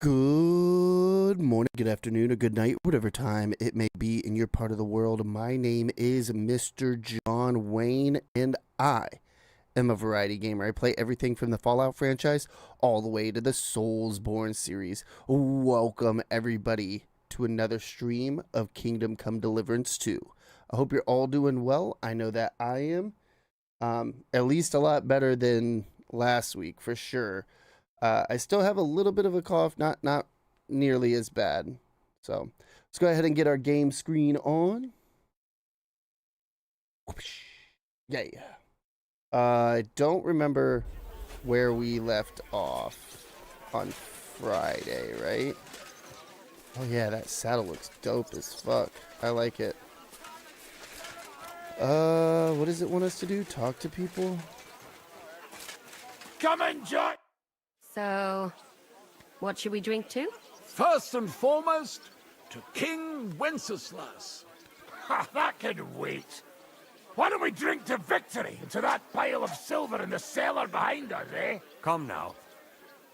Good morning, good afternoon, or good night, whatever time it may be in your part of the world. My name is Mr. John Wayne, and I am a variety gamer. I play everything from the Fallout franchise all the way to the Soulsborne series. Welcome, everybody, to another stream of Kingdom Come Deliverance 2. I hope you're all doing well. I know that I am. At least a lot better than last week, for sure. I still have a little bit of a cough, not nearly as bad. So let's go ahead and get our game screen on. Yeah. I don't remember where we left off on Friday, right? Oh yeah, that saddle looks dope as fuck. I like it. What does it want us to do? Talk to people? Come in, Jack! So, what should we drink to? First and foremost, to King Wenceslas. Ha, that can wait. Why don't we drink to victory and to that pile of silver in the cellar behind us, eh? Come now.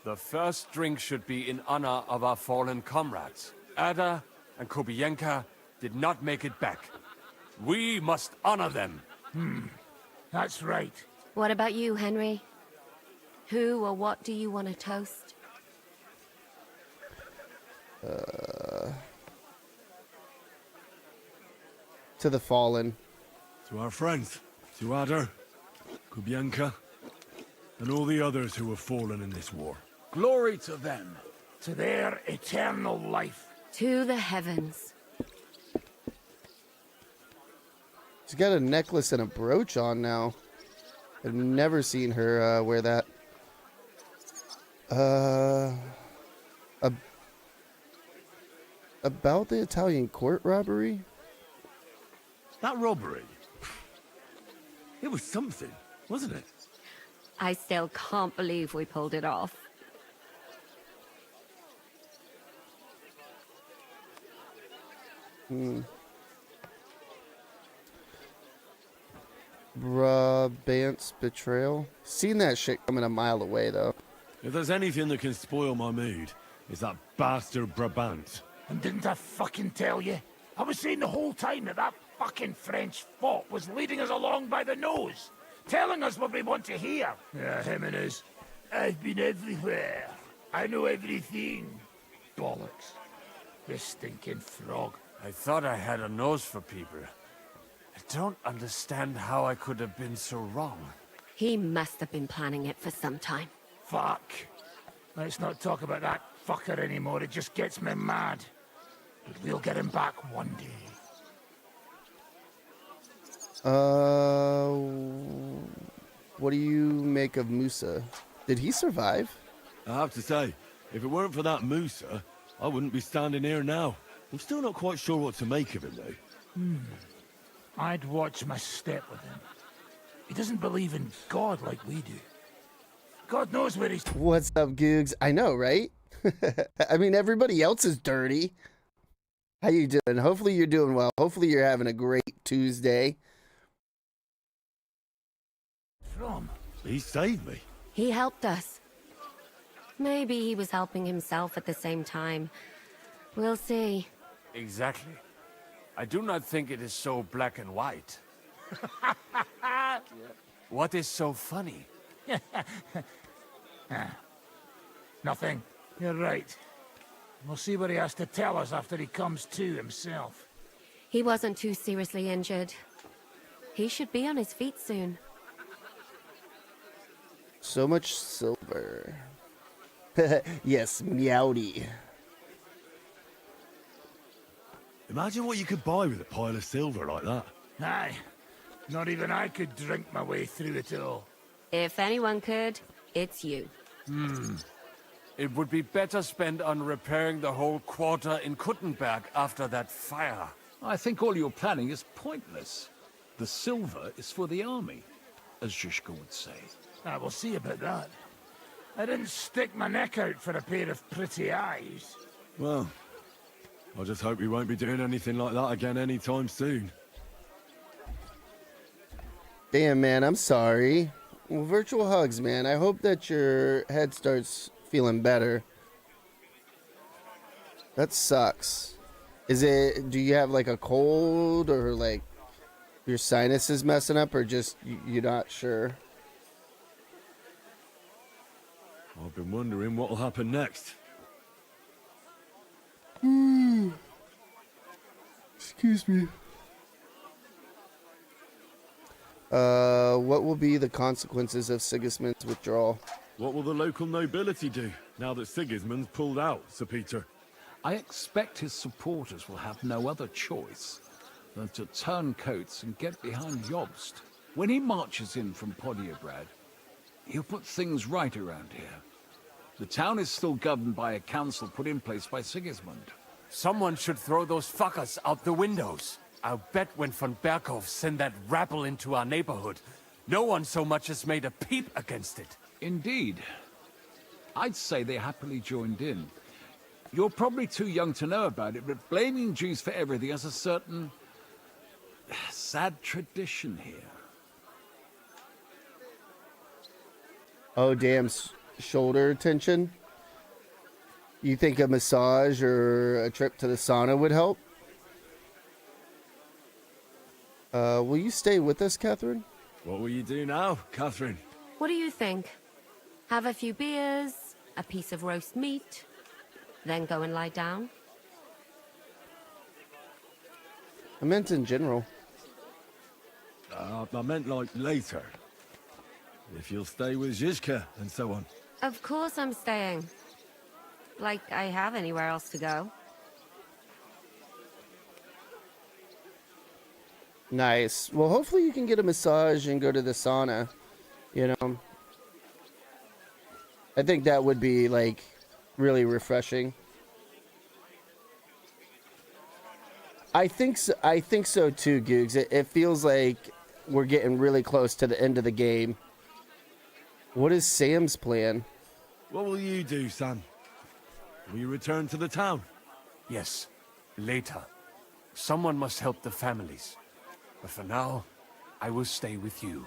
The first drink should be in honor of our fallen comrades. Ada and Kubienka did not make it back. We must honor them. That's right. What about you, Henry? Who or what do you want to toast? To the fallen. To our friends, to Ada, Kubienka, and all the others who have fallen in this war. Glory to them, to their eternal life. To the heavens. She's got a necklace and a brooch on now. I've never seen her wear that. About the Italian court robbery? That robbery, it was something, wasn't it? I still can't believe we pulled it off. Brabant's betrayal. Seen that shit coming a mile away, though. If there's anything that can spoil my mood, it's that bastard Brabant. And didn't I fucking tell you? I was saying the whole time that fucking French fop was leading us along by the nose, telling us what we want to hear. Yeah, him and his. I've been everywhere. I know everything. Bollocks. This stinking frog. I thought I had a nose for people. I don't understand how I could have been so wrong. He must have been planning it for some time. Fuck. Let's not talk about that fucker anymore. It just gets me mad. But we'll get him back one day. What do you make of Musa? Did he survive? I have to say, if it weren't for that Musa, I wouldn't be standing here now. I'm still not quite sure what to make of him, though. I'd watch my step with him. He doesn't believe in God like we do. God knows where he's... What's up, Googs? I know, right? I mean, everybody else is dirty. How you doing? Hopefully you're doing well. Hopefully you're having a great Tuesday. from. He saved me. He helped us. Maybe he was helping himself at the same time. We'll see. Exactly. I do not think it is so black and white. What is so funny? Nothing. You're right. We'll see what he has to tell us after he comes to himself. He wasn't too seriously injured. He should be on his feet soon. So much silver. Yes, meowdy. Imagine what you could buy with a pile of silver like that. Aye. Not even I could drink my way through it all. If anyone could, it's you. It would be better spent on repairing the whole quarter in Kuttenberg after that fire. I think all your planning is pointless. The silver is for the army, as Zizka would say. We'll see about that. I didn't stick my neck out for a pair of pretty eyes. Well, I just hope we won't be doing anything like that again anytime soon. Damn, man, I'm sorry. Well, virtual hugs, man. I hope that your head starts feeling better. That sucks. Do you have like a cold or like your sinus is messing up or just you're not sure? I've been wondering what'll happen next. Excuse me. What will be the consequences of Sigismund's withdrawal? What will the local nobility do now that Sigismund's pulled out, Sir Peter? I expect his supporters will have no other choice than to turn coats and get behind Jobst. When he marches in from Podiebrad, he'll put things right around here. The town is still governed by a council put in place by Sigismund. Someone should throw those fuckers out the windows. I'll bet when von Berghoff sent that rabble into our neighborhood, no one so much as made a peep against it. Indeed. I'd say they happily joined in. You're probably too young to know about it, but blaming Jews for everything has a certain sad tradition here. Oh, damn, shoulder tension? You think a massage or a trip to the sauna would help? Will you stay with us, Catherine? What will you do now, Catherine? What do you think? Have a few beers, a piece of roast meat, then go and lie down? I meant in general. I meant like later. If you'll stay with Zizka and so on. Of course I'm staying. Like I have anywhere else to go. Nice. Well, hopefully you can get a massage and go to the sauna. You know? I think that would be, like, really refreshing. I think so too, Googs. It feels like we're getting really close to the end of the game. What is Sam's plan? What will you do, Sam? Will you return to the town? Yes, later. Someone must help the families. But for now, I will stay with you.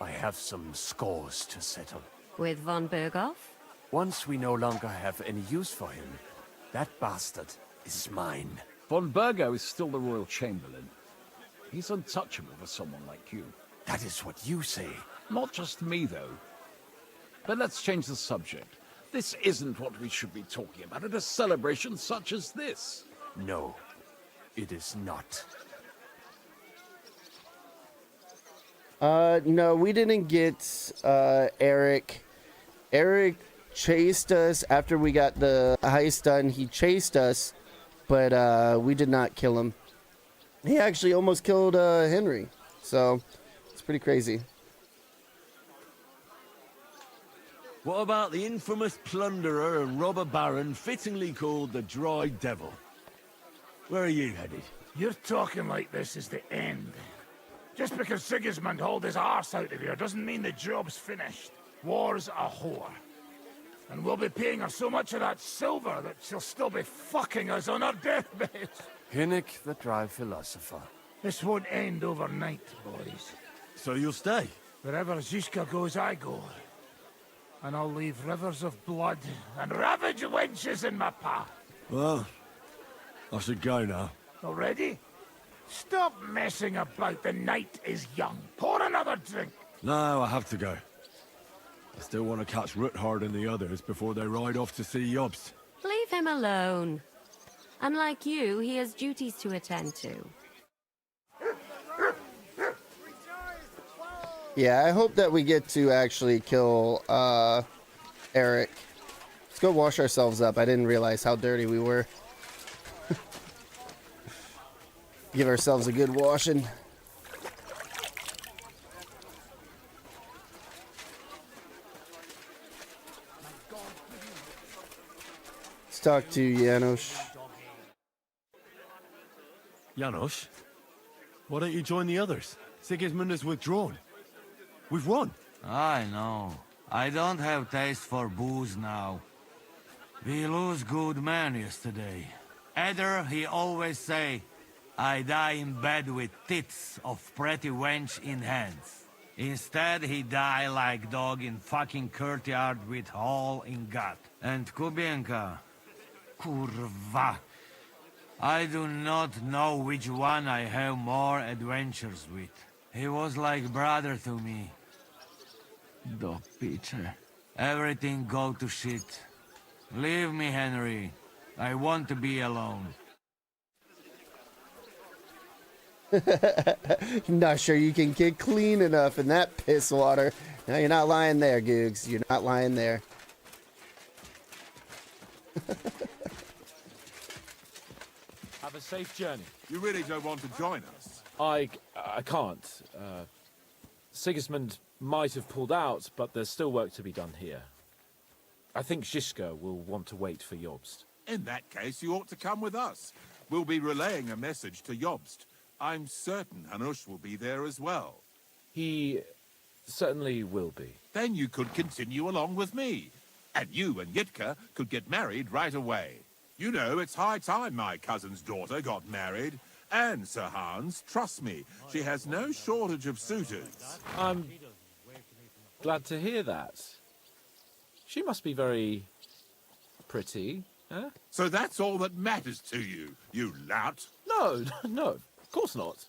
I have some scores to settle. With von Berghoff? Once we no longer have any use for him, that bastard is mine. Von Bergo is still the Royal Chamberlain. He's untouchable for someone like you. That is what you say. Not just me, though. But let's change the subject. This isn't what we should be talking about at a celebration such as this. No, it is not. No, we didn't get Eric. Eric chased us after we got the heist done. He chased us, but we did not kill him. He actually almost killed Henry, so it's pretty crazy. What about the infamous plunderer and robber baron fittingly called the Dry Devil? Where are you headed? You're talking like this is the end. Just because Sigismund hauled his arse out of here doesn't mean the job's finished. War's a whore. And we'll be paying her so much of that silver that she'll still be fucking us on her deathbed. Hinnick, the dry philosopher. This won't end overnight, boys. So you'll stay? Wherever Zizka goes, I go. And I'll leave rivers of blood and ravaged wenches in my path. Well, I should go now. Already? Stop messing about. The night is young. Pour another drink. No, I have to go. I still want to catch Ruthard and the others before they ride off to see Jobst. Leave him alone. Unlike you, he has duties to attend to. Yeah, I hope that we get to actually kill Eric. Let's go wash ourselves up. I didn't realize how dirty we were. Give ourselves a good washing. Let's talk to Janos. Janos? Why don't you join the others? Sigismund has withdrawn. We've won. I know. I don't have taste for booze now. We lose good man yesterday. Eder, he always say, I die in bed with tits of pretty wench in hands. Instead, he die like dog in fucking courtyard with hole in gut. And Kubienka, Kurva. I do not know which one I have more adventures with. He was like brother to me. Do Peter. Everything go to shit. Leave me, Henry. I want to be alone. Not sure you can get clean enough in that piss water. No, you're not lying there, Googs. You're not lying there. Have a safe journey. You really don't want to join us? I can't. Sigismund might have pulled out, but there's still work to be done here. I think Žižka will want to wait for Jobst. In that case, you ought to come with us. We'll be relaying a message to Jobst. I'm certain Hanush will be there as well. He certainly will be. Then you could continue along with me. And you and Yitka could get married right away. You know, it's high time my cousin's daughter got married. And, Sir Hans, trust me, she has no shortage of suitors. I'm glad to hear that. She must be very pretty, huh? So that's all that matters to you, you lout? No, no, of course not.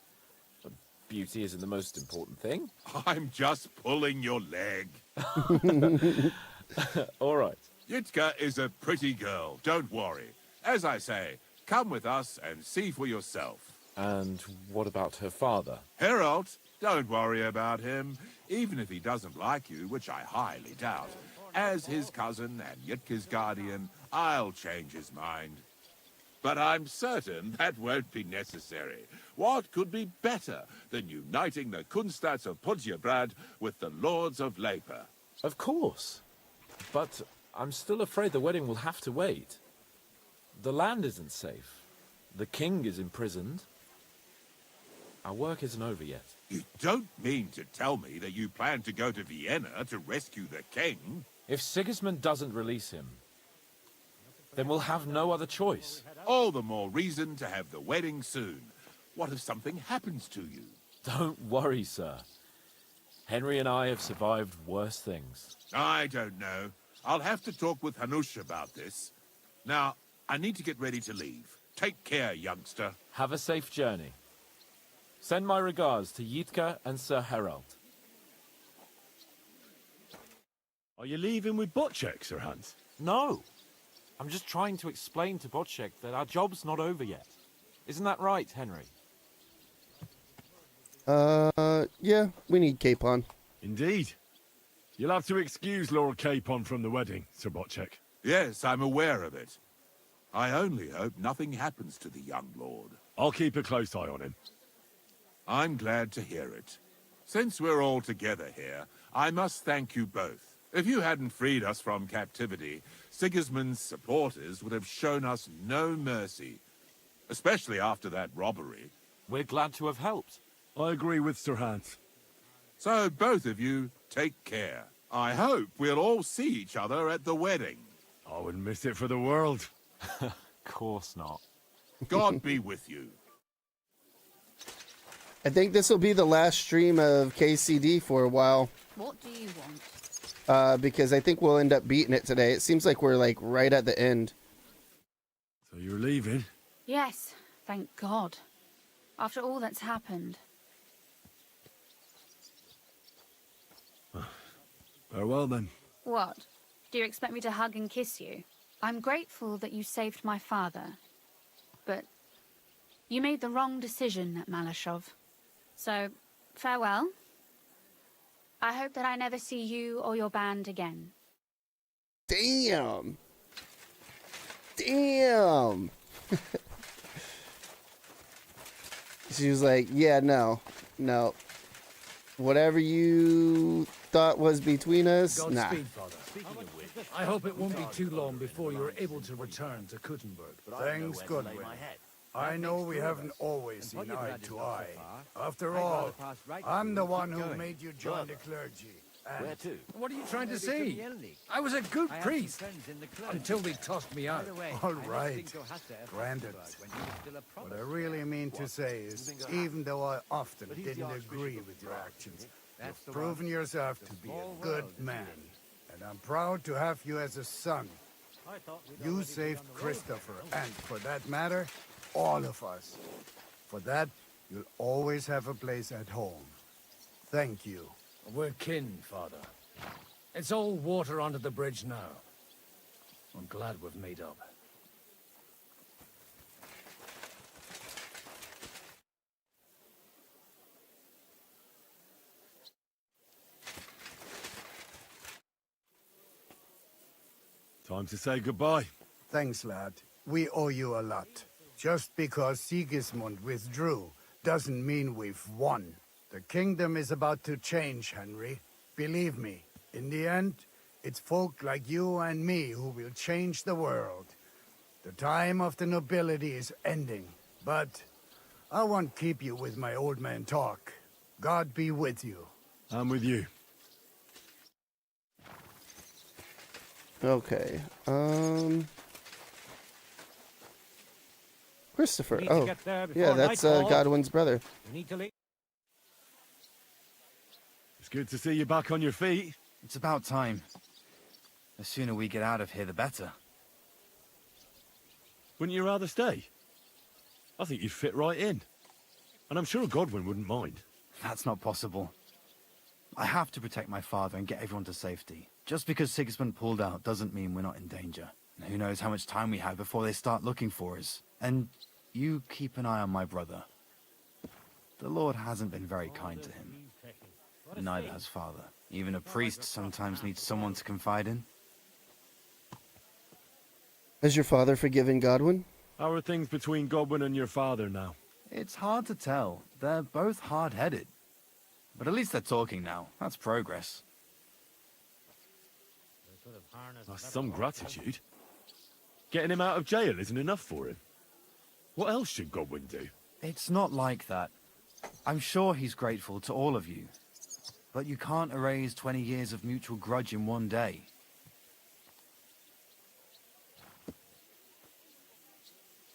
Beauty isn't the most important thing. I'm just pulling your leg. All right. Yitka is a pretty girl, don't worry. As I say, come with us and see for yourself. And what about her father? Harold, don't worry about him. Even if he doesn't like you, which I highly doubt, as his cousin and Yitka's guardian, I'll change his mind. But I'm certain that won't be necessary. What could be better than uniting the Kunstats of Podjebrad with the Lords of Leper? Of course. But I'm still afraid the wedding will have to wait. The land isn't safe. The king is imprisoned. Our work isn't over yet. You don't mean to tell me that you plan to go to Vienna to rescue the king? If Sigismund doesn't release him, then we'll have no other choice. All the more reason to have the wedding soon. What if something happens to you? Don't worry, sir. Henry and I have survived worse things. I don't know. I'll have to talk with Hanush about this. Now, I need to get ready to leave. Take care, youngster. Have a safe journey. Send my regards to Yitka and Sir Harold. Are you leaving with Bocek, Sir Hans? No. I'm just trying to explain to Bocek that our job's not over yet. Isn't that right, Henry? Yeah, we need Capon. Indeed. You'll have to excuse Lord Capon from the wedding, Sir Bocek. Yes, I'm aware of it. I only hope nothing happens to the young lord. I'll keep a close eye on him. I'm glad to hear it. Since we're all together here, I must thank you both. If you hadn't freed us from captivity, Sigismund's supporters would have shown us no mercy. Especially after that robbery. We're glad to have helped. I agree with Sir Hans. So both of you, take care. I hope we'll all see each other at the wedding. I wouldn't miss it for the world. Of course not. God be with you. I think this will be the last stream of KCD for a while. What do you want? Because I think we'll end up beating it today. It seems like we're like right at the end. So you're leaving? Yes, thank God. After all that's happened. Farewell then. What? Do you expect me to hug and kiss you? I'm grateful that you saved my father. But you made the wrong decision at Malashov. So, farewell. I hope that I never see you or your band again. Damn. Damn. She was like, yeah, no. Whatever you thought was between us, nah. Godspeed, Father. I hope it won't be too long before you're able to return to Kuttenberg. Thanks, Goodwin. I know we haven't always seen eye to eye. After all, I'm the one who made you join the clergy. Where to? What are you trying to say? I was a good priest until they tossed me out. All right, granted. What I really mean to say is, even though I often didn't agree with your actions, you've proven yourself to be a good man. And I'm proud to have you as a son. You saved Christopher, and for that matter, all of us. For that, you'll always have a place at home. Thank you. We're kin, Father. It's all water under the bridge now. I'm glad we've made up. Time to say goodbye. Thanks, lad. We owe you a lot. Just because Sigismund withdrew doesn't mean we've won. The kingdom is about to change, Henry. Believe me, in the end, it's folk like you and me who will change the world. The time of the nobility is ending, but I won't keep you with my old man talk. God be with you. I'm with you. Okay. Christopher. Oh, yeah, that's Godwin's brother. It's good to see you back on your feet. It's about time. The sooner we get out of here, the better. Wouldn't you rather stay? I think you'd fit right in. And I'm sure Godwin wouldn't mind. That's not possible. I have to protect my father and get everyone to safety. Just because Sigismund pulled out doesn't mean we're not in danger. Who knows how much time we have before they start looking for us. And you keep an eye on my brother. The Lord hasn't been very kind to him. Neither has father. Even a priest sometimes needs someone to confide in. Has your father forgiven Godwin? How are things between Godwin and your father now? It's hard to tell. They're both hard-headed. But at least they're talking now. That's progress. That's some gratitude. Getting him out of jail isn't enough for him. What else should Godwin do? It's not like that. I'm sure he's grateful to all of you. But you can't erase 20 years of mutual grudge in one day.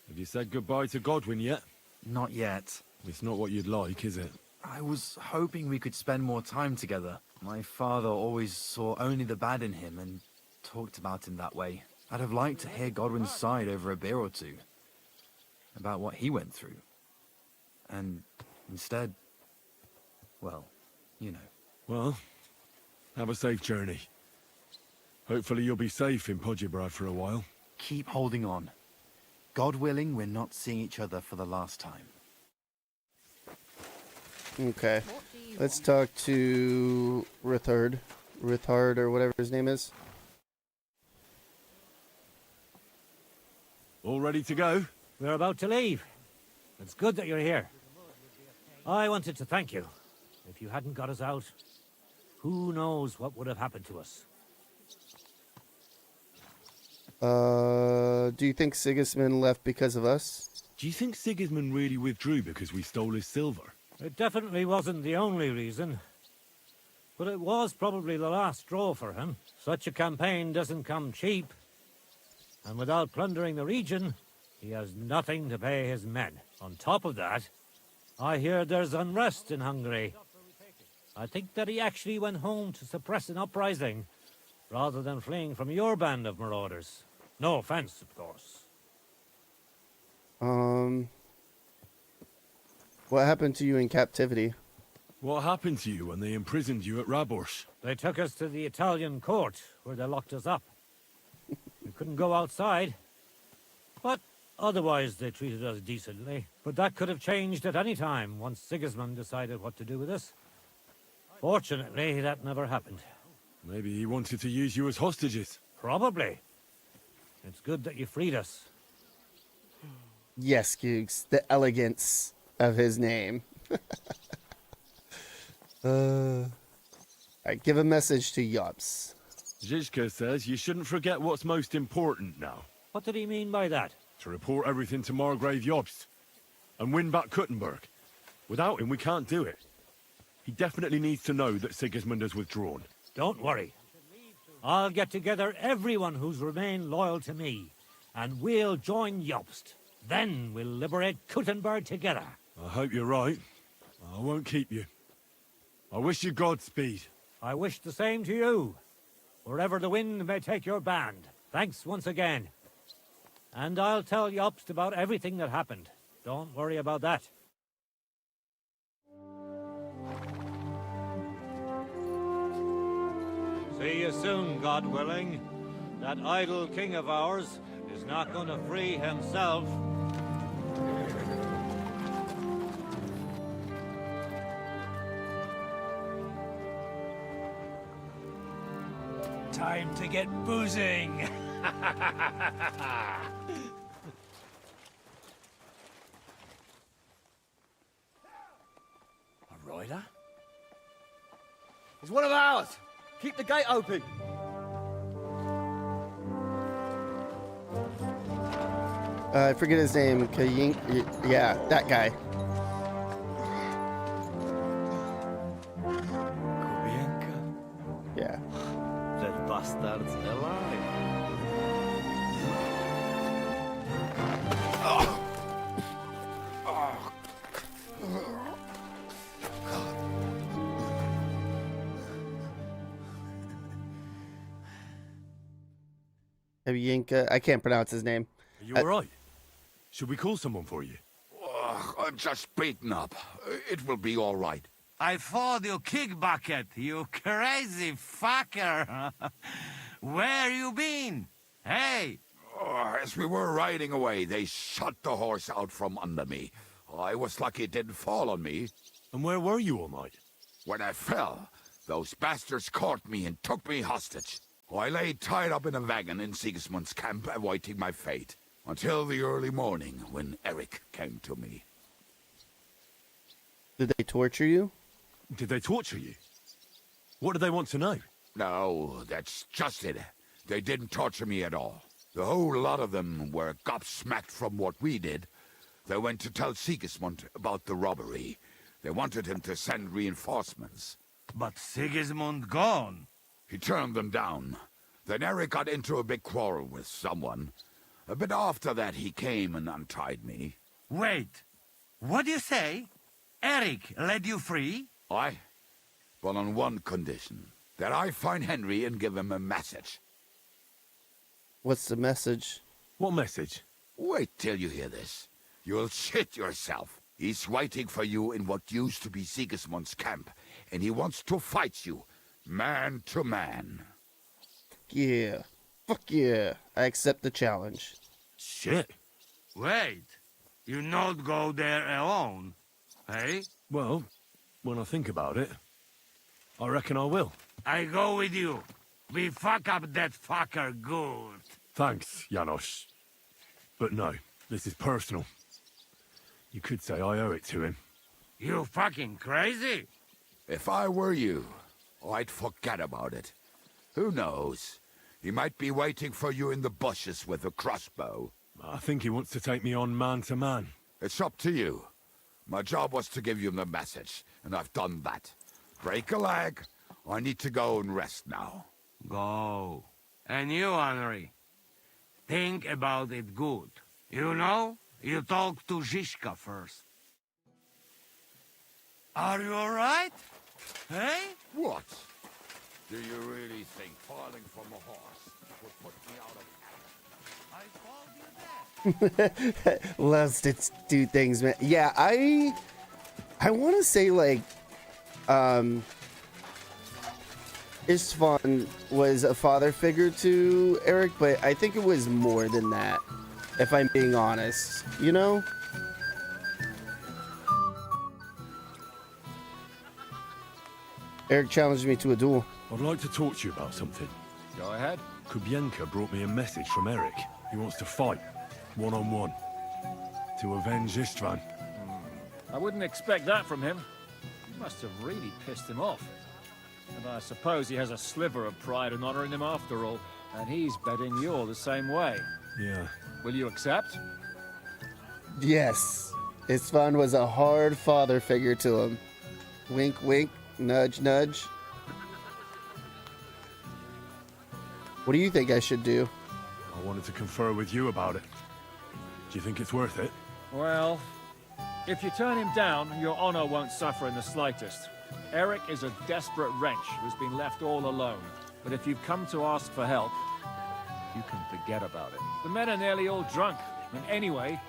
Have you said goodbye to Godwin yet? Not yet. It's not what you'd like, is it? I was hoping we could spend more time together. My father always saw only the bad in him and talked about him that way. I'd have liked to hear Godwin's side over a beer or two. About what he went through. And instead, well, you know. Well, have a safe journey. Hopefully you'll be safe in Podjebrad for a while. Keep holding on. God willing, we're not seeing each other for the last time. Okay. Let's talk to Rithard. Rithard, or whatever his name is. All ready to go? We're about to leave. It's good that you're here. I wanted to thank you. If you hadn't got us out, who knows what would have happened to us. Do you think Sigismund left because of us? Do you think Sigismund really withdrew because we stole his silver? It definitely wasn't the only reason. But it was probably the last straw for him. Such a campaign doesn't come cheap. And without plundering the region, he has nothing to pay his men. On top of that, I hear there's unrest in Hungary. I think that he actually went home to suppress an uprising, rather than fleeing from your band of marauders. No offense, of course. What happened to you in captivity? What happened to you when they imprisoned you at Rabors? They took us to the Italian court, where they locked us up. We couldn't go outside, but otherwise they treated us decently. But that could have changed at any time, once Sigismund decided what to do with us. Fortunately, that never happened. Maybe he wanted to use you as hostages. Probably. It's good that you freed us. Yes, Googs. The elegance of his name. Alright, give a message to Yops. Zizka says you shouldn't forget what's most important now. What did he mean by that? To report everything to Margrave Jobst. And win back Kuttenberg. Without him, we can't do it. He definitely needs to know that Sigismund has withdrawn. Don't worry. I'll get together everyone who's remained loyal to me, and we'll join Jobst. Then we'll liberate Kuttenberg together. I hope you're right. I won't keep you. I wish you Godspeed. I wish the same to you, wherever the wind may take your band. Thanks once again. And I'll tell Jobst about everything that happened. Don't worry about that. See you soon, God willing. That idle king of ours is not going to free himself. Time to get boozing. A rider? He's one of ours! Keep the gate open! I forget his name. Yeah, that guy. Kubienka? Yeah. That bastard's alive. Yinka. I can't pronounce his name. Are you alright? Should we call someone for you? I'm just beaten up. It will be all right. I fought you kick bucket, you crazy fucker. Where you been? Hey! As we were riding away, they shot the horse out from under me. I was lucky it didn't fall on me. And where were you all night? When I fell, those bastards caught me and took me hostage. I lay tied up in a wagon in Sigismund's camp, awaiting my fate, until the early morning when Eric came to me. Did they torture you? Did they torture you? What do they want to know? No, that's just it. They didn't torture me at all. The whole lot of them were gobsmacked from what we did. They went to tell Sigismund about the robbery. They wanted him to send reinforcements. But Sigismund gone. He turned them down. Then Eric got into a big quarrel with someone. A bit after that, he came and untied me. Wait, what do you say? Eric led you free? Aye, but on one condition. That I find Henry and give him a message. What's the message? What message? Wait till you hear this. You'll shit yourself. He's waiting for you in what used to be Sigismund's camp, and he wants to fight you, man to man. Yeah. Fuck yeah. I accept the challenge. Shit. Wait, you not go there alone, hey? Well, when I think about it, I reckon I will. I go with you. We fuck up that fucker good. Thanks, Janos. But no, this is personal. You could say I owe it to him. You fucking crazy? If I were you, I'd forget about it. Who knows? He might be waiting for you in the bushes with a crossbow. I think he wants to take me on man to man. It's up to you. My job was to give you the message, and I've done that. Break a leg. I need to go and rest now. Go. And you, Henry, think about it good. You know, you talk to Zizka first. Are you all right? Hey? What? Do you really think falling from a horse would put me out of I told you that. Loves to do things, man. Yeah, I want to say like, Istvan was a father figure to Eric, but I think it was more than that, if I'm being honest. You know? Eric challenged me to a duel. I'd like to talk to you about something. Go ahead. Kubienka brought me a message from Eric. He wants to fight, one-on-one, to avenge Istvan. I wouldn't expect that from him. You must have really pissed him off. And I suppose he has a sliver of pride and honor in him after all. And he's betting you're the same way. Yeah. Will you accept? Yes. Istvan was a hard father figure to him. Wink, wink, nudge, nudge. What do you think I should do? I wanted to confer with you about it. Do you think it's worth it? Well, if you turn him down, your honor won't suffer in the slightest. Eric is a desperate wretch who's been left all alone. But if you've come to ask for help, You can forget about it. The men are nearly all drunk. And anyway,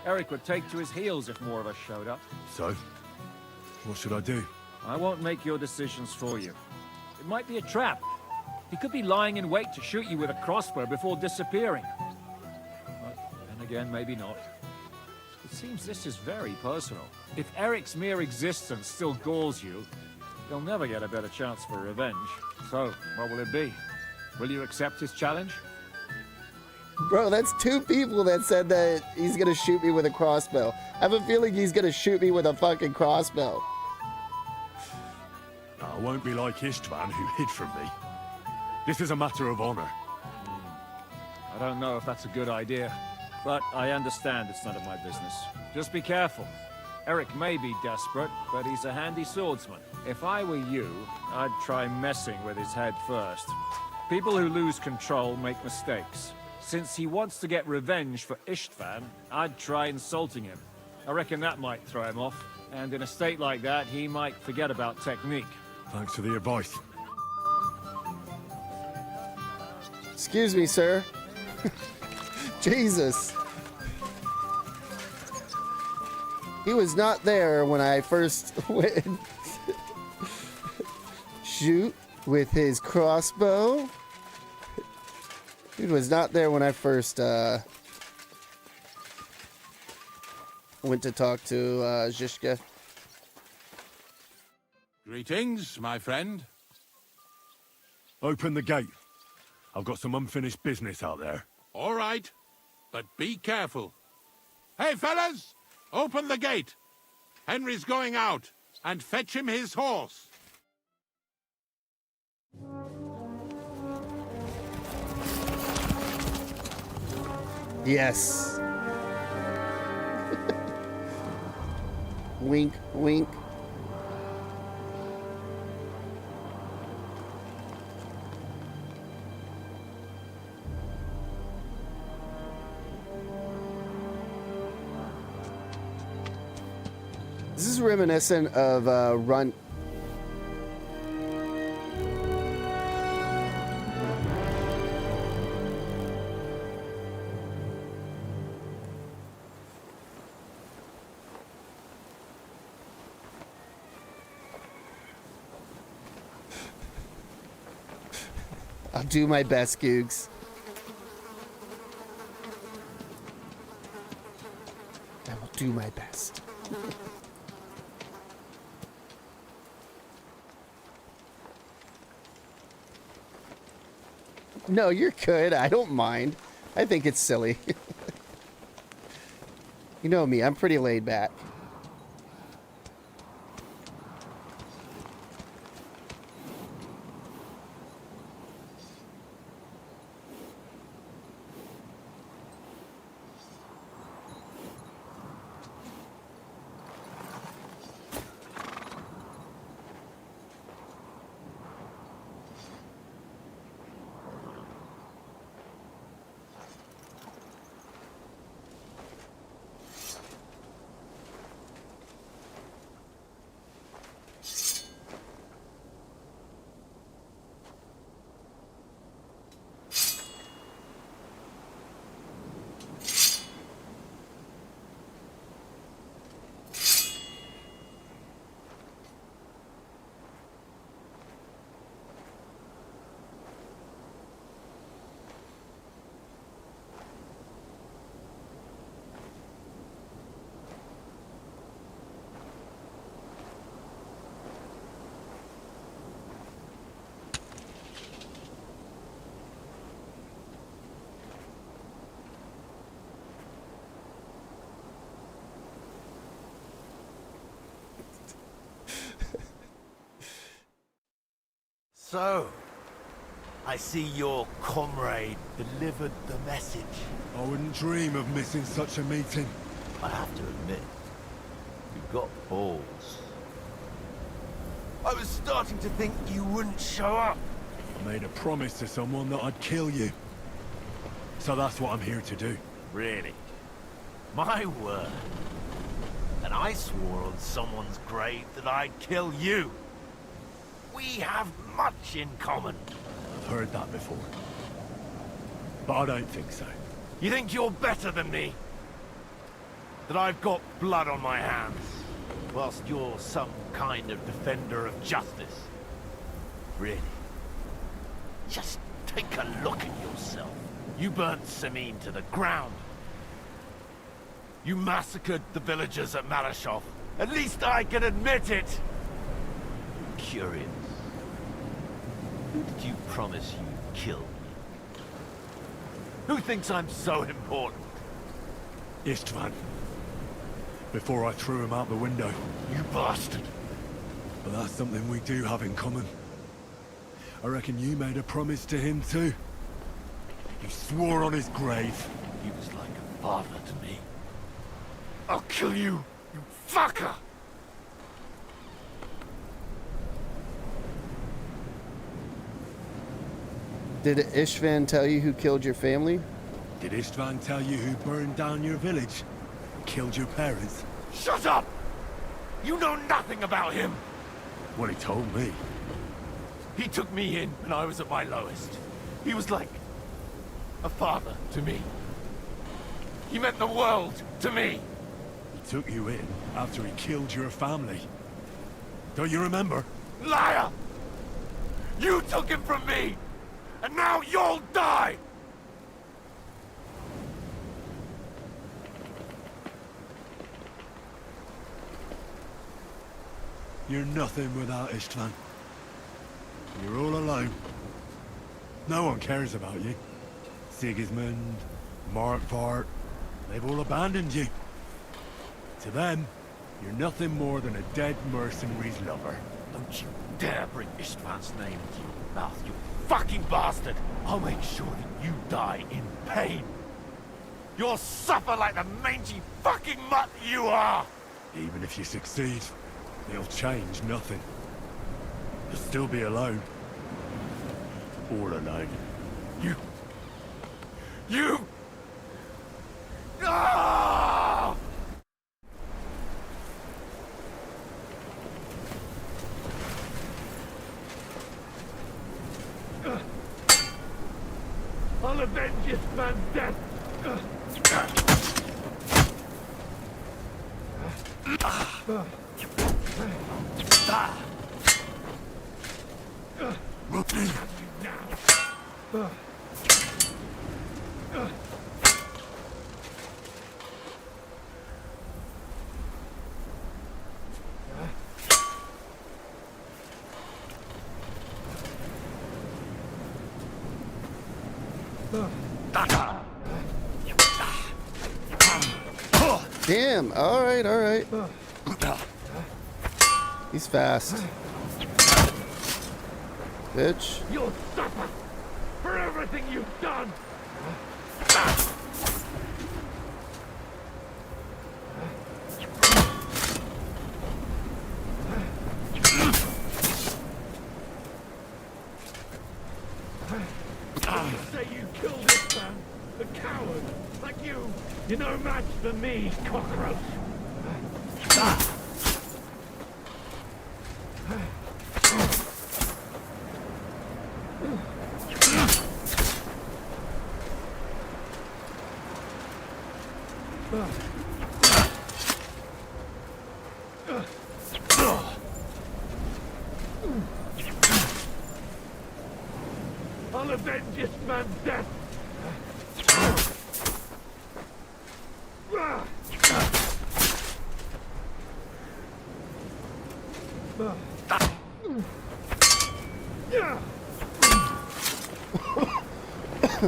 Eric would take to his heels if more of us showed up. So, what should I do? I won't make your decisions for you. It might be a trap. He could be lying in wait to shoot you with a crossbow before disappearing. But then again, maybe not. It seems this is very personal. If Eric's mere existence still galls you, you'll never get a better chance for revenge. So, what will it be? Will you accept his challenge? Bro, that's two people that said that he's gonna shoot me with a crossbow. I have a feeling he's gonna shoot me with a fucking crossbow. I won't be like Istvan, who hid from me. This is a matter of honor. I don't know if that's a good idea, but I understand it's none of my business. Just be careful. Eric may be desperate, but he's a handy swordsman. If I were you, I'd try messing with his head first. People who lose control make mistakes. Since he wants to get revenge for Istvan, I'd try insulting him. I reckon that might throw him off, and in a state like that, he might forget about technique. Thanks for the advice. Excuse me, sir. Jesus. He was not there when I first went shoot with his crossbow. He was not there when I first went to talk to Zhishka. Greetings, my friend. Open the gate. I've got some unfinished business out there. All right, but be careful. Hey, fellas! Open the gate. Henry's going out, and fetch him his horse. Yes. Wink, wink. This is reminiscent of Run. I'll do my best, Googs. I will do my best. No, you're good. I don't mind. I think it's silly. You know me, I'm pretty laid back. So, I see your comrade delivered the message. I wouldn't dream of missing such a meeting. I have to admit, you've got balls. I was starting to think you wouldn't show up. I made a promise to someone that I'd kill you. So that's what I'm here to do. Really? My word. And I swore on someone's grave that I'd kill you. We have much in common. I've heard that before. but I don't think so. You think you're better than me? That I've got blood on my hands, whilst you're some kind of defender of justice? Really? Just take a look at yourself. You burnt Sameen to the ground. You massacred the villagers at Malashov. At least I can admit it! Curious. Who did you promise you'd kill me? Who thinks I'm so important? Istvan. Before I threw him out the window. You bastard! But that's something we do have in common. I reckon you made a promise to him too. You swore on his grave. He was like a father to me. I'll kill you, you fucker! Did Istvan tell you who killed your family? Did Istvan tell you who burned down your village? Killed your parents? Shut up! You know nothing about him! Well, he told me. He took me in when I was at my lowest. He was like a father to me. He meant the world to me. He took you in after he killed your family. Don't you remember? Liar! You took him from me! And now you'll die! You're nothing without Istvan. You're all alone. No one cares about you. Sigismund, Markvart, they've all abandoned you. To them, you're nothing more than a dead mercenary's lover. Don't you dare bring Istvan's name into your mouth, you fucking bastard! I'll make sure that you die in pain. You'll suffer like the mangy fucking mutt you are! Even if you succeed, it'll change nothing. You'll still be alone. All alone. You! Ah! I'll avenge this man's death! Damn, alright, alright. He's fast. Bitch. You'll suffer for everything you've done! Say you killed this man, a coward like you. You're no match for me, cockroach. I'll avenge this man's death!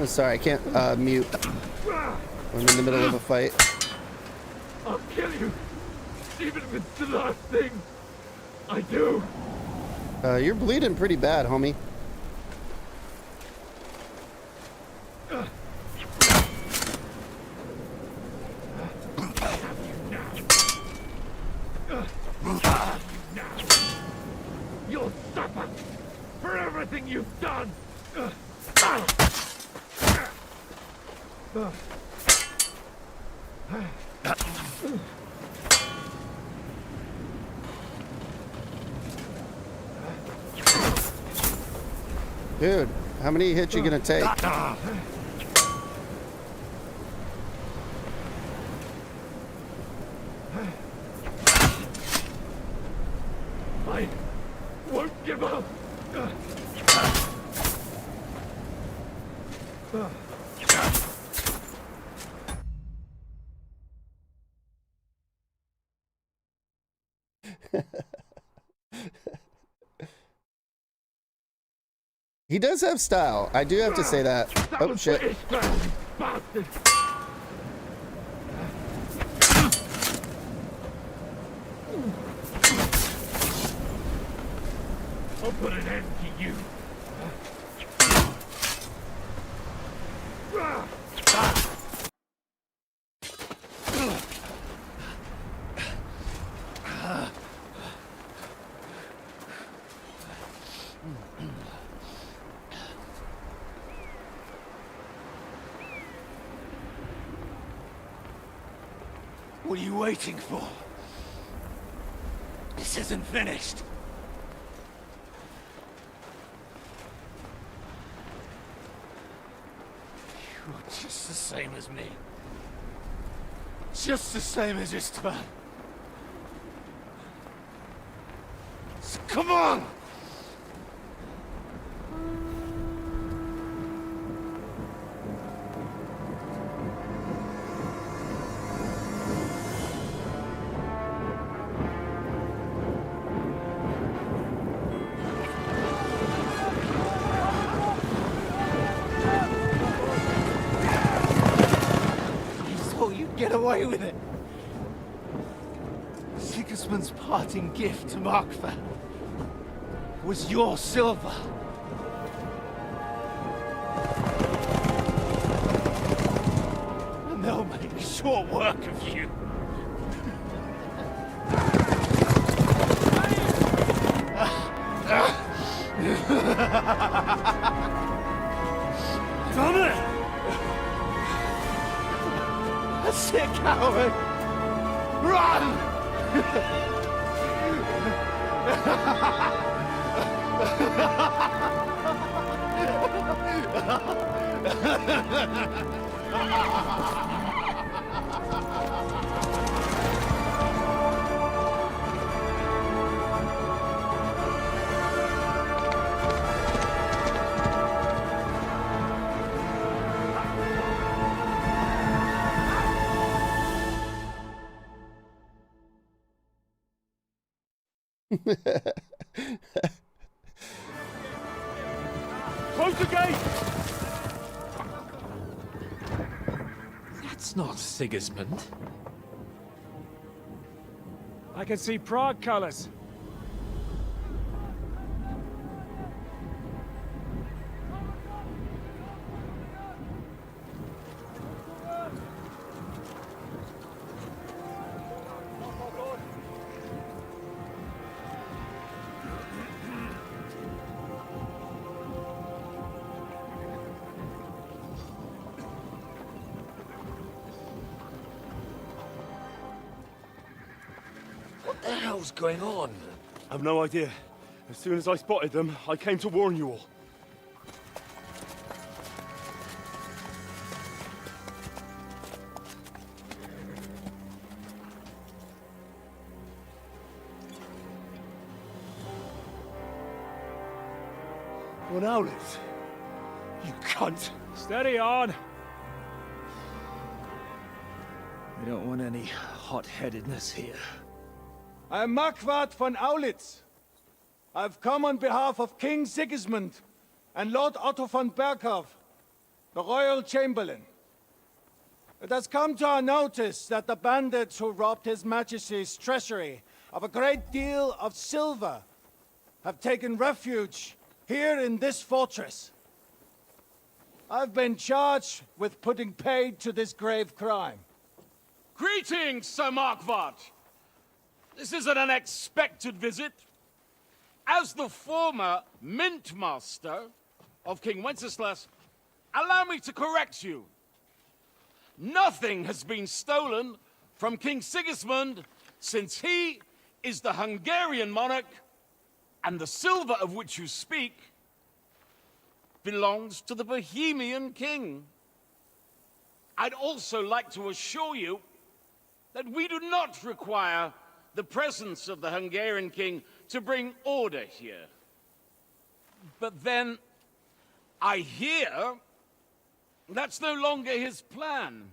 Sorry, I can't mute. I'm in the middle of a fight. I'll kill you, even if it's the last thing I do. You're bleeding pretty bad, homie. You'll suffer for everything you've done. Dude, how many hits you gonna take? He does have style. I do have to say that. Oh, shit. Bastard! I'll put an end to you. What are you waiting for? This isn't finished. You're just the same as me. Just the same as Istvan. So come on! Get away with it. Sigismund's parting gift to Markvar was your silver. And they'll make short work of you. Damn it! That's it, coward! Run! Close the gate! That's not Sigismund. I can see Prague colors. What the hell's going on? I've no idea. As soon as I spotted them, I came to warn you all. One outlet. You cunt. Steady on. We don't want any hot-headedness here. I'm Markvart von Aulitz. I've come on behalf of King Sigismund and Lord Otto von Berghoff, the Royal Chamberlain. It has come to our notice that the bandits who robbed His Majesty's treasury of a great deal of silver have taken refuge here in this fortress. I've been charged with putting paid to this grave crime. Greetings, Sir Markvart. This is an unexpected visit. As the former Mint Master of King Wenceslas, allow me to correct you. Nothing has been stolen from King Sigismund since he is the Hungarian monarch, and the silver of which you speak belongs to the Bohemian king. I'd also like to assure you that we do not require the presence of the Hungarian king to bring order here. But then, I hear that's no longer his plan.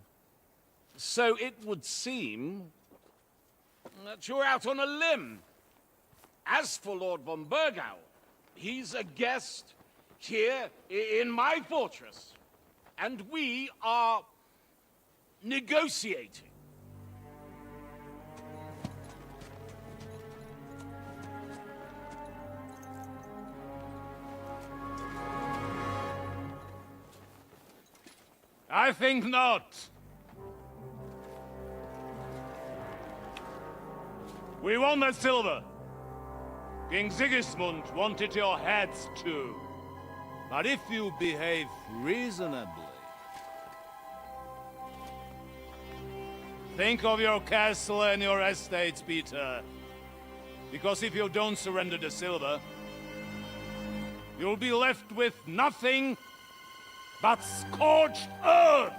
So it would seem that you're out on a limb. As for Lord von Bergau, he's a guest here in my fortress, and we are negotiating. I think not. We want the silver. King Sigismund wanted your heads too. But if you behave reasonably... Think of your castle and your estates, Peter. Because if you don't surrender the silver, you'll be left with nothing but scorched earth!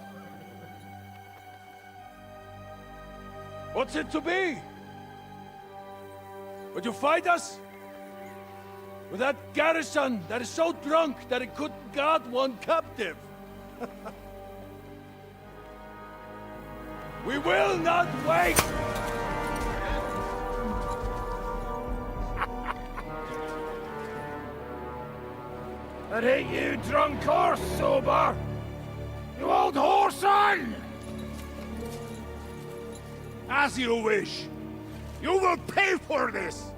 What's it to be? Would you fight us? With that garrison that is so drunk that it couldn't guard one captive? We will not wait! That ain't you, drunk or sober! You old whoreson! As you wish. You will pay for this!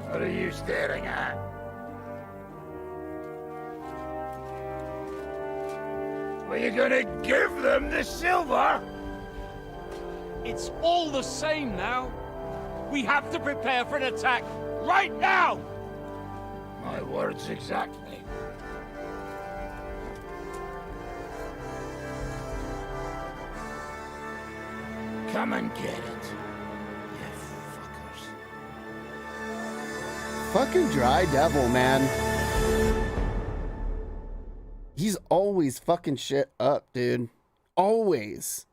What are you staring at? Were you gonna give them the silver? It's all the same now. We have to prepare for an attack right now! My words exactly. Come and get it, you fuckers. Fucking Dry Devil, man. He's always fucking shit up, dude. Always.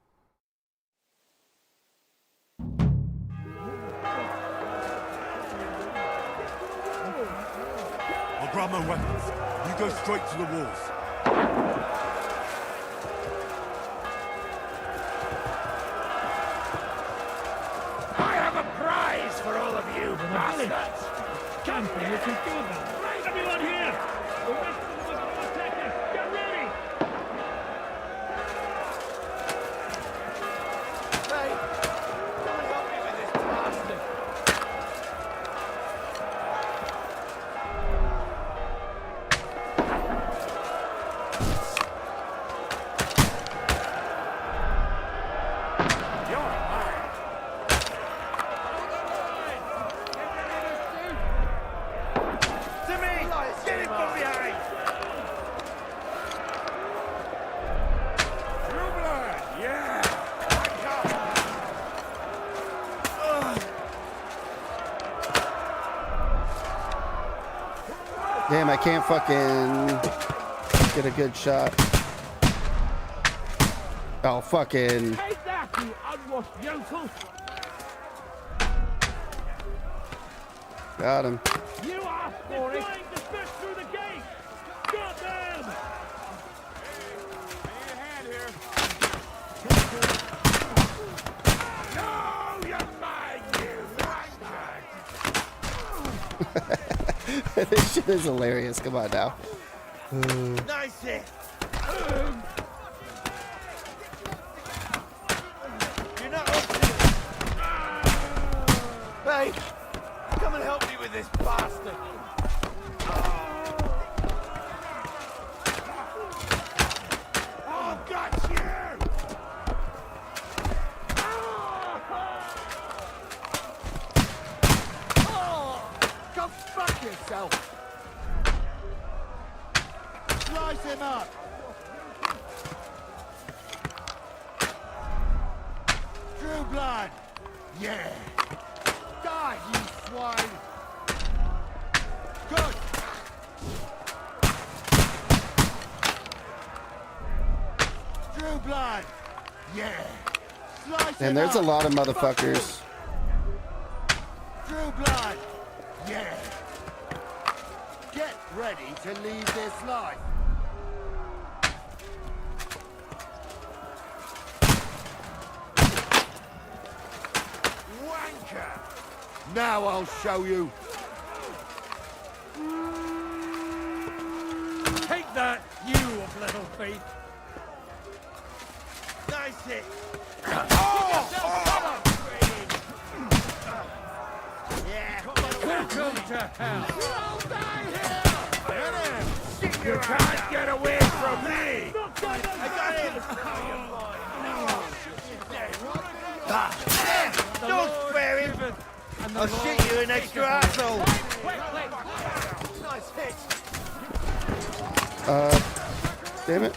I'll grab my weapons. You go straight to the walls. I have a prize for all of you bastards! Can't be what you do about. Right, everyone here! The rest of them are going to attack us! Get ready! Hey, come and help me with this bastard. Damn, I can't fucking get a good shot. Oh, fucking. Take that, you unwashed yokel! Got him. You asked for it! Trying to smash through the gate! Got them! No, you're mine, you bastard! This shit is hilarious. Come on now. Nice hit. You're not up to it. Hey, come and help me with this bastard. I've got you! Go fuck yourself. Slice him up. True blood. Yeah! Die, you swine. Good. True blood. Yeah! Slice And him there's a up. lot of motherfuckers. True blood. Yeah! Get ready to leave this life. Wanker! Now I'll show you. Take that, you of little faith. Nice hit. Welcome to hell. You can't get away from me! I got him! Don't spare him! I'll shoot you an extra asshole! Nice hit! Damn it.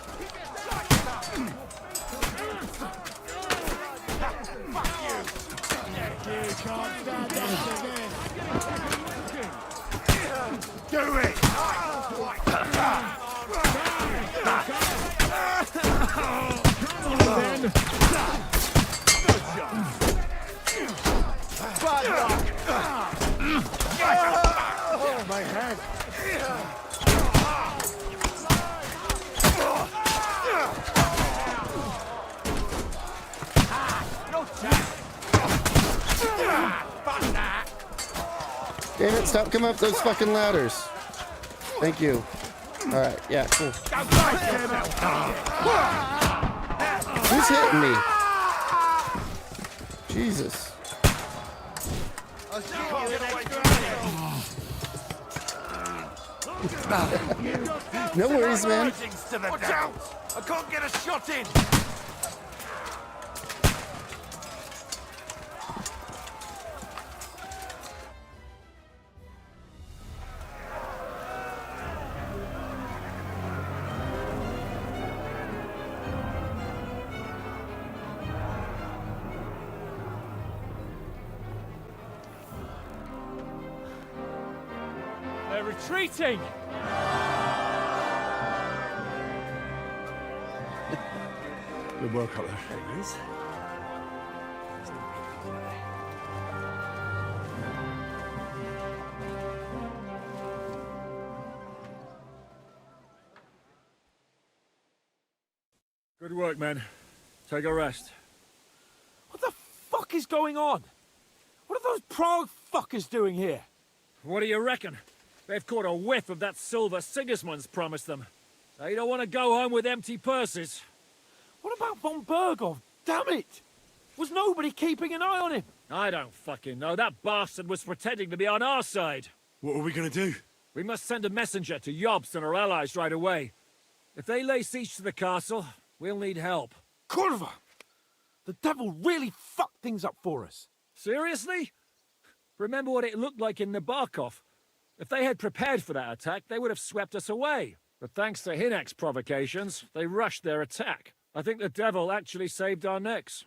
Do it! Oh, my head! Damn it, stop coming up those fucking ladders. Thank you. Alright, yeah, cool. Who's hitting me? Jesus. No worries, man. Watch out! I can't get a shot in! They're retreating! Good work up there. There he is. Good work, men. Take a rest. What the fuck is going on? What are those Prague fuckers doing here? What do you reckon? They've caught a whiff of that silver Sigismund's promised them. They don't want to go home with empty purses. What about von Bergov? Damn it! Was nobody keeping an eye on him? I don't fucking know. That bastard was pretending to be on our side. What are we gonna do? We must send a messenger to Jobst and our allies right away. If they lay siege to the castle, we'll need help. Kurva! The devil really fucked things up for us. Seriously? Remember what it looked like in Nabokov. If they had prepared for that attack, they would have swept us away. But thanks to Hinek's provocations, they rushed their attack. I think the devil actually saved our necks.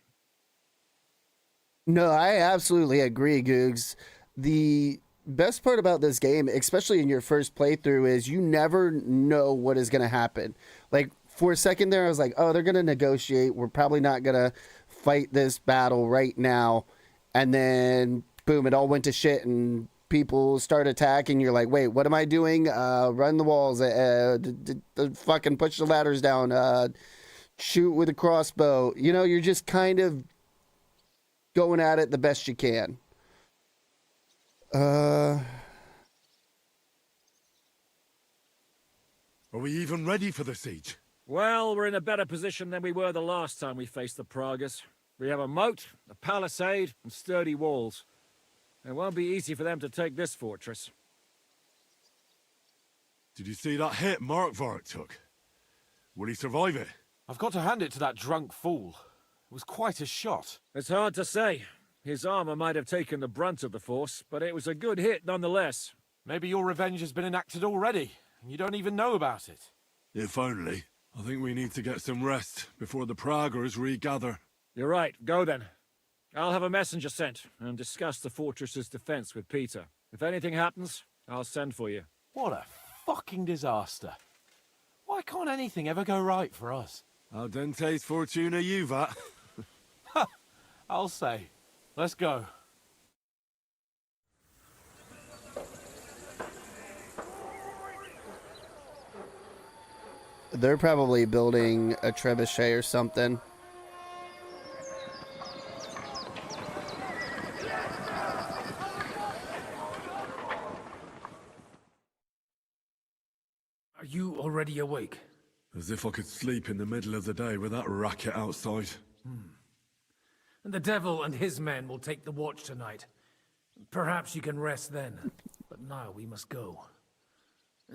No, I absolutely agree, Googs. The best part about this game, especially in your first playthrough, is you never know what is going to happen. Like, for a second there, I was like, oh, they're going to negotiate. We're probably not going to fight this battle right now. And then, boom, it all went to shit, and people start attacking. You're like, wait, what am I doing? Run the walls. Fucking push the ladders down. Shoot with a crossbow. You know, you're just kind of going at it the best you can. Are we even ready for the siege? Well, we're in a better position than we were the last time we faced the Pragas. We have a moat, a palisade, and sturdy walls. It won't be easy for them to take this fortress. Did you see that hit Markvart took? Will he survive it? I've got to hand it to that drunk fool. It was quite a shot. It's hard to say. His armor might have taken the brunt of the force, but it was a good hit nonetheless. Maybe your revenge has been enacted already, and you don't even know about it. If only. I think we need to get some rest before the Praggers regather. You're right. Go then. I'll have a messenger sent and discuss the fortress's defense with Peter. If anything happens, I'll send for you. What a fucking disaster. Why can't anything ever go right for us? Al dente's fortuna juvat. I'll say. Let's go. They're probably building a trebuchet or something. Are you already awake? As if I could sleep in the middle of the day with that racket outside. And the devil and his men will take the watch tonight. Perhaps you can rest then. But now we must go.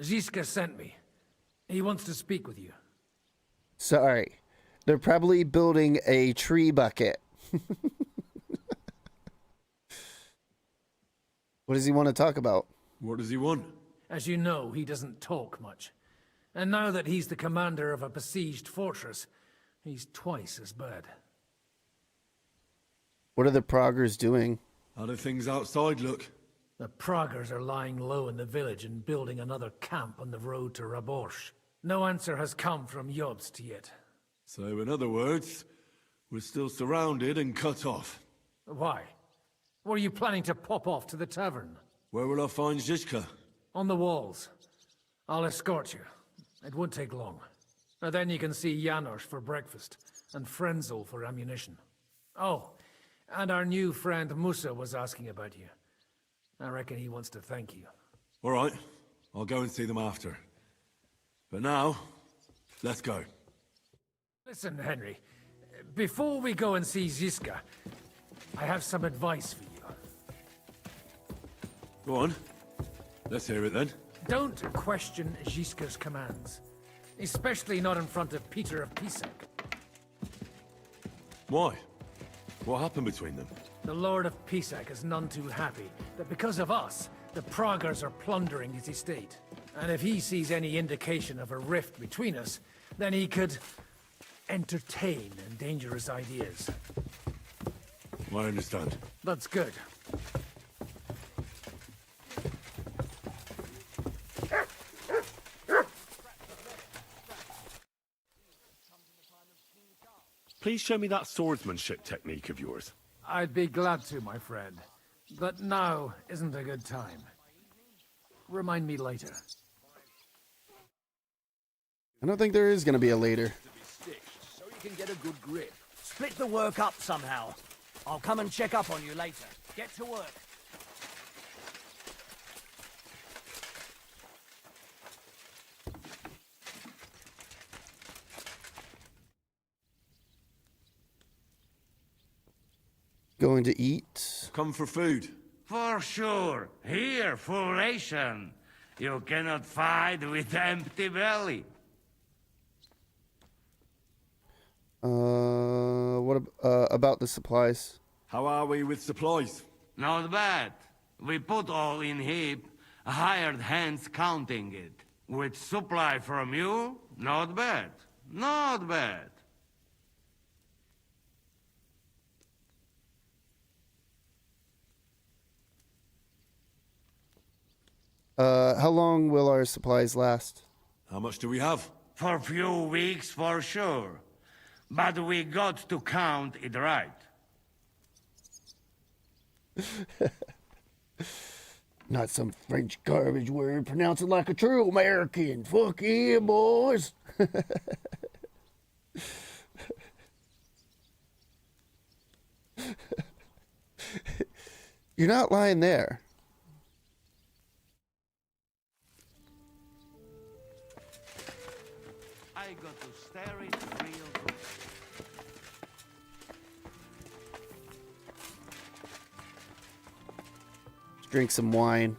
Ziska sent me. He wants to speak with you. Sorry. They're probably building a tree bucket. What does he want to talk about? What does he want? As you know, he doesn't talk much. And now that he's the commander of a besieged fortress, he's twice as bad. What are the Proggers doing? How do things outside look? The Proggers are lying low in the village and building another camp on the road to Raborsh. No answer has come from Jobst yet. So, in other words, we're still surrounded and cut off. Why? Were you planning to pop off to the tavern? Where will I find Zizka? On the walls. I'll escort you. It won't take long. And then you can see Janos for breakfast, and Frenzel for ammunition. Oh, and our new friend Musa was asking about you. I reckon he wants to thank you. All right, I'll go and see them after. But now, let's go. Listen, Henry. Before we go and see Ziska, I have some advice for you. Go on. Let's hear it then. Don't question Ziska's commands. Especially not in front of Peter of Pisac. Why? What happened between them? The Lord of Pisac is none too happy that because of us, the Proggers are plundering his estate. And if he sees any indication of a rift between us, then he could entertain dangerous ideas. I understand. That's good. Please show me that swordsmanship technique of yours. I'd be glad to, my friend. But now isn't a good time. Remind me later. I don't think there is going to be a later. So you can get a good grip. Split the work up somehow. I'll come and check up on you later. Get to work. Going to eat? Come for food. For sure. Here, full ration. You cannot fight with empty belly. What about the supplies? How are we with supplies? Not bad. We put all in heap, hired hands counting it. With supply from you, not bad. Not bad. How long will our supplies last? How much do we have? For few weeks, for sure. But we got to count it right. Not some French garbage word. Pronounce it like a true American. Fuck yeah, boys. You're not lying there. I got to stare it real good. Drink some wine.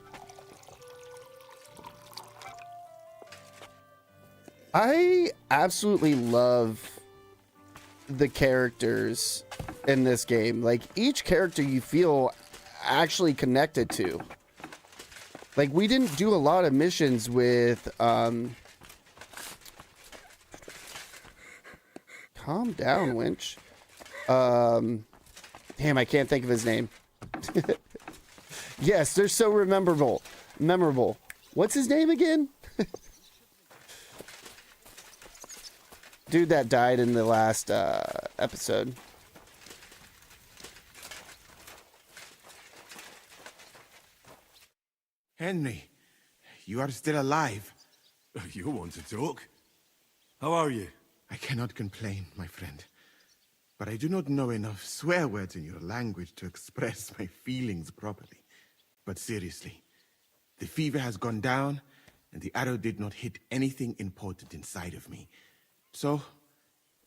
I absolutely love the characters in this game. Like, each character you feel actually connected to. Like, we didn't do a lot of missions with, calm down, Winch. Damn, I can't think of his name. Yes, they're so memorable. What's his name again? Dude that died in the last episode. Henry, you are still alive. You want to talk? How are you? I cannot complain, my friend. But I do not know enough swear words in your language to express my feelings properly. But seriously, the fever has gone down, and the arrow did not hit anything important inside of me. So,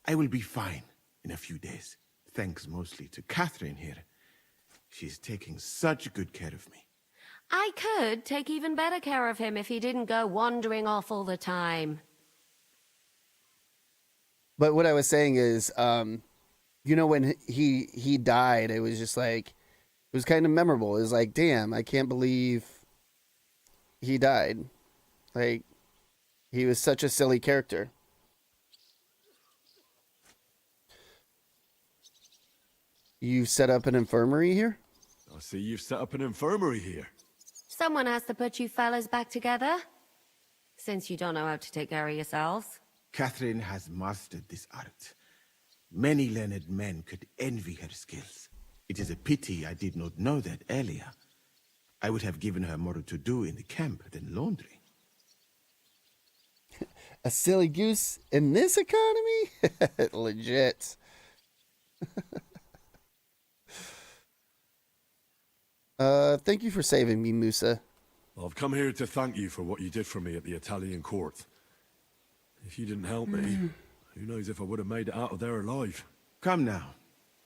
I will be fine in a few days. Thanks mostly to Catherine here. She's taking such good care of me. I could take even better care of him if he didn't go wandering off all the time. But what I was saying is, you know, when he died, it was just like, it was kind of memorable. It was like, damn, I can't believe he died. Like, he was such a silly character. You set up an infirmary here? I see you've set up an infirmary here. Someone has to put you fellas back together. Since you don't know how to take care of yourselves. Catherine has mastered this art. Many learned men could envy her skills. It is a pity I did not know that earlier. I would have given her more to do in the camp than laundry. A silly goose in this economy? Legit. Thank you for saving me, Musa. I've come here to thank you for what you did for me at the Italian court. If you didn't help me, who knows if I would have made it out of there alive. Come now.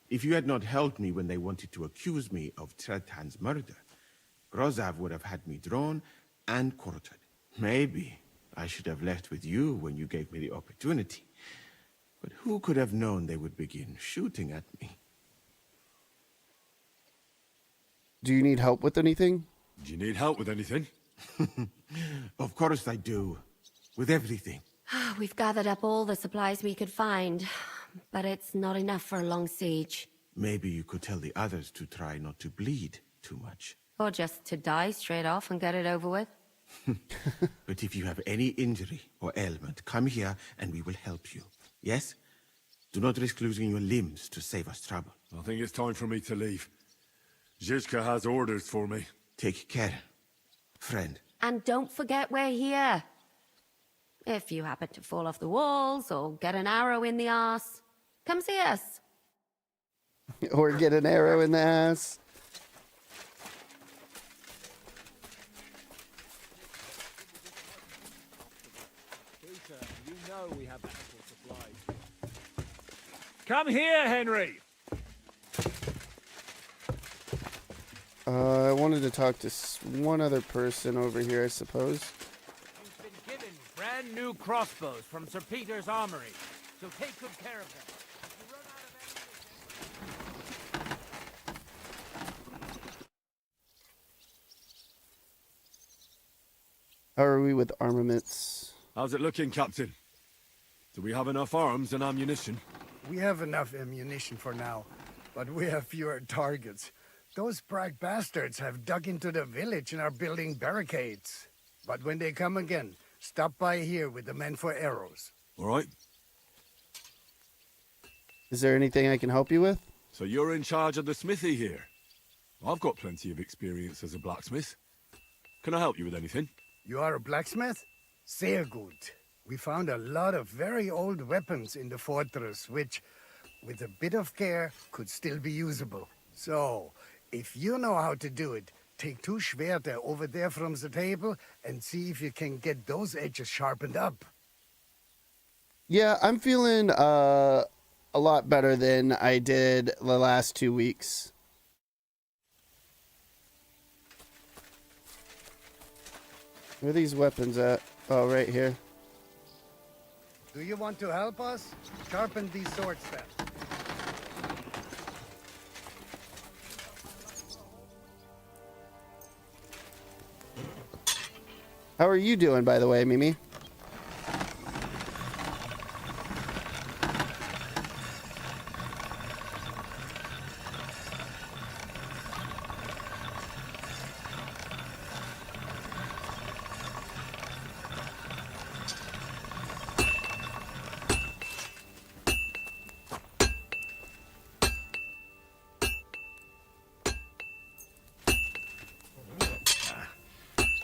If you had not helped me when they wanted to accuse me of Tretan's murder, Grozav would have had me drawn and quartered. Maybe I should have left with you when you gave me the opportunity. But who could have known they would begin shooting at me? Do you need help with anything? Do you need help with anything? Of course I do. With everything. We've gathered up all the supplies we could find, but it's not enough for a long siege. Maybe you could tell the others to try not to bleed too much. Or just to die straight off and get it over with. But if you have any injury or ailment, come here and we will help you. Yes? Do not risk losing your limbs to save us trouble. I think it's time for me to leave. Zizka has orders for me. Take care, friend. And don't forget we're here. If you happen to fall off the walls or get an arrow in the arse, come see us. Or get an arrow in the ass. You know we have ample supplies. Come here, Henry. I wanted to talk to one other person over here, I suppose. You've been given brand new crossbows from Sir Peter's armory, so take good care of them. How are we with armaments? How's it looking, Captain? Do we have enough arms and ammunition? We have enough ammunition for now, but we have fewer targets. Those brag bastards have dug into the village and are building barricades. But when they come again, stop by here with the men for arrows. All right. Is there anything I can help you with? So you're in charge of the smithy here? I've got plenty of experience as a blacksmith. Can I help you with anything? You are a blacksmith? Sehr gut. We found a lot of very old weapons in the fortress, which, with a bit of care, could still be usable. So, if you know how to do it, take two Schwerter over there from the table and see if you can get those edges sharpened up. Yeah, I'm feeling a lot better than I did the last 2 weeks. Where are these weapons at? Oh, right here. Do you want to help us? Sharpen these swords then. How are you doing, by the way, Mimi?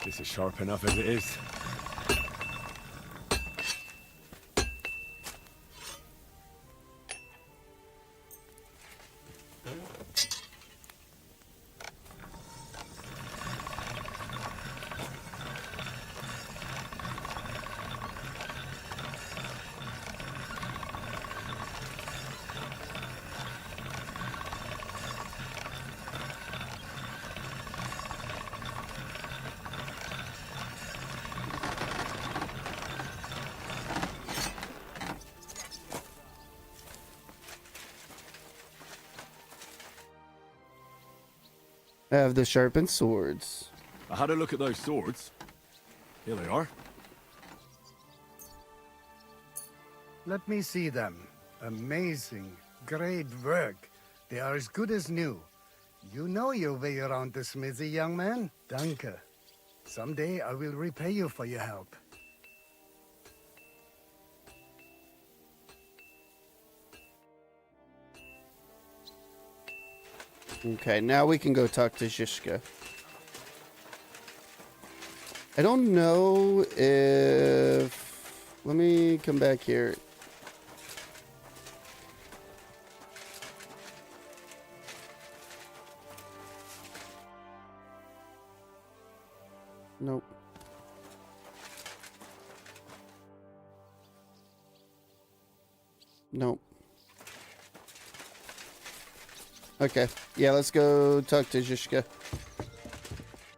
This is sharp enough as it is. I have the sharpened swords. I had a look at those swords. Here they are. Let me see them. Amazing. Great work. They are as good as new. You know your way around the smithy, young man. Danke. Someday I will repay you for your help. Okay, now we can go talk to Zizka. I don't know if... Let me come back here. Nope. Nope. Okay. Yeah, let's go talk to Zizka.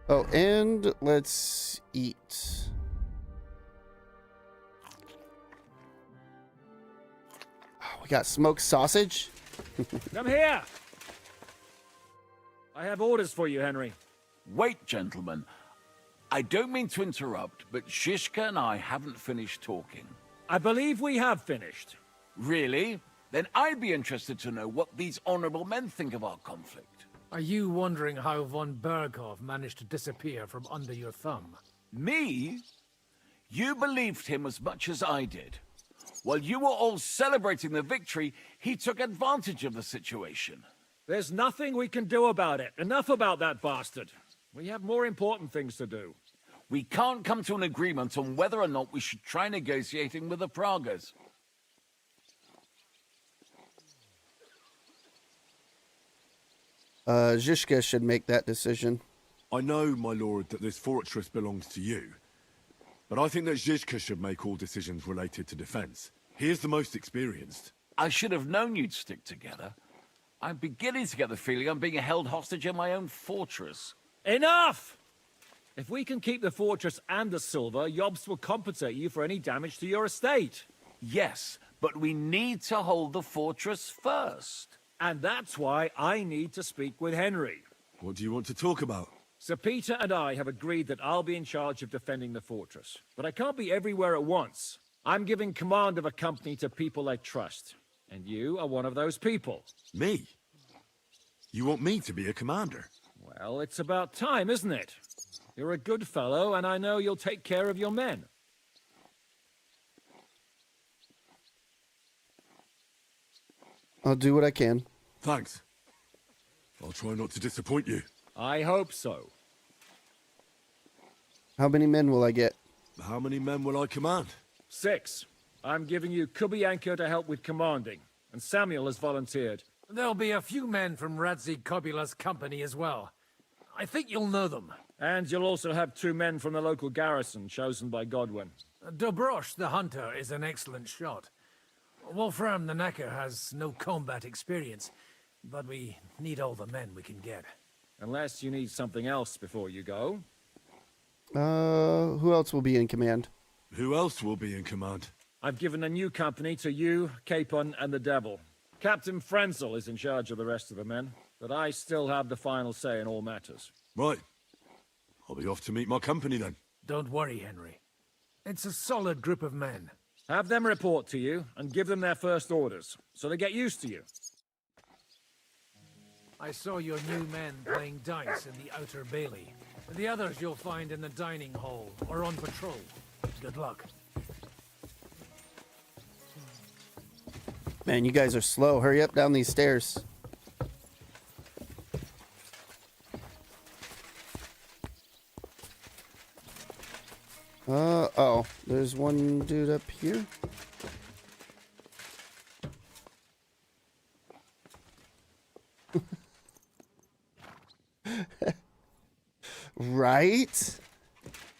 Oh, and let's eat. Oh, we got smoked sausage. Come here! I have orders for you, Henry. Wait, gentlemen. I don't mean to interrupt, but Shishka and I haven't finished talking. I believe we have finished. Really? Then I'd be interested to know what these honorable men think of our conflict. Are you wondering how von Berghoff managed to disappear from under your thumb? Me? You believed him as much as I did. While you were all celebrating the victory, he took advantage of the situation. There's nothing we can do about it. Enough about that bastard. We have more important things to do. We can't come to an agreement on whether or not we should try negotiating with the Pragas. Zizka should make that decision. I know, my lord, that this fortress belongs to you. But I think that Zizka should make all decisions related to defense. He is the most experienced. I should have known you'd stick together. I'm beginning to get the feeling I'm being held hostage in my own fortress. Enough! If we can keep the fortress and the silver, Jobst will compensate you for any damage to your estate. Yes, but we need to hold the fortress first. And that's why I need to speak with Henry. What do you want to talk about? Sir Peter and I have agreed that I'll be in charge of defending the fortress. But I can't be everywhere at once. I'm giving command of a company to people I trust. And you are one of those people. Me? You want me to be a commander? Well, it's about time, isn't it? You're a good fellow, and I know you'll take care of your men. I'll do what I can. Thanks. I'll try not to disappoint you. I hope so. How many men will I get? How many men will I command? 6. I'm giving you Kubianka to help with commanding, and Samuel has volunteered. There'll be a few men from Radzi Kobula's company as well. I think you'll know them. And you'll also have 2 men from the local garrison, chosen by Godwin. Dobrosh, the hunter, is an excellent shot. Wolfram the Knacker has no combat experience, but we need all the men we can get. Unless you need something else before you go. Who else will be in command? Who else will be in command? I've given a new company to you, Capon, and the Devil. Captain Frenzel is in charge of the rest of the men, but I still have the final say in all matters. Right. I'll be off to meet my company then. Don't worry, Henry. It's a solid group of men. Have them report to you, and give them their first orders, so they get used to you. I saw your new men playing dice in the outer bailey. The others you'll find in the dining hall, or on patrol. Good luck. Man, you guys are slow. Hurry up down these stairs. Oh, there's one dude up here. Right?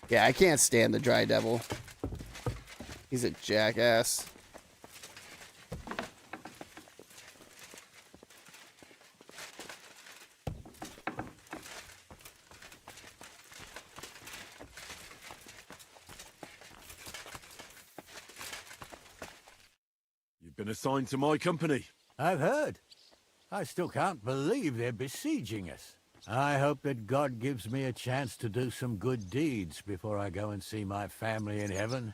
Yeah, I can't stand the Dry Devil. He's a jackass. You've been assigned to my company. I've heard. I still can't believe they're besieging us. I hope that God gives me a chance to do some good deeds before I go and see my family in heaven.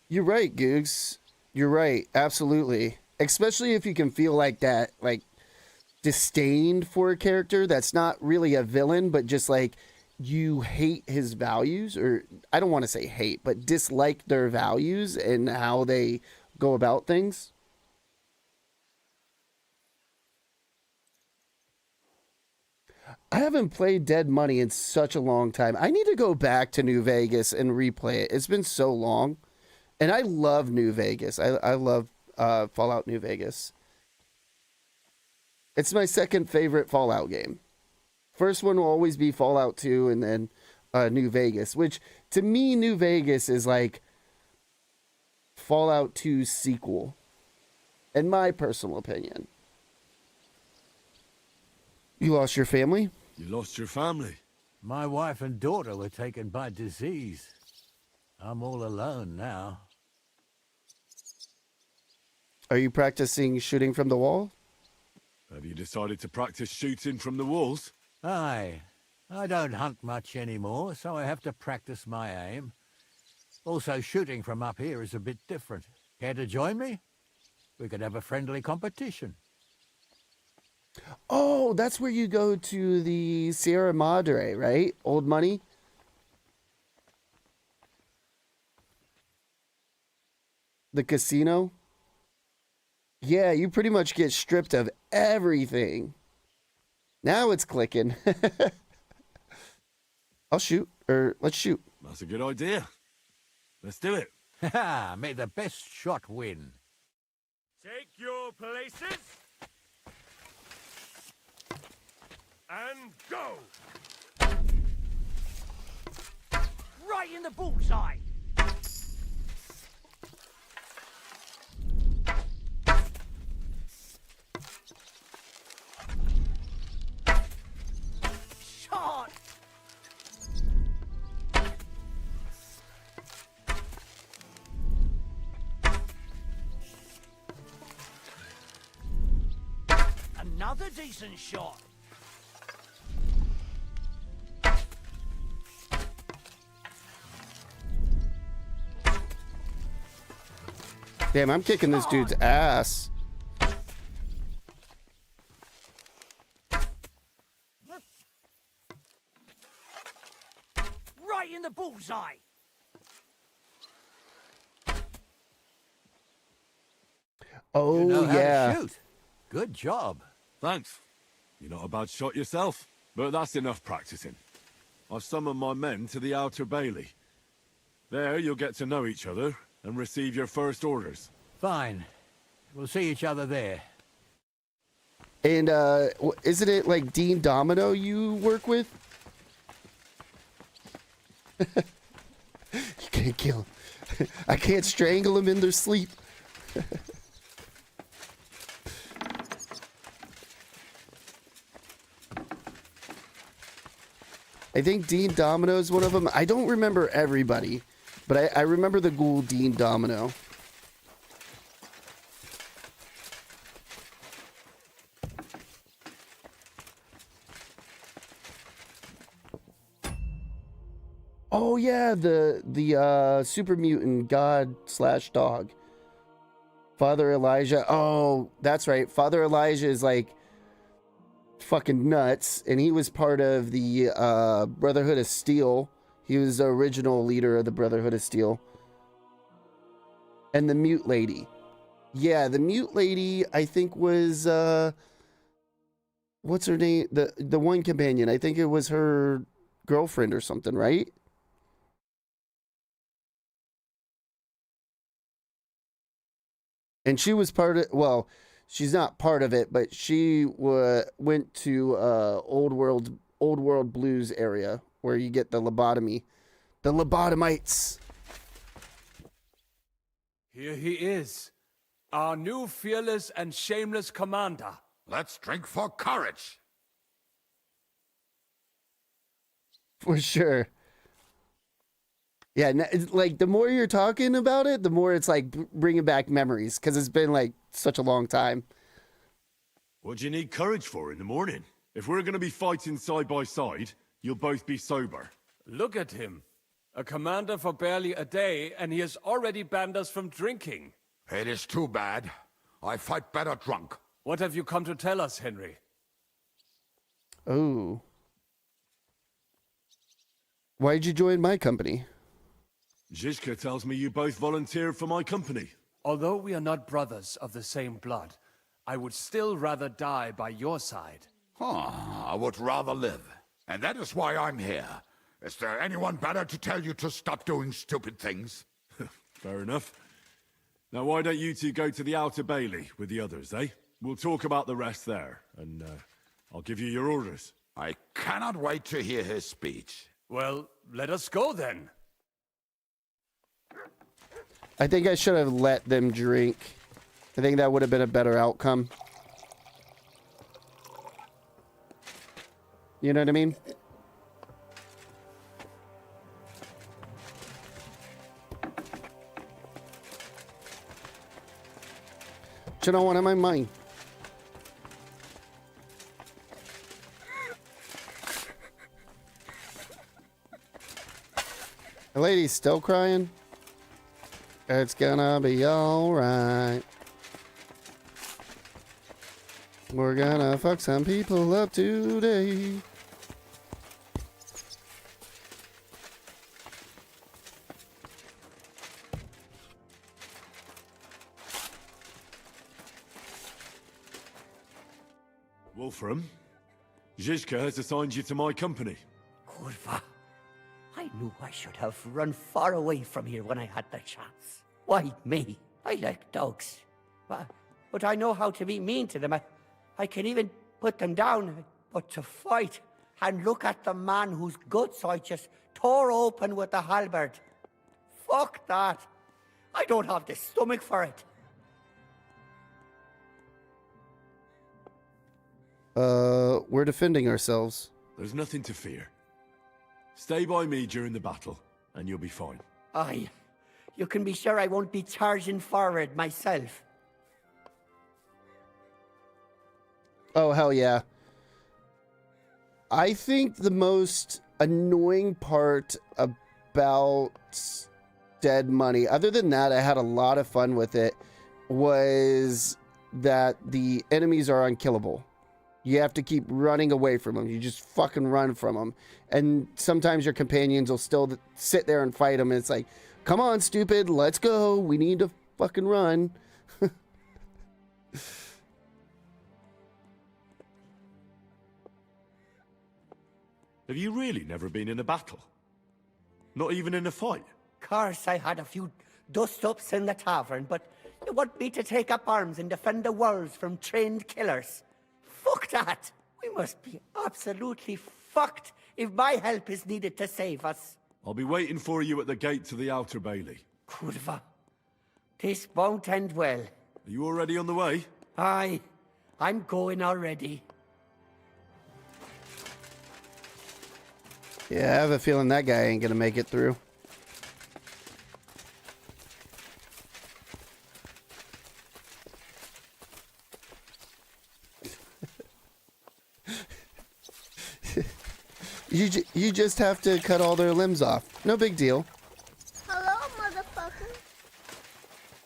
You're right, Googs. You're right. Absolutely. Especially if you can feel like that, like, disdain for a character that's not really a villain, but just like you hate his values, or I don't want to say hate, but dislike their values and how they go about things. I haven't played Dead Money in such a long time. I need to go back to New Vegas and replay it. It's been so long. And I love New Vegas. I love Fallout New Vegas. It's my second favorite Fallout game. First one will always be Fallout 2 and then New Vegas, which to me, New Vegas is like Fallout 2's sequel, in my personal opinion. You lost your family? You lost your family? My wife and daughter were taken by disease. I'm all alone now. Are you practicing shooting from the wall? Have you decided to practice shooting from the walls? Aye. I don't hunt much anymore, so I have to practice my aim. Also, shooting from up here is a bit different. Care to join me? We could have a friendly competition. Oh, that's where you go to the Sierra Madre, right? Old Money? The casino? Yeah, you pretty much get stripped of everything. Now it's clicking. I'll shoot, or let's shoot. That's a good idea. Let's do it. Ha! May the best shot win. Take your places. And go! Right in the bullseye! Shot! Another decent shot. Damn, I'm kicking this dude's ass. Right in the bullseye. Oh, you know yeah. How to shoot. Good job. Thanks. You're not a bad shot yourself, but that's enough practicing. I've summoned my men to the Outer Bailey. There you'll get to know each other and receive your first orders. Fine. We'll see each other there. And isn't it like Dean Domino you work with? You can't kill him. I can't strangle them in their sleep. I think Dean Domino is one of them. I don't remember everybody, but I remember the ghoul Dean Domino. Oh yeah, the super mutant god slash dog. Father Elijah. Oh, that's right. Father Elijah is like fucking nuts, and he was part of the Brotherhood of Steel. He was the original leader of the Brotherhood of Steel. And the mute lady. Yeah, the mute lady I think was what's her name? The one companion. I think it was her girlfriend or something, right? And she was part of, well, she's not part of it, but she went to Old World Blues area where you get the lobotomy. The lobotomites. Here he is, our new fearless and shameless commander. Let's drink for courage. For sure. Yeah, it's like the more you're talking about it, the more it's like bringing back memories because it's been like such a long time. What do you need courage for in the morning? If we're going to be fighting side by side, you'll both be sober. Look at him. A commander for barely a day, and he has already banned us from drinking. It is too bad. I fight better drunk. What have you come to tell us, Henry? Oh. Why'd you join my company? Zizka tells me you both volunteered for my company. Although we are not brothers of the same blood, I would still rather die by your side. I would rather live. And that is why I'm here. Is there anyone better to tell you to stop doing stupid things? Fair enough. Now why don't you two go to the Outer Bailey with the others, eh? We'll talk about the rest there, and I'll give you your orders. I cannot wait to hear his speech. Well, let us go then. I think I should have let them drink. I think that would have been a better outcome. You know what I mean? Do you know what in my mind? The lady's still crying. It's gonna be alright. We're gonna fuck some people up today. Wolfram, Zizka has assigned you to my company. Kurva. I knew I should have run far away from here when I had the chance. Why me? I like dogs. But I know how to be mean to them. I can even put them down. But to fight and look at the man whose guts I just tore open with the halberd. Fuck that. I don't have the stomach for it. We're defending ourselves. There's nothing to fear. Stay by me during the battle, and you'll be fine. Aye. You can be sure I won't be charging forward myself. Oh, hell yeah. I think the most annoying part about Dead Money, other than that, I had a lot of fun with it, was that the enemies are unkillable. You have to keep running away from them. You just fucking run from them. And sometimes your companions will still sit there and fight them. And it's like, come on, stupid, let's go. We need to fucking run. Have you really never been in a battle? Not even in a fight? Course, I had a few dust-ups in the tavern, but you want me to take up arms and defend the walls from trained killers? Fuck that! We must be absolutely fucked if my help is needed to save us. I'll be waiting for you at the gate to the Outer Bailey. Kurva. This won't end well. Are you already on the way? Aye. I'm going already. Yeah, I have a feeling that guy ain't gonna make it through. You just have to cut all their limbs off. No big deal. Hello, motherfucker.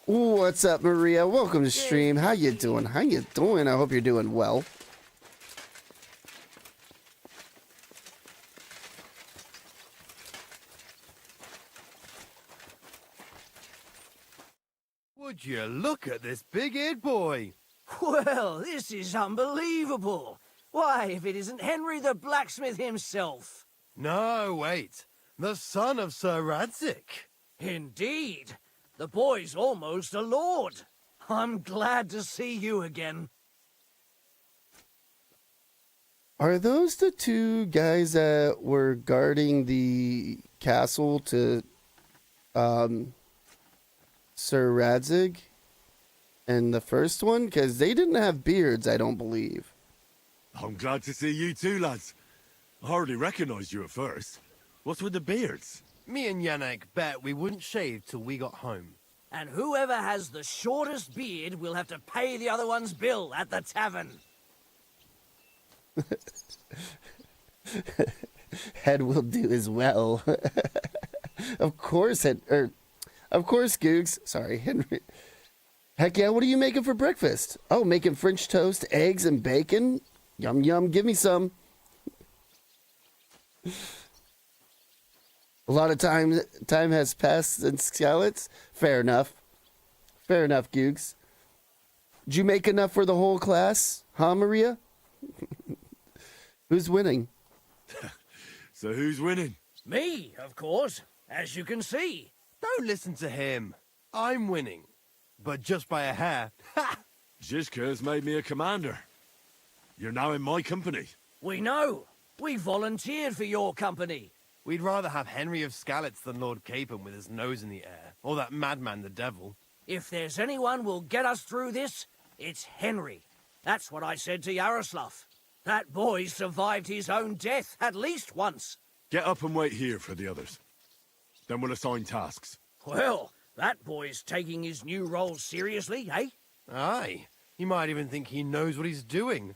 Ooh, what's up, Maria? Welcome to stream. How you doing? How you doing? I hope you're doing well. Would you look at this big-eared boy? Well, this is unbelievable. Why, if it isn't Henry the blacksmith himself. No, wait. The son of Sir Radzik. Indeed. The boy's almost a lord. I'm glad to see you again. Are those the two guys that were guarding the castle to Sir Radzig and the first one? Because they didn't have beards, I don't believe. I'm glad to see you too, lads. I hardly recognized you at first. What's with the beards? Me and Yannick bet we wouldn't shave till we got home. And whoever has the shortest beard will have to pay the other one's bill at the tavern. Head will do as well. Of course, of course, Googs. Sorry, Henry. Heck yeah, what are you making for breakfast? Oh, making French toast, eggs, and bacon? Yum, yum, give me some. A lot of time has passed since Skalitz. Fair enough. Fair enough, Googs. Did you make enough for the whole class? Huh, Maria? Who's winning? So who's winning? Me, of course, as you can see. Don't listen to him. I'm winning. But just by a hair. Ha! Zizka's made me a commander. You're now in my company. We know. We volunteered for your company. We'd rather have Henry of Skalitz than Lord Capon with his nose in the air. Or that madman, the devil. If there's anyone will get us through this, it's Henry. That's what I said to Yaroslav. That boy survived his own death at least once. Get up and wait here for the others. Then we'll assign tasks. Well, that boy's taking his new role seriously, eh? Aye. You might even think he knows what he's doing.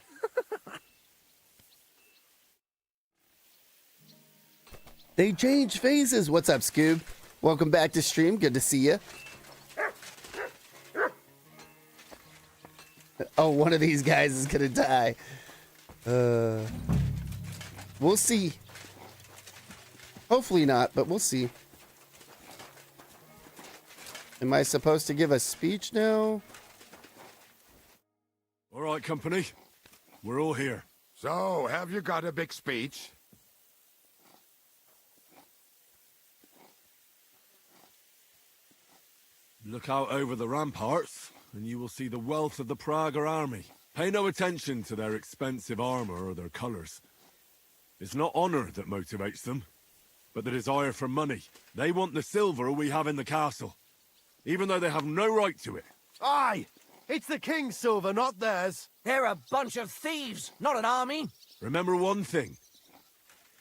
They change phases. What's up, Scoob? Welcome back to stream. Good to see you. Oh, one of these guys is gonna die. We'll see. Hopefully not, but we'll see. Am I supposed to give a speech now? All right, company. We're all here. So, have you got a big speech? Look out over the ramparts, and you will see the wealth of the Praga army. Pay no attention to their expensive armor or their colors. It's not honor that motivates them, but the desire for money. They want the silver we have in the castle, even though they have no right to it. Aye! It's the king's silver, not theirs. They're a bunch of thieves, not an army. Remember one thing.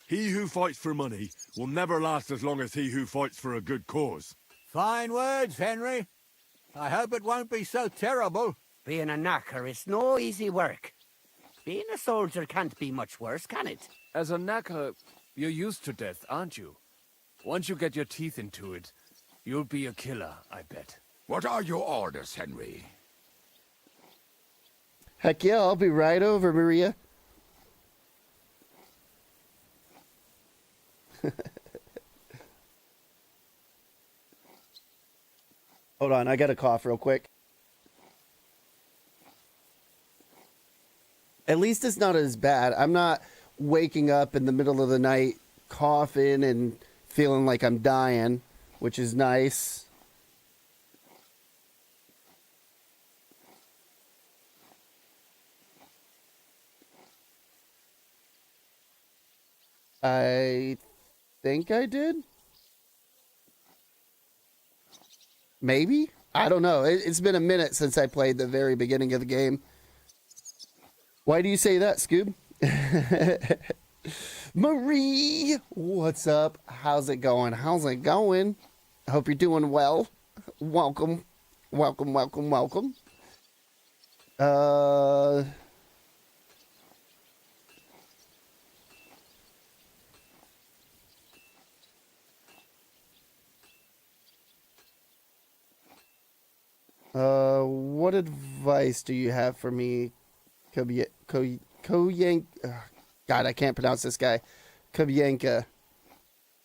He who fights for money will never last as long as he who fights for a good cause. Fine words, Henry. I hope it won't be so terrible. Being a knacker is no easy work. Being a soldier can't be much worse, can it? As a knacker, you're used to death, aren't you? Once you get your teeth into it, you'll be a killer, I bet. What are your orders, Henry? Heck yeah, I'll be right over, Maria. Hold on, I got a cough real quick. At least it's not as bad. I'm not waking up in the middle of the night coughing and feeling like I'm dying, which is nice. I think I did. Maybe? I don't know. It's been a minute since I played the very beginning of the game. Why do you say that, Scoob? Marie, what's up? How's it going? How's it going? I hope you're doing well. Welcome. Welcome, welcome, welcome. What advice do you have for me, Koyank? God, I can't pronounce this guy. Kubyanka.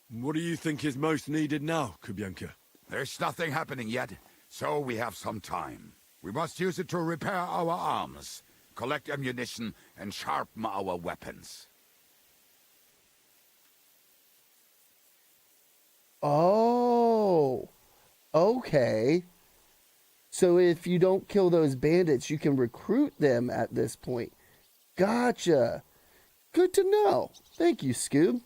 What do you think is most needed now, Kubyanka? There's nothing happening yet, so we have some time. We must use it to repair our arms, collect ammunition, and sharpen our weapons. Oh, okay. So if you don't kill those bandits, you can recruit them at this point. Gotcha. Good to know. Thank you, Scoob.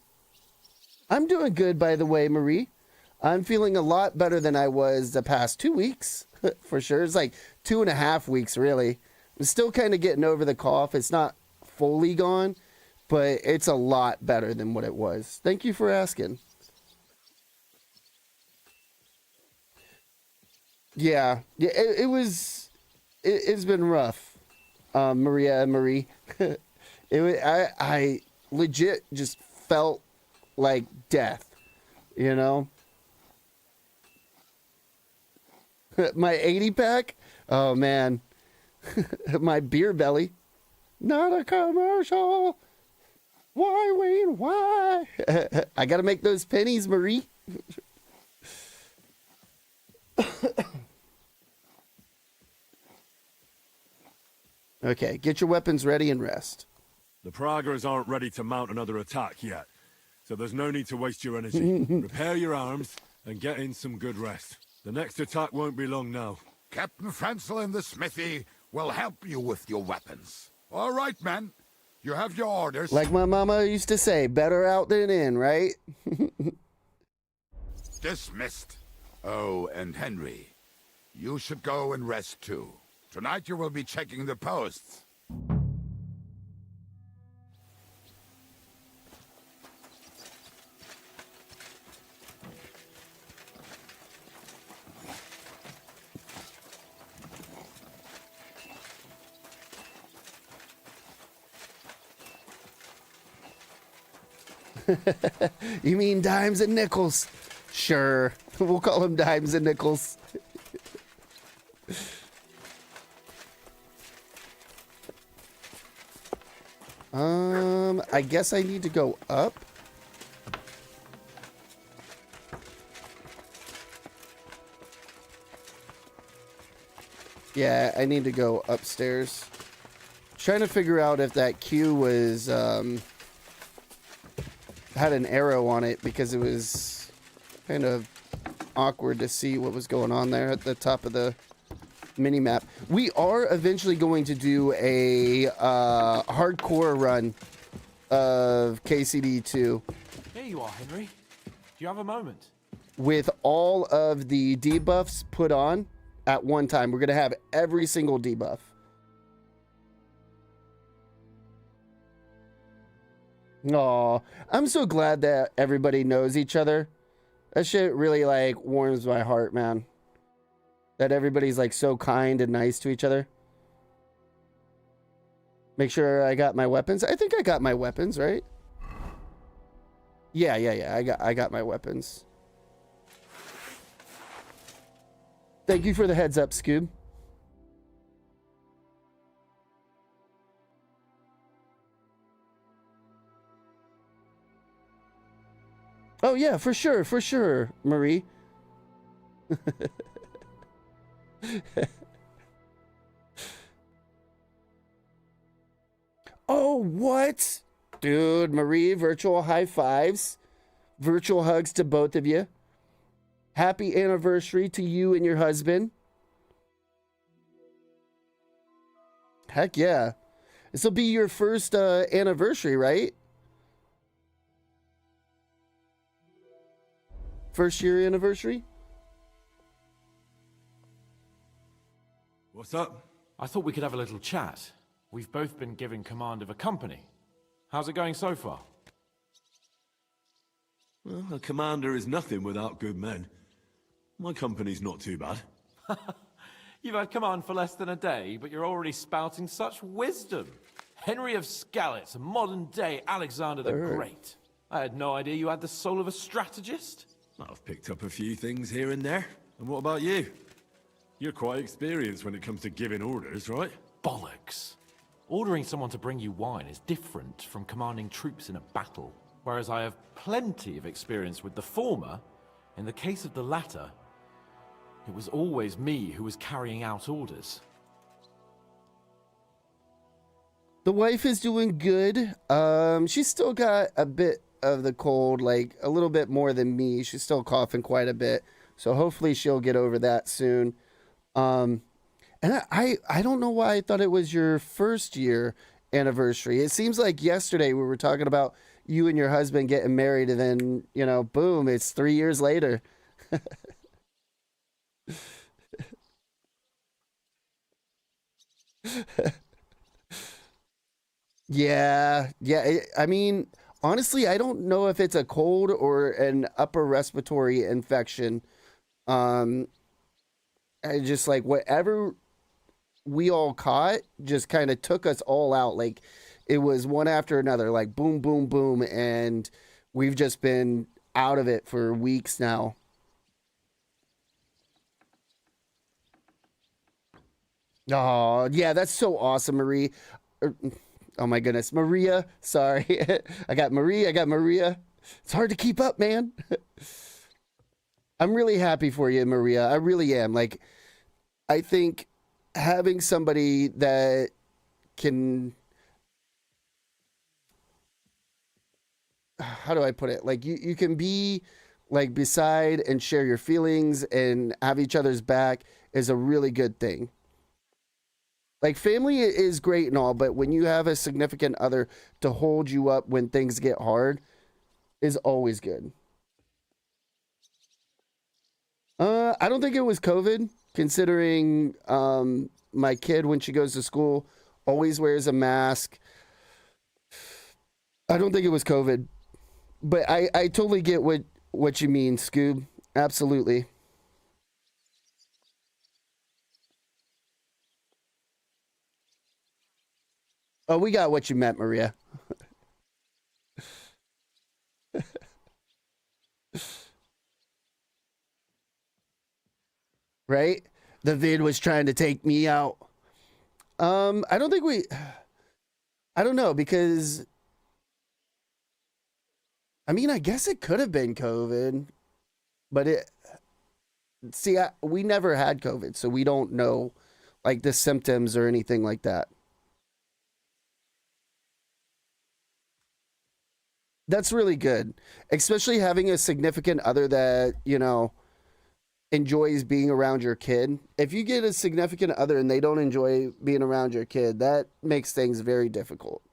I'm doing good, by the way, Marie. I'm feeling a lot better than I was the past 2 weeks, for sure. It's like 2.5 weeks, really. I'm still kind of getting over the cough. It's not fully gone, but it's a lot better than what it was. Thank you for asking. Yeah, it's been rough, Maria and Marie. I legit just felt like death, you know? My 80 pack? Oh, man. My beer belly. Not a commercial. Why, Wayne, why? I gotta make those pennies, Marie. Okay, get your weapons ready and rest. The Praggers aren't ready to mount another attack yet, so there's no need to waste your energy. Repair your arms and get in some good rest. The next attack won't be long now. Captain Francel in the smithy will help you with your weapons. All right, men. You have your orders. Like my mama used to say, better out than in, right? Dismissed. Oh, and Henry, you should go and rest too. Tonight you will be checking the posts. You mean dimes and nickels? Sure. We'll call them dimes and nickels. I guess I need to go up. Yeah, I need to go upstairs. Trying to figure out if that queue was, had an arrow on it because it was kind of awkward to see what was going on there at the top of the mini map. We are eventually going to do a hardcore run of KCD 2. Here you are, Henry. Do you have a moment? With all of the debuffs put on at one time. We're going to have every single debuff. Aw, I'm so glad that everybody knows each other. That shit really, like, warms my heart, man. That everybody's, like, so kind and nice to each other. Make sure I got my weapons. I think I got my weapons, right? Yeah. I got my weapons. Thank you for the heads up, Scoob. Oh, yeah, for sure, Marie. Oh, what? Dude, Marie, virtual high fives. Virtual hugs to both of you. Happy anniversary to you and your husband. Heck yeah. This will be your first anniversary, right? First year anniversary? What's up? I thought we could have a little chat. We've both been given command of a company. How's it going so far? Well, a commander is nothing without good men. My company's not too bad. You've had command for less than a day, but you're already spouting such wisdom. Henry of Skalitz, a modern-day Alexander the Great. I had no idea you had the soul of a strategist. I've picked up a few things here and there. And what about you? You're quite experienced when it comes to giving orders, right? Bollocks. Ordering someone to bring you wine is different from commanding troops in a battle. Whereas I have plenty of experience with the former, in the case of the latter, it was always me who was carrying out orders. The wife is doing good. She's still got a bit of the cold, like a little bit more than me. She's still coughing quite a bit. So hopefully she'll get over that soon. And I don't know why I thought it was your first year anniversary. It seems like yesterday we were talking about you and your husband getting married, and then, you know, boom, it's 3 years later. Yeah. I mean, honestly, I don't know if it's a cold or an upper respiratory infection. Um, I just like whatever we all caught just kind of took us all out. Like it was one after another, like boom, boom, boom, and we've just been out of it for weeks now. Oh, yeah, that's so awesome, Marie. Er, Oh my goodness, Maria. Sorry, I got Marie. I got Maria. It's hard to keep up, man. I'm really happy for you, Maria. I really am. Like, I think having somebody that can, how do I put it? Like, you can be like beside and share your feelings and have each other's back is a really good thing. Like family is great and all, but when you have a significant other to hold you up when things get hard is always good. I don't think it was COVID, considering my kid when she goes to school always wears a mask. I don't think it was COVID, but I totally get what you mean, Scoob. Absolutely. Oh, we got what you meant, Maria. Right? The vid was trying to take me out. I don't think I don't know because I mean, I guess it could have been COVID, but we never had COVID, so we don't know like the symptoms or anything like that. That's really good, especially having a significant other that, you know, enjoys being around your kid. If you get a significant other and they don't enjoy being around your kid, that makes things very difficult.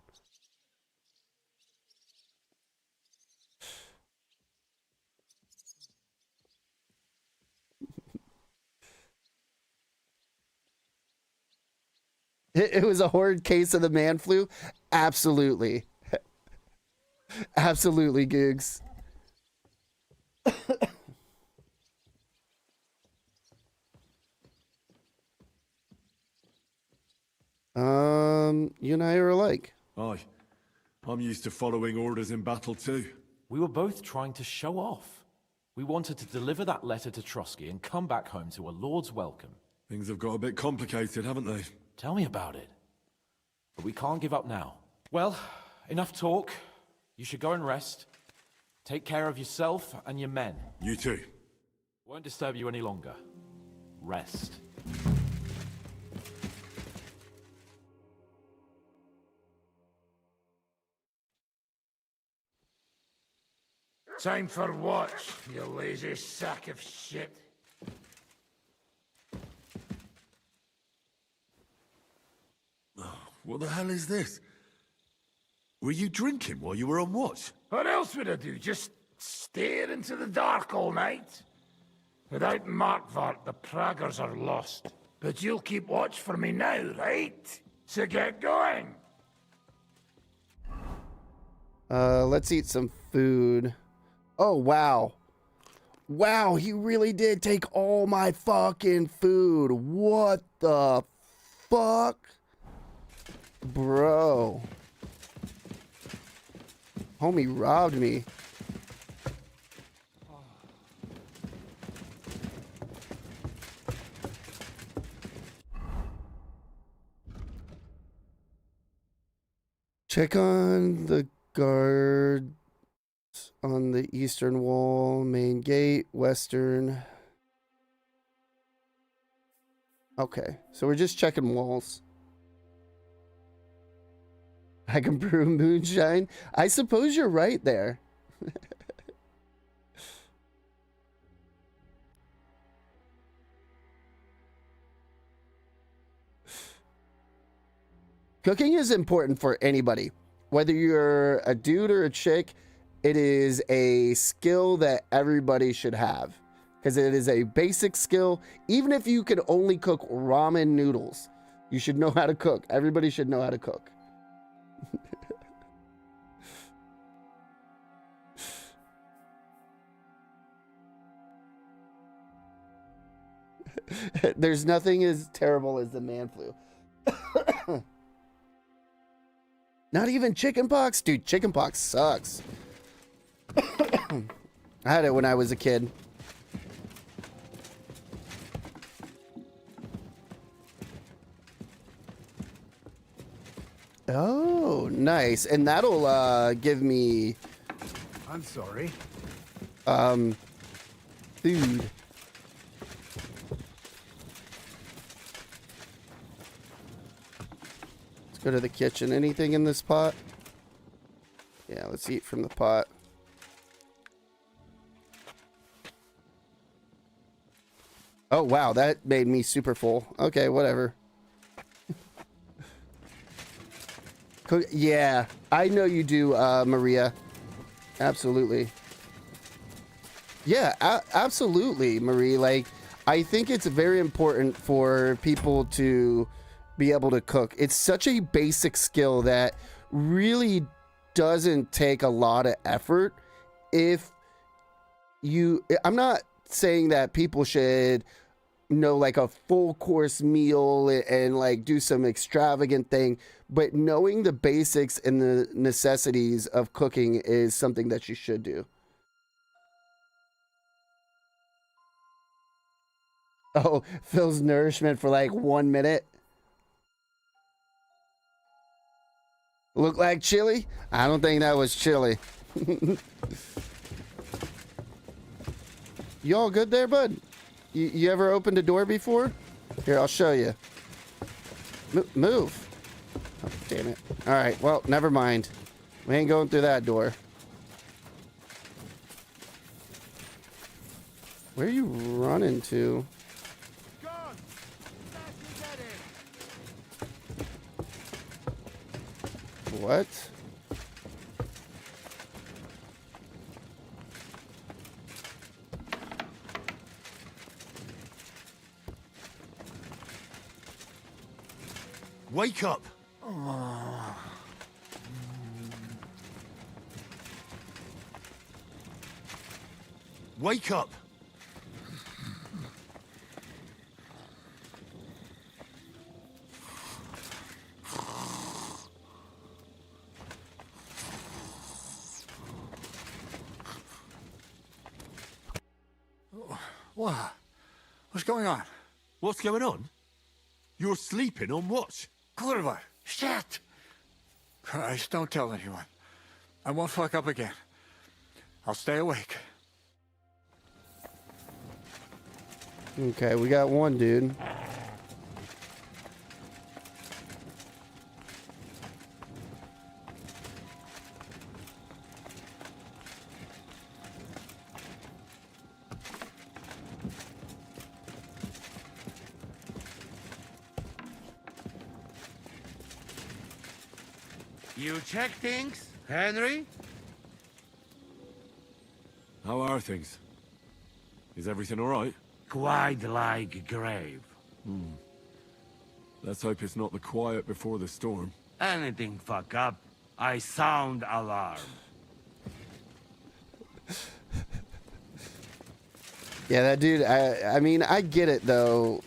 It was a horrid case of the man flu. Absolutely. Absolutely, Googs. You and I are alike. Aye. I'm used to following orders in battle too. We were both trying to show off. We wanted to deliver that letter to Trusky and come back home to a lord's welcome. Things have got a bit complicated, haven't they? Tell me about it. But we can't give up now. Well, enough talk. You should go and rest. Take care of yourself and your men. You too. Won't disturb you any longer. Rest. Time for what, you lazy sack of shit? What the hell is this? Were you drinking while you were on watch? What else would I do? Just stare into the dark all night? Without Markvart, the Praggers are lost. But you'll keep watch for me now, right? So get going! Let's eat some food. Oh, wow. Wow, he really did take all my fucking food. What the fuck? Bro. Homie robbed me. Check on the guard on the eastern wall, main gate, western. Okay, so we're just checking walls. I can brew moonshine. I suppose you're right there. Cooking is important for anybody. Whether you're a dude or a chick, it is a skill that everybody should have. Because it is a basic skill. Even if you can only cook ramen noodles, you should know how to cook. Everybody should know how to cook. There's nothing as terrible as the man flu. Not even chickenpox? Dude, chickenpox sucks. I had it when I was a kid. Oh, nice. And that'll give me... I'm sorry. Food. Let's go to the kitchen. Anything in this pot? Yeah, let's eat from the pot. Oh, wow. That made me super full. Okay, whatever. Yeah, I know you do, Maria. Absolutely. Yeah, absolutely, Marie. Like, I think it's very important for people to be able to cook. It's such a basic skill that really doesn't take a lot of effort. If you, I'm not saying that people should know like a full course meal and like do some extravagant thing, but knowing the basics and the necessities of cooking is something that you should do. Oh, Phil's nourishment for like 1 minute. Look like chili? I don't think that was chili. You all good there, bud? You ever opened a door before? Here, I'll show you. Move. Oh, damn it. All right, well, never mind. We ain't going through that door. Where are you running to? What? Wake up! Wake up! What? What's going on? What's going on? You're sleeping on watch. Kurva! Shit! Christ, don't tell anyone. I won't fuck up again. I'll stay awake. Okay, we got one dude. You check things, Henry? How are things? Is everything all right? Quite like grave. Let's hope it's not the quiet before the storm. Anything fuck up, I sound alarm. Yeah, that dude, I mean, I get it, though.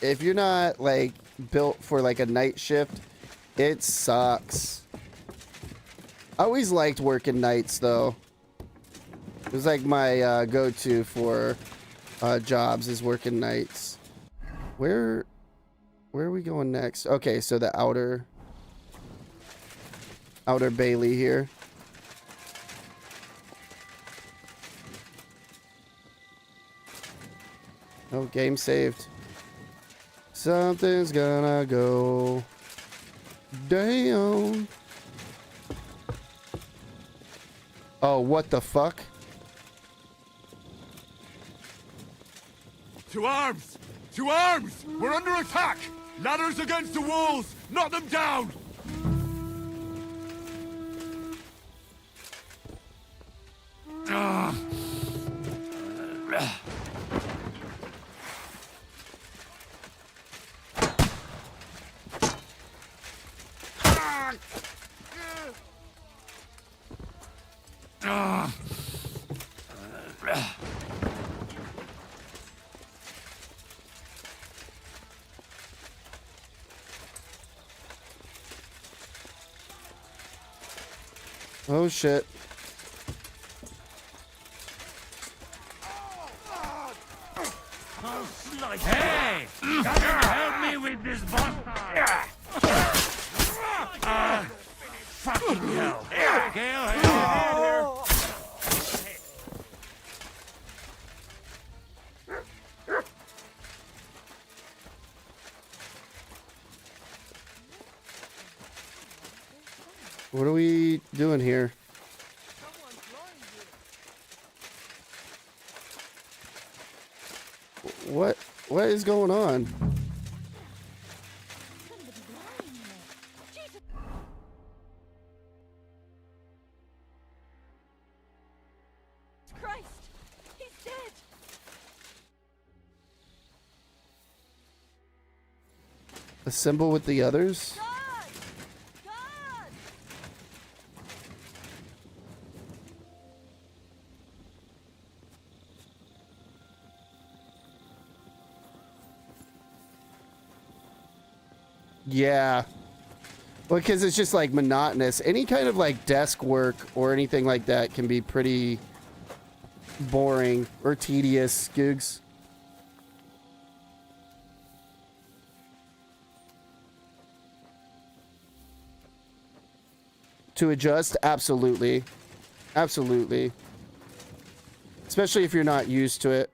If you're not, like, built for, like, a night shift, it sucks. I always liked working nights, though. It was, like, my go-to for jobs is working nights. Where are we going next? Okay, so the outer Bailey here. Oh, game saved. Something's gonna go down. Oh, what the fuck? To arms! To arms! We're under attack! Ladders against the walls! Knock them down! Oh shit. Hey! Come and help me with this bastard! Fucking hell! Gale, What are we doing here? What is going on? Christ! He's dead! Assemble with the others? Yeah. Well, because it's just like monotonous. Any kind of like desk work or anything like that can be pretty boring or tedious, Googs. To adjust? Absolutely. Absolutely. Especially if you're not used to it.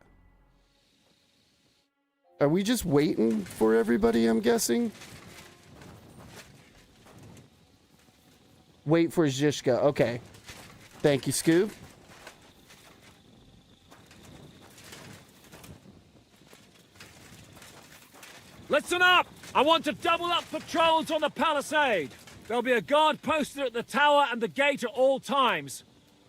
Are we just waiting for everybody, I'm guessing? Wait for Zishka. Okay. Thank you, Scoob. Listen up! I want to double up patrols on the palisade. There'll be a guard posted at the tower and the gate at all times.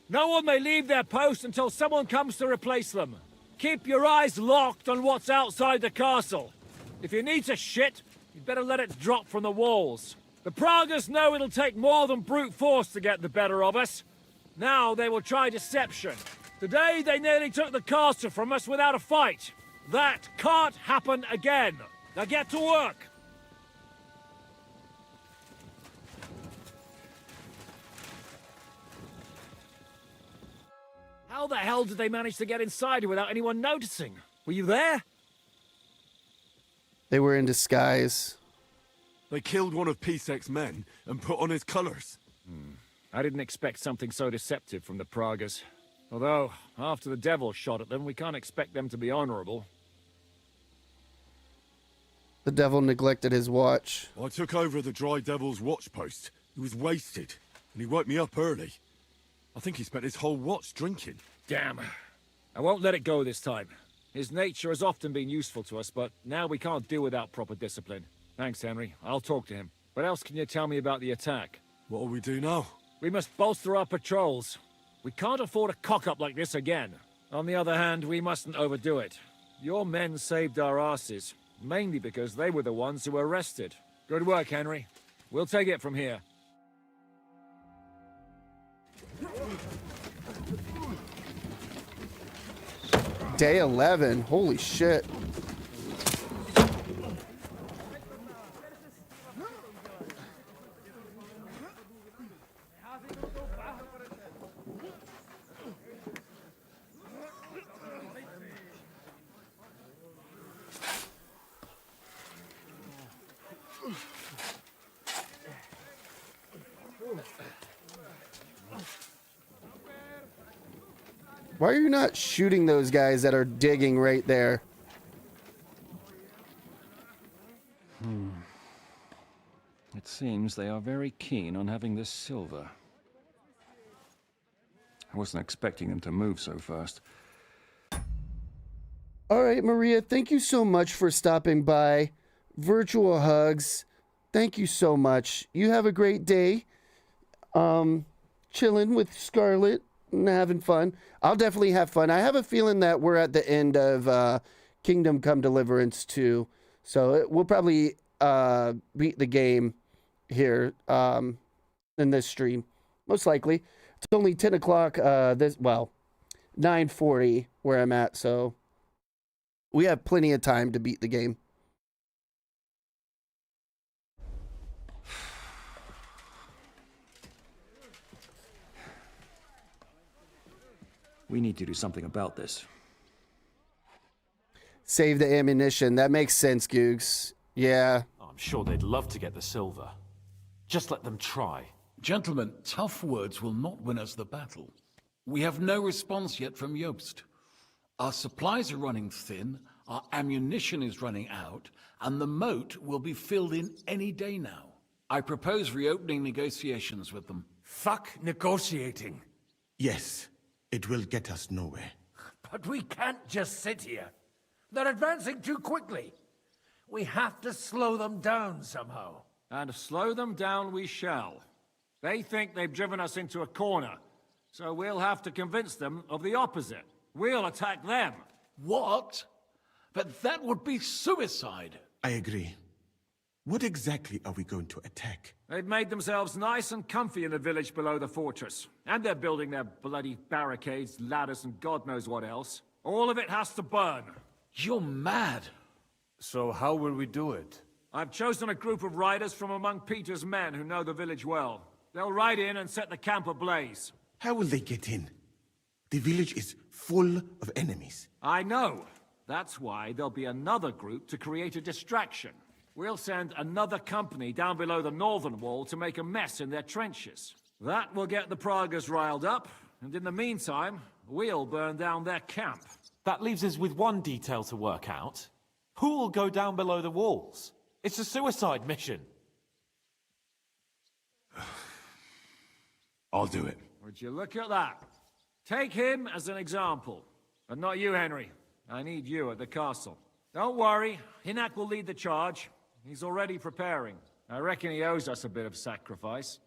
No one may leave their post until someone comes to replace them. Keep your eyes locked on what's outside the castle. If you need to shit, you'd better let it drop from the walls. The Pragas know it'll take more than brute force to get the better of us. Now they will try deception. Today they nearly took the castle from us without a fight. That can't happen again. Now get to work. How the hell did they manage to get inside without anyone noticing? Were you there? They were in disguise. They killed one of Pisek's men and put on his colors. I didn't expect something so deceptive from the Pragas. Although, after the devil shot at them, we can't expect them to be honorable. The devil neglected his watch. I took over the Dry Devil's watch post. He was wasted, and he woke me up early. I think he spent his whole watch drinking. Damn. I won't let it go this time. His nature has often been useful to us, but now we can't do without proper discipline. Thanks, Henry. I'll talk to him. What else can you tell me about the attack? What'll we do now? We must bolster our patrols. We can't afford a cock-up like this again. On the other hand, we mustn't overdo it. Your men saved our asses, mainly because they were the ones who were arrested. Good work, Henry. We'll take it from here. Day 11. Holy shit. Why are you not shooting those guys that are digging right there? It seems they are very keen on having this silver. I wasn't expecting them to move so fast. All right, Maria, thank you so much for stopping by. Virtual hugs. Thank you so much. You have a great day. Chilling with Scarlet and having fun. I'll definitely have fun. I have a feeling that we're at the end of Kingdom Come Deliverance 2. So we'll probably beat the game here in this stream. Most likely. It's only 10 o'clock, 9:40 where I'm at, so we have plenty of time to beat the game. We need to do something about this. Save the ammunition. That makes sense, Googs. Yeah. I'm sure they'd love to get the silver. Just let them try. Gentlemen, tough words will not win us the battle. We have no response yet from Jobst. Our supplies are running thin, our ammunition is running out, and the moat will be filled in any day now. I propose reopening negotiations with them. Fuck negotiating. Yes, it will get us nowhere. But we can't just sit here. They're advancing too quickly. We have to slow them down somehow. And slow them down we shall. They think they've driven us into a corner, so we'll have to convince them of the opposite. We'll attack them. What? But that would be suicide. I agree. What exactly are we going to attack? They've made themselves nice and comfy in the village below the fortress. And they're building their bloody barricades, ladders, and God knows what else. All of it has to burn. You're mad. So how will we do it? I've chosen a group of riders from among Peter's men who know the village well. They'll ride in and set the camp ablaze. How will they get in? The village is full of enemies. I know. That's why there'll be another group to create a distraction. We'll send another company down below the northern wall to make a mess in their trenches. That will get the Pragas riled up, and in the meantime, we'll burn down their camp. That leaves us with one detail to work out. Who will go down below the walls? It's a suicide mission. I'll do it. Would you look at that? Take him as an example. And not you, Henry. I need you at the castle. Don't worry, Hinak will lead the charge. He's already preparing. I reckon he owes us a bit of sacrifice.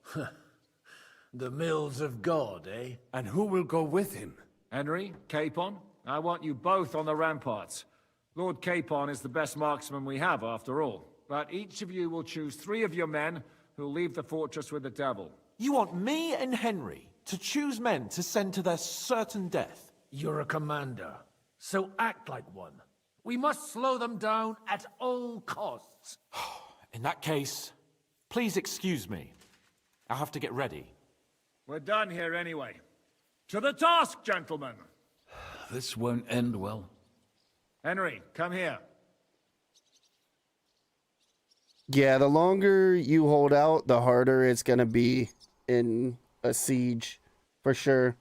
The mills of God, eh? And who will go with him? Henry, Capon, I want you both on the ramparts. Lord Capon is the best marksman we have, after all. But each of you will choose 3 of your men who'll leave the fortress with the devil. You want me and Henry to choose men to send to their certain death? You're a commander, so act like one. We must slow them down at all costs. In that case, please excuse me. I'll have to get ready. We're done here anyway. To the task, gentlemen! This won't end well. Henry, come here. Yeah, the longer you hold out, the harder it's going to be in a siege, for sure.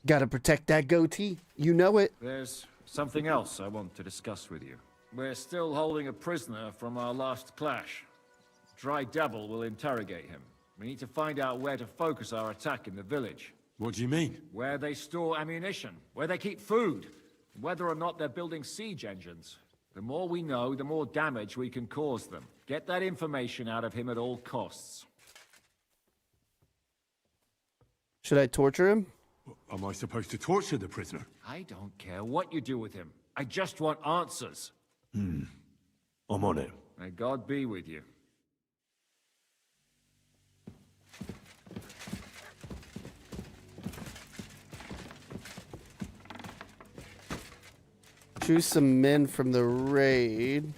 Gotta protect that goatee. You know it. There's something else I want to discuss with you. We're still holding a prisoner from our last clash. Dry Devil will interrogate him. We need to find out where to focus our attack in the village. What do you mean? Where they store ammunition, where they keep food, whether or not they're building siege engines. The more we know, the more damage we can cause them. Get that information out of him at all costs. Should I torture him? Am I supposed to torture the prisoner? I don't care what you do with him. I just want answers. I'm on it. May God be with you. Choose some men from the raid.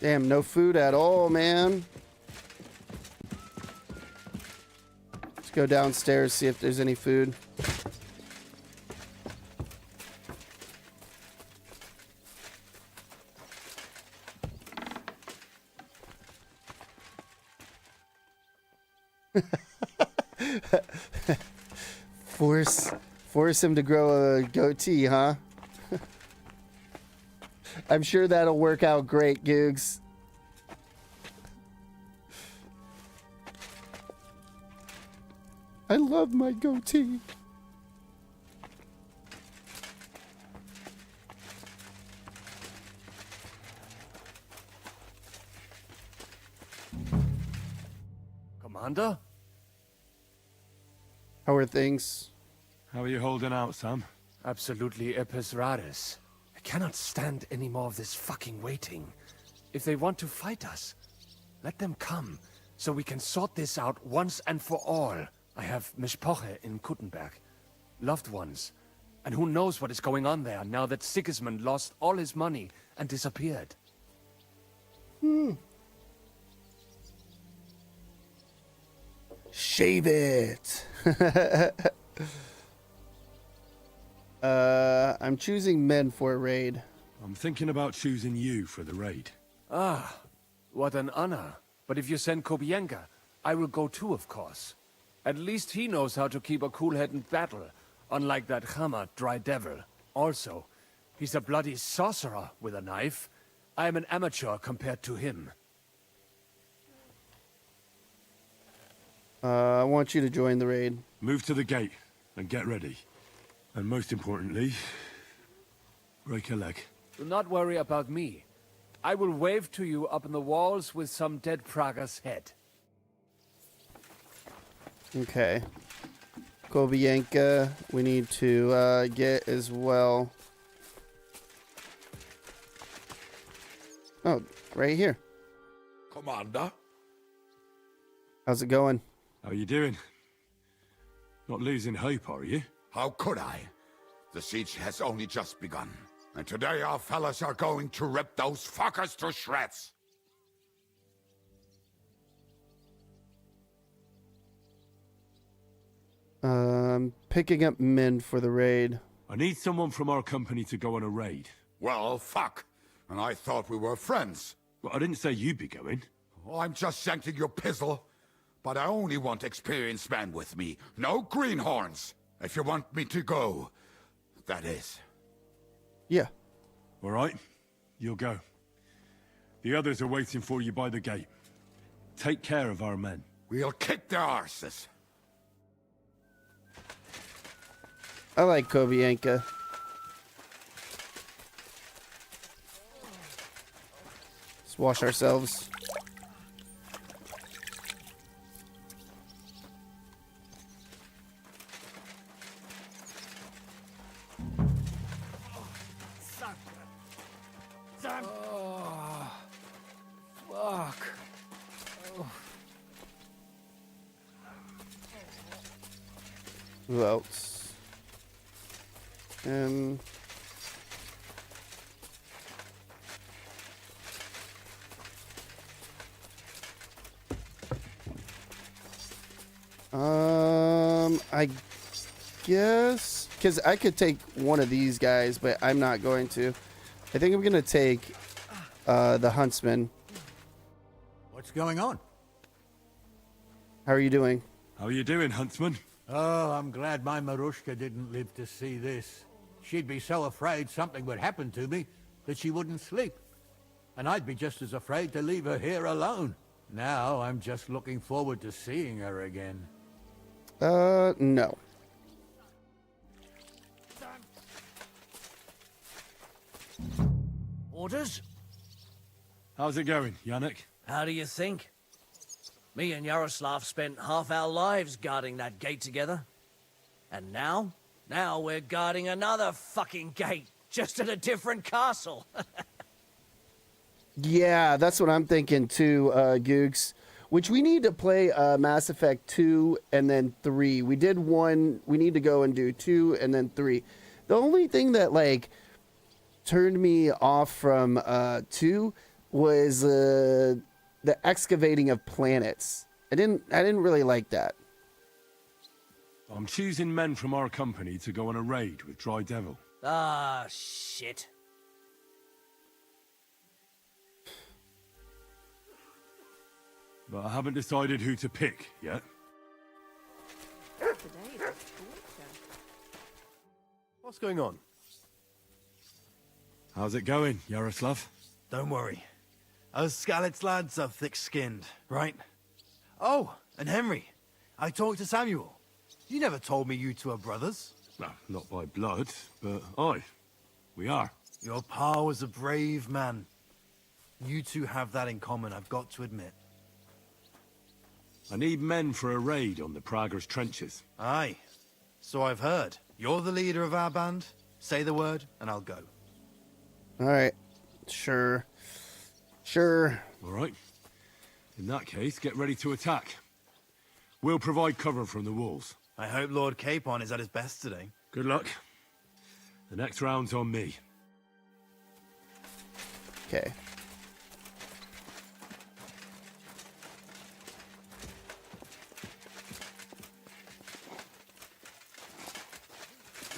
Damn, no food at all, man. Let's go downstairs, see if there's any food. Force him to grow a goatee, huh? I'm sure that'll work out great, Googs. I love my goatee. Commander? How are things? How are you holding out, Sam? Absolutely epis raris. I cannot stand any more of this fucking waiting. If they want to fight us, let them come, so we can sort this out once and for all. I have Mishpoche in Kuttenberg, loved ones. And who knows what is going on there now that Sigismund lost all his money and disappeared. Shave it. I'm choosing men for a raid. I'm thinking about choosing you for the raid. Ah, what an honor. But if you send Kobienka, I will go too, of course. At least he knows how to keep a cool head in battle, unlike that Hammer dry devil. Also, he's a bloody sorcerer with a knife. I am an amateur compared to him. I want you to join the raid. Move to the gate and get ready. And most importantly, break a leg. Do not worry about me. I will wave to you up in the walls with some dead Praga's head. Okay. Kobienka, we need to get as well. Oh, right here. Commander? How's it going? How you doing? Not losing hope, are you? How could I? The siege has only just begun. And today our fellas are going to rip those fuckers to shreds. Picking up men for the raid. I need someone from our company to go on a raid. Well, fuck. And I thought we were friends. Well, I didn't say you'd be going. Oh, I'm just shanking your pizzle. But I only want experienced men with me. No greenhorns. If you want me to go, that is. Yeah. All right, you'll go. The others are waiting for you by the gate. Take care of our men. We'll kick their arses. I like Kobienka. Let's wash ourselves. Fuck. Who else? I guess because I could take one of these guys, but I'm not going to. I think I'm gonna take the huntsman. What's going on? How are you doing? How are you doing, huntsman? Oh, I'm glad my Marushka didn't live to see this. She'd be so afraid something would happen to me that she wouldn't sleep. And I'd be just as afraid to leave her here alone. Now I'm just looking forward to seeing her again. No. Orders? How's it going, Yannick? How do you think? Me and Yaroslav spent half our lives guarding that gate together. And now? Now we're guarding another fucking gate, just at a different castle. Yeah, that's what I'm thinking too, Googs. Which we need to play Mass Effect 2 and then 3. We did 1, we need to go and do 2 and then 3. The only thing that, like, turned me off from 2 was the excavating of planets. I didn't really like that. I'm choosing men from our company to go on a raid with Dry Devil. Ah, shit. But I haven't decided who to pick yet. What's going on? How's it going, Yaroslav? Don't worry. Us Skalitz lads are thick-skinned, right? Oh, and Henry. I talked to Samuel. You never told me you two are brothers. No, not by blood, but aye, we are. Your pa was a brave man. You two have that in common, I've got to admit. I need men for a raid on the Prager's trenches. Aye. So I've heard. You're the leader of our band. Say the word, and I'll go. Alright. Sure. Sure. Alright. In that case, get ready to attack. We'll provide cover from the walls. I hope Lord Capon is at his best today. Good luck. The next round's on me. Okay.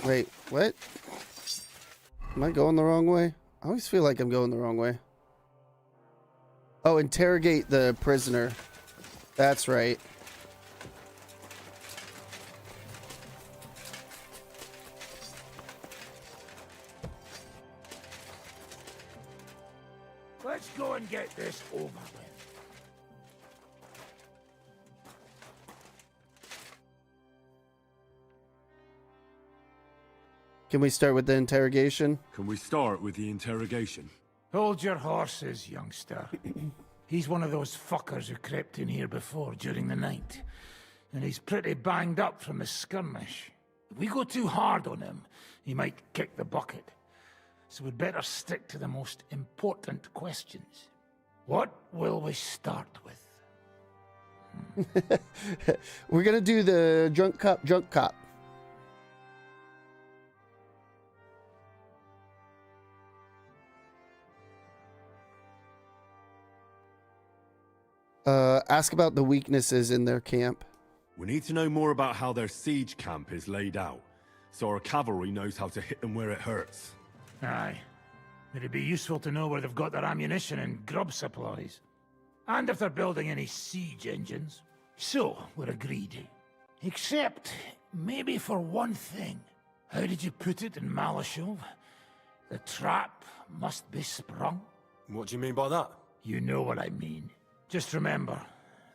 Wait, what? Am I going the wrong way? I always feel like I'm going the wrong way. Oh, interrogate the prisoner. That's right. Let's go and get this over with. Can we start with the interrogation? Can we start with the interrogation? Hold your horses, youngster. He's one of those fuckers who crept in here before during the night. And he's pretty banged up from the skirmish. If we go too hard on him, he might kick the bucket. So we'd better stick to the most important questions. What will we start with? We're gonna do the drunk cop. Ask about the weaknesses in their camp. We need to know more about how their siege camp is laid out, so our cavalry knows how to hit them where it hurts. Aye. It'd be useful to know where they've got their ammunition and grub supplies. And if they're building any siege engines. So, we're agreed. Except, maybe for one thing. How did you put it in Malashov? The trap must be sprung? What do you mean by that? You know what I mean. Just remember,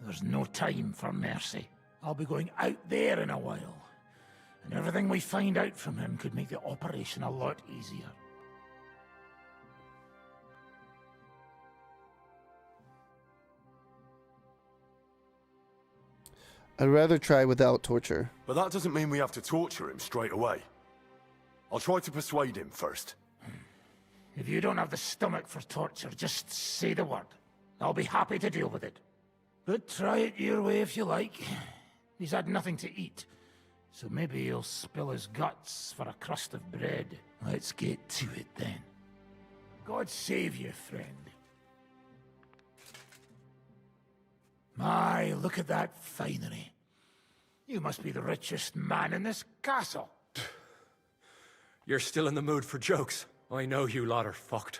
there's no time for mercy. I'll be going out there in a while. And everything we find out from him could make the operation a lot easier. I'd rather try without torture. But that doesn't mean we have to torture him straight away. I'll try to persuade him first. If you don't have the stomach for torture, just say the word. I'll be happy to deal with it. But try it your way if you like. He's had nothing to eat, so maybe he'll spill his guts for a crust of bread. Let's get to it then. God save you, friend. My, look at that finery. You must be the richest man in this castle. You're still in the mood for jokes. I know you lot are fucked.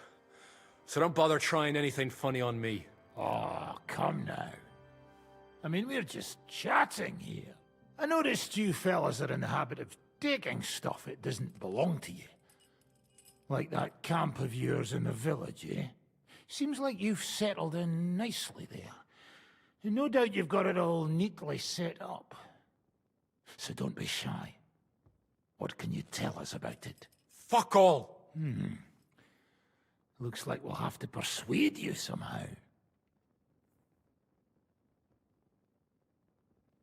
So don't bother trying anything funny on me. Oh, come now. I mean, we're just chatting here. I noticed you fellas are in the habit of taking stuff that doesn't belong to you. Like that camp of yours in the village, eh? Seems like you've settled in nicely there. And no doubt you've got it all neatly set up. So don't be shy. What can you tell us about it? Fuck all! Looks like we'll have to persuade you somehow.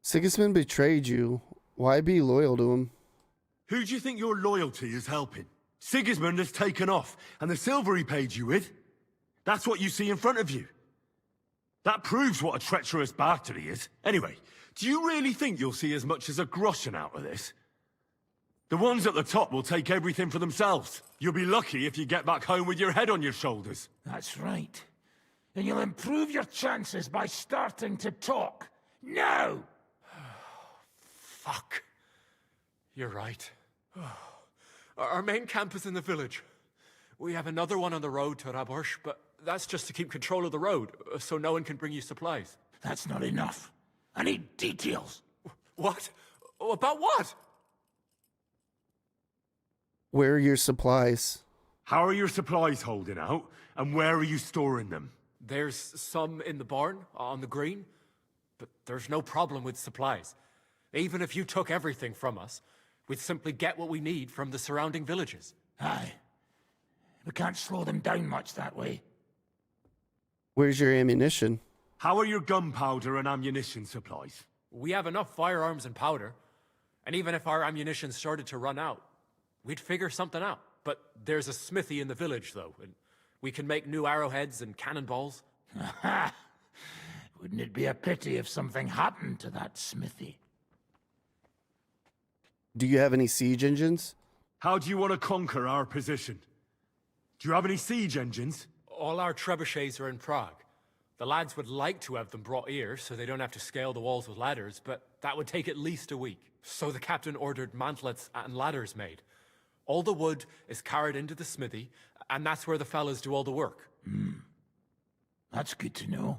Sigismund betrayed you. Why be loyal to him? Who do you think your loyalty is helping? Sigismund has taken off, and the silver he paid you with? That's what you see in front of you. That proves what a treacherous bastard he is. Anyway, do you really think you'll see as much as a groschen out of this? The ones at the top will take everything for themselves. You'll be lucky if you get back home with your head on your shoulders. That's right. And you'll improve your chances by starting to talk. Now! Fuck. You're right. Our main camp is in the village. We have another one on the road to Raborsh, but that's just to keep control of the road, so no one can bring you supplies. That's not enough. I need details. What? About what? Where are your supplies? How are your supplies holding out, and where are you storing them? There's some in the barn, on the green, but there's no problem with supplies. Even if you took everything from us, we'd simply get what we need from the surrounding villages. Aye. We can't slow them down much that way. Where's your ammunition? How are your gunpowder and ammunition supplies? We have enough firearms and powder, and even if our ammunition started to run out, we'd figure something out. But there's a smithy in the village, though, and we can make new arrowheads and cannonballs. Wouldn't it be a pity if something happened to that smithy? Do you have any siege engines? How do you want to conquer our position? Do you have any siege engines? All our trebuchets are in Prague. The lads would like to have them brought here so they don't have to scale the walls with ladders, but that would take at least a week. So the captain ordered mantlets and ladders made. All the wood is carried into the smithy, and that's where the fellas do all the work. That's good to know.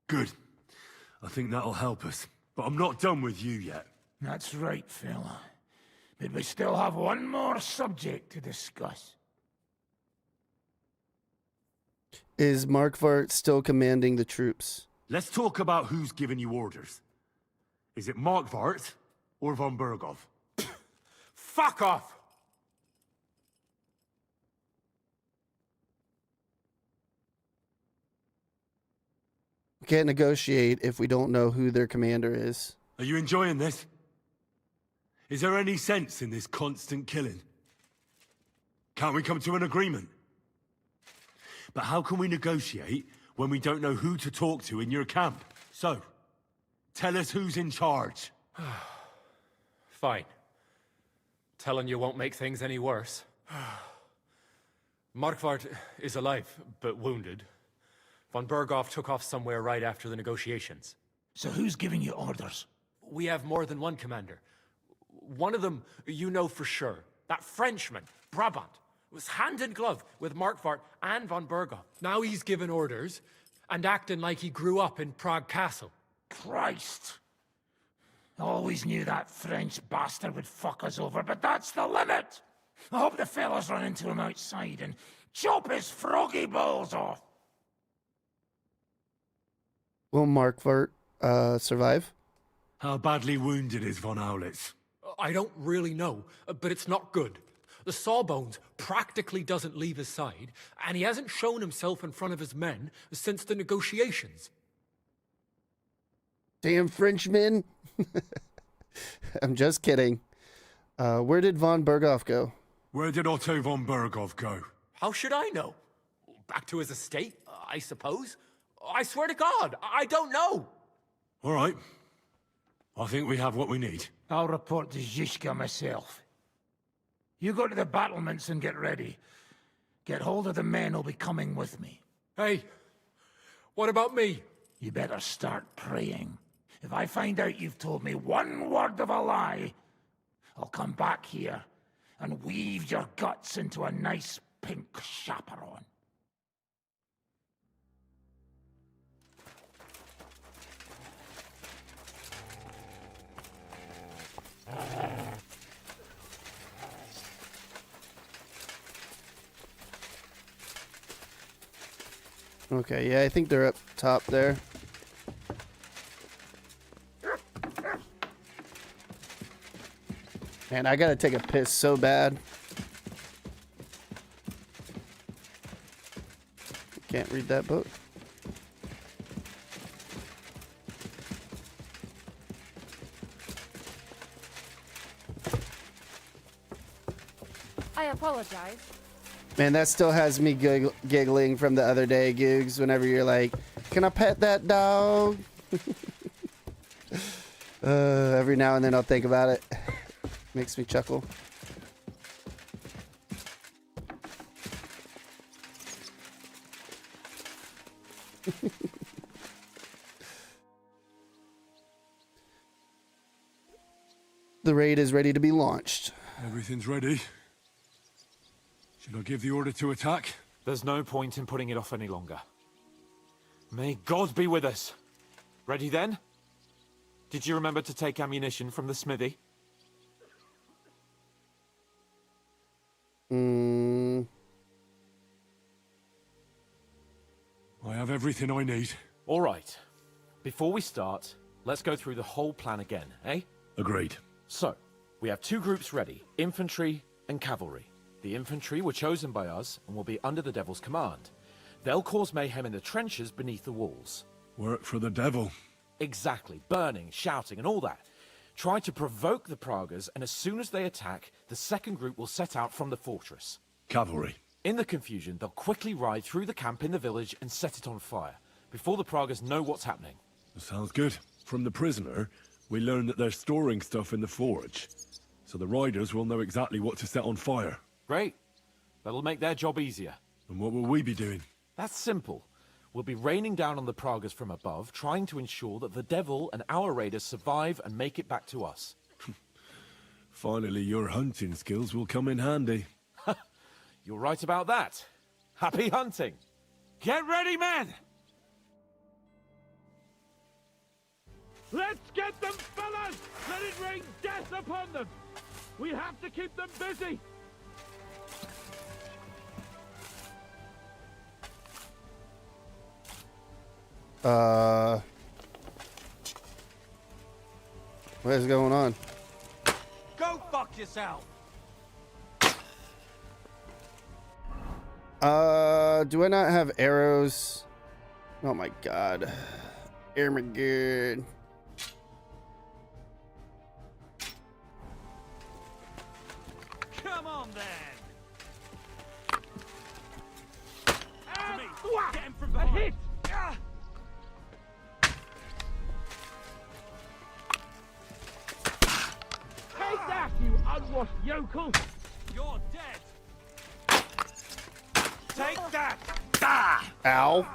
Good. I think that'll help us. But I'm not done with you yet. That's right, fella. But we still have one more subject to discuss. Is Markvart still commanding the troops? Let's talk about who's giving you orders. Is it Markvart or von Berghoff? Fuck off! We can't negotiate if we don't know who their commander is. Are you enjoying this? Is there any sense in this constant killing? Can't we come to an agreement? But how can we negotiate when we don't know who to talk to in your camp? So, tell us who's in charge. Fine. Telling you won't make things any worse. Markvart is alive, but wounded. Von Berghoff took off somewhere right after the negotiations. So who's giving you orders? We have more than one commander. One of them you know for sure. That Frenchman, Brabant, was hand in glove with Markvart and von Berghoff. Now he's giving orders and acting like he grew up in Prague Castle. Christ! Always knew that French bastard would fuck us over, but that's the limit! I hope the fellas run into him outside and chop his froggy balls off! Will Markvart survive? How badly wounded is von Aulitz? I don't really know, but it's not good. The sawbones practically doesn't leave his side, and he hasn't shown himself in front of his men since the negotiations. Damn Frenchmen! I'm just kidding. Where did von Berghoff go? Where did Otto von Berghoff go? How should I know? Back to his estate, I suppose? I swear to God, I don't know! All right. I think we have what we need. I'll report to Zizka myself. You go to the battlements and get ready. Get hold of the men who'll be coming with me. Hey, what about me? You better start praying. If I find out you've told me one word of a lie, I'll come back here and weave your guts into a nice pink chaperon. Okay, yeah, I think they're up top there. Man, I gotta take a piss so bad. Can't read that book. I apologize. Man, that still has me giggling from the other day, Googs, whenever you're like, can I pet that dog? Every now and then I'll think about it. Makes me chuckle. The raid is ready to be launched. Everything's ready. Should I give the order to attack? There's no point in putting it off any longer. May God be with us. Ready then? Did you remember to take ammunition from the smithy? have everything I need. All right. Before we start, let's go through the whole plan again, eh? Agreed. So, we have 2 groups ready, infantry and cavalry. The infantry were chosen by us and will be under the Devil's command. They'll cause mayhem in the trenches beneath the walls. Work for the devil. Exactly, burning, shouting and all that. Try to provoke the Pragas, and as soon as they attack, the second group will set out from the fortress. Cavalry. In the confusion, they'll quickly ride through the camp in the village and set it on fire, before the Pragas know what's happening. Sounds good. From the prisoner, we learned that they're storing stuff in the forge. So the riders will know exactly what to set on fire. Great. That'll make their job easier. And what will we be doing? That's simple. We'll be raining down on the Pragas from above, trying to ensure that the Devil and our raiders survive and make it back to us. Finally, your hunting skills will come in handy. You're right about that. Happy hunting! Get ready, men! Let's get them, fellas! Let it rain death upon them! We have to keep them busy! What is going on? Go fuck yourself! Do I not have arrows? Oh my god. Armageddon. Come on, then! To me. Get him from behind! A hit! Take that, you unwashed yokel! You're dead! Take that! Ah! Ow.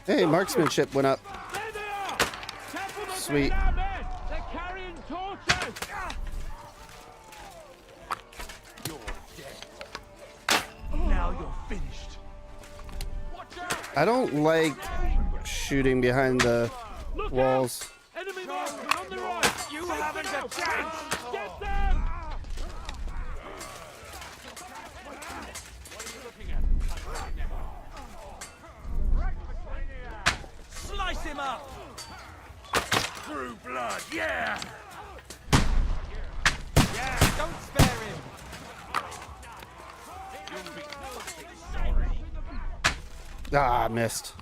Hey, marksmanship went up. There they are! Careful, they're Sweet. taking our men! They're carrying torches! You're dead. Now you're finished. I don't like shooting behind the walls. Enemy marksman on the right! You haven't a chance! Get them! Slice him up! Through blood, yeah! Yeah, don't spare him! You'll be sorry. Ah, missed.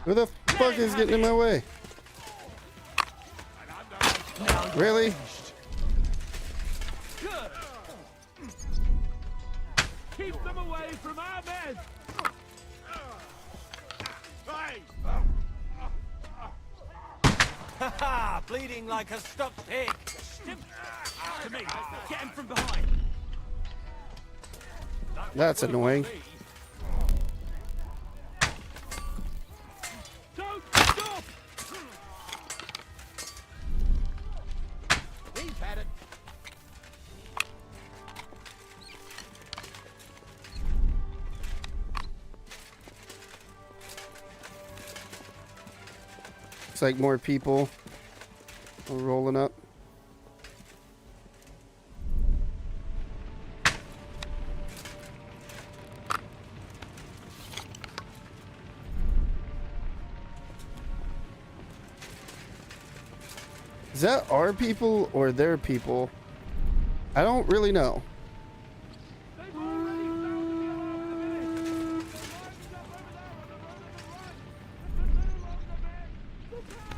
Who the fuck is getting in my way? Really? Good. Keep them away from our men! Ha ha! Bleeding like a stuck pig! To me! Get him from behind! That's annoying. Don't stop! He's had it. Looks like more people are rolling up. Is that our people or their people? I don't really know.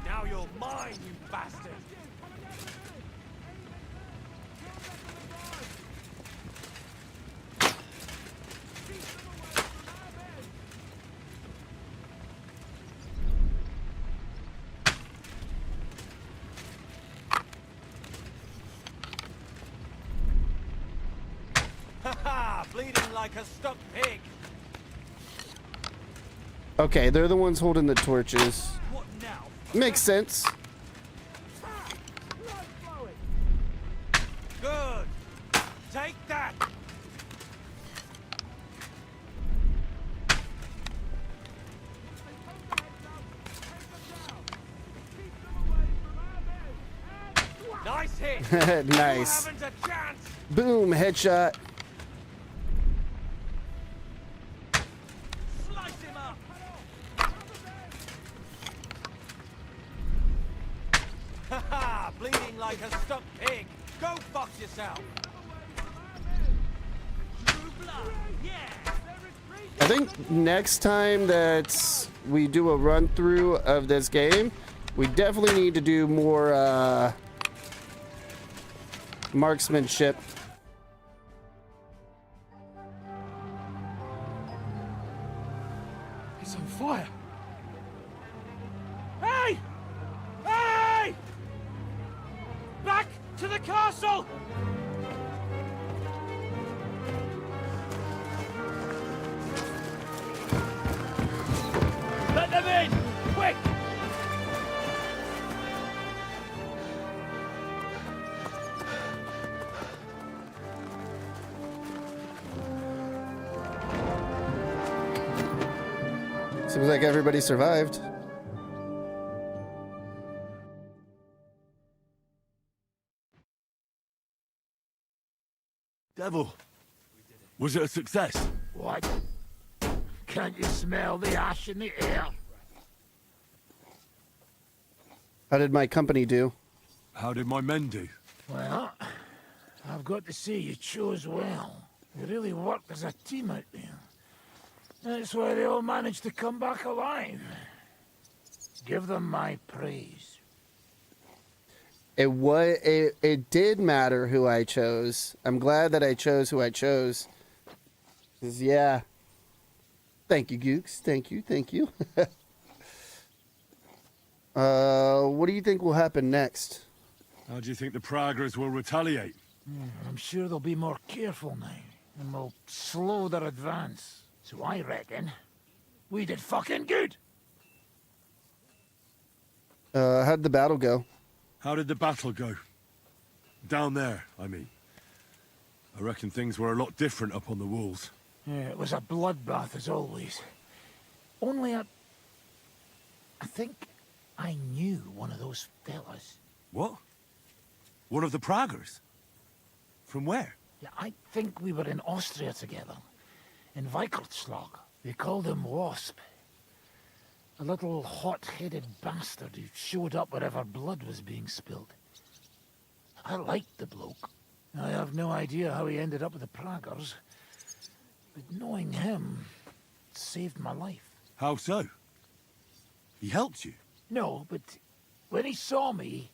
Now you're mine, you bastard! Ha ha! Bleeding like a stuck pig! Okay, they're the ones holding the torches. What now? Makes sense. Good! Take that! Nice. Boom, headshot. Haha, bleeding like a stuck pig. Go fuck yourself. I think next time that we do a run through of this game, we definitely need to do more marksmanship. It's on fire. Hey! Hey! Back to the castle! Let them in! Quick! Seems like everybody survived. Devil, was it a success? What? Can't you smell the ash in the air? How did my company do? How did my men do? Well, I've got to say you chose well. You really worked as a team out there. That's why they all managed to come back alive. Give them my praise. It did matter who I chose. I'm glad that I chose who I chose. 'Cause yeah. Thank you, Gooks. Thank you. What do you think will happen next? How do you think the Praggers will retaliate? I'm sure they'll be more careful now, and will slow their advance. So I reckon we did fucking good. How'd the battle go? How did the battle go? Down there, I mean. I reckon things were a lot different up on the walls. Yeah, it was a bloodbath as always. Only I think I knew one of those fellas. What? One of the Praggers? From where? Yeah, I think we were in Austria together. In Weikertslag. They called him Wasp. A little hot-headed bastard who showed up wherever blood was being spilled. I liked the bloke. I have no idea how he ended up with the Praggers. But knowing him saved my life. How so? He helped you? No, but when he saw me,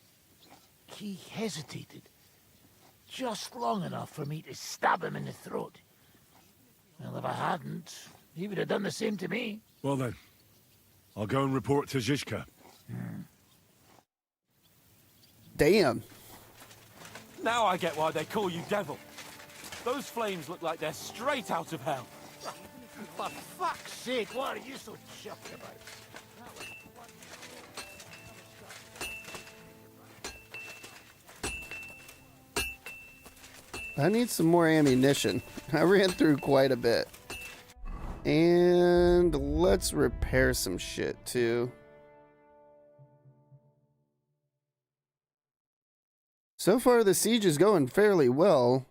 he hesitated. Just long enough for me to stab him in the throat. Well, if I hadn't, he would have done the same to me. Well then, I'll go and report to Zizka. Damn. Now I get why they call you Devil. Those flames look like they're straight out of hell. For fuck's sake, what are you so chuffed about? I need some more ammunition. I ran through quite a bit. And let's repair some shit too. So far the siege is going fairly well.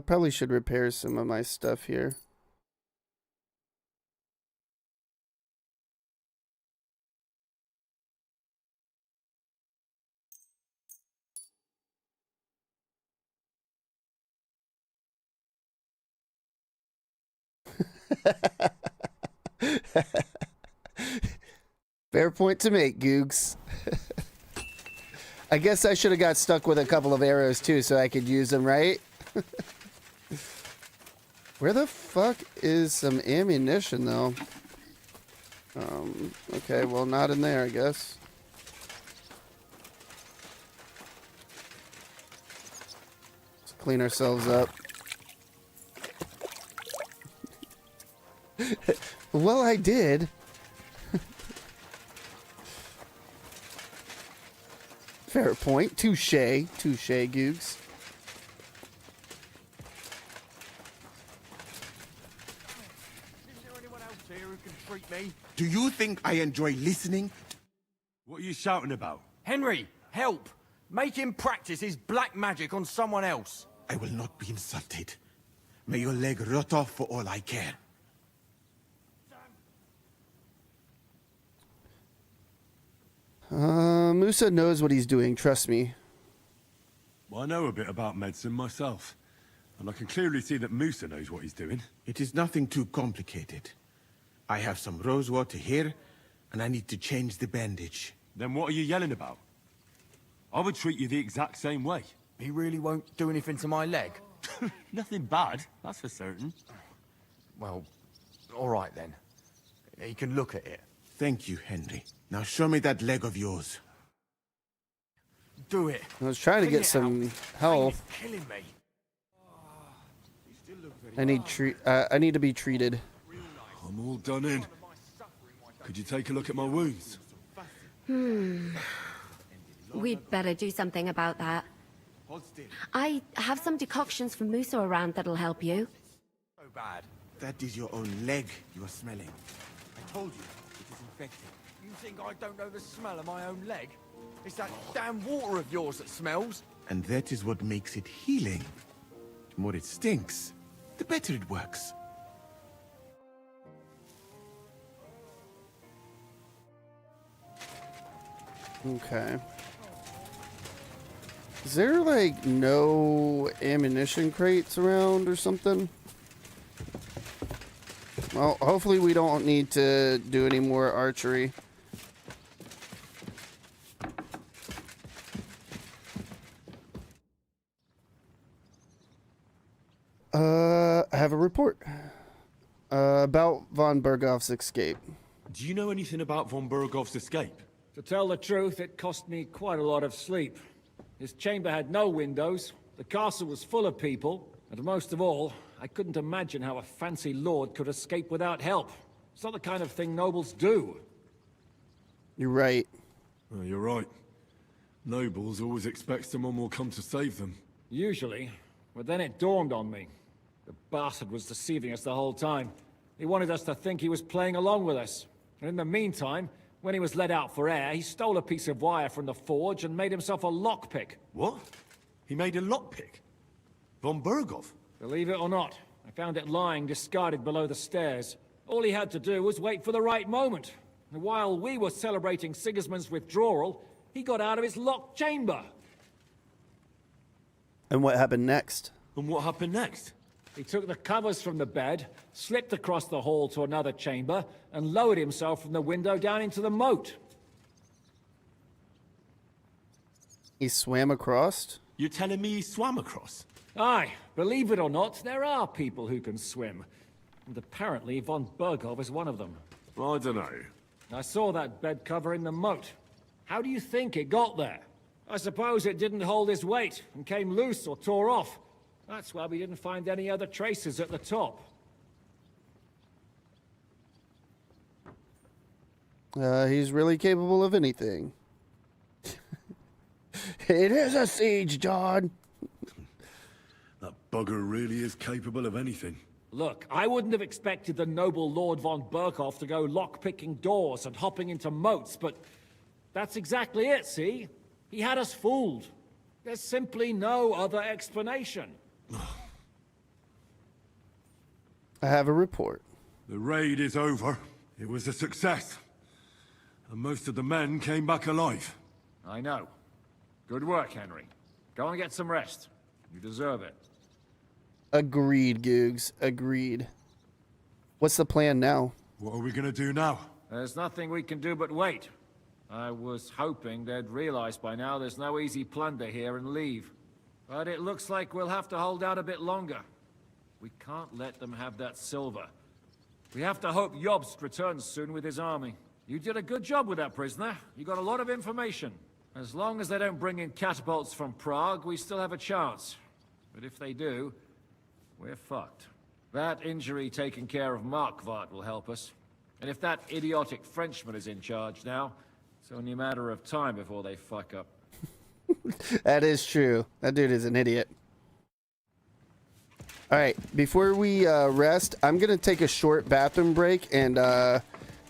Probably should repair some of my stuff here. Fair point to make, Googs. I guess I should have got stuck with a couple of arrows too so I could use them, right? Where the fuck is some ammunition though? Okay, well not in there, I guess. Let's clean ourselves up. Well, I did. Fair point. Touche. Touche, Googs. Do you think I enjoy listening? What are you shouting about? Henry, help! Make him practice his black magic on someone else. I will not be insulted. May your leg rot off for all I care. Musa knows what he's doing, trust me. Well, I know a bit about medicine myself, and I can clearly see that Musa knows what he's doing. It is nothing too complicated. I have some rose water here, and I need to change the bandage. Then what are you yelling about? I would treat you the exact same way. He really won't do anything to my leg? Nothing bad, that's for certain. Well, all right then. He can look at it. Thank you, Henry. Now show me that leg of yours. Do it. I was trying to get some health. Killing me. I need to be treated. I'm all done in. Could you take a look at my wounds? We'd better do something about that. I have some decoctions from Musa around that'll help you. So bad. That is your own leg you are smelling. I told you, it is infected. You think I don't know the smell of my own leg? It's that damn water of yours that smells. And that is what makes it healing. The more it stinks, the better it works. Okay. Is there, like, no ammunition crates around or something? Well, hopefully we don't need to do any more archery. I have a report about von Berghoff's escape. Do you know anything about von Berghoff's escape? To tell the truth, it cost me quite a lot of sleep. His chamber had no windows, the castle was full of people, and most of all, I couldn't imagine how a fancy lord could escape without help. It's not the kind of thing nobles do. You're right. Oh, you're right. Nobles always expect someone will come to save them. Usually, but then it dawned on me. The bastard was deceiving us the whole time. He wanted us to think he was playing along with us. And in the meantime, when he was let out for air, he stole a piece of wire from the forge and made himself a lockpick. What? He made a lockpick? Von Berghoff? Believe it or not, I found it lying discarded below the stairs. All he had to do was wait for the right moment. And while we were celebrating Sigismund's withdrawal, he got out of his locked chamber. And what happened next? And what happened next? He took the covers from the bed, slipped across the hall to another chamber, and lowered himself from the window down into the moat. He swam across? You're telling me he swam across? Aye, believe it or not, there are people who can swim. And apparently von Berghoff is one of them. I don't know. I saw that bed cover in the moat. How do you think it got there? I suppose it didn't hold his weight and came loose or tore off. That's why we didn't find any other traces at the top. He's really capable of anything. It is a siege, John. That bugger really is capable of anything. Look, I wouldn't have expected the noble Lord von Berghoff to go lock-picking doors and hopping into moats, but that's exactly it, see? He had us fooled. There's simply no other explanation. I have a report. The raid is over. It was a success. And most of the men came back alive. I know. Good work, Henry. Go and get some rest. You deserve it. Agreed, Googs. Agreed. What's the plan now? What are we gonna do now? There's nothing we can do but wait. I was hoping they'd realize by now there's no easy plunder here and leave. But it looks like we'll have to hold out a bit longer. We can't let them have that silver. We have to hope Jobst returns soon with his army. You did a good job with that prisoner. You got a lot of information. As long as they don't bring in catapults from Prague, we still have a chance. But if they do, we're fucked. That injury taking care of Markvart will help us. And if that idiotic Frenchman is in charge now, it's only a matter of time before they fuck up. That is true. That dude is an idiot. All right, before we rest, I'm going to take a short bathroom break and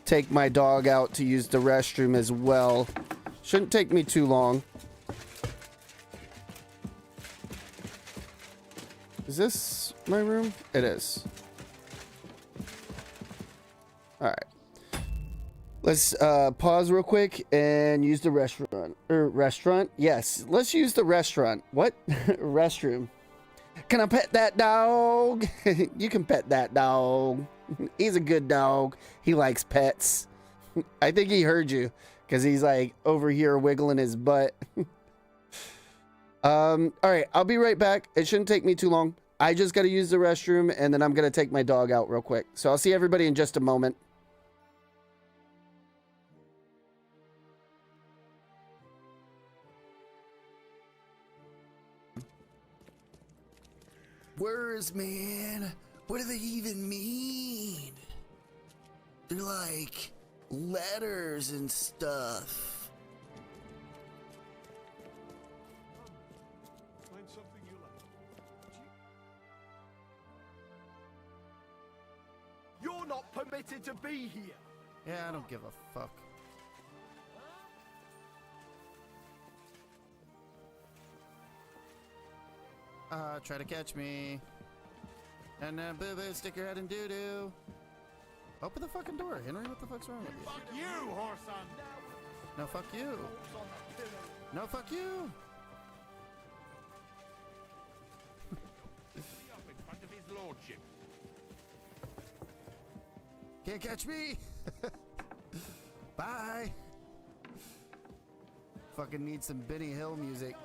take my dog out to use the restroom as well. Shouldn't take me too long. Is this my room? It is. All right. Let's pause real quick and use the restaurant. Restaurant? Yes, let's use the restaurant. What? Restroom. Can I pet that dog? You can pet that dog. He's a good dog. He likes pets. I think he heard you because he's like over here wiggling his butt. All right, I'll be right back. It shouldn't take me too long. I just got to use the restroom and then I'm going to take my dog out real quick. So I'll see everybody in just a moment. Words, man. What do they even mean? They're like letters and stuff. Find something you like. You're not permitted to be here. Yeah, I don't give a fuck. Try to catch me. And then boo-boo, stick your head in doo-doo. Open the fucking door, Henry. What the fuck's wrong with you? Fuck you, Horson. No, fuck you. No, fuck you. Up in front of his lordship. Can't catch me. Bye. Fucking need some Benny Hill music.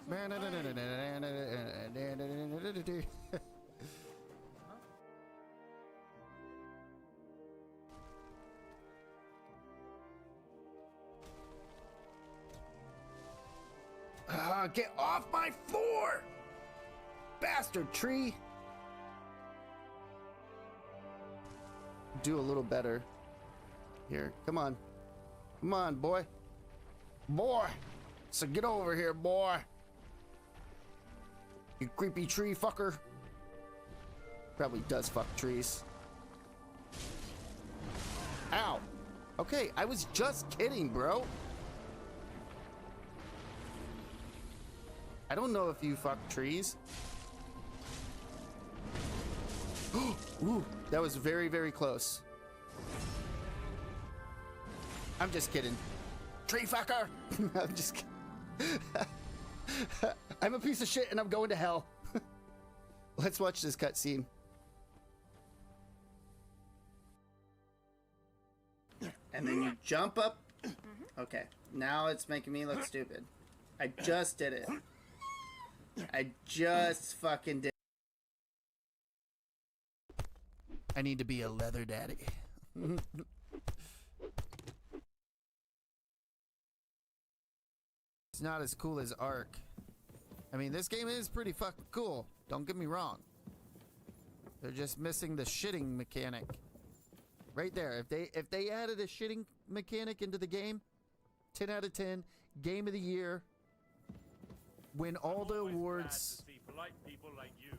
Get off my floor! Bastard tree! Do a little better. Here, come on. Come on, boy. Boy! So get over here, boy. You creepy tree fucker. Probably does fuck trees. Ow. Okay, I was just kidding, bro. I don't know if you fuck trees. Ooh, that was very, very close. I'm just kidding. Tree fucker. I'm just kidding. I'm a piece of shit and I'm going to hell. Let's watch this cutscene. And then you jump up. Okay, now it's making me look stupid. I just did it. I just fucking did. I need to be a leather daddy. It's not as cool as Ark. I mean, this game is pretty fucking cool. Don't get me wrong. They're just missing the shitting mechanic. Right there. If they added a shitting mechanic into the game, 10 out of 10, game of the year, win all the awards. Polite people like you.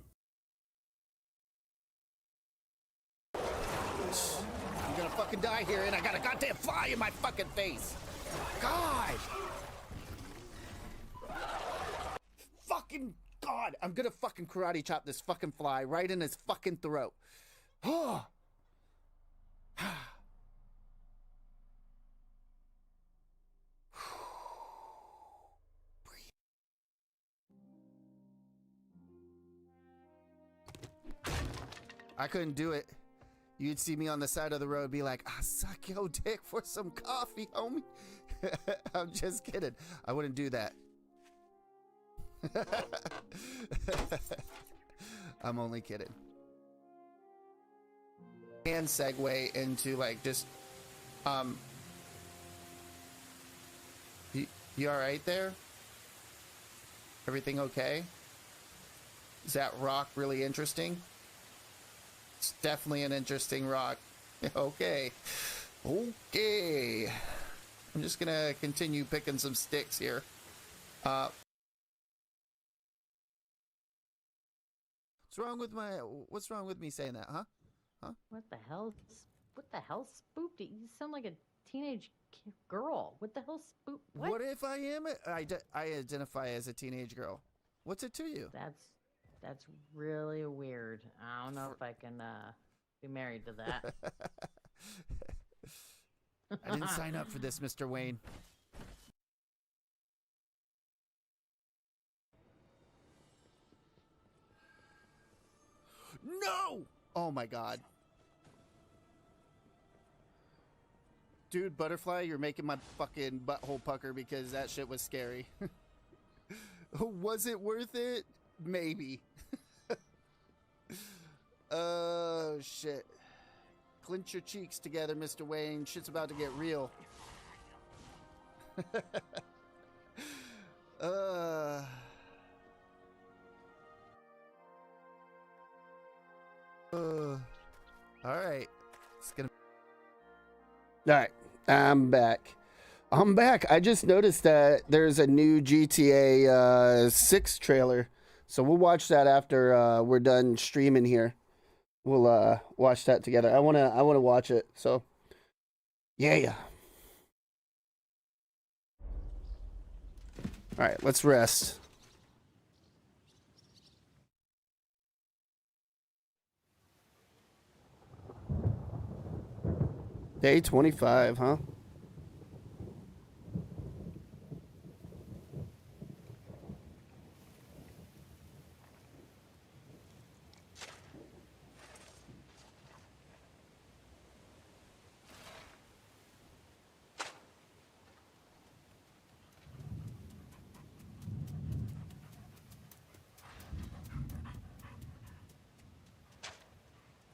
I'm gonna fucking die here and I got a goddamn fly in my fucking face. God! Fucking God! I'm gonna fucking karate chop this fucking fly right in his fucking throat. Oh! I couldn't do it. You'd see me on the side of the road be like, "I suck your dick for some coffee, homie." I'm just kidding. I wouldn't do that. I'm only kidding. And segue into like just you all right there? Everything okay? Is that rock really interesting? It's definitely an interesting rock. Okay. Okay. I'm just gonna continue picking some sticks here. What's wrong with me saying that, huh? Huh? What the hell spooked you? You sound like a teenage girl. What the hell spooked? What if I am? I identify as a teenage girl. What's it to you? That's really weird. I don't know if I can be married to that. I didn't sign up for this, Mr. Wayne. No! Oh my god. Dude, Butterfly, you're making my fucking butthole pucker because that shit was scary. Was it worth it? Maybe. Oh, shit. Clench your cheeks together, Mr. Wayne. Shit's about to get real. All right. All right. I'm back. I just noticed that there's a new GTA 6 trailer. So we'll watch that after we're done streaming here. We'll watch that together. I wanna watch it. So yeah. All right, let's rest. Day 25, huh?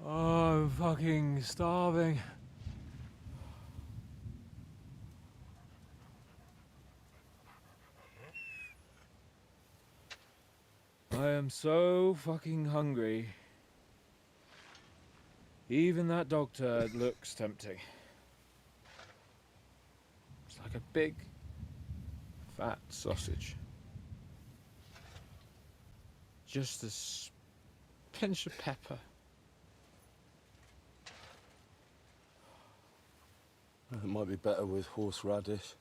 Oh, I'm fucking starving. I am so fucking hungry. Even that dog turd looks tempting. It's like a big, fat sausage. Just a pinch of pepper. It might be better with horseradish.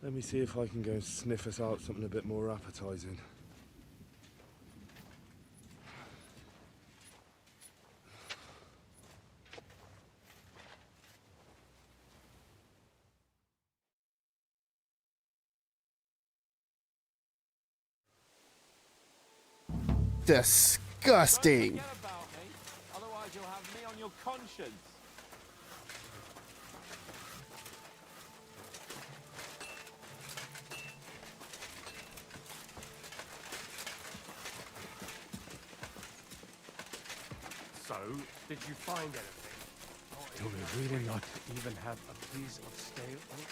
Let me see if I can go sniff us out something a bit more appetizing. Disgusting. Don't forget about me, otherwise you'll have me on your conscience. So, did you find anything? Do we really not? Even have a piece of stale oak?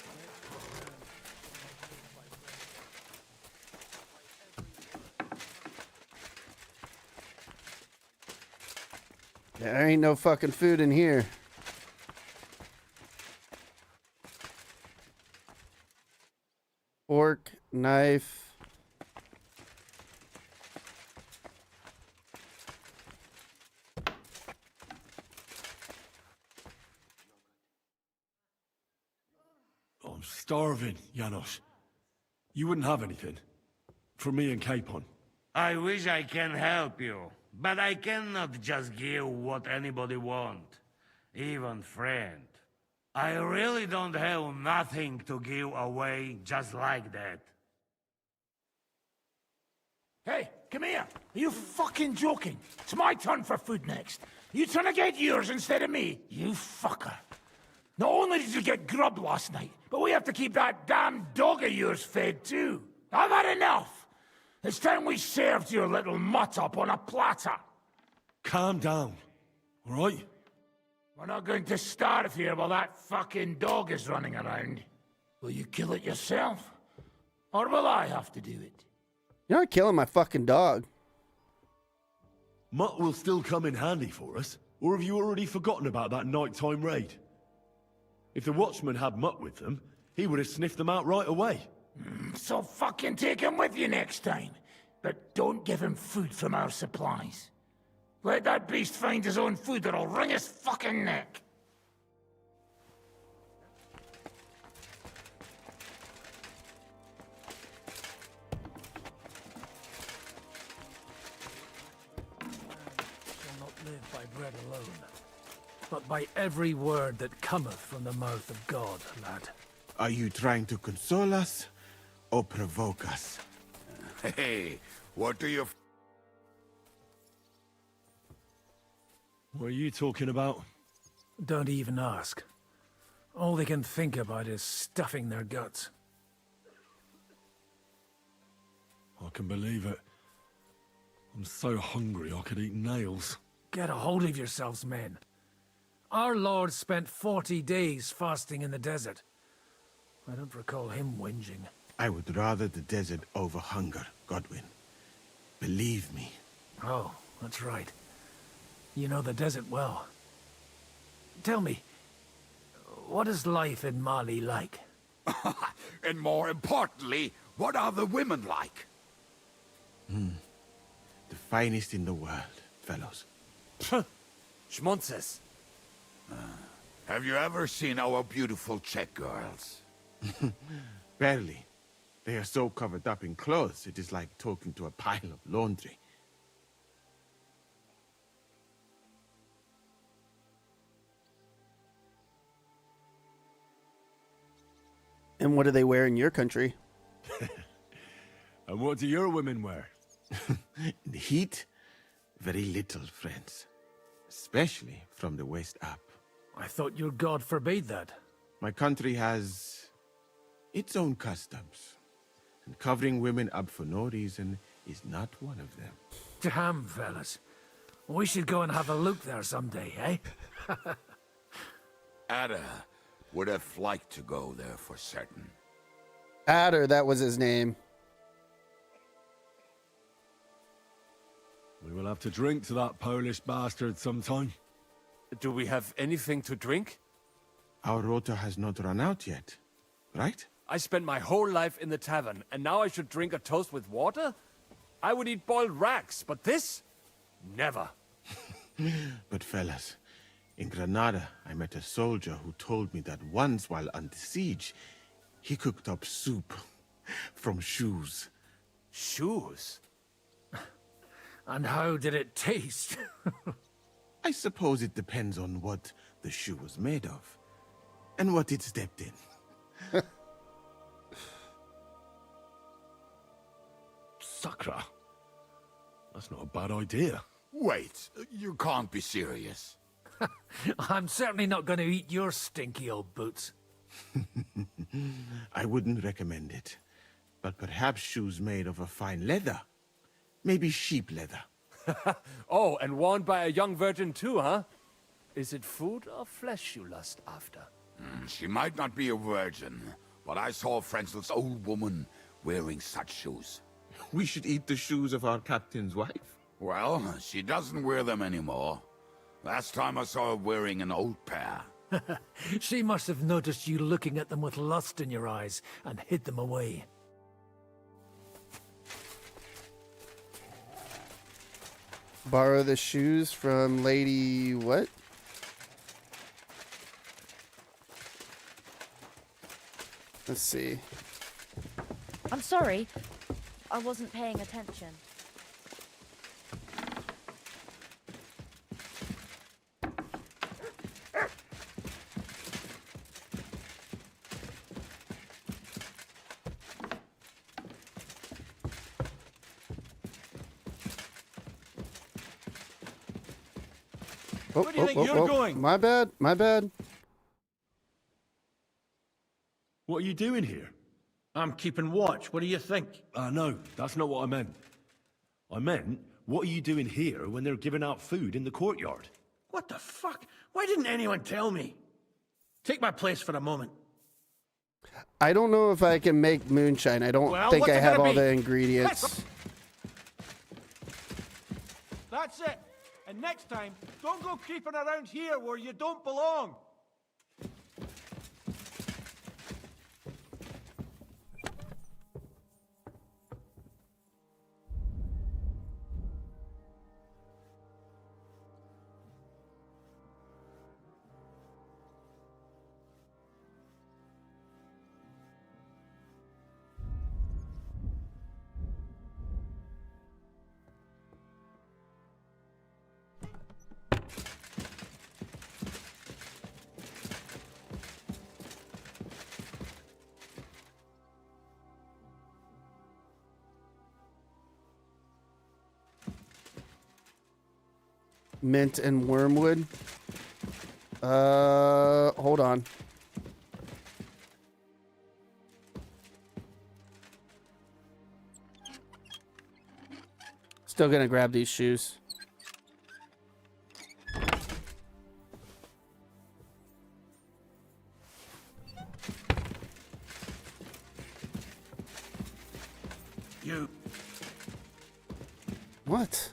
There ain't no fucking food in here. Fork, knife. I'm starving, Janos. You wouldn't have anything? For me and Capon. I wish I can help you, but I cannot just give what anybody want, even friend. I really don't have nothing to give away just like that. Hey, come here. Are you fucking joking? It's my turn for food next. You trying to get yours instead of me? You fucker. Not only did you get grub last night, but we have to keep that damn dog of yours fed too. I've had enough. It's time we served your little mutt up on a platter. Calm down, all right? We're not going to starve here while that fucking dog is running around. Will you kill it yourself? Or will I have to do it? You're not killing my fucking dog. Mutt will still come in handy for us, or have you already forgotten about that nighttime raid? If the watchman had Mutt with them, he would have sniffed them out right away. So fucking take him with you next time. But don't give him food from our supplies. Let that beast find his own food or I'll wring his fucking neck. Shall not live by bread alone, but by every word that cometh from the mouth of God, lad. Are you trying to console us or provoke us? Hey, what do you... What are you talking about? Don't even ask. All they can think about is stuffing their guts. I can believe it. I'm so hungry I could eat nails. Get a hold of yourselves, men. Our Lord spent 40 days fasting in the desert. I don't recall him whinging. I would rather the desert over hunger, Godwin. Believe me. Oh, that's right. You know the desert well. Tell me, what is life in Mali like? And more importantly, what are the women like? The finest in the world, fellows. Schmonzes. Have you ever seen our beautiful Czech girls? Barely. They are so covered up in clothes, it is like talking to a pile of laundry. And what do they wear in your country? And what do your women wear? In the heat, very little, friends. Especially from the west up. I thought your god forbade that. My country has its own customs. And covering women up for no reason is not one of them. Damn, fellas. We should go and have a look there someday, eh? Ada would have liked to go there for certain. Adder, that was his name. We will have to drink to that Polish bastard sometime. Do we have anything to drink? Our rota has not run out yet, right? I spent my whole life in the tavern, and now I should drink a toast with water? I would eat boiled rats, but this? Never. But fellas, in Granada, I met a soldier who told me that once while under siege, he cooked up soup from shoes. Shoes? And how did it taste? I suppose it depends on what the shoe was made of, and what it stepped in. Sakra. That's not a bad idea. Wait, you can't be serious. I'm certainly not going to eat your stinky old boots. I wouldn't recommend it, but perhaps shoes made of a fine leather. Maybe sheep leather. Oh, and worn by a young virgin too, huh? Is it food or flesh you lust after? She might not be a virgin, but I saw Frenzel's old woman wearing such shoes. We should eat the shoes of our captain's wife. Well, she doesn't wear them anymore. Last time I saw her wearing an old pair. She must have noticed you looking at them with lust in your eyes and hid them away. Borrow the shoes from Lady what? Let's see. I'm sorry. I wasn't paying attention. Oh, Where do you think you're going? My bad, my bad. What are you doing here? I'm keeping watch. What do you think? No, that's not what I meant. I meant, what are you doing here when they're giving out food in the courtyard? What the fuck? Why didn't anyone tell me? Take my place for a moment. I don't know if I can make moonshine. I don't Well, think what's I it have gonna all be? the ingredients. That's it. And next time, don't go creeping around here where you don't belong. Mint and wormwood. Hold on. Still gonna grab these shoes. You. What?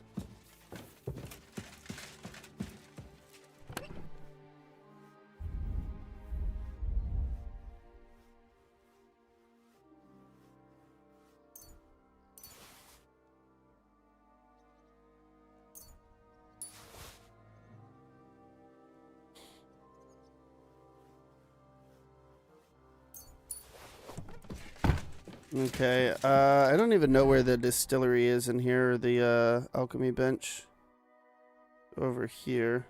Okay, I don't even know where the distillery is in here, or the alchemy bench. Over here.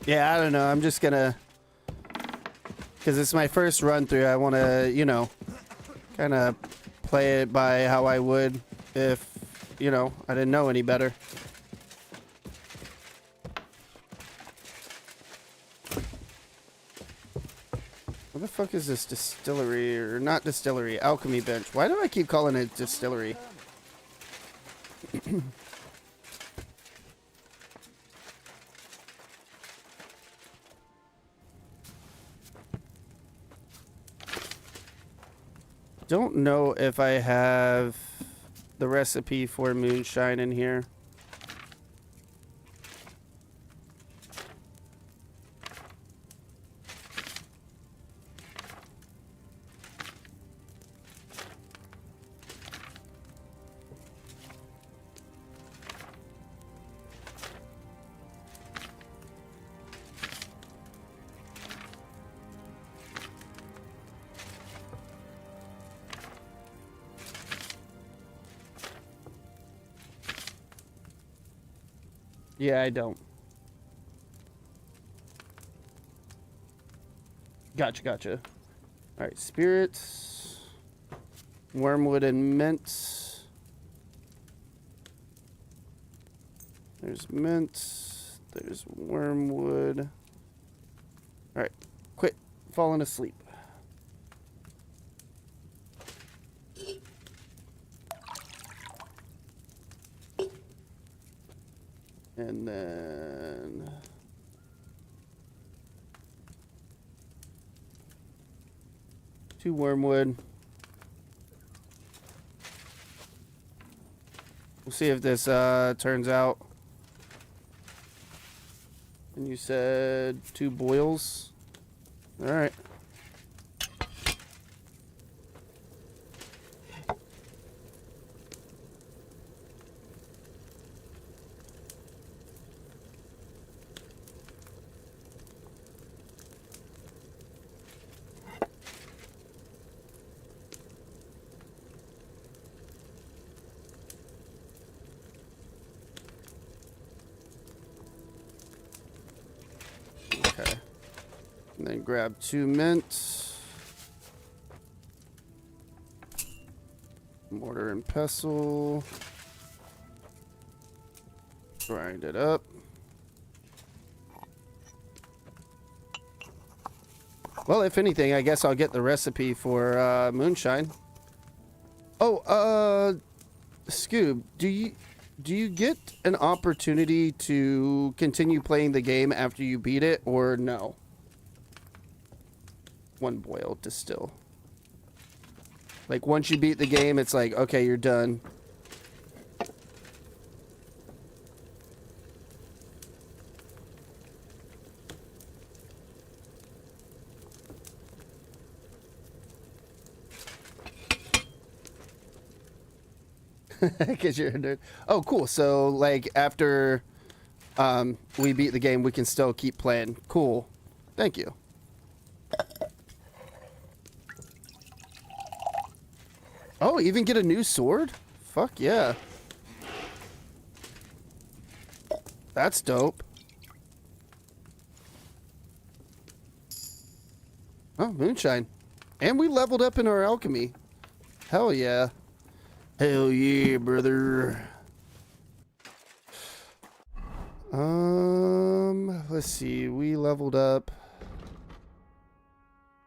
Yeah, I don't know. I'm just gonna, because it's my first run through. I want to, you know, kind of play it by how I would if, you know, I didn't know any better. What the fuck is this distillery, or not distillery, alchemy bench? Why do I keep calling it distillery? Don't know if I have the recipe for moonshine in here. Yeah, I don't. Gotcha. Alright, spirits. Wormwood and mint. There's mint. There's wormwood. Alright, quit falling asleep. And then 2 wormwood. We'll see if this turns out. And you said 2 boils. All right. Okay. And then grab 2 mint. Mortar and pestle. Grind it up. Well, if anything, I guess I'll get the recipe for moonshine. Oh, Scoob, do you get an opportunity to continue playing the game after you beat it, or no? One boil distill. Like once you beat the game, it's like, okay, you're done. Because you're a nerd. Oh, cool. So, like, after we beat the game, we can still keep playing. Cool. Thank you. Oh, even get a new sword? Fuck yeah. That's dope. Oh, moonshine. And we leveled up in our alchemy. Hell yeah. Hell yeah, brother. Let's see. We leveled up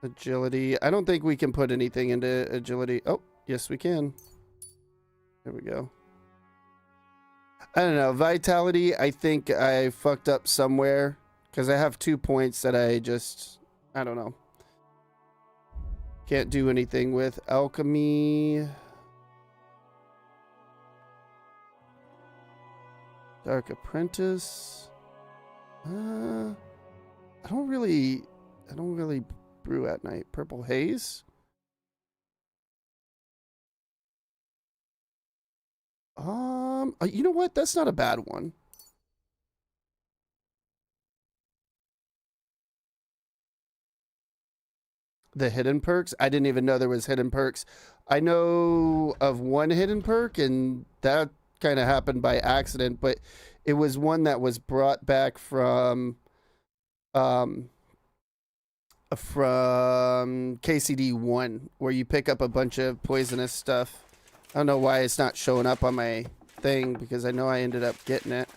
agility. I don't think we can put anything into agility. Oh, yes, we can. There we go. I don't know. Vitality, I think I fucked up somewhere because I have 2 points that I don't know. Can't do anything with. Alchemy. Dark Apprentice. I don't really brew at night. Purple Haze. You know what? That's not a bad one. The hidden perks? I didn't even know there was hidden perks. I know of one hidden perk, and that kind of happened by accident, but it was one that was brought back from KCD 1, where you pick up a bunch of poisonous stuff. I don't know why it's not showing up on my thing, because I know I ended up getting it.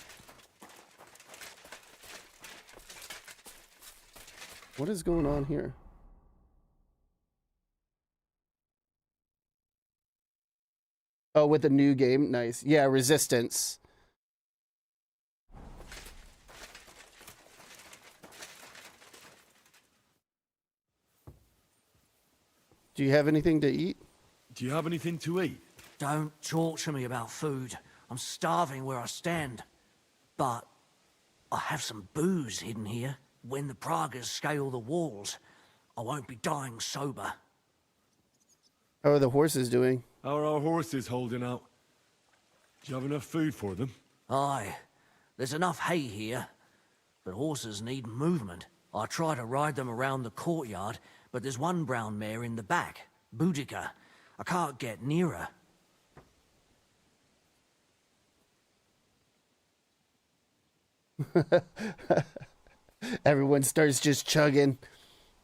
What is going on here? Oh, with the new game? Nice. Yeah, Resistance. Do you have anything to eat? Do you have anything to eat? Don't talk to me about food. I'm starving where I stand. But I have some booze hidden here. When the Pragas scale the walls, I won't be dying sober. How are the horses doing? How are our horses holding out? Do you have enough food for them? Aye. There's enough hay here. But horses need movement. I try to ride them around the courtyard, but there's one brown mare in the back, Boudica. I can't get near her. Everyone starts just chugging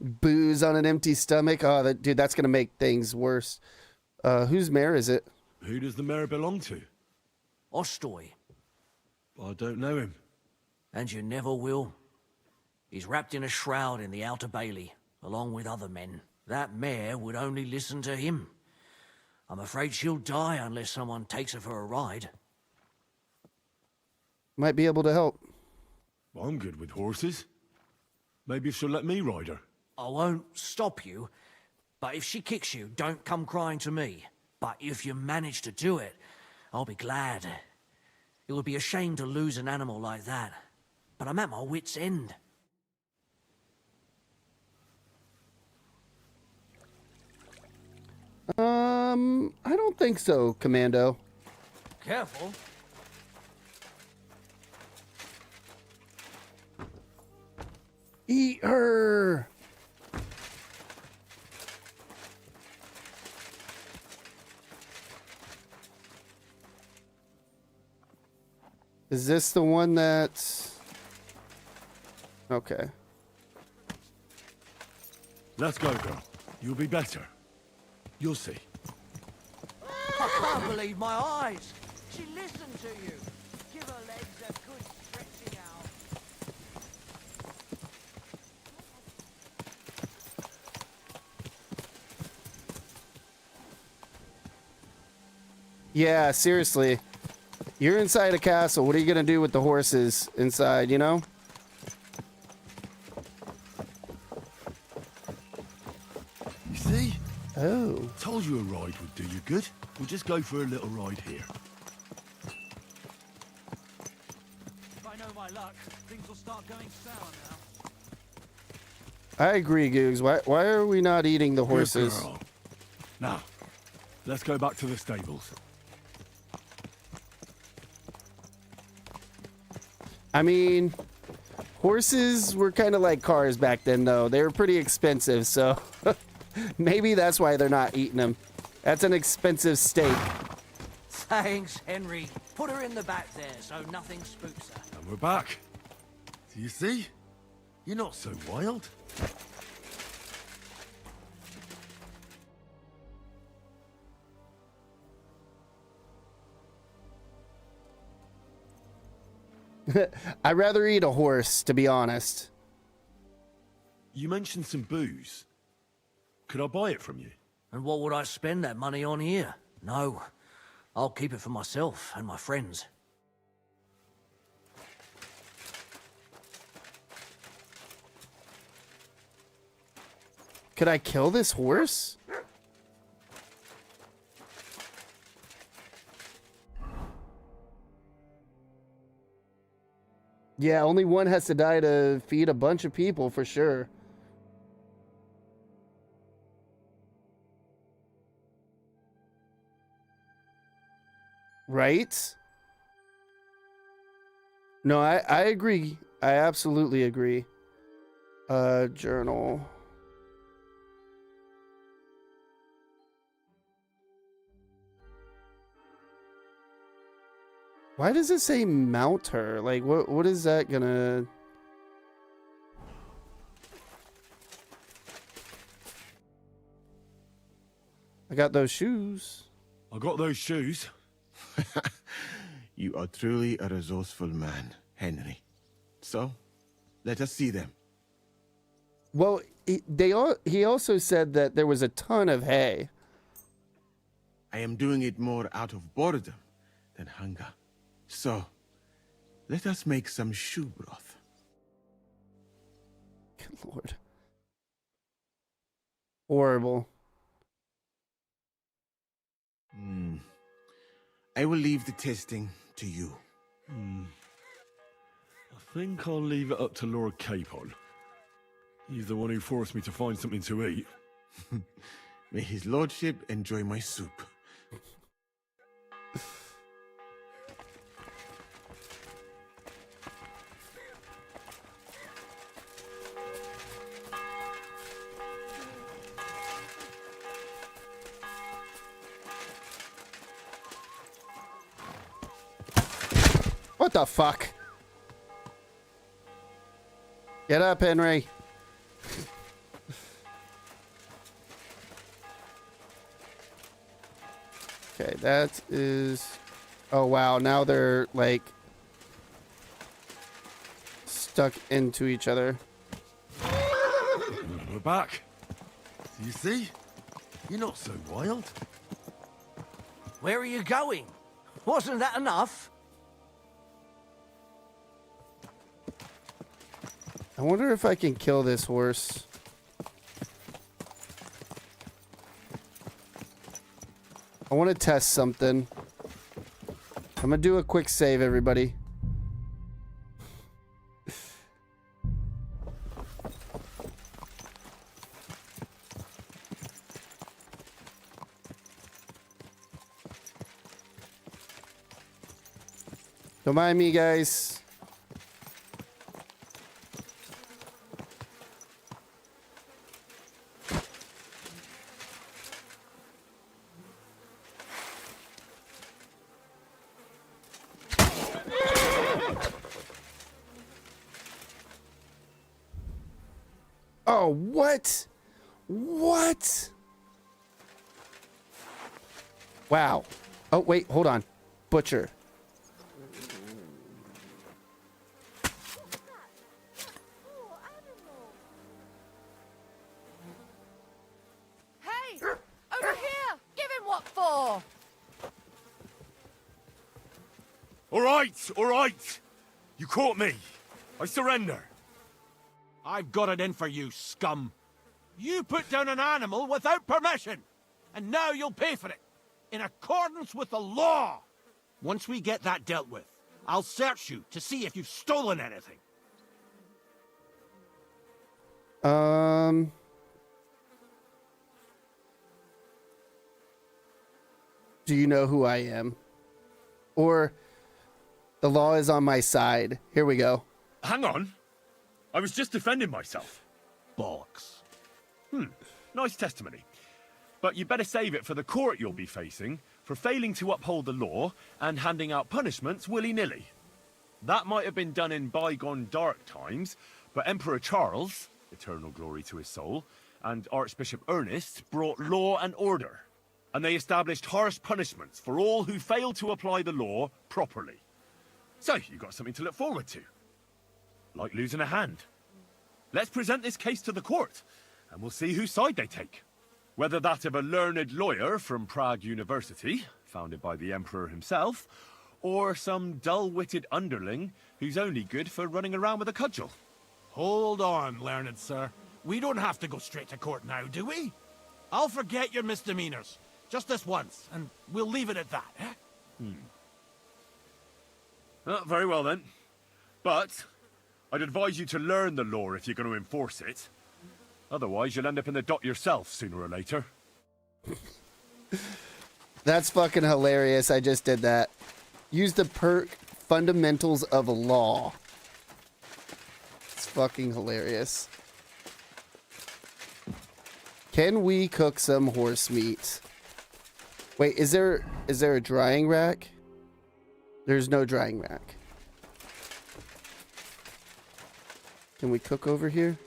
booze on an empty stomach. Oh, dude, that's gonna make things worse. Whose mare is it? Who does the mare belong to? Ostoy. I don't know him. And you never will. He's wrapped in a shroud in the Outer Bailey, along with other men. That mare would only listen to him. I'm afraid she'll die unless someone takes her for a ride. Might be able to help. I'm good with horses. Maybe she'll let me ride her. I won't stop you, but if she kicks you, don't come crying to me. But if you manage to do it, I'll be glad. It would be a shame to lose an animal like that. But I'm at my wit's end. I don't think so, Commando. Careful. Eat her! Is this the one that's... Okay. Let's go, girl. You'll be better. You'll see. I can't believe my eyes. She listened to you. Give her legs a good stretching out. Yeah, seriously. You're inside a castle. What are you going to do with the horses inside, you know? You see? Oh. Told you a ride would do you good. We'll just go for a little ride here. If I know my luck, things will start going sour now. I agree, Googs. Why are we not eating the horses? Good girl. Now, let's go back to the stables. I mean, horses were kind of like cars back then, though. They were pretty expensive, so maybe that's why they're not eating them. That's an expensive steak. Thanks, Henry. Put her in the back there so nothing spooks her. And we're back. Do you see? You're not so wild. I'd rather eat a horse, to be honest. You mentioned some booze. Could I buy it from you? And what would I spend that money on here? No, I'll keep it for myself and my friends. Could I kill this horse? Yeah, only one has to die to feed a bunch of people for sure. Right? No, I agree. I absolutely agree. Journal. Why does it say mount her? Like, what is that gonna... I got those shoes. I got those shoes. You are truly a resourceful man, Henry. So, let us see them. Well, he also said that there was a ton of hay. I am doing it more out of boredom than hunger. So, let us make some shoe broth. Good Lord. Horrible. I will leave the testing to you. I think I'll leave it up to Lord Capon. He's the one who forced me to find something to eat. May his lordship enjoy my soup. What the fuck? Get up, Henry. Okay, that is... Oh, wow. Now they're, like, stuck into each other. We're back. Do you see? You're not so wild. Where are you going? Wasn't that enough? I wonder if I can kill this horse. I want to test something. I'm going to do a quick save, everybody. Don't mind me, guys. Oh, what? What? Wow. Oh, wait, hold on. Butcher. Hey! Over here! Give him what for! All right, all right. You caught me. I surrender. I've got it in for you, scum. You put down an animal without permission, and now you'll pay for it, in accordance with the law. Once we get that dealt with, I'll search you to see if you've stolen anything. Do you know who I am? Or the law is on my side. Here we go. Hang on. I was just defending myself. Bollocks. Nice testimony. But you better save it for the court you'll be facing for failing to uphold the law and handing out punishments willy-nilly. That might have been done in bygone dark times, but Emperor Charles, eternal glory to his soul, and Archbishop Ernest brought law and order, and they established harsh punishments for all who fail to apply the law properly. So, you got something to look forward to. Like losing a hand. Let's present this case to the court, and we'll see whose side they take. Whether that of a learned lawyer from Prague University, founded by the Emperor himself, or some dull-witted underling who's only good for running around with a cudgel. Hold on, learned sir. We don't have to go straight to court now, do we? I'll forget your misdemeanors. Just this once, and we'll leave it at that, eh? Well, very well then. But I'd advise you to learn the law if you're going to enforce it. Otherwise, you'll end up in the dock yourself sooner or later. That's fucking hilarious. I just did that. Use the perk Fundamentals of Law. It's fucking hilarious. Can we cook some horse meat? Wait, is there a drying rack? There's no drying rack. Can we cook over here?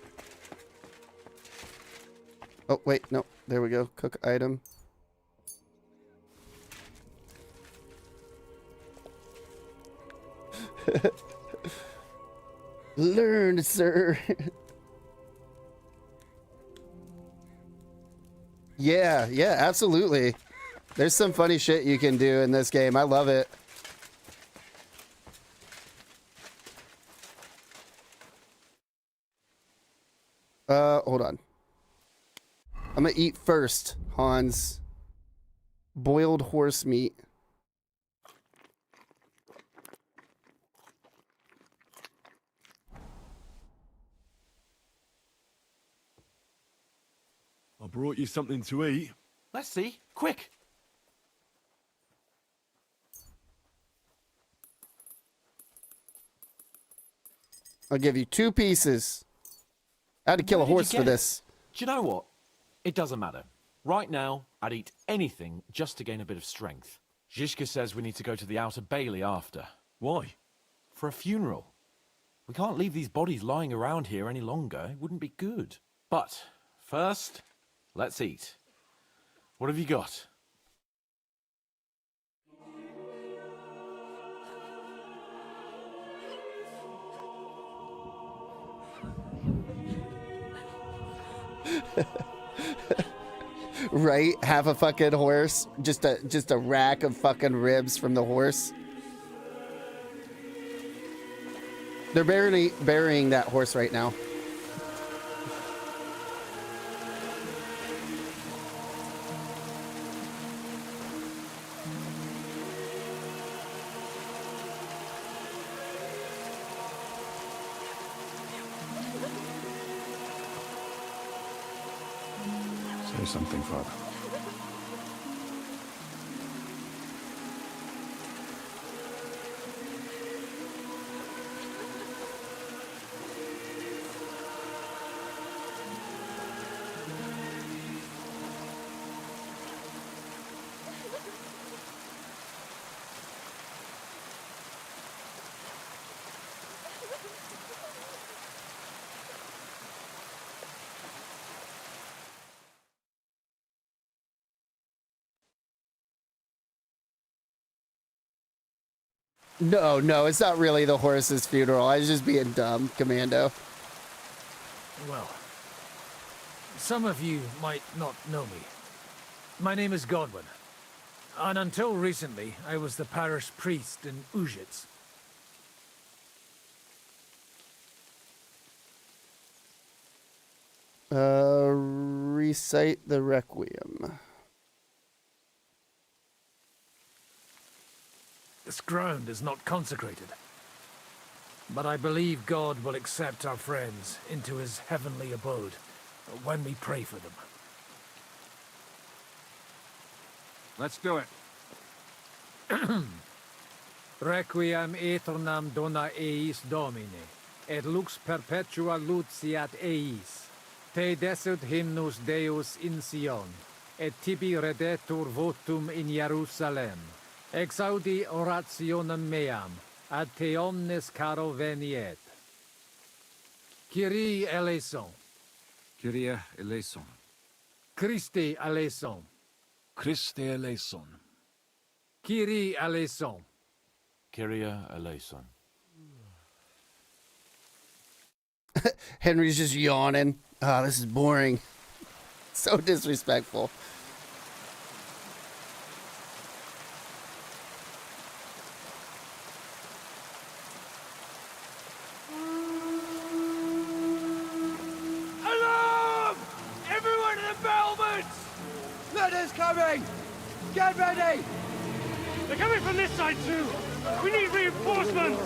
Oh, wait, no. There we go. Cook item. Learn, sir. Yeah, absolutely. There's some funny shit you can do in this game. I love it. Hold on. I'm gonna eat first, Hans. Boiled horse meat. I brought you something to eat. Let's see. Quick! I'll give you 2 pieces. I had to kill a horse for this. Do you know what? It doesn't matter. Right now, I'd eat anything just to gain a bit of strength. Zizka says we need to go to the Outer Bailey after. Why? For a funeral. We can't leave these bodies lying around here any longer. It wouldn't be good. But, first, let's eat. What have you got? Right? Half a fucking horse. Just a rack of fucking ribs from the horse. They're burying that horse right now. Say something, Father. No, it's not really the horse's funeral. I was just being dumb, Commando. Well, some of you might not know me. My name is Godwin. And until recently, I was the parish priest in Ujits. Recite the Requiem. This ground is not consecrated. But I believe God will accept our friends into his heavenly abode when we pray for them. Let's do it. Requiem aeternam dona eis Domine, et lux perpetua luciat eis. Te desut hymnus Deus in Sion, et tibi redetur votum in Jerusalem. Exaudi orationem meam, ad te omnes caro veniet. Kyrie eleison. Kyrie eleison. Christe eleison. Christe eleison. Kyrie eleison. Kyrie eleison. Henry's just yawning. Ah, this is boring. So disrespectful. Alarm! Everyone to the battlements! Letters coming! Get ready! They're coming from this side too! We need reinforcements!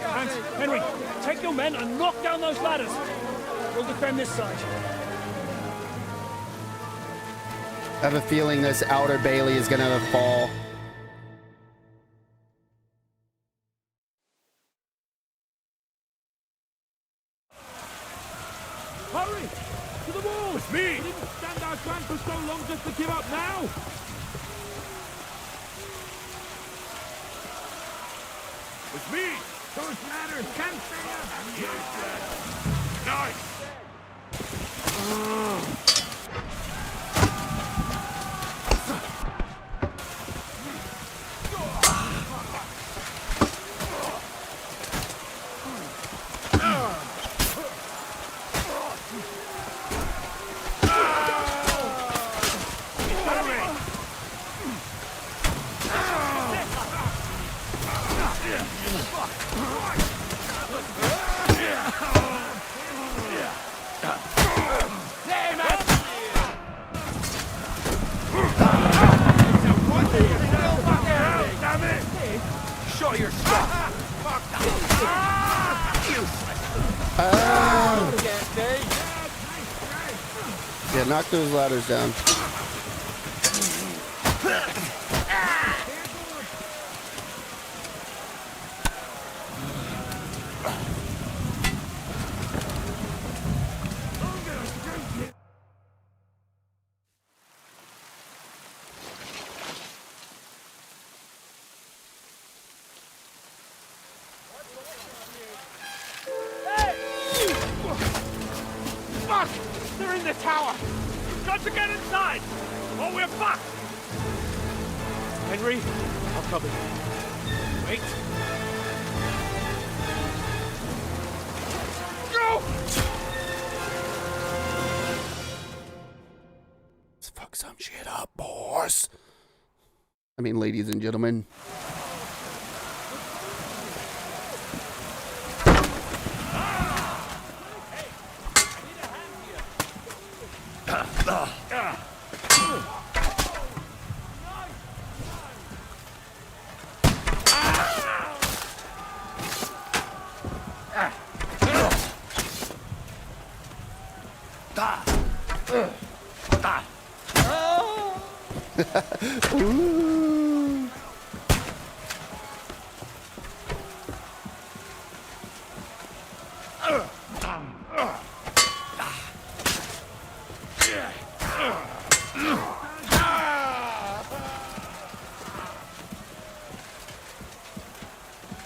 Hans, Henry, take your men and knock down those ladders! We'll defend this side. I have a feeling this outer Bailey is gonna fall. Hurry! To the wall! It's me! We didn't stand our ground for so long just to give up now! It's me! Those ladders can't stay up! Nice! Show your stuff! Yeah, knock those ladders down. Fuck! They're in the tower! We've got to get inside! Or we're fucked! Henry, I'll cover you. Wait. Go! Let's fuck some shit up, boss. I mean, ladies and gentlemen. Ooh.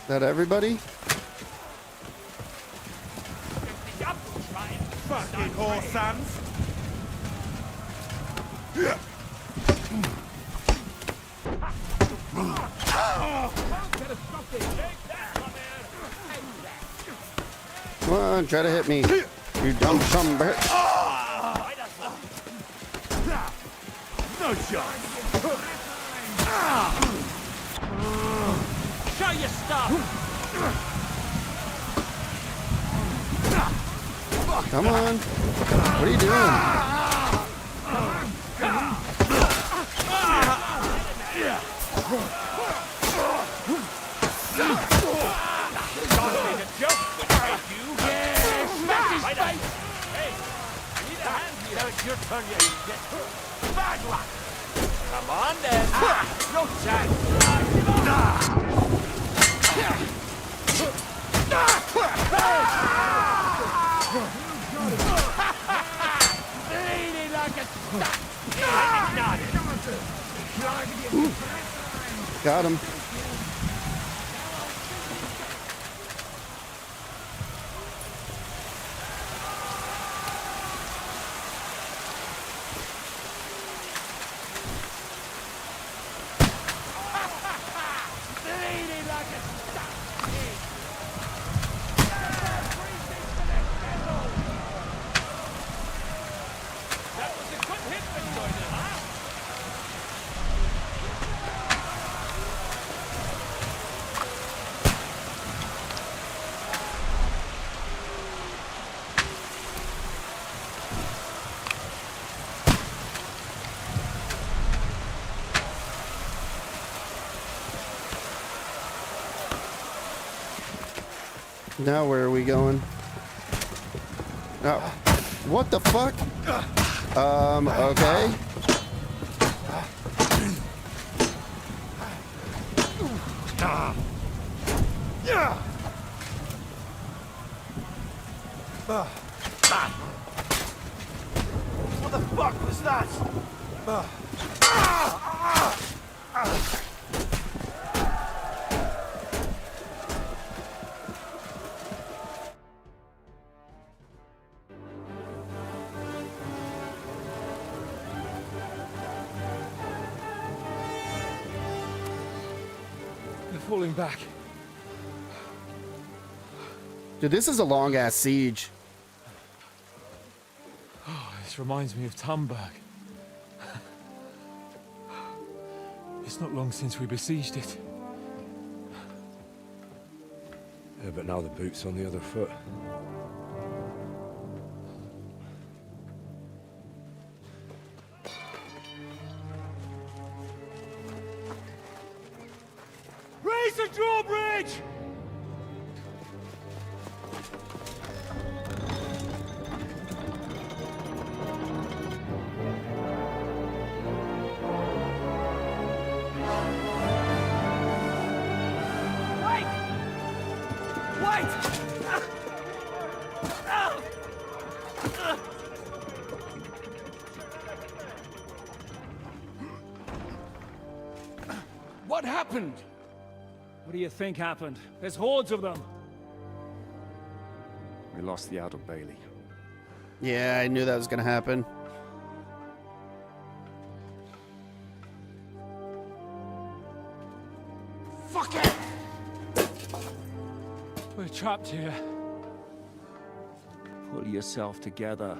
That everybody? Fucking whoreson! Come on, try to hit me. You dumb bitch. No shot! Show your stuff! Come on. What are you doing? It's your turn, you idiot. Bad luck. Come on, then. No chance. Bleeding like a duck. Got him. Now where are we going? Oh, what the fuck? Okay. What the fuck was that? They're falling back. Dude, this is a long ass siege. Oh, this reminds me of Tamberg. It's not long since we besieged it. Yeah, but now the boot's on the other foot. Raise the drawbridge! What happened? What do you think happened? There's hordes of them. We lost the Outer Bailey. Yeah, I knew that was gonna happen. Fuck it! We're trapped here. Pull yourself together.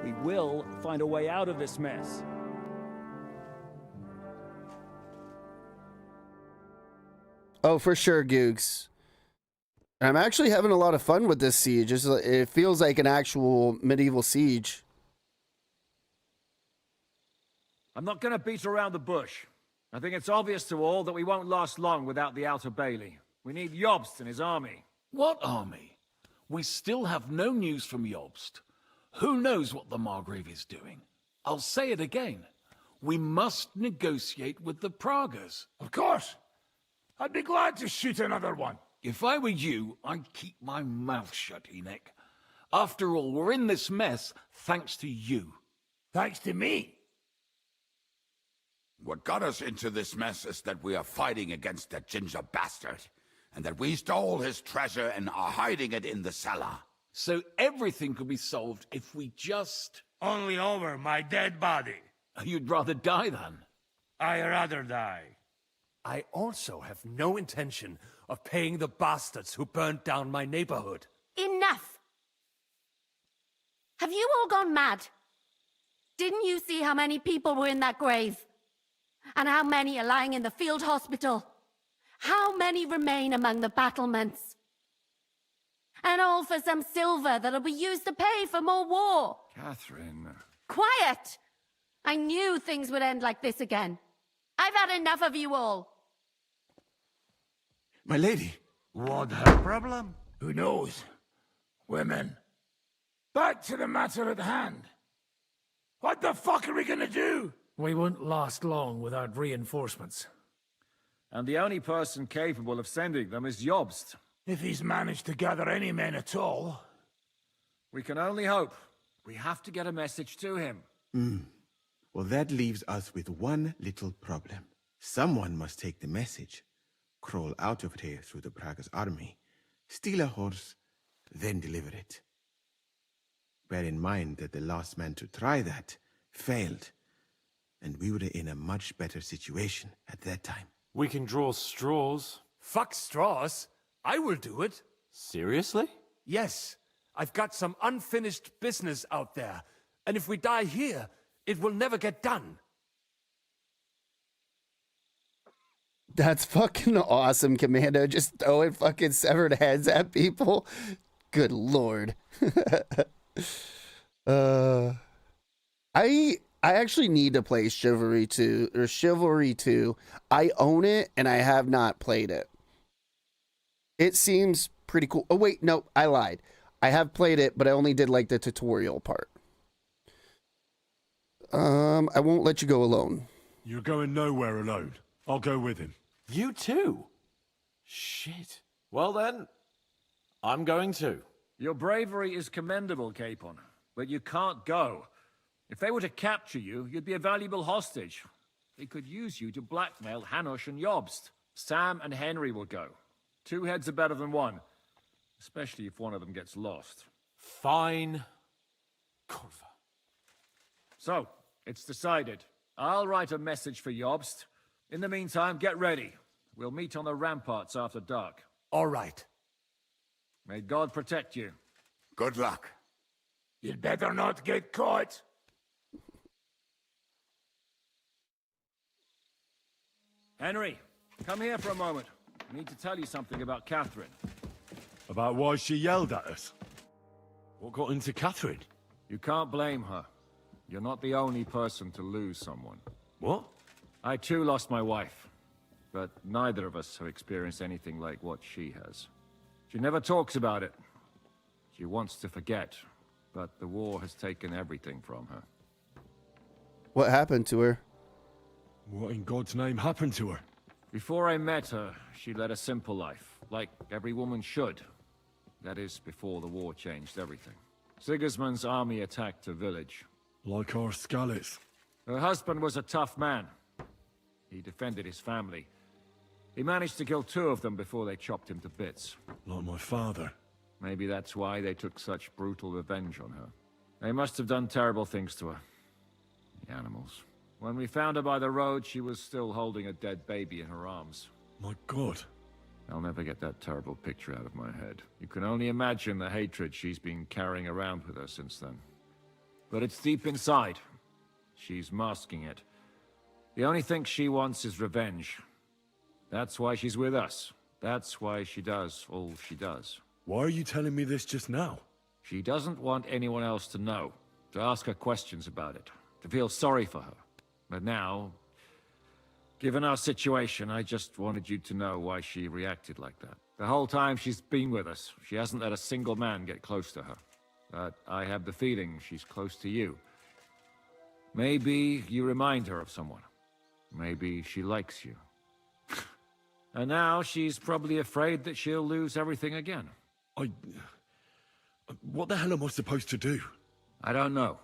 We will find a way out of this mess. Oh, for sure, Googs. I'm actually having a lot of fun with this siege. It feels like an actual medieval siege. I'm not going to beat around the bush. I think it's obvious to all that we won't last long without the Outer Bailey. We need Jobst and his army. What army? We still have no news from Jobst. Who knows what the Margrave is doing? I'll say it again. We must negotiate with the Pragas. Of course. I'd be glad to shoot another one. If I were you, I'd keep my mouth shut, Enoch. After all, we're in this mess thanks to you. Thanks to me? What got us into this mess is that we are fighting against that ginger bastard, and that we stole his treasure and are hiding it in the cellar. So everything could be solved if we just... Only over my dead body. You'd rather die then? I'd rather die. I also have no intention of paying the bastards who burnt down my neighborhood. Enough! Have you all gone mad? Didn't you see how many people were in that grave? And how many are lying in the field hospital? How many remain among the battlements? And all for some silver that'll be used to pay for more war. Catherine. Quiet! I knew things would end like this again. I've had enough of you all. My lady. What her problem? Who knows? Women. Back to the matter at hand. What the fuck are we gonna do? We won't last long without reinforcements. And the only person capable of sending them is Jobst. If he's managed to gather any men at all. We can only hope. We have to get a message to him. Well, that leaves us with one little problem. Someone must take the message, crawl out of here through the Braga's army, steal a horse, then deliver it. Bear in mind that the last man to try that failed, and we were in a much better situation at that time. We can draw straws. Fuck straws. I will do it. Seriously? Yes. I've got some unfinished business out there. And if we die here, it will never get done. That's fucking awesome, Commando. Just throwing fucking severed heads at people. Good lord. I actually need to play Chivalry 2 or Chivalry 2. I own it and I have not played it. It seems pretty cool. Oh wait, no, I lied. I have played it, but I only did like the tutorial part. I won't let you go alone. You're going nowhere alone. I'll go with him. You too? Shit. Well then, I'm going too. Your bravery is commendable, Capon, but you can't go. If they were to capture you, you'd be a valuable hostage. They could use you to blackmail Hanush and Jobst. Sam and Henry will go. 2 heads are better than 1, especially if one of them gets lost. Fine. Kurva. So, it's decided. I'll write a message for Jobst. In the meantime, get ready. We'll meet on the ramparts after dark. All right. May God protect you. Good luck. You'd better not get caught. Henry, come here for a moment. I need to tell you something about Catherine. About why she yelled at us? What got into Catherine? You can't blame her. You're not the only person to lose someone. What? I too lost my wife, but neither of us have experienced anything like what she has. She never talks about it. She wants to forget, but the war has taken everything from her. What happened to her? What in God's name happened to her? Before I met her, she led a simple life, like every woman should. That is, before the war changed everything. Sigismund's army attacked her village. Like our Skalitz. Her husband was a tough man. He defended his family. He managed to kill 2 of them before they chopped him to bits. Like my father. Maybe that's why they took such brutal revenge on her. They must have done terrible things to her. The animals. When we found her by the road, she was still holding a dead baby in her arms. My God. I'll never get that terrible picture out of my head. You can only imagine the hatred she's been carrying around with her since then. But it's deep inside. She's masking it. The only thing she wants is revenge. That's why she's with us. That's why she does all she does. Why are you telling me this just now? She doesn't want anyone else to know, to ask her questions about it, to feel sorry for her. But now, given our situation, I just wanted you to know why she reacted like that. The whole time she's been with us, she hasn't let a single man get close to her. But I have the feeling she's close to you. Maybe you remind her of someone. Maybe she likes you. And now she's probably afraid that she'll lose everything again. What the hell am I supposed to do? I don't know.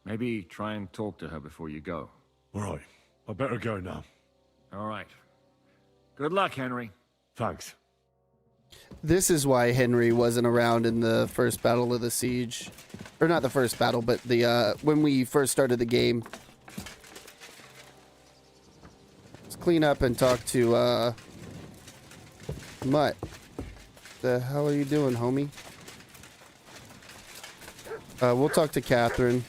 Maybe try and talk to her before you go. All right. I better go now. All right. Good luck, Henry. Thanks. This is why Henry wasn't around in the first battle of the siege. Or not the first battle, but the when we first started the game. Let's clean up and talk to Mutt. The hell are you doing, homie? We'll talk to Catherine.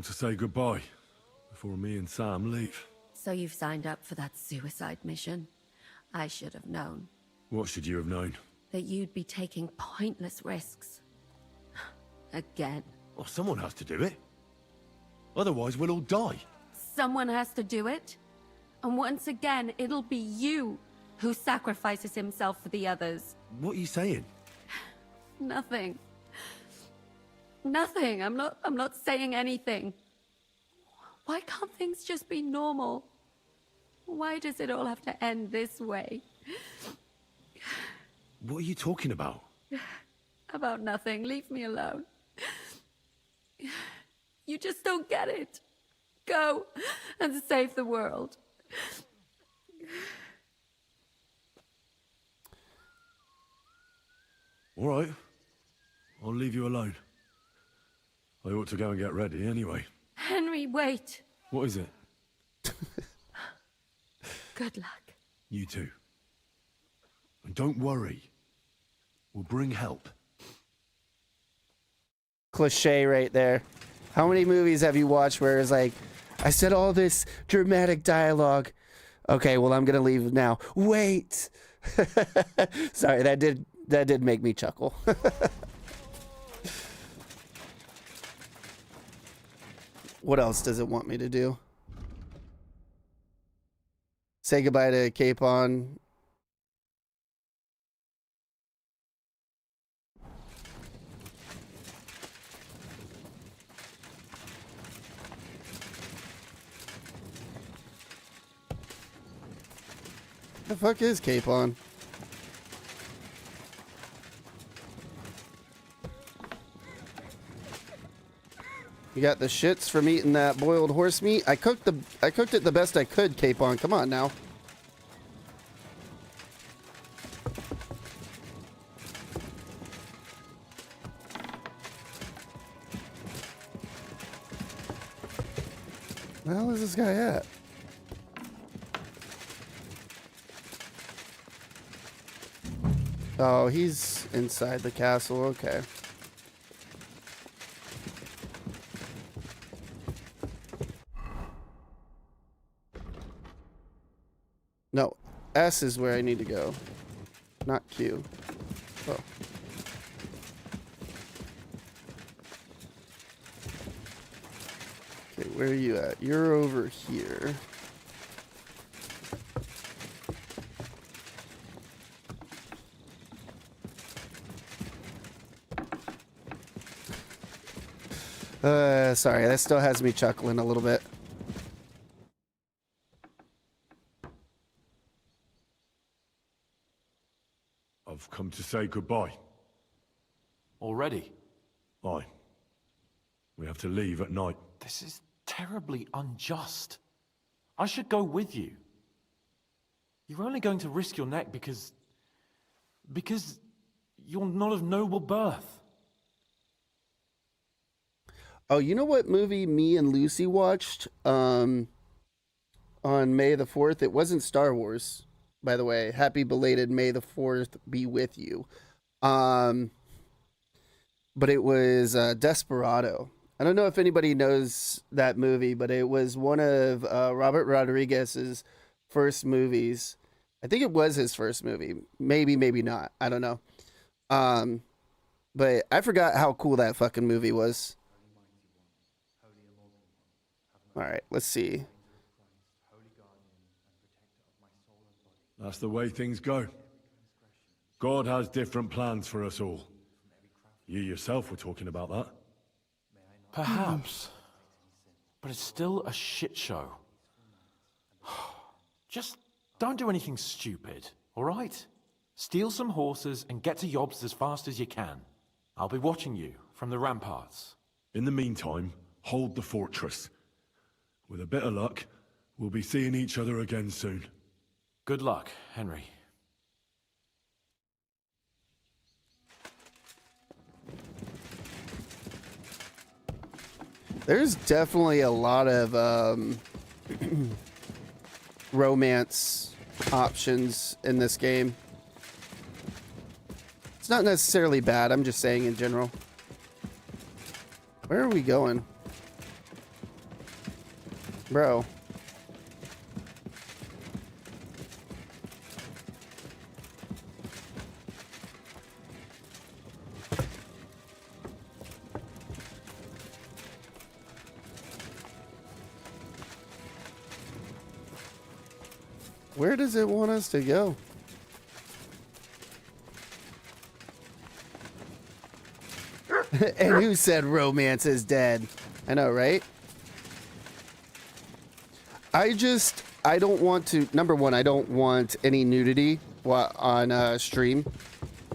to say goodbye before me and Sam leave. So you've signed up for that suicide mission? I should have known. What should you have known? That you'd be taking pointless risks. Again. Well, someone has to do it. Otherwise, we'll all die. Someone has to do it. And once again, it'll be you who sacrifices himself for the others. What are you saying? Nothing. Nothing. I'm not saying anything. Why can't things just be normal? Why does it all have to end this way? What are you talking about? About nothing. Leave me alone. You just don't get it. Go and save the world. All right. I'll leave you alone. I ought to go and get ready anyway. Henry, wait. What is it? Good luck. You too. And don't worry. We'll bring help. Cliche right there. How many movies have you watched where it's like, I said all this dramatic dialogue. Okay, well, I'm gonna leave now. Wait. Sorry, that did make me chuckle. What else does it want me to do? Say goodbye to Capon. The fuck is Capon? You got the shits from eating that boiled horse meat. I cooked it the best I could, Capon. Come on now. Where the hell is this guy at? Oh, he's inside the castle. Okay. No, S is where I need to go, not Q. Oh. Okay, where are you at? You're over here. Sorry, that still has me chuckling a little bit. I've come to say goodbye. Already? Aye. We have to leave at night. This is terribly unjust. I should go with you. You're only going to risk your neck because you're not of noble birth. Oh, you know what movie me and Lucy watched on May the 4th? It wasn't Star Wars, by the way. Happy belated May the 4th be with you. But it was Desperado. I don't know if anybody knows that movie, but it was one of Robert Rodriguez's first movies. I think it was his first movie. Maybe, maybe not. I don't know. But I forgot how cool that fucking movie was. All right, let's see. That's the way things go. God has different plans for us all. You yourself were talking about that. Perhaps. But it's still a shit show. Just don't do anything stupid, all right? Steal some horses and get to Yobs as fast as you can. I'll be watching you from the ramparts. In the meantime, hold the fortress. With a bit of luck, we'll be seeing each other again soon. Good luck, Henry. There's definitely a lot of romance options in this game. It's not necessarily bad, I'm just saying in general. Where are we going? Bro. Where does it want us to go? And who said romance is dead? I know, right? I don't want to, number one, I don't want any nudity on stream,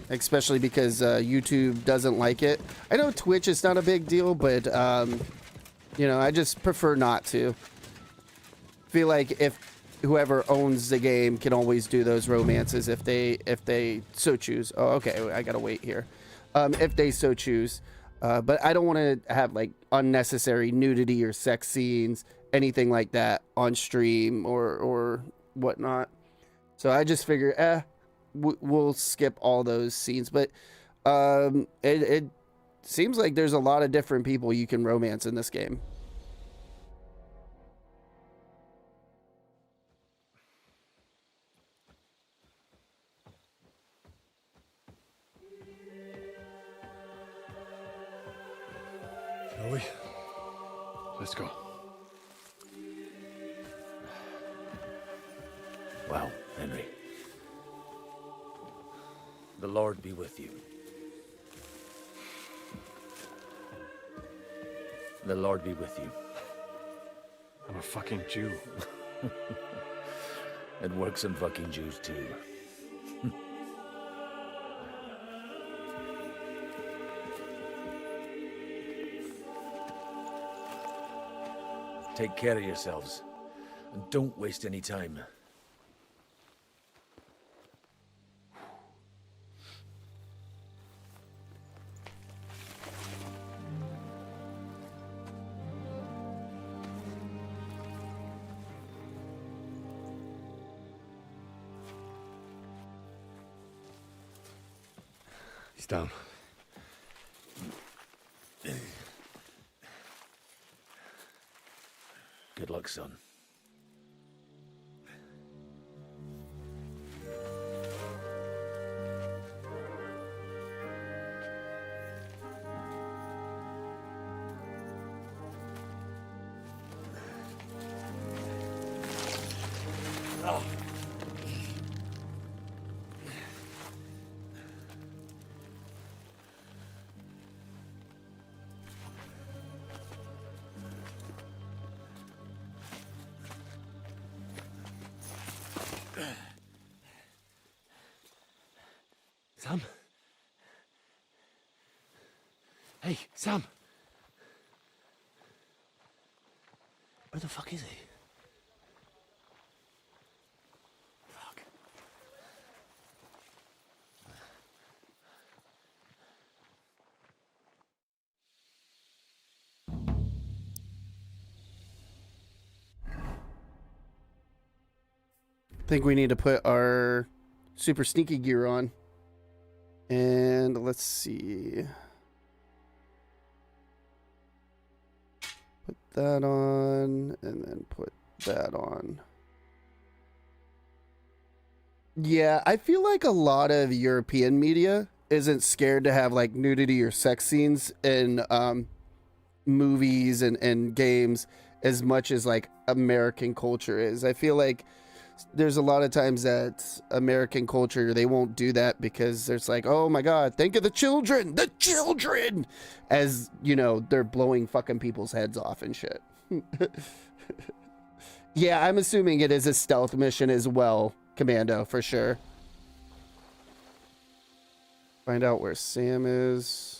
especially because YouTube doesn't like it. I know Twitch is not a big deal, but, you know, I just prefer not to. Feel like if whoever owns the game can always do those romances if they so choose. Oh, okay, I gotta wait here. If they so choose. But I don't want to have like unnecessary nudity or sex scenes, anything like that on stream or whatnot. So I just figure, we'll skip all those scenes. But it seems like there's a lot of different people you can romance in this game. Shall we? Let's go. Well, Henry. The Lord be with you. The Lord be with you. I'm a fucking Jew. It works on fucking Jews too. Take care of yourselves, and don't waste any time. He's down. Good luck, son. Sam? Hey, Sam! Where the fuck is he? Fuck. Think we need to put our super sneaky gear on. And let's see. Put that on and then put that on. Yeah, I feel like a lot of European media isn't scared to have like nudity or sex scenes in movies and games as much as like American culture is. I feel like there's a lot of times that American culture, they won't do that because there's like, oh my God, think of the children, as, you know, they're blowing fucking people's heads off and shit. Yeah, I'm assuming it is a stealth mission as well, Commando, for sure. Find out where Sam is.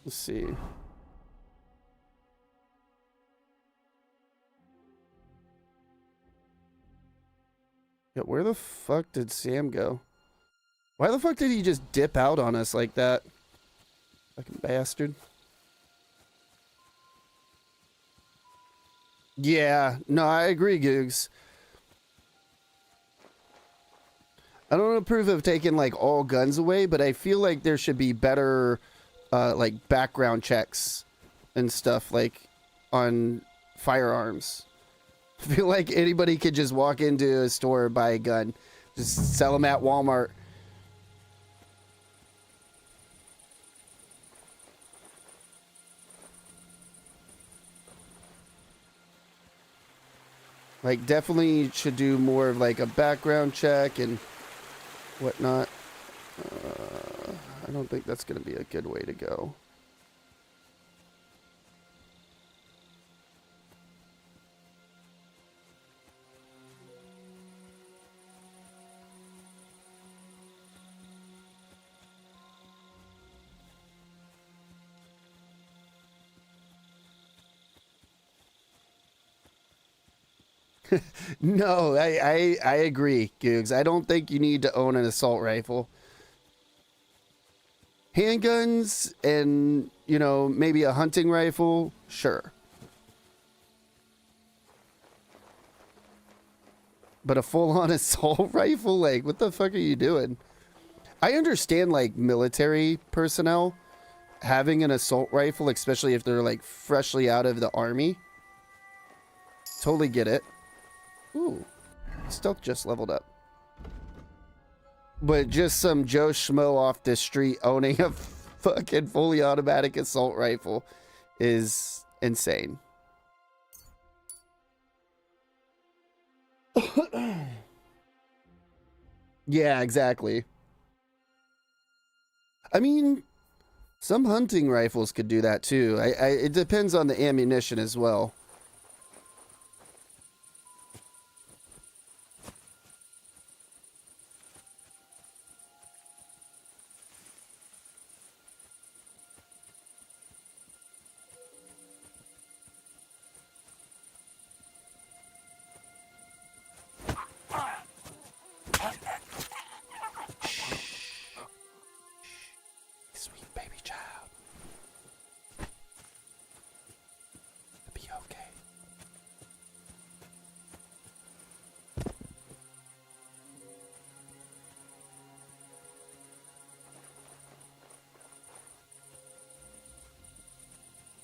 Let's see. Yeah, where the fuck did Sam go? Why the fuck did he just dip out on us like that? Fucking bastard. Yeah, no, I agree, Googs. I don't approve of taking like all guns away, but I feel like there should be better like background checks and stuff like on firearms. I feel like anybody could just walk into a store, buy a gun, just sell them at Walmart. Like, definitely should do more of like a background check and whatnot. I don't think that's going to be a good way to go. No, I agree, Googs. I don't think you need to own an assault rifle. Handguns and, you know, maybe a hunting rifle, sure. But a full-on assault rifle? Like, what the fuck are you doing? I understand, like, military personnel having an assault rifle, especially if they're, like, freshly out of the army. Totally get it. Ooh, stealth just leveled up. But just some Joe Schmo off the street owning a fucking fully automatic assault rifle is insane. Yeah, exactly. I mean, some hunting rifles could do that too. It depends on the ammunition as well. Sweet baby child. It'll be okay.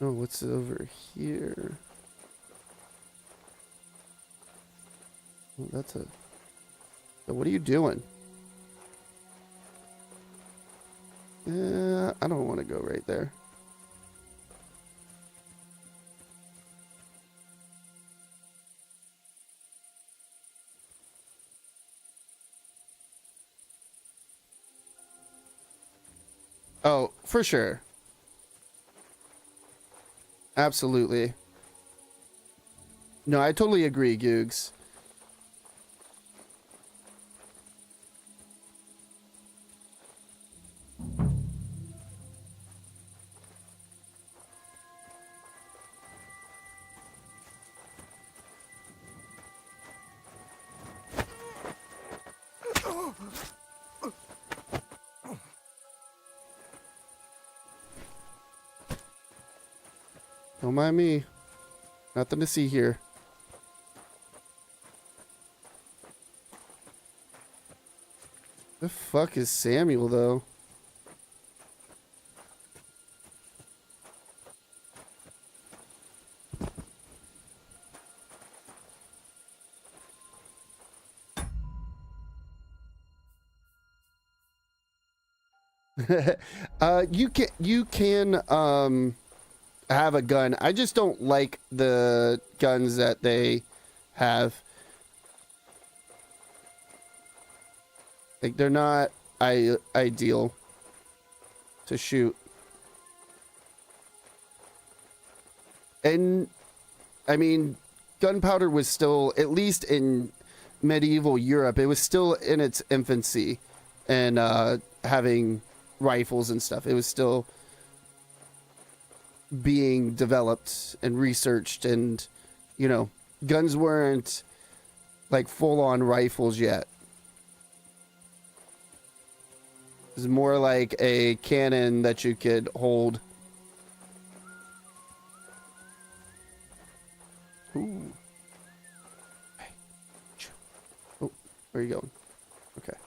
Oh, what's over here? Oh, that's a... So what are you doing? I don't want to go right there. Oh, for sure. Absolutely. No, I totally agree, Googs. Don't mind me. Nothing to see here. The fuck is Samuel, though? You can have a gun. I just don't like the guns that they have. Like, they're not ideal to shoot. And I mean, gunpowder was still, at least in medieval Europe, it was still in its infancy, and having rifles and stuff. It was still being developed and researched, and, you know, guns weren't like full-on rifles yet. It was more like a cannon that you could hold. Ooh. Hey. Oh, where are you going? Okay.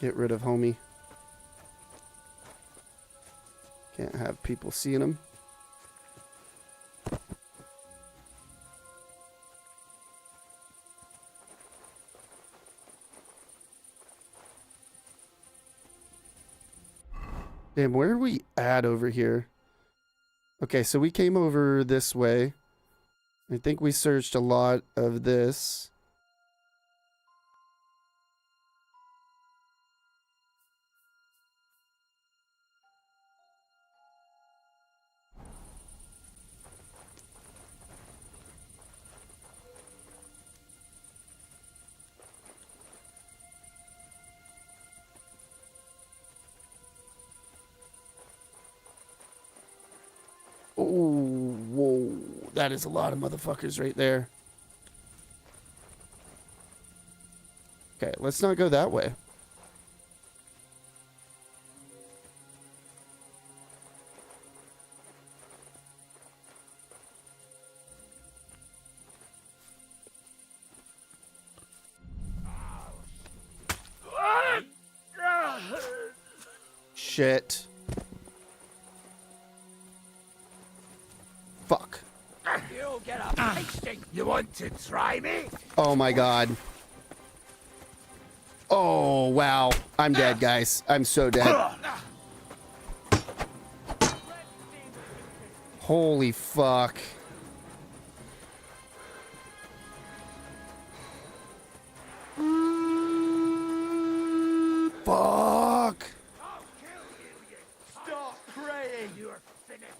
Get rid of homie. Can't have people seeing him. Damn, where are we at over here? Okay, so we came over this way. I think we searched a lot of this. Oh, whoa. That is a lot of motherfuckers right there. Okay, let's not go that way. Shit. Fuck. You get a pasting. You want to try me? Oh my god. Oh, wow. I'm dead, guys. I'm so dead. Holy fuck. Fuck. Stop praying. You're finished.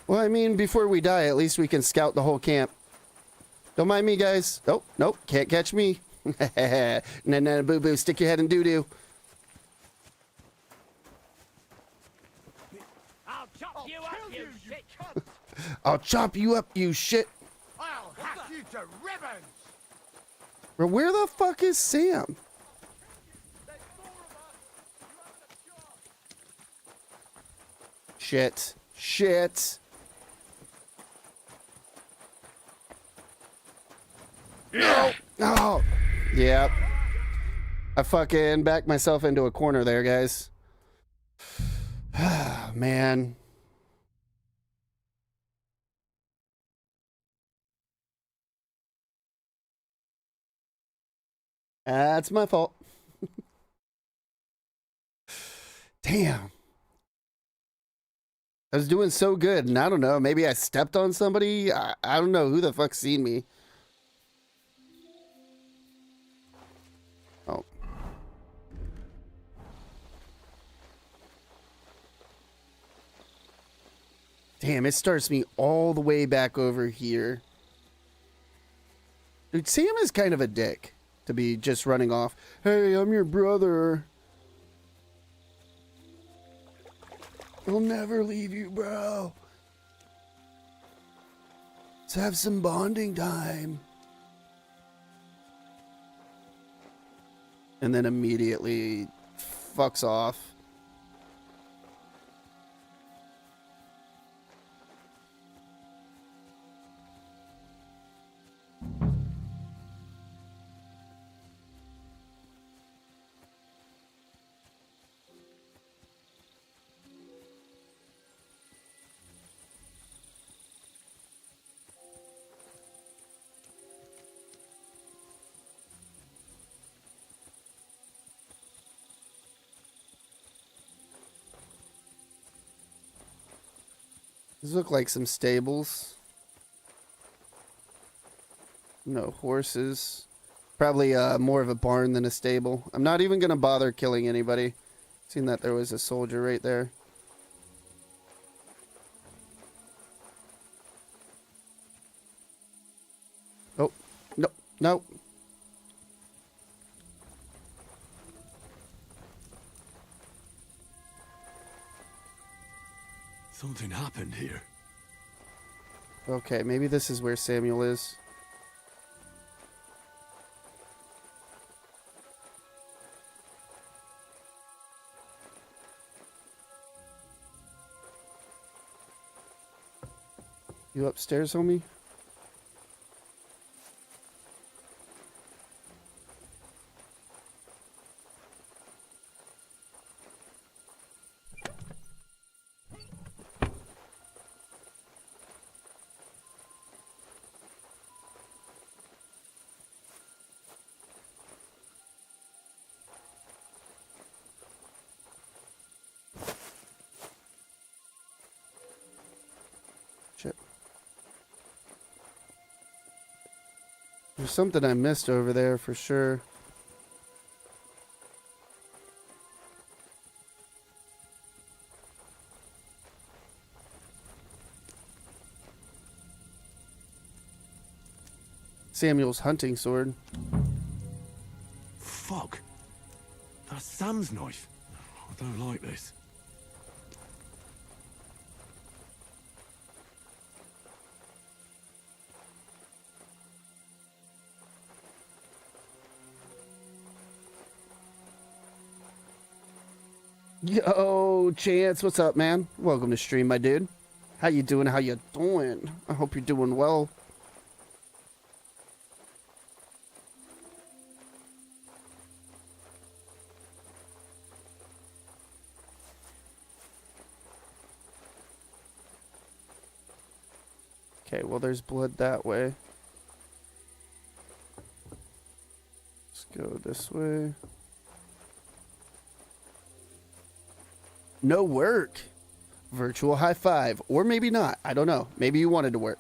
Well, I mean, before we die, at least we can scout the whole camp. Don't mind me, guys. Oh, nope. Can't catch me. Nah, boo-boo. Stick your head in doo-doo. I'll chop you up, you shit. I'll chop you up, you shit. I'll hack you to ribbons. Bro, where the fuck is Sam? Shit. Shit. No. Oh. Yep. I fucking backed myself into a corner there, guys. Man. That's my fault. Damn. I was doing so good, and I don't know, maybe I stepped on somebody? I don't know who the fuck seen me. Oh. Damn, it starts me all the way back over here. Dude, Sam is kind of a dick to be just running off. Hey, I'm your brother. I'll never leave you, bro. Let's have some bonding time. And then immediately fucks off. These look like some stables. No horses. Probably more of a barn than a stable. I'm not even going to bother killing anybody. Seen that there was a soldier right there. Oh, no, no. Something happened here. Okay, maybe this is where Samuel is. You upstairs, homie? There's something I missed over there for sure. Samuel's hunting sword. Fuck. That's Sam's knife. I don't like this. Yo, Chance, what's up, man? Welcome to stream, my dude. How you doing? How you doing? I hope you're doing well. Okay, well, there's blood that way. Let's go this way. No work. Virtual high five. Or maybe not. I don't know. Maybe you wanted to work.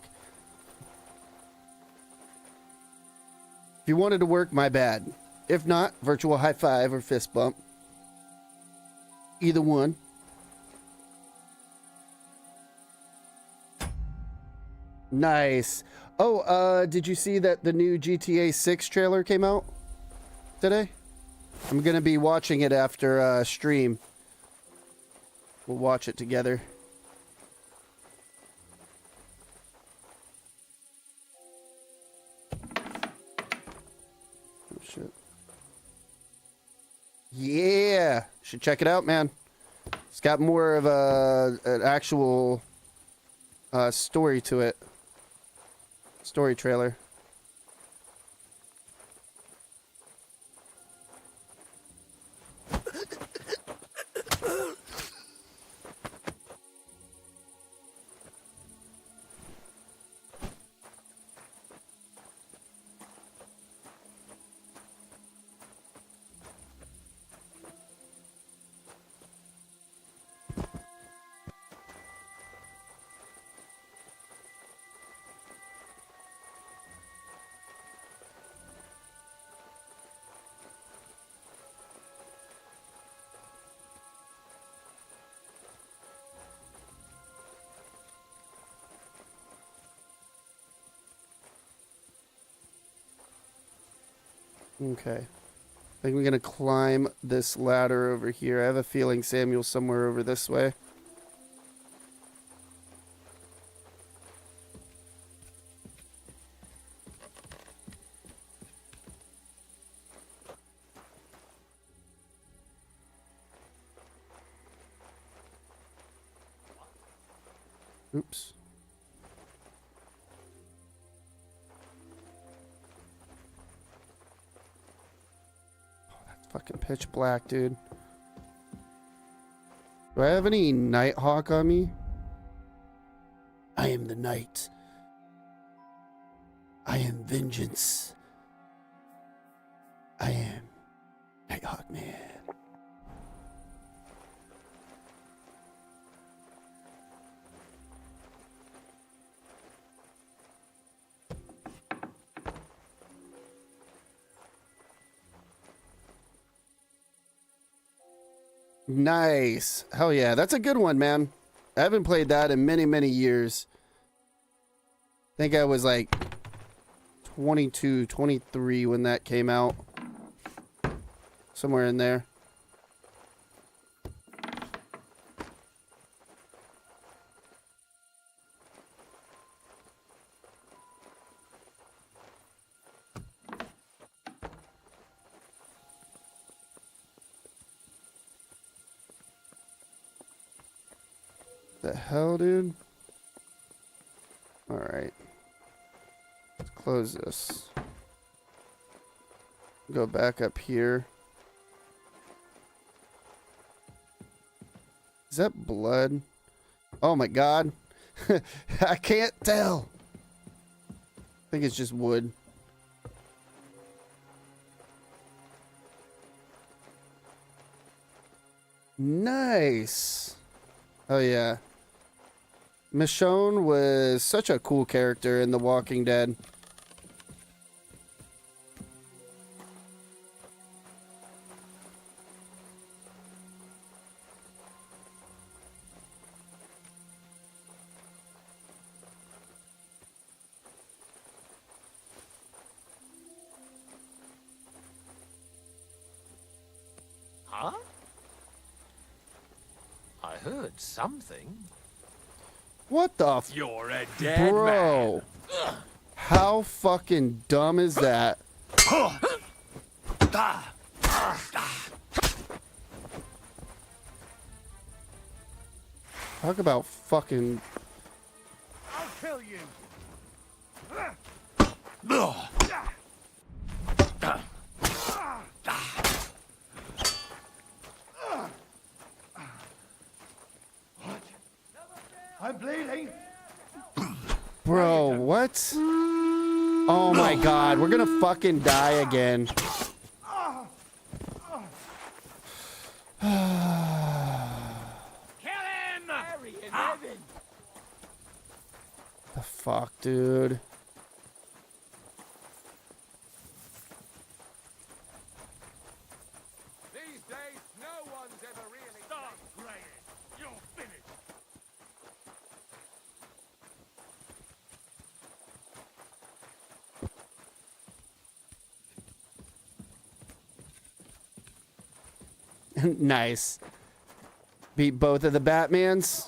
If you wanted to work, my bad. If not, virtual high five or fist bump. Either one. Nice. Oh, did you see that the new GTA 6 trailer came out today? I'm going to be watching it after stream. We'll watch it together. Oh, shit. Yeah. Should check it out, man. It's got more of an actual story to it. Story trailer. Okay. I think we're going to climb this ladder over here. I have a feeling Samuel's somewhere over this way. Oops. Fucking pitch black, dude. Do I have any Nighthawk on me? I am the night. I am vengeance. I am Nighthawk man. Nice. Hell yeah. That's a good one, man. I haven't played that in many, many years. I think I was like 22, 23 when that came out. Somewhere in there. The hell, dude? Alright. Let's close this. Go back up here. Is that blood? Oh my god. I can't tell. I think it's just wood. Nice. Oh yeah. Michonne was such a cool character in The Walking Dead. Huh? I heard something. What the You're a dead bro? man. How fucking dumb is that? Talk about fucking. I'll kill you. I'm bleeding. Bro, what? Oh my god, we're gonna fucking die again. The fuck, dude. These days, no one's ever really. Stop praying. You're finished. Nice. Beat both of the Batmans.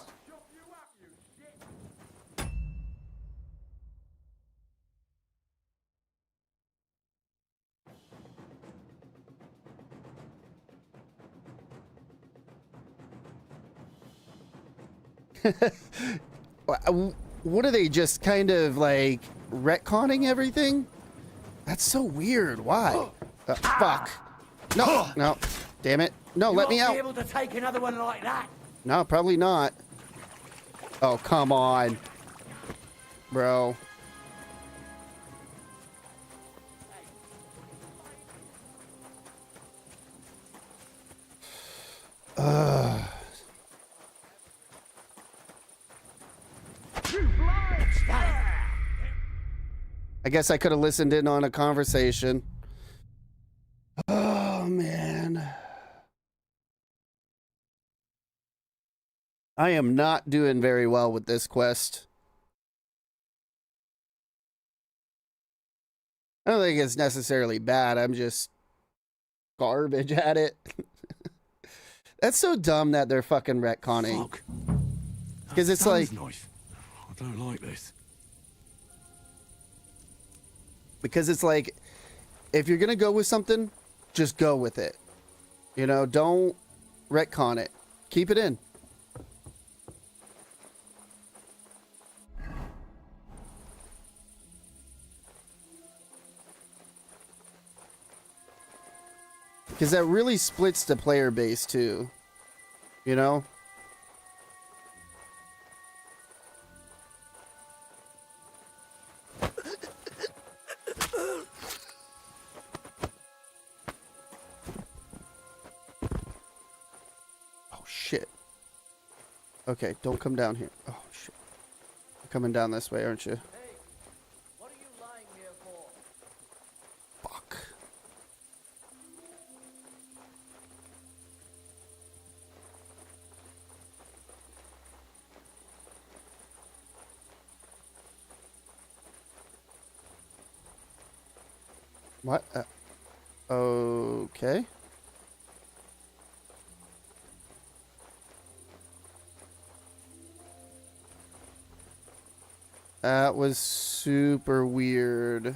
What are they, just kind of like retconning everything? That's so weird. Why? Fuck. No, no. Damn it. No, let me out. You won't be able to take another one like that. No, probably not. Oh, come on. Bro. Ugh. I guess I could have listened in on a conversation. Oh, man. I am not doing very well with this quest. I don't think it's necessarily bad. I'm just garbage at it. That's so dumb that they're fucking retconning. Because it's like... Nice. I don't like this. Because it's like, if you're going to go with something, just go with it. You know, don't retcon it. Keep it in. Because that really splits the player base too. You know? Oh shit. Okay, don't come down here. Oh shit. You're coming down this way, aren't you? What are you lying here for? Fuck. What? Okay. That was super weird.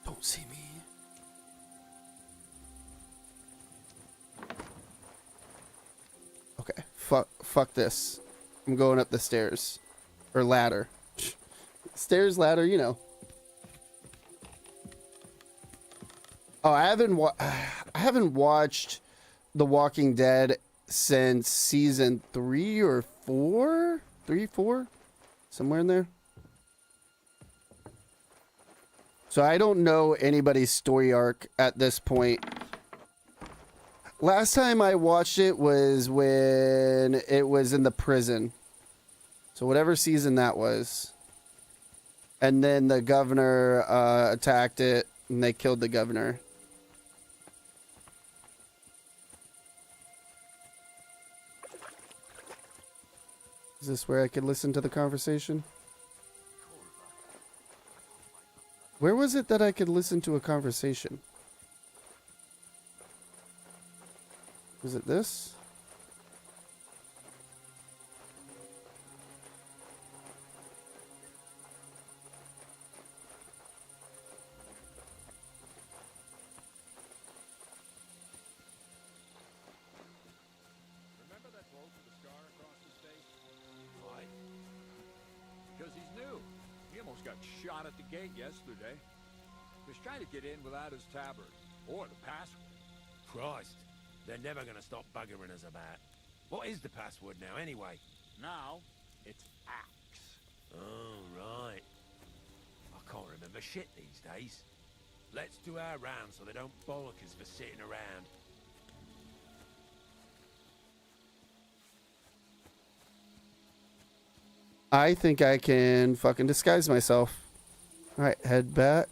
Don't see me. Okay, fuck this. I'm going up the stairs. Or ladder. Stairs, ladder, you know. Oh, I haven't watched The Walking Dead since season 3 or 4? 3, 4? Somewhere in there. So I don't know anybody's story arc at this point. Last time I watched it was when it was in the prison. So whatever season that was. And then the governor attacked it and they killed the governor. Is this where I could listen to the conversation? Where was it that I could listen to a conversation? Was it this? Remember that bloke with the scar across his face? Why? Because he's new. He almost got shot at the gate yesterday. He was trying to get in without his tabard. Or the password. Christ. They're never gonna stop buggering us about. What is the password now, anyway? Now, it's Axe. Oh, right. I can't remember shit these days. Let's do our round so they don't bollock us for sitting around. I think I can fucking disguise myself. Alright, head back.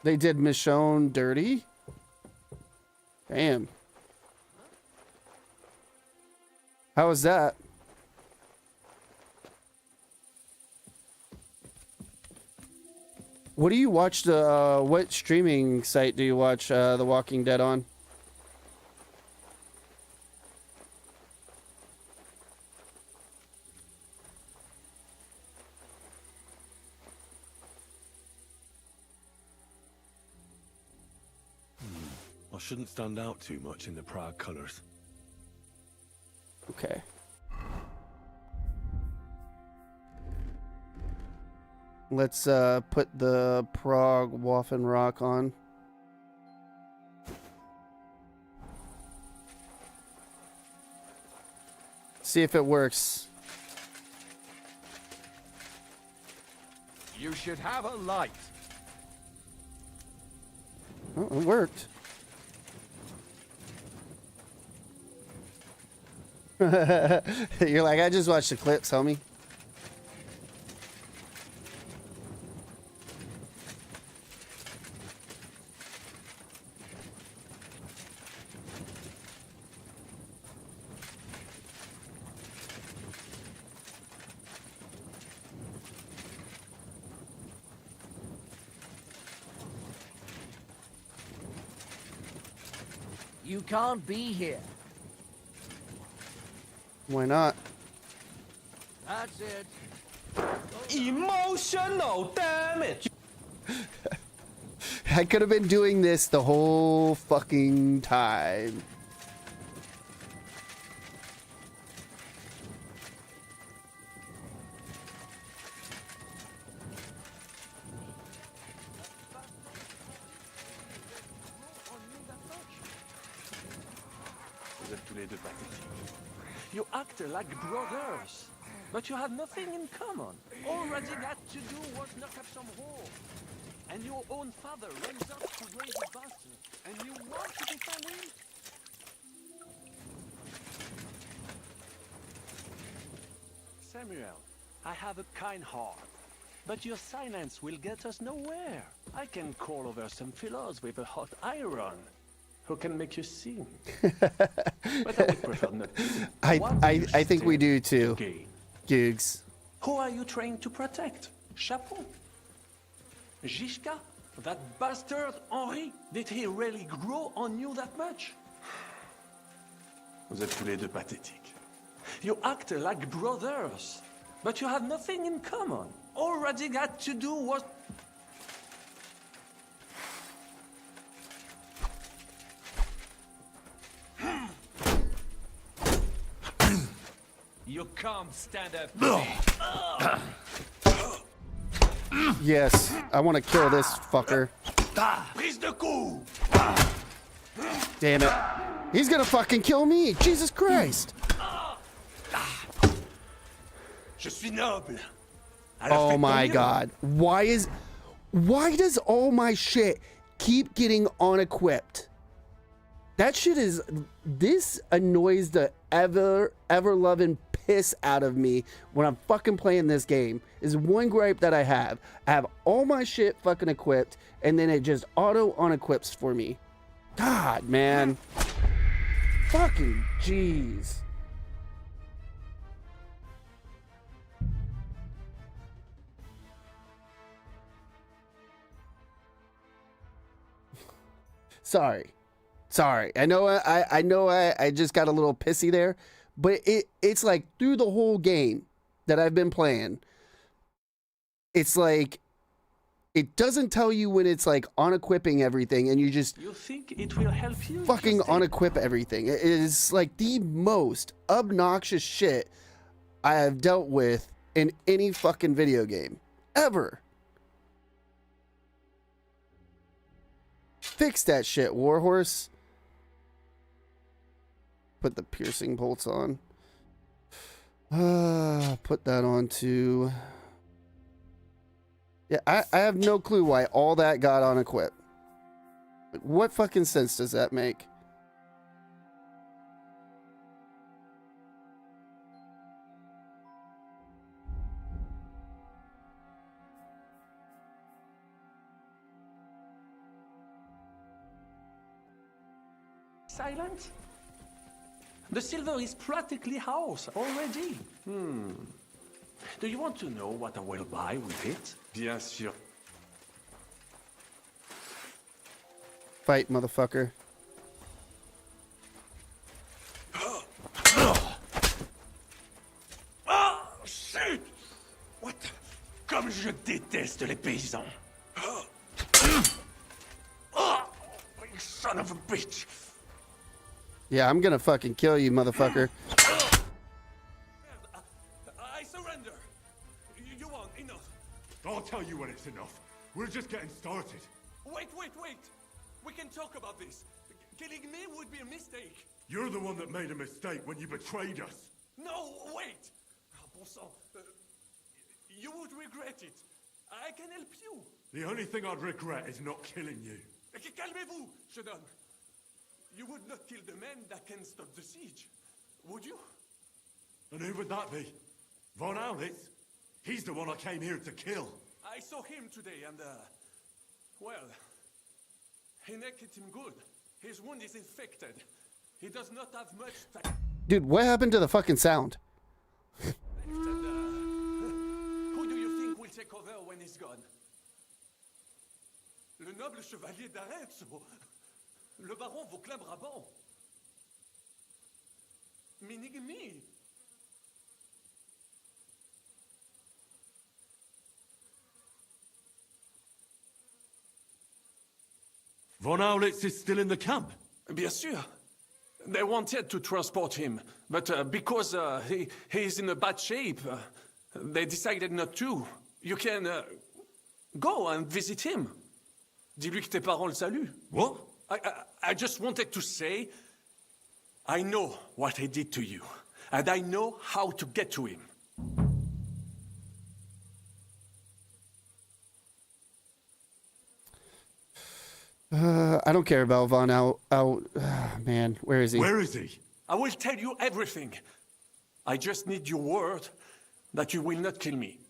They did Michonne dirty? Damn. How was that? What do you watch what streaming site do you watch The Walking Dead on? I shouldn't stand out too much in the Prague colours. Okay. Let's put the Prague Waffen Rock on. See if it works. You should have a light. Oh, it worked. You're like, I just watched the clips, homie. You can't be here. Why not? That's it. Emotional damage. I could have been doing this the whole fucking time. Vous êtes tous les deux pathétiques. You act like brothers, but you have nothing in common. All Radzig had to do was knock up some whore. And your own father runs up to raise a bastard, and you want to defend him? Samuel, I have a kind heart, but your silence will get us nowhere. I can call over some fellows with a hot iron who can make you sing. But I would prefer not to. I think we do too. Googs. Who are you trying to protect? Chapeau? Zizka? That bastard Henri? Did he really grow on you that much? Vous êtes tous les deux pathétiques. You act like brothers, but you have nothing in common. All Radzig had to do was... You can't stand up to me. Yes, I want to kill this fucker. Prise de coup. Damn it. He's gonna fucking kill me. Jesus Christ. Je suis noble. Oh my god. Why does all my shit keep getting unequipped? That shit is, this annoys the ever loving piss out of me when I'm fucking playing this game. Is one gripe that I have. I have all my shit fucking equipped, and then it just auto unequips for me. God, man. Fucking jeez. Sorry. I know I just got a little pissy there, but it's like through the whole game that I've been playing, it's like it doesn't tell you when it's like unequipping everything, and you just think it will help you? fucking unequip everything. It is like the most obnoxious shit I have dealt with in any fucking video game ever. Fix that shit, Warhorse. Put the piercing bolts on. Put that on too. Yeah, I have no clue why all that got unequipped. What fucking sense does that make? Silent? The silver is practically ours already. Do you want to know what I will buy with it? Bien sûr. Fight, motherfucker. Ah, shit! What? Comme je déteste les paysans. Ah, you son of a bitch. Yeah, I'm gonna fucking kill you, motherfucker. I surrender. You want enough? I'll tell you when it's enough. We're just getting started. Wait. We can talk about this. Killing me would be a mistake. You're the one that made a mistake when you betrayed us. No, wait. Bon sang. You would regret it. I can help you. The only thing I'd regret is not killing you. Calmez-vous, jeune homme. You would not kill the man that can stop the siege, would you? And who would that be? Von Aulitz? He's the one I came here to kill. I saw him today and, well, he naked him good. His wound is infected. He does not have much time. Dude, what happened to the fucking sound? Who do you think will take over when he's gone? Le noble chevalier d'Arezzo. Le baron Vauclin-Brabant. Minigmi. Von Aulitz is still in the camp? Bien sûr. They wanted to transport him, but because he's in a bad shape, they decided not to. You can go and visit him. Dis-lui que tes parents le saluent. What? I just wanted to say, I know what he did to you, and I know how to get to him. I don't care about Von man, where is he? Where is he? I will tell you everything. I just need your word that you will not kill me.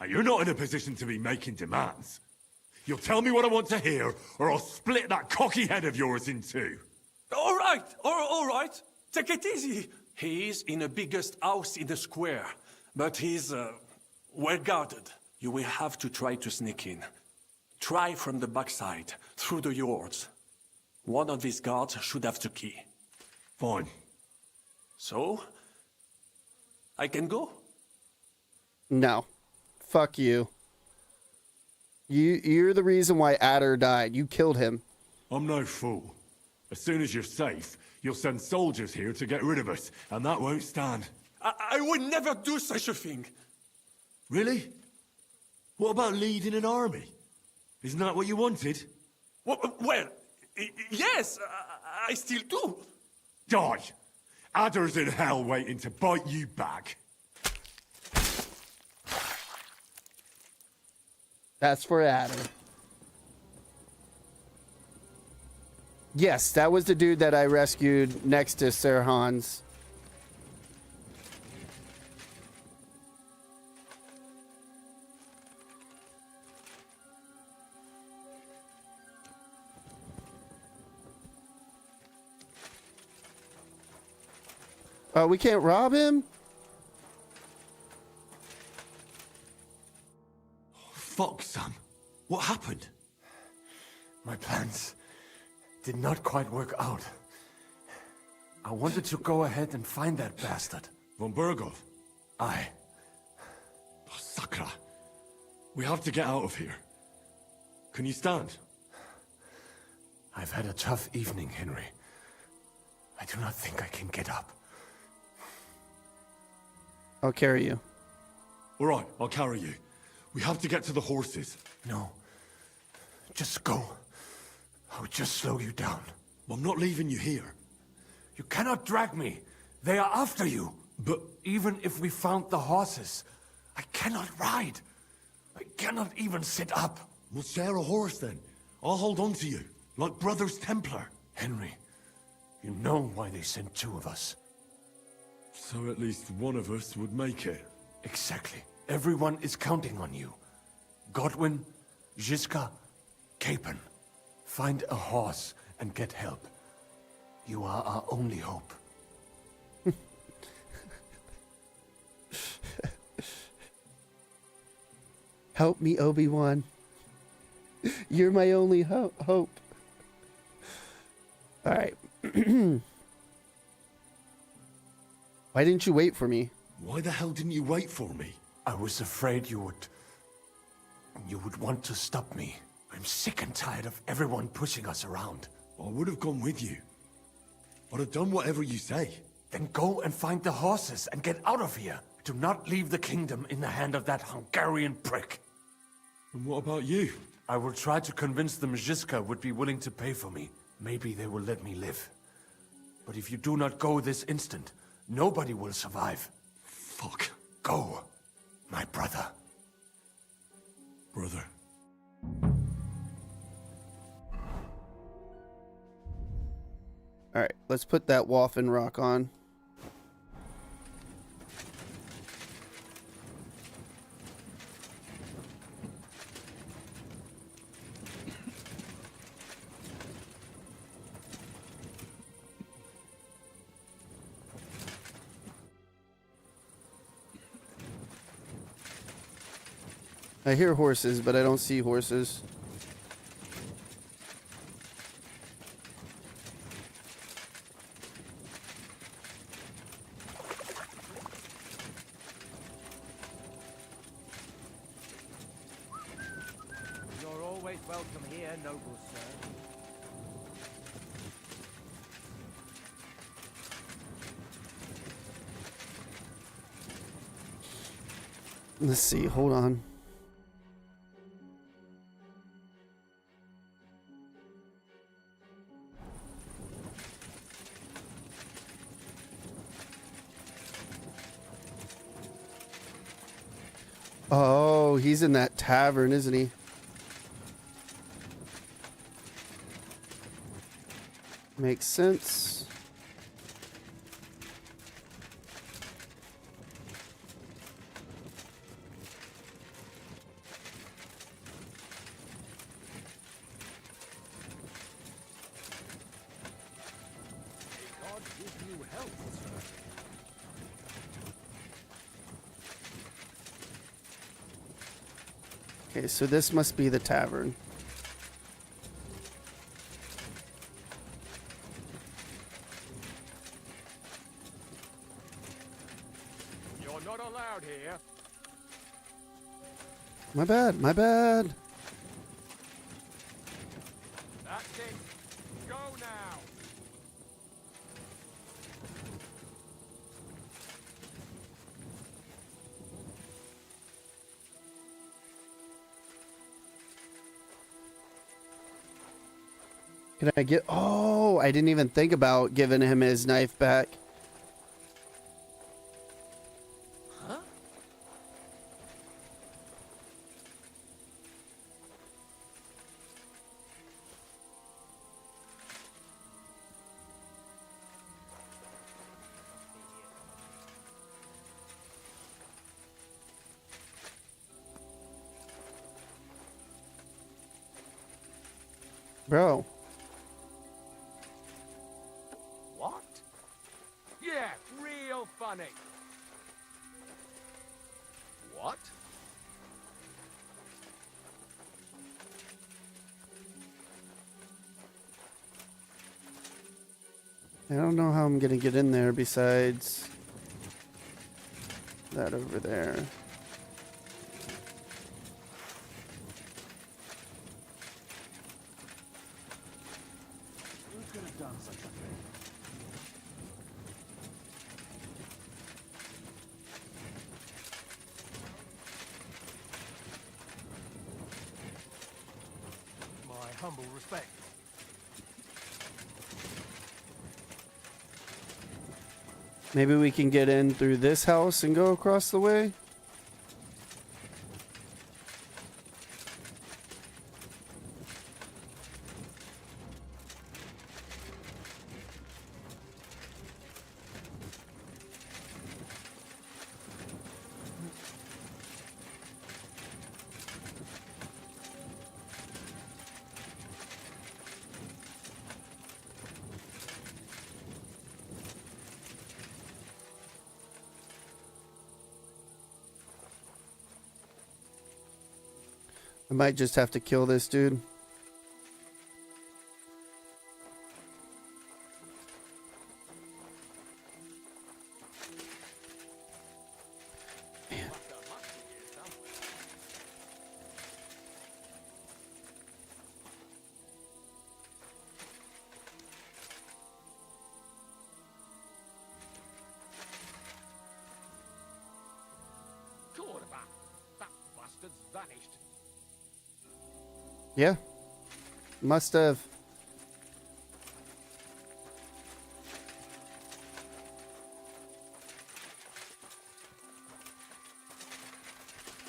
You're not in a position to be making demands. You'll tell me what I want to hear, or I'll split that cocky head of yours in two. All right. Take it easy. He's in the biggest house in the square, but he's well guarded. You will have to try to sneak in. Try from the backside, through the yards. One of these guards should have the key. Fine. So, I can go? No. Fuck you. You're the reason why Adder died. You killed him. I'm no fool. As soon as you're safe, you'll send soldiers here to get rid of us, and that won't stand. I would never do such a thing. Really? What about leading an army? Isn't that what you wanted? Well, yes, I still do. Die! Adder's in hell waiting to bite you back. That's for Adder. Yes, that was the dude that I rescued next to Sir Hans. We can't rob him? Fuck, son. What happened? My plans did not quite work out. I wanted to go ahead and find that bastard. Von Burgov? Aye. Oh, Sakra. We have to get out of here. Can you stand? I've had a tough evening, Henry. I do not think I can get up. I'll carry you. All right, I'll carry you. We have to get to the horses. No. Just go. I would just slow you down. I'm not leaving you here. You cannot drag me. They are after you. But even if we found the horses, I cannot ride. I cannot even sit up. We'll share a horse then. I'll hold on to you, like Brothers Templar. Henry, you know why they sent two of us. So at least one of us would make it. Exactly. Everyone is counting on you. Godwin, Žižka, Capon. Find a horse and get help. You are our only hope. Help me, Obi-Wan. You're my only hope. All right. Why didn't you wait for me? Why the hell didn't you wait for me? I was afraid you would want to stop me. I'm sick and tired of everyone pushing us around. I would have gone with you. I'd have done whatever you say. Then go and find the horses and get out of here. Do not leave the kingdom in the hand of that Hungarian prick. And what about you? I will try to convince them Žižka would be willing to pay for me. Maybe they will let me live. But if you do not go this instant, nobody will survive. Fuck. Go, my brother. Brother. Alright, let's put that Waffen rock on. I hear horses, but I don't see horses. You're always welcome here, noble sir. Let's see, hold on. Oh, he's in that tavern, isn't he? Makes sense. God give you health, sir. Okay, so this must be the tavern. You're not allowed here. My bad, my bad. That's it. Go now. Can I get... Oh, I didn't even think about giving him his knife back. Huh? Bro. What? Yeah, real funny. What? I don't know how I'm gonna get in there besides that over there. Who could have done such a thing? My humble respect. Maybe we can get in through this house and go across the way. I might just have to kill this dude. Man. Quarterback. That bastard's vanished. Yeah. Must have.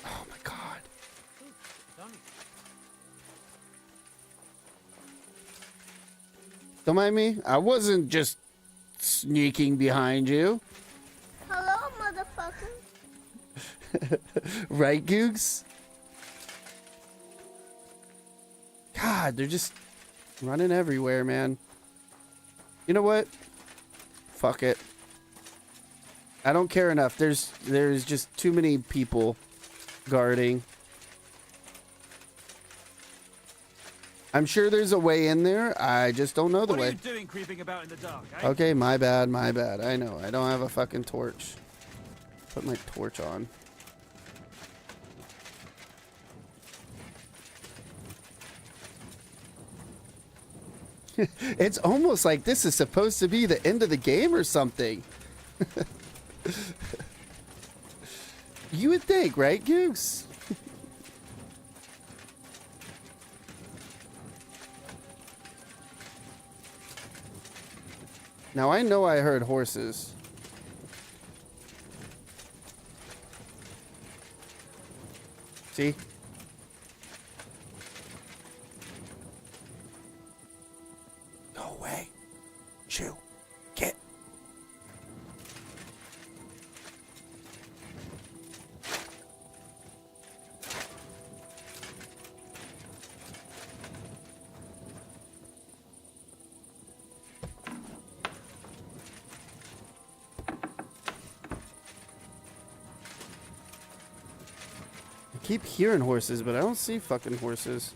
Oh my god. Don't mind me. I wasn't just sneaking behind you. Hello, motherfucker. Right, Googs? God, they're just running everywhere, man. You know what? Fuck it. I don't care enough. There's just too many people guarding. I'm sure there's a way in there. I just don't know the way. What are you doing creeping about in the dark, eh? Okay, my bad, my bad. I know. I don't have a fucking torch. Put my torch on. It's almost like this is supposed to be the end of the game or something. You would think, right, Goose? Now I know I heard horses. See? Go away. Chew. Get. I keep hearing horses, but I don't see fucking horses.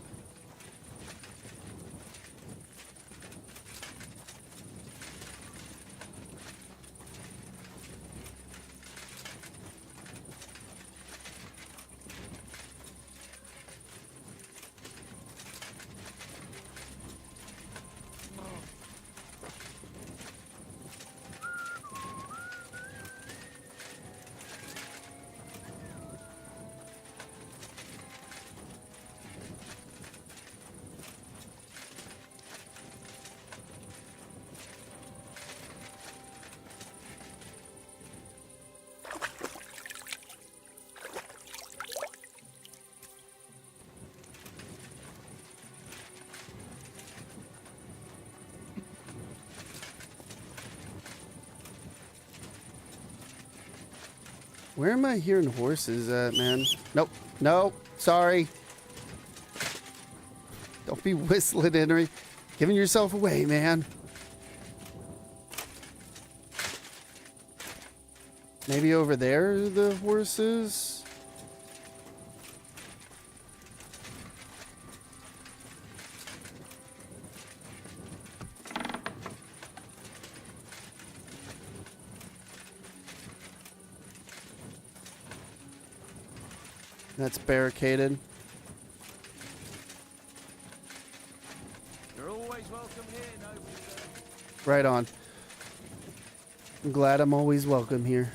Where am I hearing horses at, man? Nope. Nope. Sorry. Don't be whistling, Henry. Giving yourself away, man. Maybe over there are the horses? That's barricaded. You're always welcome here, noble sir. Right on. I'm glad I'm always welcome here.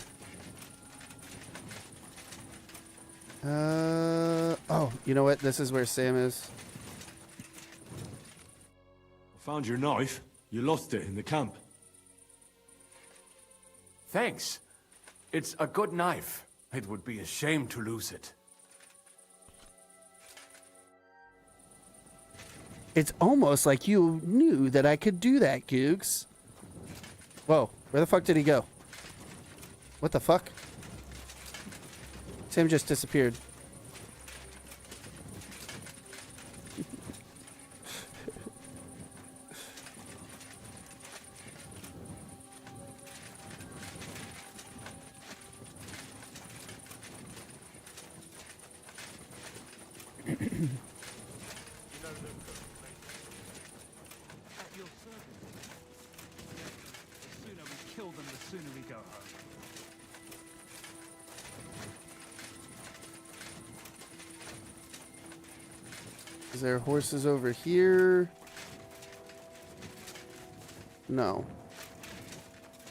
Oh, you know what? This is where Sam is. I found your knife. You lost it in the camp. Thanks. It's a good knife. It would be a shame to lose it. It's almost like you knew that I could do that, Googs. Whoa, where the fuck did he go? What the fuck? Sam just disappeared. Is there horses over here? No.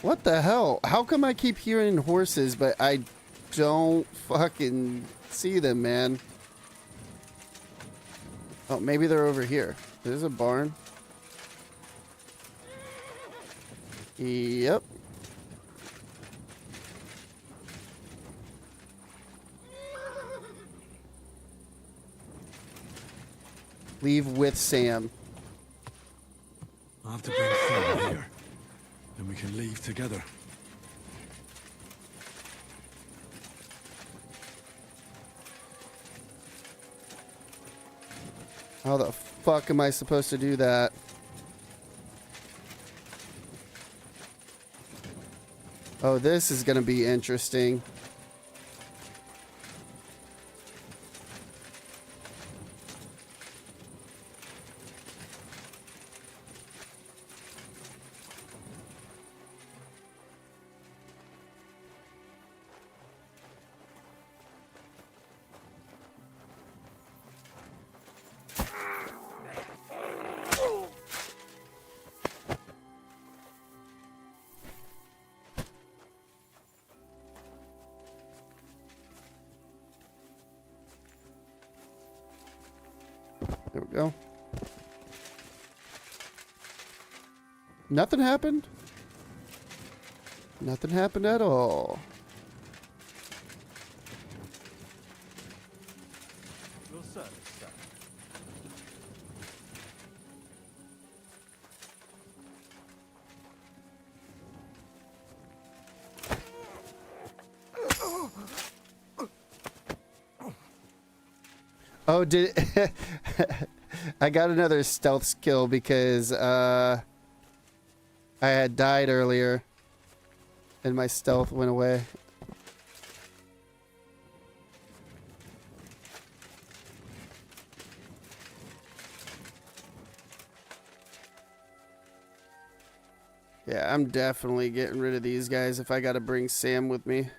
What the hell? How come I keep hearing horses, but I don't fucking see them, man? Oh, maybe they're over here. There's a barn. Yep. Leave with Sam. I'll have to bring Sam here. Then we can leave together. How the fuck am I supposed to do that? Oh, this is gonna be interesting. There we go. Nothing happened? Nothing happened at all. Your service, sir. Oh, did I got another stealth skill because I had died earlier and my stealth went away. Yeah, I'm definitely getting rid of these guys if I gotta bring Sam with me.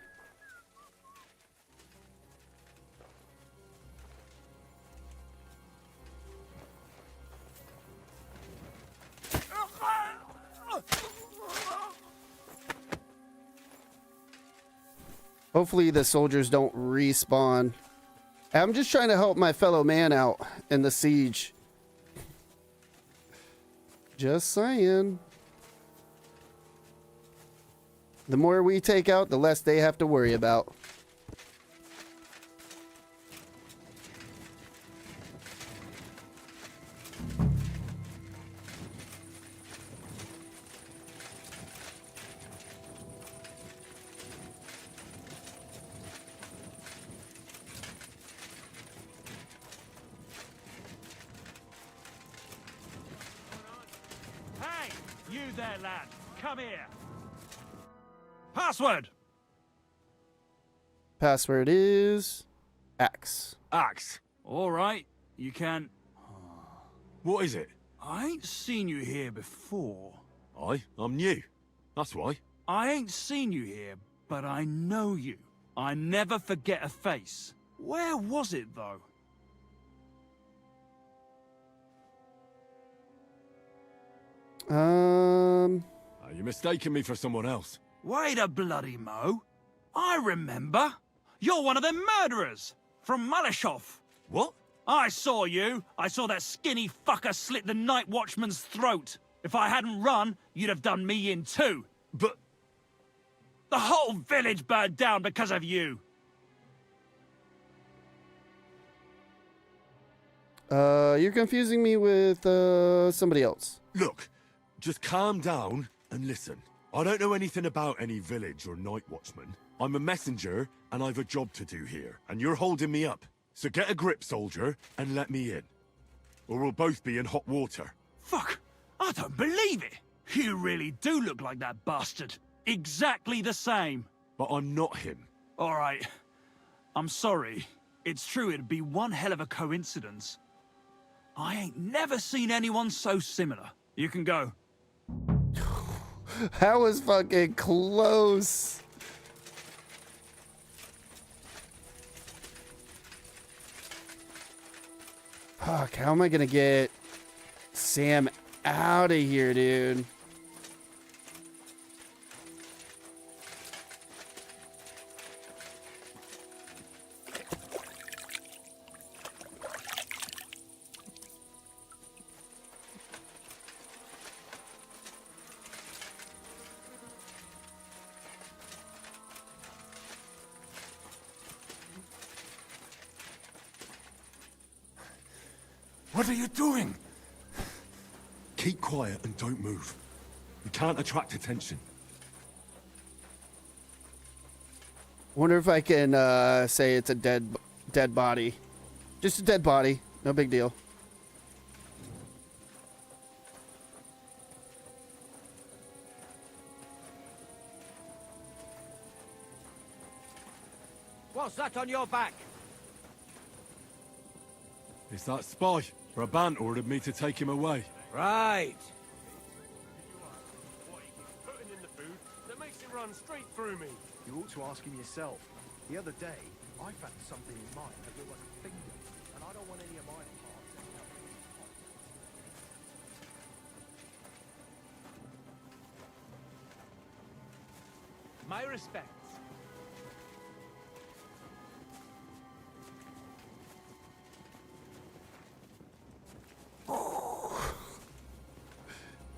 Hopefully the soldiers don't respawn. I'm just trying to help my fellow man out in the siege. Just saying. The more we take out, the less they have to worry about. You there, lad. Come here. Password! Password is X. Axe. All right, you can... What is it? I ain't seen you here before. I'm new. That's why. I ain't seen you here, but I know you. I never forget a face. Where was it, though? Are you mistaking me for someone else? Wait a bloody mo. I remember. You're one of them murderers. From Malashov. What? I saw you. I saw that skinny fucker slit the night watchman's throat. If I hadn't run, you'd have done me in too. But... The whole village burned down because of you. You're confusing me with, somebody else. Look, just calm down and listen. I don't know anything about any village or night watchman. I'm a messenger, and I've a job to do here, and you're holding me up. So get a grip, soldier, and let me in. Or we'll both be in hot water. Fuck! I don't believe it! You really do look like that bastard. Exactly the same. But I'm not him. Alright. I'm sorry. It's true it'd be one hell of a coincidence. I ain't never seen anyone so similar. You can go. That was fucking close. Fuck, how am I gonna get Sam out of here, dude? What are you doing? Keep quiet and don't move. We can't attract attention. Wonder if I can say it's a dead body. Just a dead body. No big deal. What's that on your back? It's that spy. Brabant ordered me to take him away. Right. Putting in the food that makes it run straight through me. You ought to ask him yourself. The other day, I found something in mine that looked like a finger, and I don't want any of my parts ending up in this pot. My respects.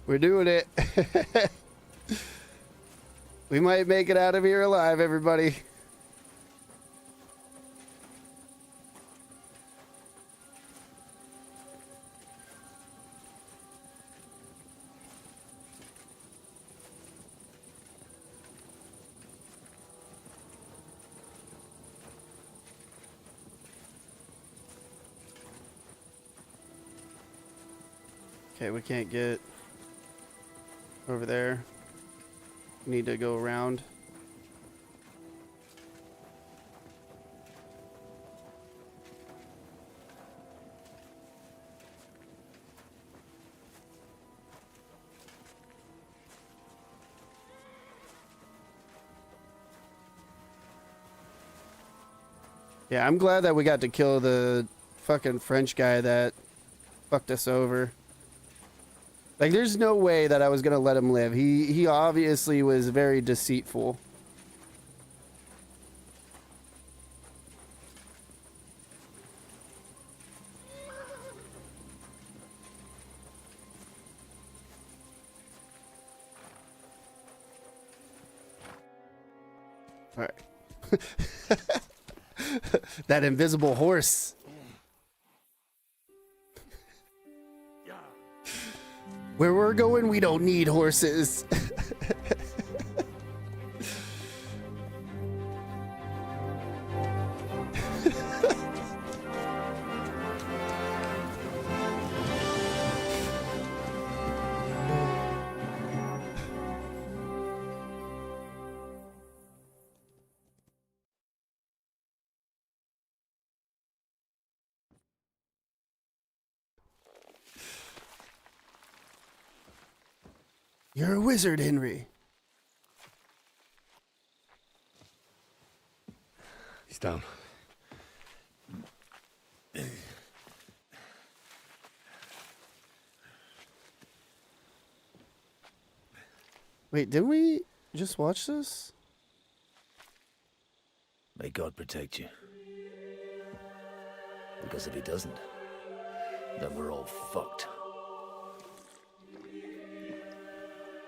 We're doing it. We might make it out of here alive, everybody. Okay, we can't get over there. We need to go around. Yeah, I'm glad that we got to kill the fucking French guy that fucked us over. Like, there's no way that I was gonna let him live. He obviously was very deceitful. All right. That invisible horse. Where we're going, we don't need horses. You're a wizard, Henry. He's down. Wait, didn't we just watch this? May God protect you. Because if he doesn't, then we're all fucked.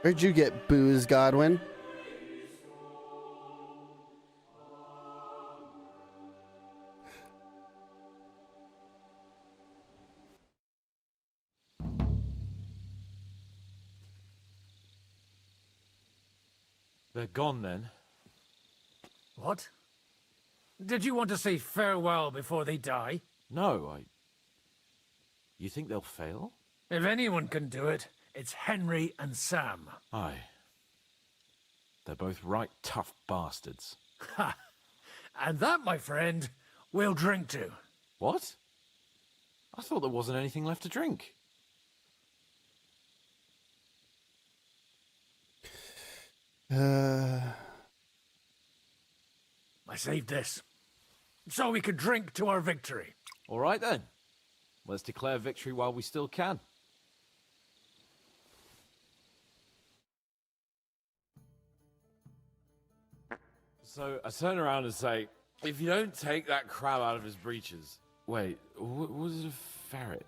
Where'd you get booze, Godwin? They're gone then. What? Did you want to say farewell before they die? No, You think they'll fail? If anyone can do it, it's Henry and Sam. Aye. They're both right tough bastards. Ha! And that, my friend, we'll drink to. What? I thought there wasn't anything left to drink. I saved this, so we could drink to our victory. All right then. Let's declare victory while we still can. So I turn around and say, if you don't take that crab out of his breeches... Wait, was it a ferret?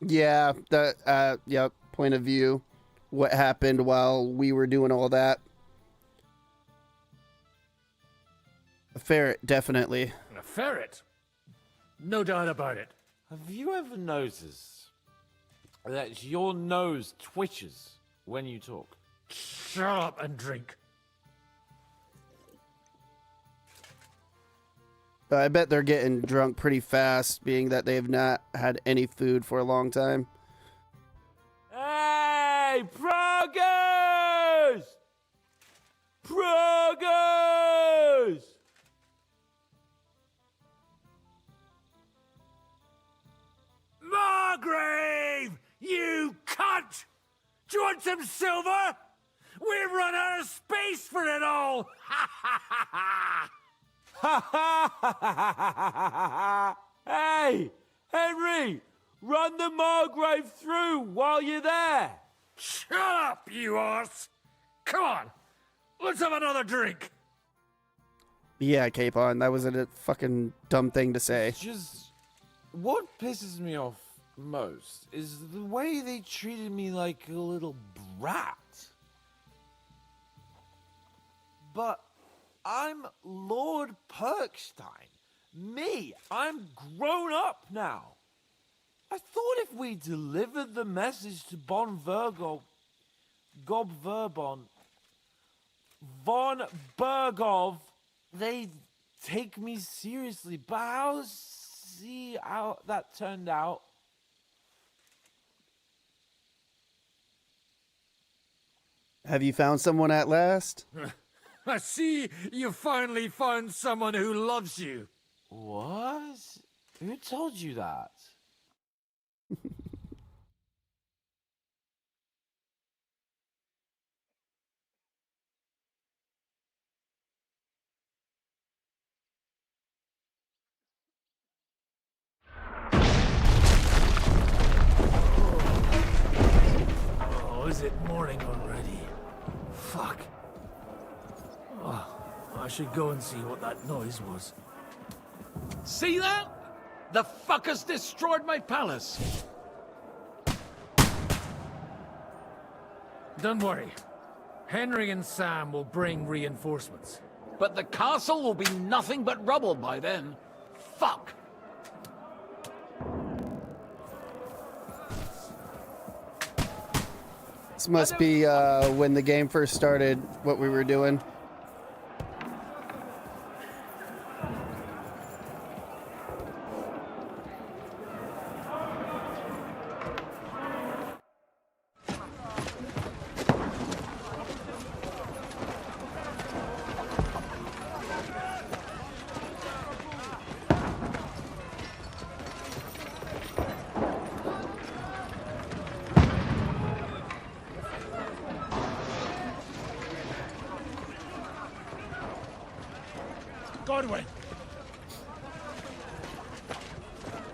Yeah, yep, point of view. What happened while we were doing all that. A ferret, definitely. A ferret? No doubt about it. Have you ever noticed that your nose twitches when you talk? Shut up and drink. I bet they're getting drunk pretty fast, being that they've not had any food for a long time. Hey, progress! Progress! Margrave! You cunt! Do you want some silver? We've run out of space for it all! Ha ha ha ha! Hey, Henry, run the Margrave through while you're there. Shut up, you arse! Come on, let's have another drink. Yeah, Capon, that was a fucking dumb thing to say. Just what pisses me off most is the way they treated me like a little brat. But I'm Lord Perkstein. Me, I'm grown up now. I thought if we delivered the message to Von Bergov, they'd take me seriously. But I'll see how that turned out. Have you found someone at last? I see you finally found someone who loves you. What? Who told you that? Oh, is it morning already? Fuck. Oh, I should go and see what that noise was. See that? The fuckers destroyed my palace. Don't worry. Henry and Sam will bring reinforcements. But the castle will be nothing but rubble by then. Fuck! This must be when the game first started, what we were doing.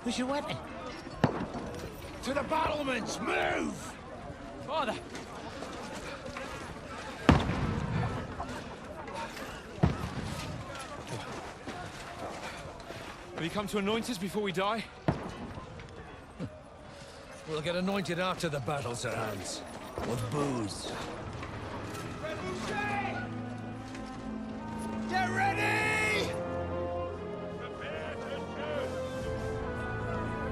Where's your weapon? To the battlements! Move! Father! Will you come to anoint us before we die? We'll get anointed after the battle, Sir Hans. With booze. Get ready!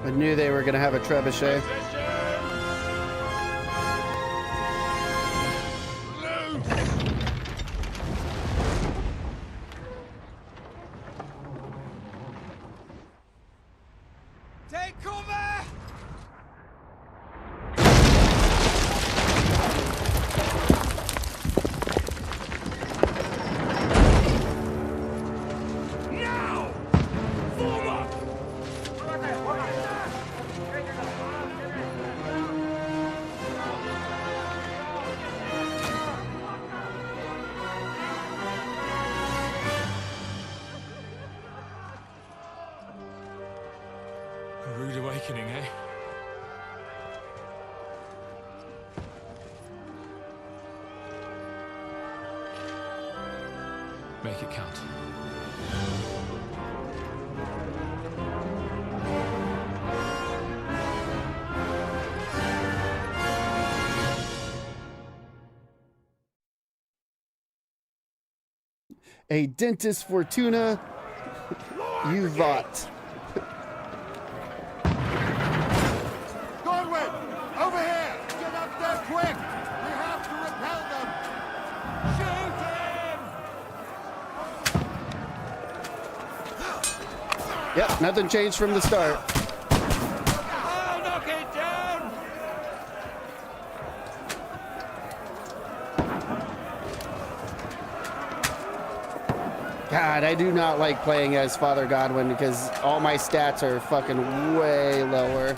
I knew they were going to have a trebuchet. Take cover! Now! Form up! A rude awakening, eh? Make it count. A dentist Fortuna Uvat. Godwin! Over here! Get up there quick! We have to repel them! Shoot him! Yep, nothing changed from the start. I'll knock it down! God, I do not like playing as Father Godwin because all my stats are fucking way lower.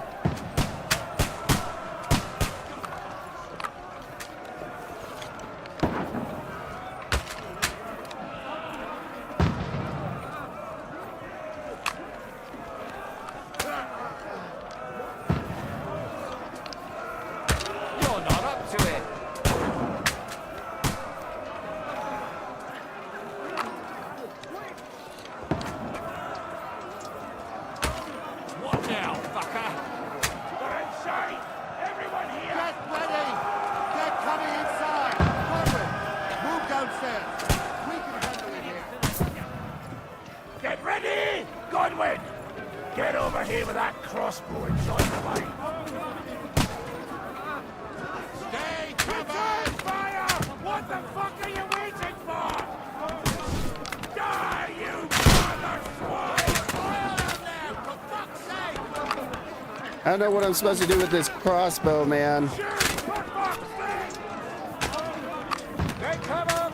You're not up to it! What now, fucker? We're inside! Everyone here! Get ready! Get coming inside! Godwin, move downstairs! We can handle it here! Get ready! Godwin! Get over here with that crossbow and join the line! Stay covered! Fire! What the fuck are you waiting for? Die, you mother swine! Fire out there, for fuck's sake! I don't know what I'm supposed to do with this crossbow, man. Take cover!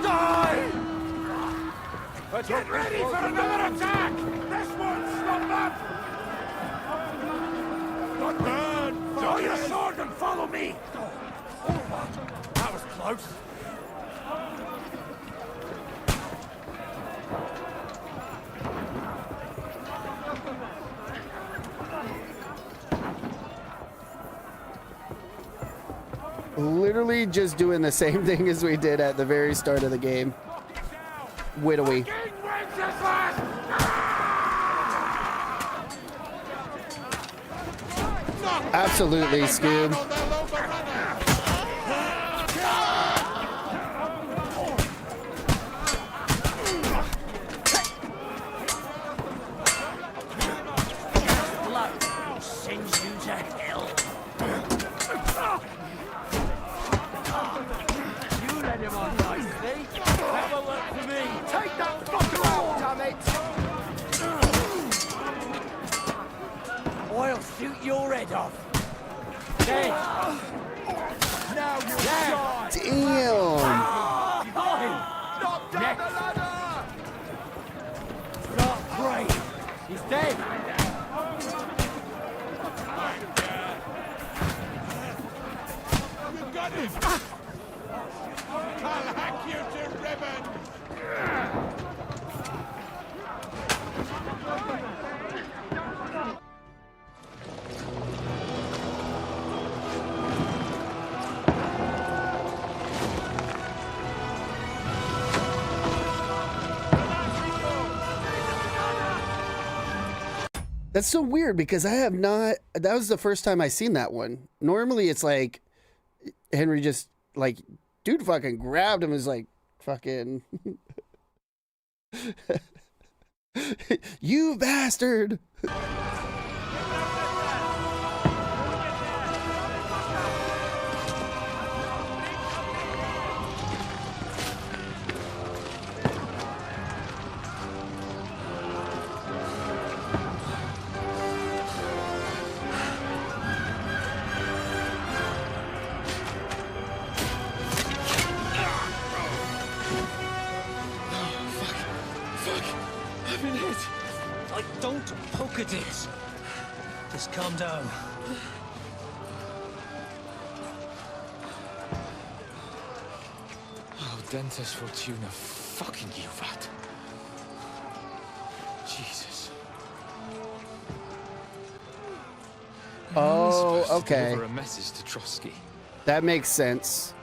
Die! Get ready for another attack! This won't stop them! Not burn! Draw your sword and follow me! That was close. Literally just doing the same thing as we did at the very start of the game. Widowy. Absolutely, Scoob. Blood sends you to hell. You let him on nicely. That will work for me. Take that fucker out, damn it! I'll shoot your head off. Dead. Now you die! Damn! Knock down the ladder! Not great. He's dead. You got him! I'll hack you to ribbons! That's so weird because I have not. That was the first time I seen that one. Normally, it's like Henry just like, dude, fucking grabbed him. Is like, fucking, you bastard. Don't poke at it. Just calm down. Oh, Dentes Fortuna, fucking you, Vat. Jesus. Oh, okay. Deliver a message to Trotsky. That makes sense.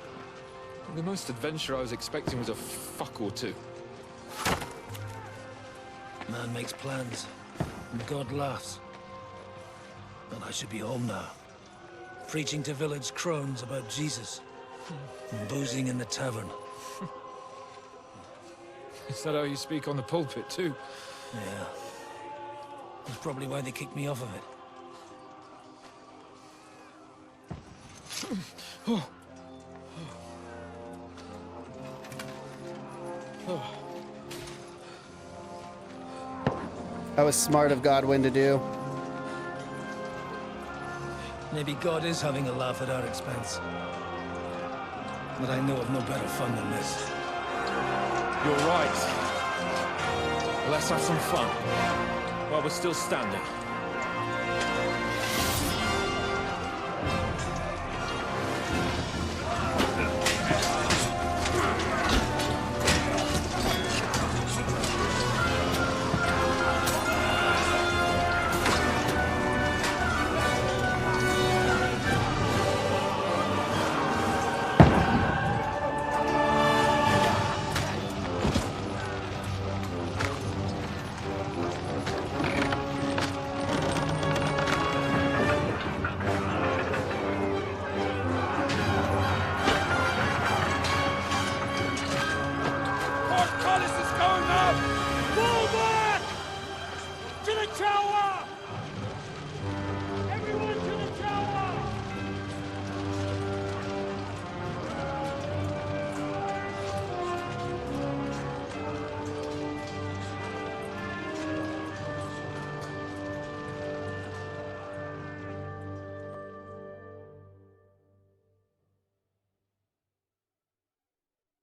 The most adventure I was expecting was a fuck or two. Man makes plans, and God laughs. And I should be home now, preaching to village crones about Jesus, and boozing in the tavern. Is that how you speak on the pulpit, too? Yeah. That's probably why they kicked me off of it. Oh. Oh. That was smart of Godwin to do. Maybe God is having a laugh at our expense. But I know of no better fun than this. You're right. Well, let's have some fun. While we're still standing.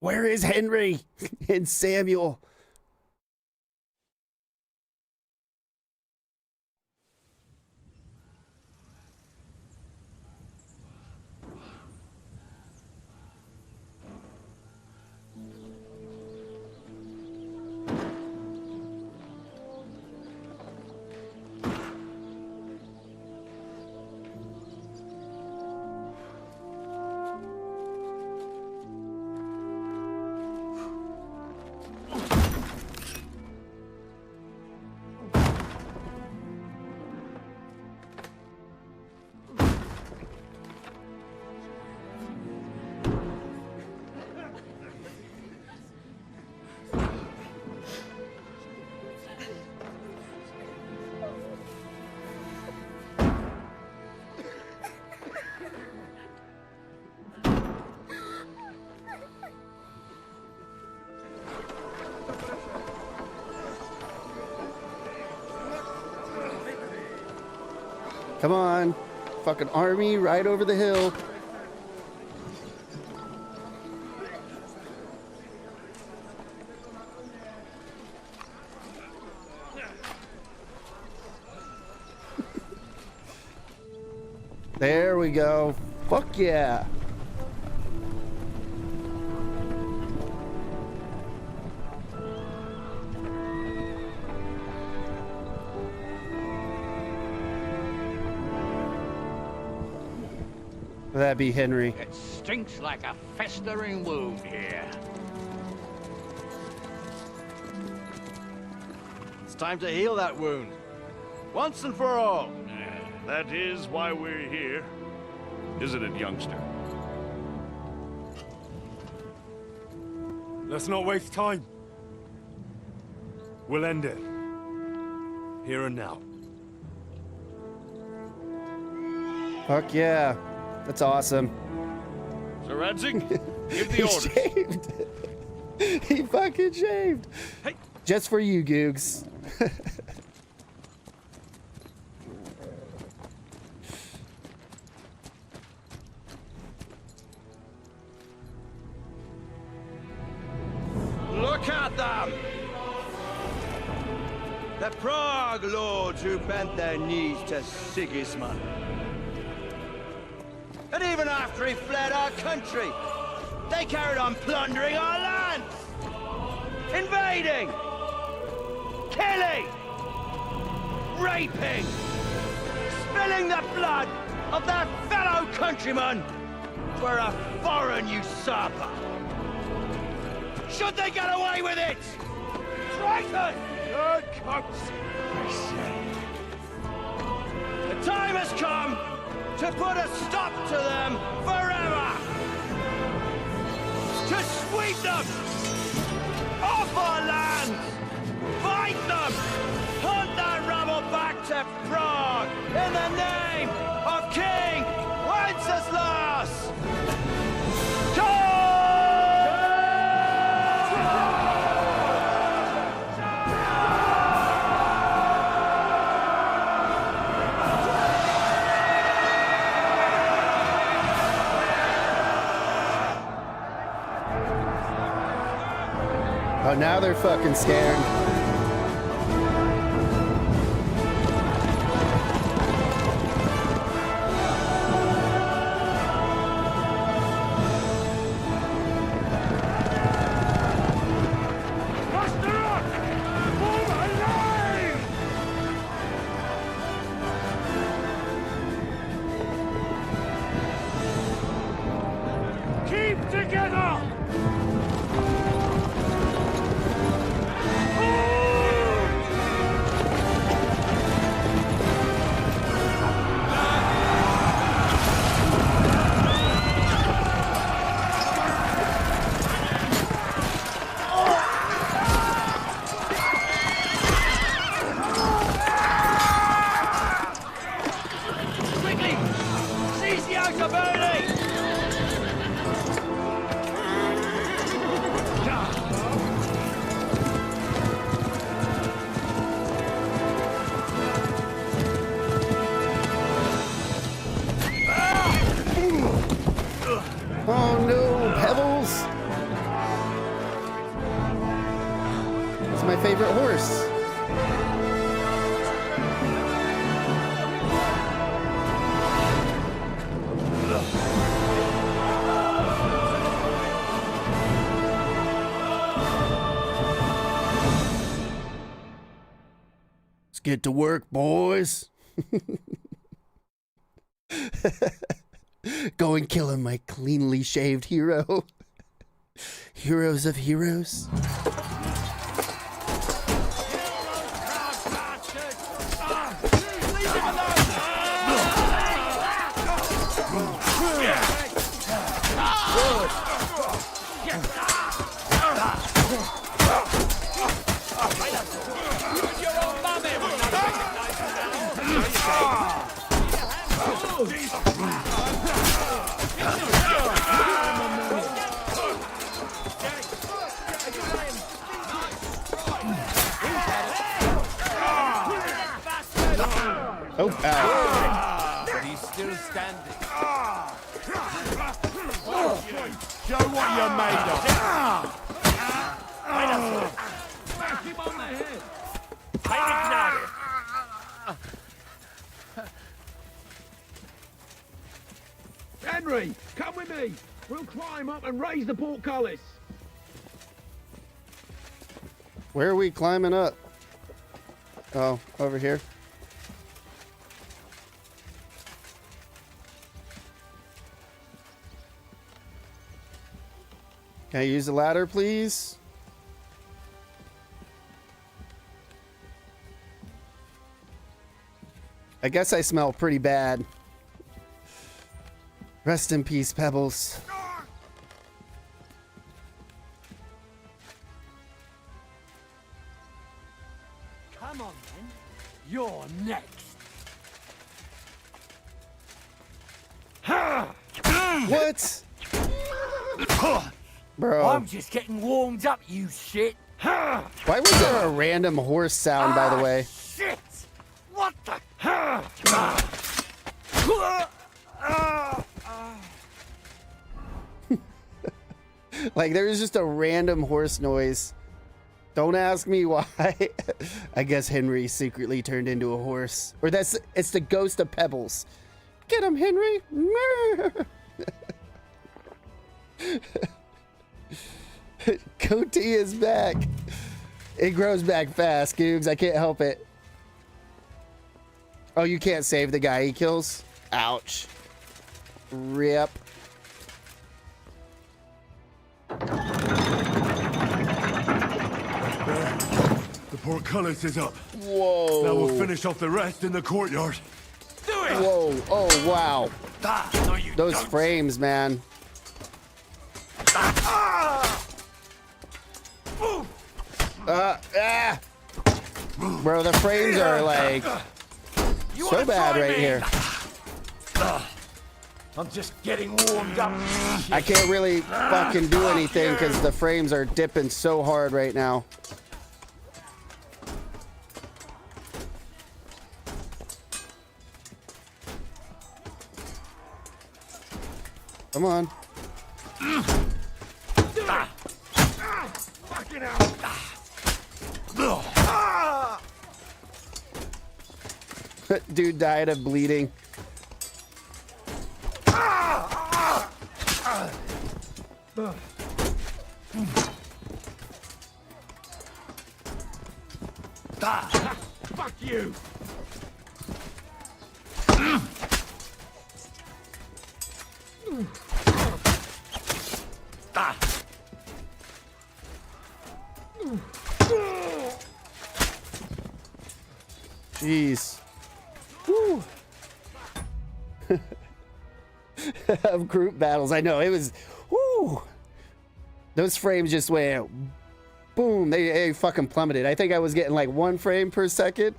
Where is Henry and Samuel? Come on. Fucking army right over the hill. There we go. Fuck yeah. That'd be Henry. It stinks like a festering wound here. It's time to heal that wound. Once and for all. That is why we're here. Isn't it, youngster? Let's not waste time. We'll end it. Here and now. Fuck yeah. That's awesome. Sir Radzig, give the He orders. shaved. He fucking shaved. Hey. Just for you, Googs. Look at them! The Prague lords who bent their knees to Sigismund. And even after he fled our country, they carried on plundering our lands! Invading! Killing! Raping! Spilling the blood of their fellow countrymen for a foreign usurper! Should they get away with it? Triton! Good coats! The time has come to put a stop to them forever! To sweep them off our land! Fight them! Hunt that rabble back to Prague in the name of King Wenceslas! Oh, now they're fucking scared. Keep together! Quickly! Seize the outer burning! Oh no, Pebbles! It's my favorite horse. Let's get to work, boys. Go and kill him, my cleanly shaved hero. Heroes of heroes. Oh, ow. But he's still standing. Show what you're made of. Smash him on the head. Henry, come with me. We'll climb up and raise the portcullis. Where are we climbing up? Oh, over here. Can I use the ladder, please? I guess I smell pretty bad. Rest in peace, Pebbles. Come on, then. You're next. What? Bro. I'm just getting warmed up, you shit. Why was there a random horse sound, by the way? Shit! What the? Like, there was just a random horse noise. Don't ask me why. I guess Henry secretly turned into a horse. Or it's the ghost of Pebbles. Get him, Henry! Goatee is back. It grows back fast, Googs. I can't help it. Oh, you can't save the guy he kills? Ouch. Rip. The portcullis is up. Whoa. Now we'll finish off the rest in the courtyard. Do it! Whoa. Oh, wow. No, you Those don't. frames, man. Bro, the frames are like so bad right here. I'm just getting warmed up. I can't really fucking do anything because the frames are dipping so hard right now. Come on. Fucking hell. Dude died of bleeding. Fuck you. Jeez. Woo. Of group battles. I know it was. Woo. Those frames just went boom. They fucking plummeted. I think I was getting like 1 frame per second.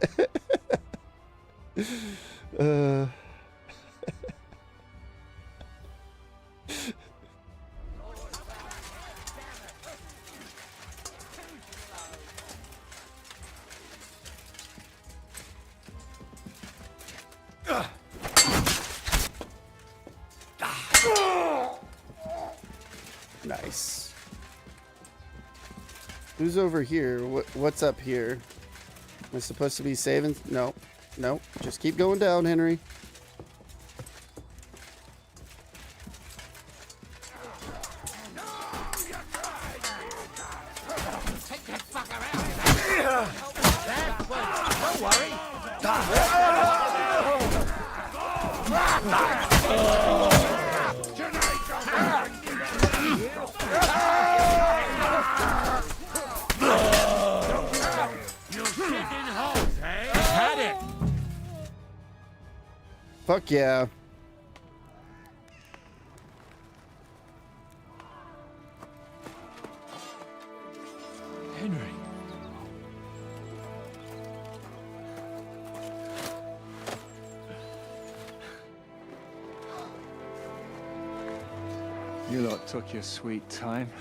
Nice. Who's over here? What's up here? Am I supposed to be saving? No. No. Just keep going down, Henry. Take that fucker out. Don't worry. Fuck yeah. Henry. You lot took your sweet time.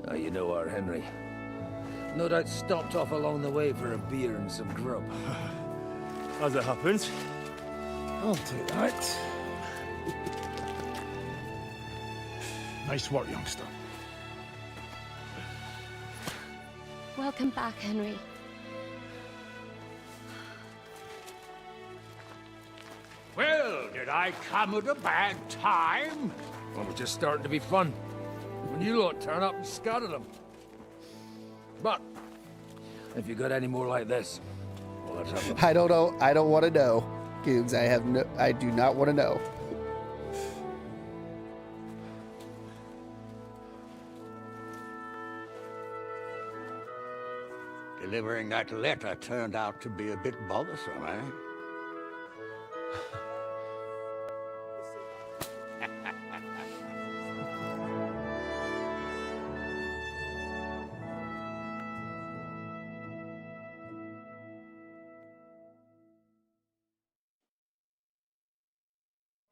Oh, you know our Henry. No doubt stopped off along the way for a beer and some grub. As it happens. I'll take that. Nice work, youngster. Welcome back, Henry. Well, did I come at a bad time? Well, we're just starting to be fun. When you lot turn up and scatter them. But, if you got any more like this, well, let's have them. I don't know. I don't want to know. Googs, I do not want to know. Delivering that letter turned out to be a bit bothersome, eh?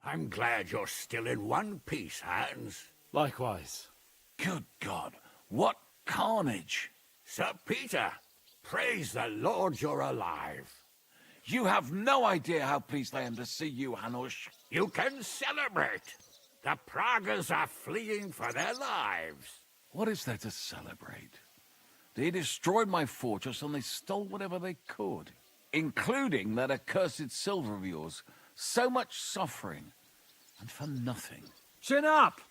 I'm glad you're still in one piece, Hans. Likewise. Good God, what carnage! Sir Peter, praise the Lord you're alive. You have no idea how pleased I am to see you, Hanush. You can celebrate. The Pragas are fleeing for their lives. What is there to celebrate? They destroyed my fortress and they stole whatever they could, including that accursed silver of yours. So much suffering, and for nothing. Chin up!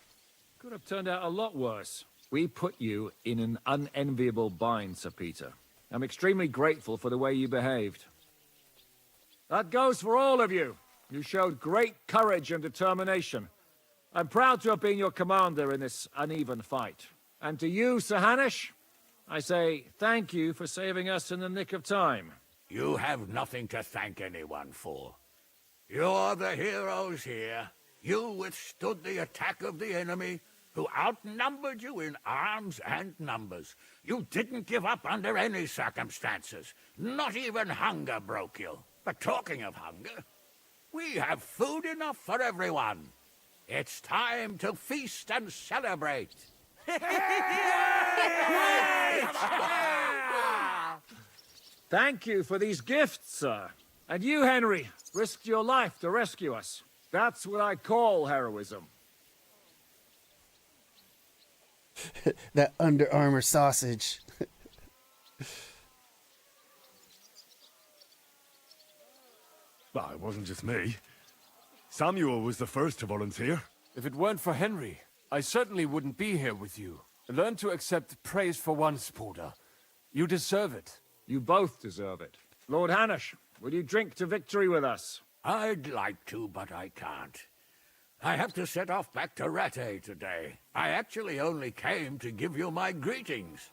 Could have turned out a lot worse. We put you in an unenviable bind, Sir Peter. I'm extremely grateful for the way you behaved. That goes for all of you. You showed great courage and determination. I'm proud to have been your commander in this uneven fight. And to you, Sir Hanush, I say thank you for saving us in the nick of time. You have nothing to thank anyone for. You're the heroes here. You withstood the attack of the enemy, who outnumbered you in arms and numbers. You didn't give up under any circumstances. Not even hunger broke you. But talking of hunger, we have food enough for everyone. It's time to feast and celebrate. Thank you for these gifts, sir. And you, Henry, risked your life to rescue us. That's what I call heroism. That Under Armour sausage. Well, it wasn't just me. Samuel was the first to volunteer. If it weren't for Henry, I certainly wouldn't be here with you. Learn to accept praise for once, Porter. You deserve it. You both deserve it. Lord Hanush, will you drink to victory with us? I'd like to, but I can't. I have to set off back to Rattay today. I actually only came to give you my greetings.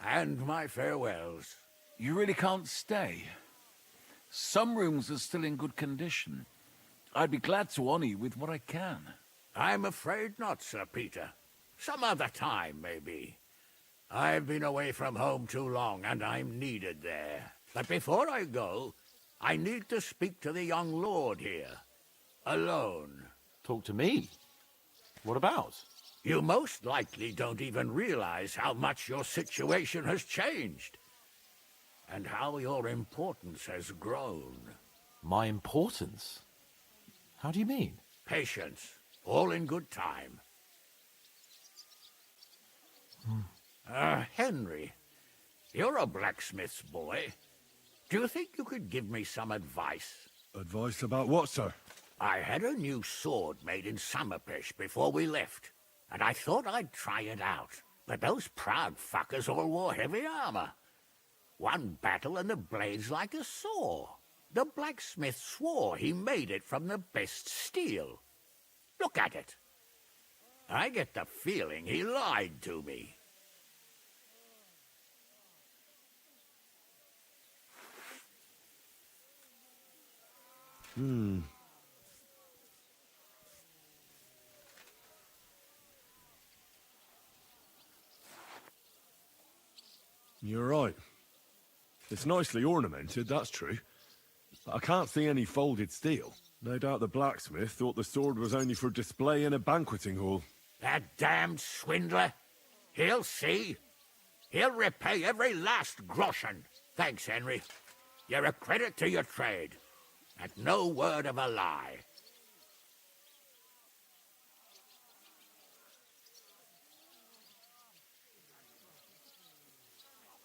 And my farewells. You really can't stay. Some rooms are still in good condition. I'd be glad to honor you with what I can. I'm afraid not, Sir Peter. Some other time, maybe. I've been away from home too long, and I'm needed there. But before I go, I need to speak to the young lord here. Alone. Talk to me? What about? You most likely don't even realize how much your situation has changed. And how your importance has grown. My importance? How do you mean? Patience. All in good time. Henry, you're a blacksmith's boy. Do you think you could give me some advice? Advice about what, sir? I had a new sword made in Summerpish before we left, and I thought I'd try it out. But those Prague fuckers all wore heavy armor. One battle and the blade's like a saw. The blacksmith swore he made it from the best steel. Look at it. I get the feeling he lied to me. You're right. It's nicely ornamented, that's true. But I can't see any folded steel. No doubt the blacksmith thought the sword was only for display in a banqueting hall. That damned swindler. He'll see. He'll repay every last groschen. Thanks, Henry. You're a credit to your trade. And no word of a lie.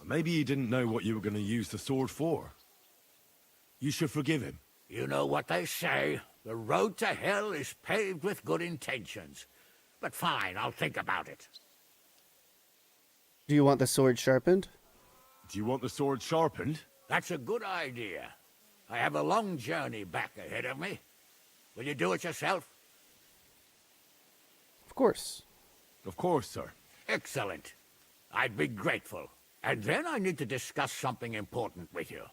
Maybe he didn't know what you were going to use the sword for. You should forgive him. You know what they say. The road to hell is paved with good intentions. But fine, I'll think about it. Do you want the sword sharpened? Do you want the sword sharpened? That's a good idea. I have a long journey back ahead of me. Will you do it yourself? Of course. Of course, sir. Excellent. I'd be grateful. And then I need to discuss something important with you.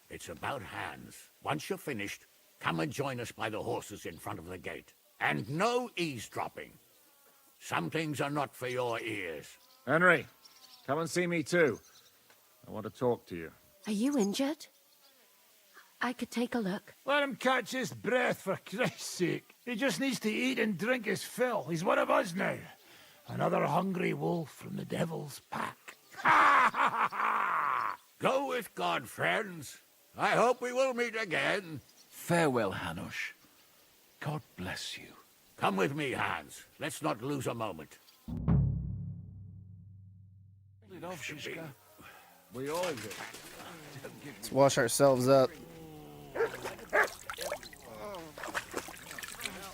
It's about Hans. Once you're finished, come and join us by the horses in front of the gate. And no eavesdropping. Some things are not for your ears. Henry, come and see me too. I want to talk to you. Are you injured? I could take a look. Let him catch his breath, for Christ's sake. He just needs to eat and drink his fill. He's one of us now. Another hungry wolf from the devil's pack. Go with God, friends. I hope we will meet again. Farewell, Hanush. God bless you. Come with me, Hans. Let's not lose a moment. We all do. Let's wash ourselves up. Without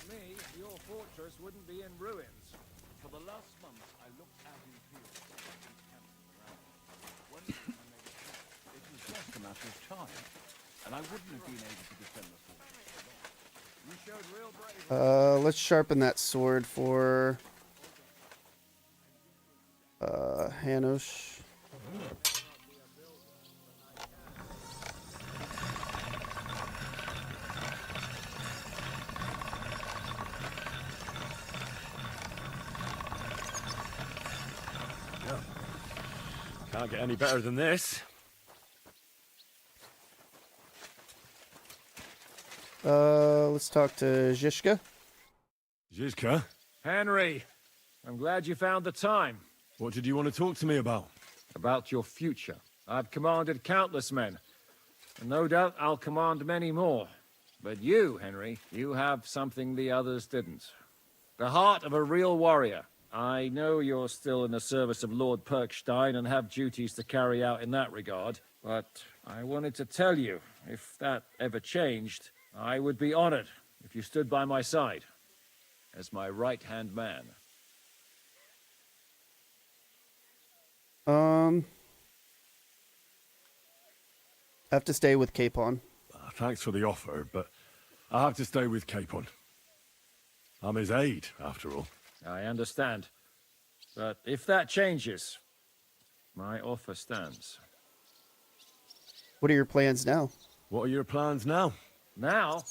me, your fortress wouldn't be in ruins. For the last month, I looked out in fields and camped around. It was just a matter of time, and I wouldn't have been able to defend the fortress for long. You showed real bravery. Let's sharpen that sword for Hanush. Can't get any better than this. Let's talk to Zhishka. Zhizka? Henry, I'm glad you found the time. What did you want to talk to me about? About your future. I've commanded countless men, and no doubt I'll command many more. But you, Henry, you have something the others didn't. The heart of a real warrior. I know you're still in the service of Lord Perkstein and have duties to carry out in that regard, but I wanted to tell you, if that ever changed, I would be honored if you stood by my side as my right-hand man. I have to stay with Capon. Thanks for the offer, but I have to stay with Capon. I'm his aide, after all. I understand. But if that changes, my offer stands. What are your plans now? What are your plans now? Now,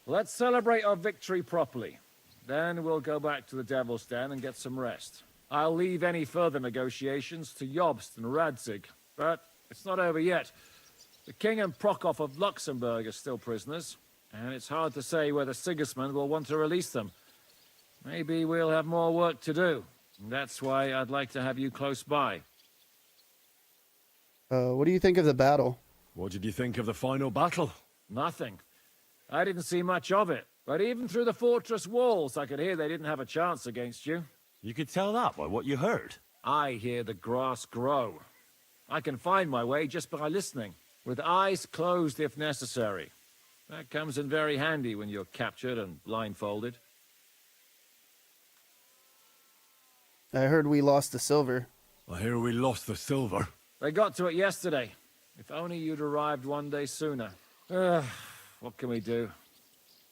let's celebrate our victory properly. Then we'll go back to the Devil's Den and get some rest. I'll leave any further negotiations to Jobst and Radzig, but it's not over yet. The King and Prokop of Luxembourg are still prisoners, and it's hard to say whether Sigismund will want to release them. Maybe we'll have more work to do. That's why I'd like to have you close by. What do you think of the battle? What did you think of the final battle? Nothing. I didn't see much of it, but even through the fortress walls, I could hear they didn't have a chance against you. You could tell that by what you heard. I hear the grass grow. I can find my way just by listening, with eyes closed if necessary. That comes in very handy when you're captured and blindfolded. I heard we lost the silver. I hear we lost the silver. They got to it yesterday. If only you'd arrived one day sooner. What can we do?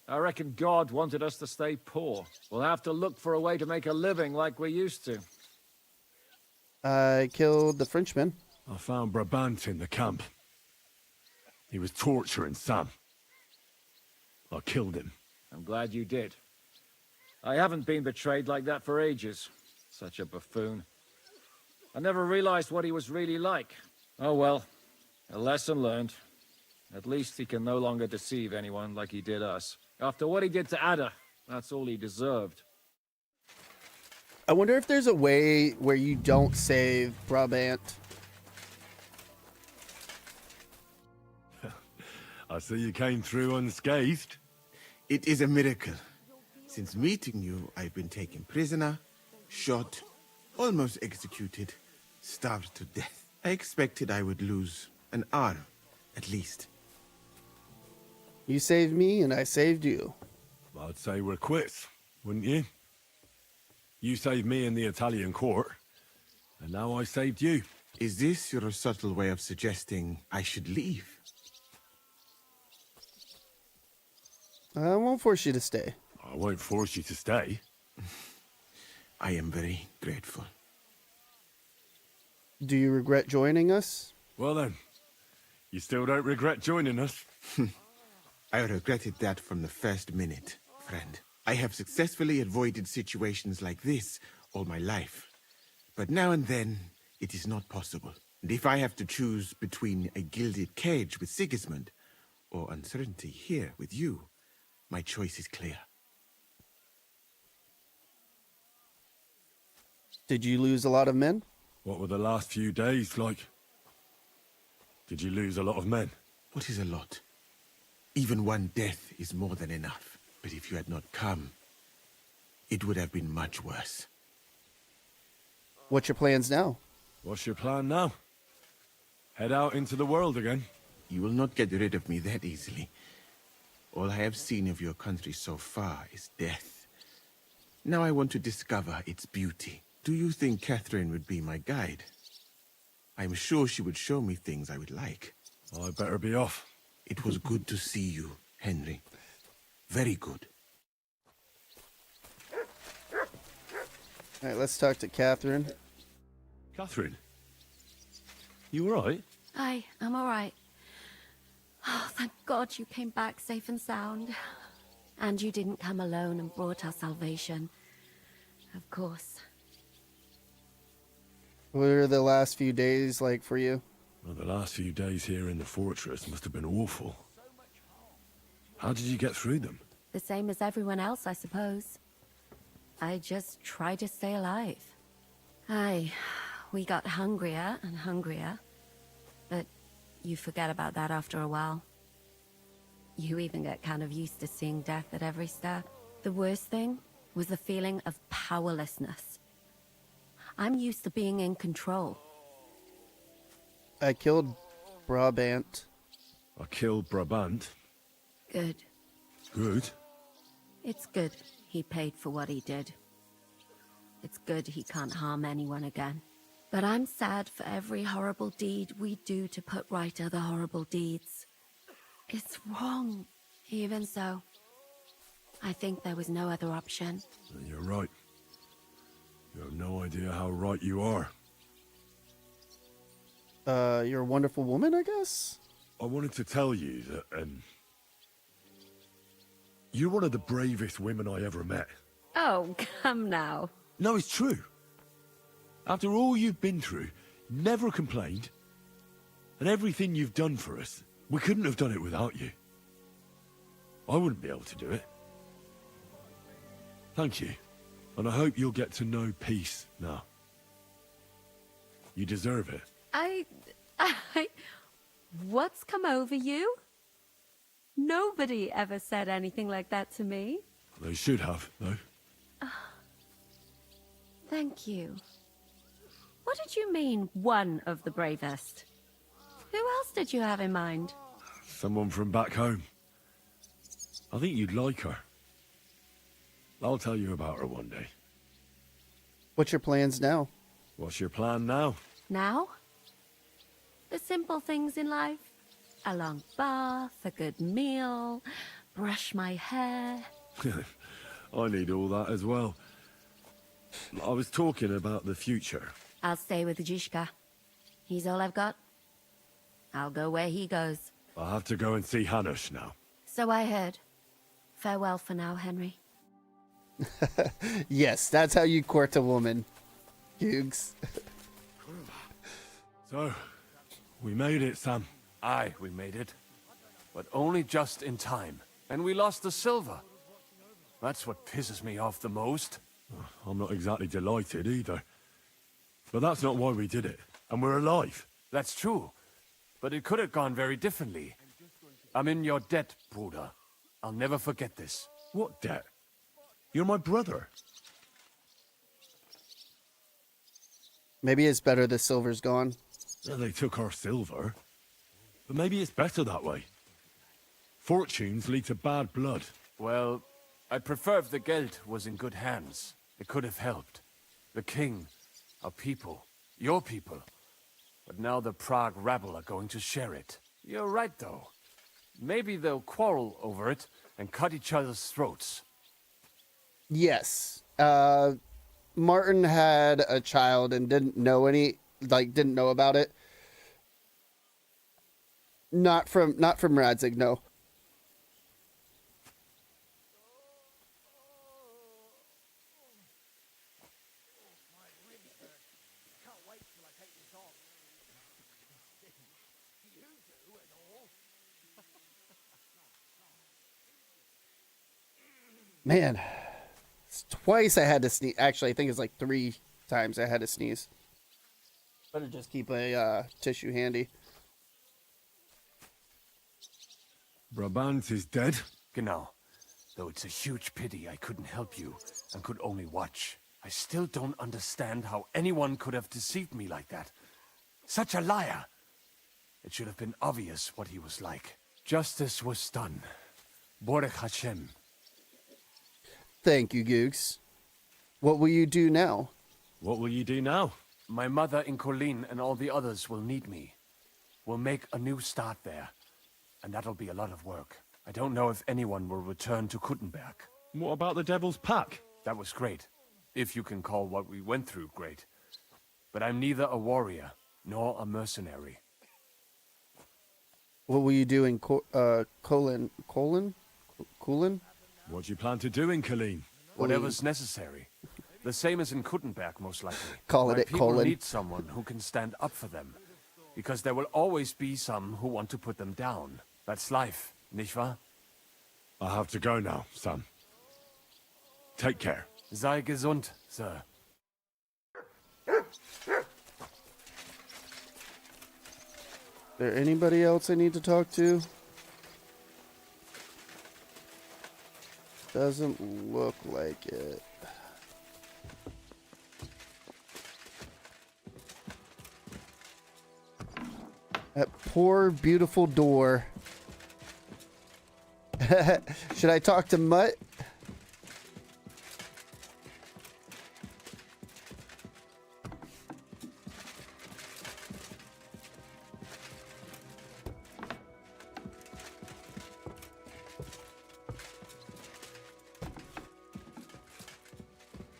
I reckon God wanted us to stay poor. We'll have to look for a way to make a living like we used to. I killed the Frenchman. I found Brabant in the camp. He was torturing Sam. I killed him. I'm glad you did. I haven't been betrayed like that for ages. Such a buffoon. I never realized what he was really like. Oh well, a lesson learned. At least he can no longer deceive anyone like he did us. After what he did to Ada, that's all he deserved. I wonder if there's a way where you don't save Brabant. I see you came through unscathed. It is a miracle. Since meeting you, I've been taken prisoner, shot, almost executed, starved to death. I expected I would lose an arm, at least. You saved me, and I saved you. I'd say we're quits, wouldn't you? You saved me in the Italian court, and now I saved you. Is this your subtle way of suggesting I should leave? I won't force you to stay. I won't force you to stay. I am very grateful. Do you regret joining us? Well then, you still don't regret joining us? I regretted that from the first minute, friend. I have successfully avoided situations like this all my life. But now and then, it is not possible. And if I have to choose between a gilded cage with Sigismund or uncertainty here with you, my choice is clear. Did you lose a lot of men? What were the last few days like? Did you lose a lot of men? What is a lot? Even one death is more than enough. But if you had not come, it would have been much worse. What's your plans now? What's your plan now? Head out into the world again? You will not get rid of me that easily. All I have seen of your country so far is death. Now I want to discover its beauty. Do you think Catherine would be my guide? I'm sure she would show me things I would like. I better be off. It was good to see you, Henry. Very good. All right, let's talk to Catherine. Catherine? You all right? I'm all right. Oh, thank God you came back safe and sound. And you didn't come alone and brought us salvation. Of course. What are the last few days like for you? Well, the last few days here in the fortress must have been awful. How did you get through them? The same as everyone else, I suppose. I just try to stay alive. We got hungrier and hungrier. But you forget about that after a while. You even get kind of used to seeing death at every step. The worst thing was the feeling of powerlessness. I'm used to being in control. I killed Brabant. I killed Brabant? Good. Good? It's good he paid for what he did. It's good he can't harm anyone again. But I'm sad for every horrible deed we do to put right other horrible deeds. It's wrong. Even so, I think there was no other option. You're right. You have no idea how right you are. You're a wonderful woman, I guess? I wanted to tell you that, you're one of the bravest women I ever met. Oh, come now. No, it's true. After all you've been through, never complained. And everything you've done for us, we couldn't have done it without you. I wouldn't be able to do it. Thank you. And I hope you'll get to know peace now. You deserve it. What's come over you? Nobody ever said anything like that to me. They should have, though. Thank you. What did you mean, one of the bravest? Who else did you have in mind? Someone from back home. I think you'd like her. I'll tell you about her one day. What's your plans now? What's your plan now? Now? The simple things in life. A long bath, a good meal, brush my hair. I need all that as well. I was talking about the future. I'll stay with Zizka. He's all I've got. I'll go where he goes. I have to go and see Hanush now. So I heard. Farewell for now, Henry. Yes, that's how you court a woman, Hughes. So, we made it, Sam. Aye, we made it. But only just in time. And we lost the silver. That's what pisses me off the most. I'm not exactly delighted either. But that's not why we did it. And we're alive. That's true. But it could have gone very differently. I'm in your debt, Bruder. I'll never forget this. What debt? You're my brother. Maybe it's better the silver's gone. Yeah, they took our silver. But maybe it's better that way. Fortunes lead to bad blood. Well, I'd prefer if the geld was in good hands. It could have helped. The king, our people, your people. But now the Prague rabble are going to share it. You're right, though. Maybe they'll quarrel over it and cut each other's throats. Yes. Martin had a child and didn't know any, like didn't know about it. Not from Radzig, no. Man, it's twice I had to sneeze. Actually, I think it's like 3 times I had to sneeze. Better just keep a tissue handy. Brabant is dead? Genau. Though it's a huge pity I couldn't help you and could only watch. I still don't understand how anyone could have deceived me like that. Such a liar! It should have been obvious what he was like. Justice was done. Borech Hashem. Thank you, Googs. What will you do now? What will you do now? My mother in Colleen and all the others will need me. We'll make a new start there. And that'll be a lot of work. I don't know if anyone will return to Kuttenberg. What about the Devil's Pack? That was great. If you can call what we went through great. But I'm neither a warrior, nor a mercenary. What will you do in Colin? What do you plan to do in Colleen? Whatever's necessary. The same as in Kuttenberg, most likely. Call it My at people Colin. need someone who can stand up for them. Because there will always be some who want to put them down. That's life, nicht wahr? I have to go now, son. Take care. Sei gesund, sir. There anybody else I need to talk to? Doesn't look like it. That poor, beautiful door. Should I talk to Mutt?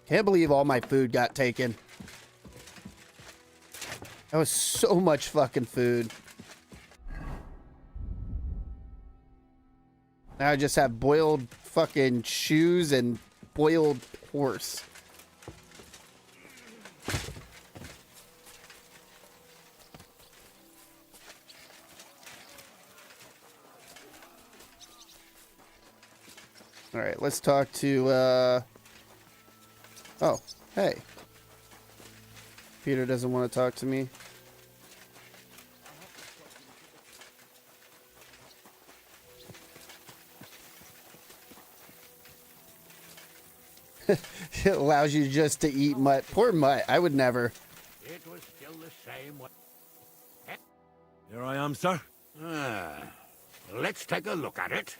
Can't believe all my food got taken. That was so much fucking food. Now I just have boiled fucking shoes and boiled horse. All right, let's talk to, oh, hey. Peter doesn't want to talk to me. It allows you just to eat mutt. Poor mutt. I would never. It was still the same way. Here I am, sir. Let's take a look at it.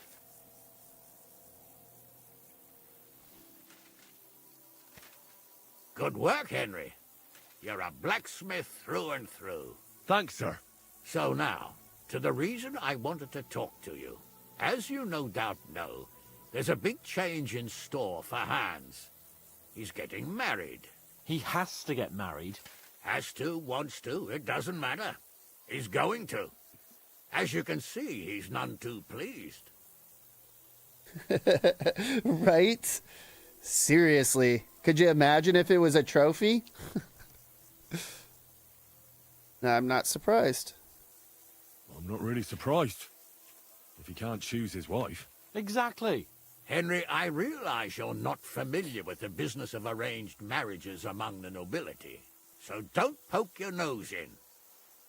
Good work, Henry. You're a blacksmith through and through. Thanks, sir. So now, to the reason I wanted to talk to you. As you no doubt know, there's a big change in store for Hans. He's getting married. He has to get married. Has to, wants to, it doesn't matter. He's going to. As you can see, he's none too pleased. Right? Seriously. Could you imagine if it was a trophy? I'm not surprised. I'm not really surprised. If he can't choose his wife. Exactly. Henry, I realize you're not familiar with the business of arranged marriages among the nobility. So don't poke your nose in.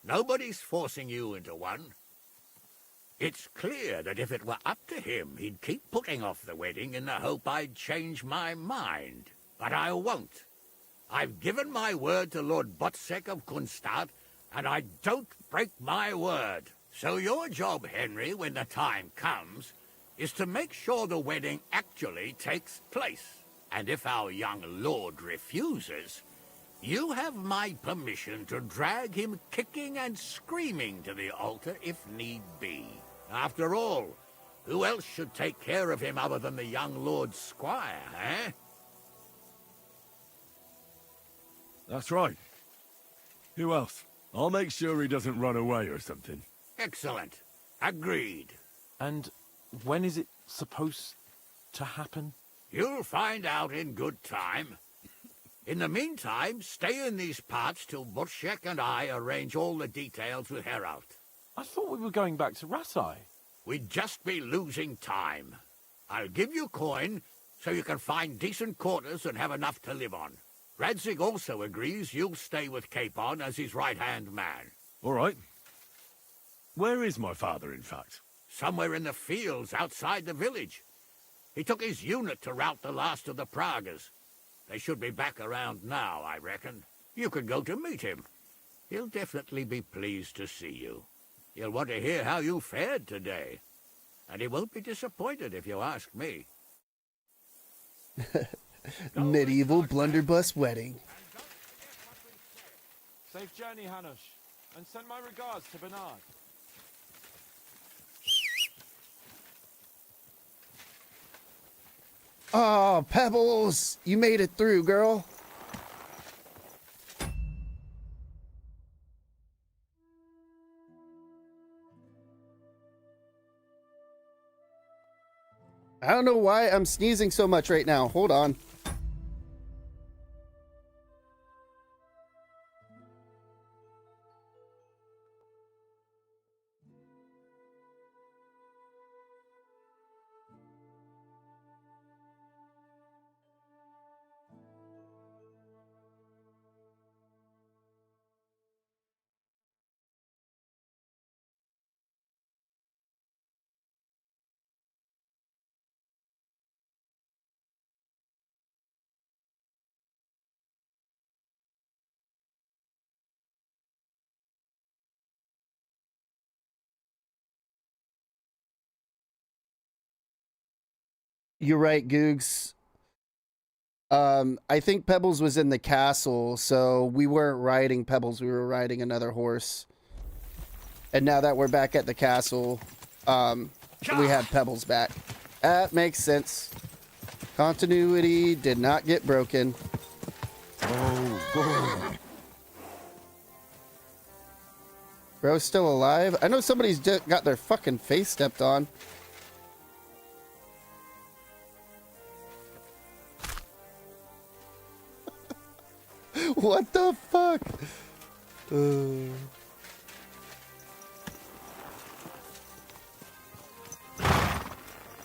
Nobody's forcing you into one. It's clear that if it were up to him, he'd keep putting off the wedding in the hope I'd change my mind. But I won't. I've given my word to Lord Botzek of Kunstad, and I don't break my word. So your job, Henry, when the time comes, is to make sure the wedding actually takes place. And if our young lord refuses, you have my permission to drag him kicking and screaming to the altar if need be. After all, who else should take care of him other than the young lord's squire, eh? That's right. Who else? I'll make sure he doesn't run away or something. Excellent. Agreed. And when is it supposed to happen? You'll find out in good time. In the meantime, stay in these parts till Butchek and I arrange all the details with Herald. I thought we were going back to Ratai. We'd just be losing time. I'll give you coin so you can find decent quarters and have enough to live on. Radzig also agrees you'll stay with Capon as his right-hand man. All right. Where is my father, in fact? Somewhere in the fields outside the village. He took his unit to rout the last of the Pragas. They should be back around now, I reckon. You could go to meet him. He'll definitely be pleased to see you. He'll want to hear how you fared today. And he won't be disappointed if you ask me. Medieval blunderbuss wedding. Safe journey, Hanush. And send my regards to Bernard. Oh, Pebbles! You made it through, girl. I don't know why I'm sneezing so much right now. Hold on. You're right, Googs. I think Pebbles was in the castle, so we weren't riding Pebbles. We were riding another horse. And now that we're back at the castle, we have Pebbles back. That makes sense. Continuity did not get broken. Oh, bro's still alive? I know somebody's got their fucking face stepped on. What the fuck?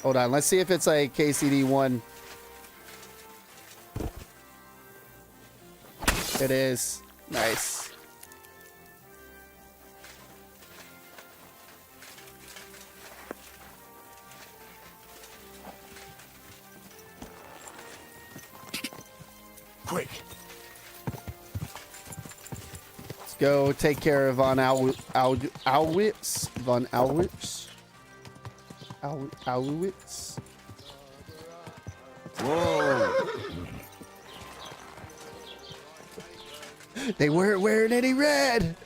Hold on, let's see if it's like KCD1. It is. Nice. Quick. Let's go take care of Von Alwitz. Von Alwitz. Alwitz. Whoa. They weren't wearing any red.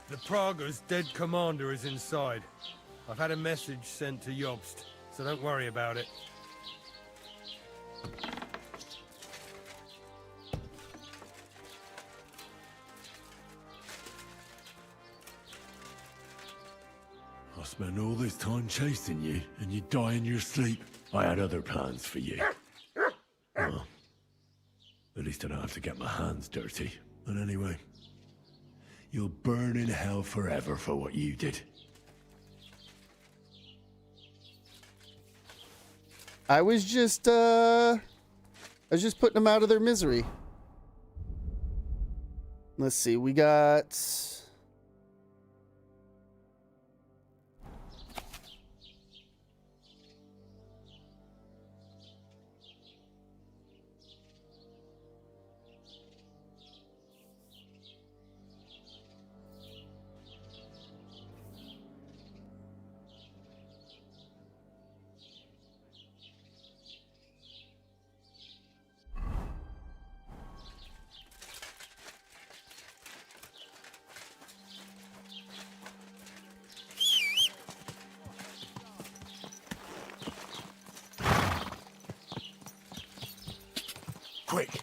The Praga's dead commander is inside. I've had a message sent to Jobst, so don't worry about it. I spent all this time chasing you, and you die in your sleep. I had other plans for you. Well, at least I don't have to get my hands dirty. And anyway, you'll burn in hell forever for what you did. I was just putting them out of their misery. Let's see, we got... Quick!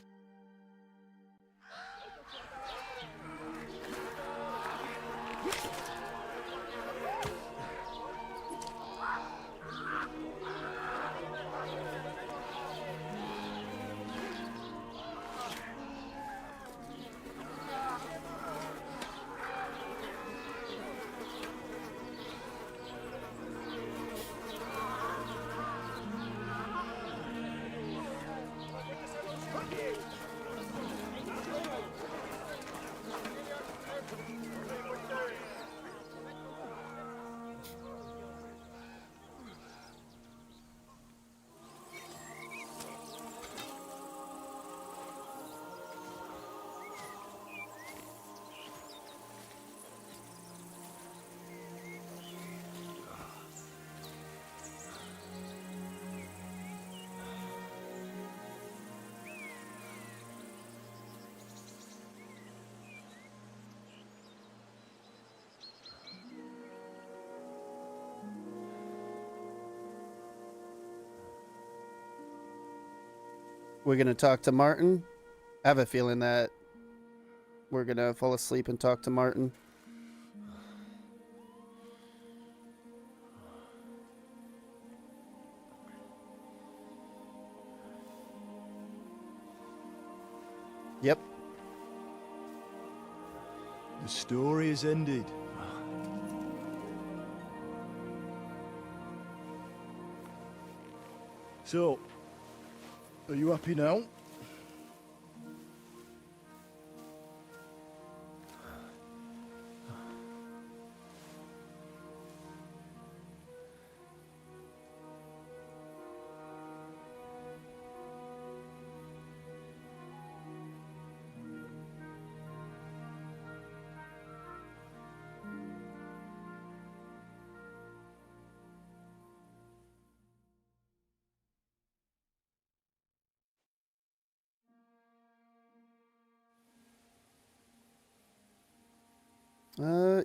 We're going to talk to Martin. I have a feeling that we're going to fall asleep and talk to Martin. Yep. The story is ended. So, are you happy now?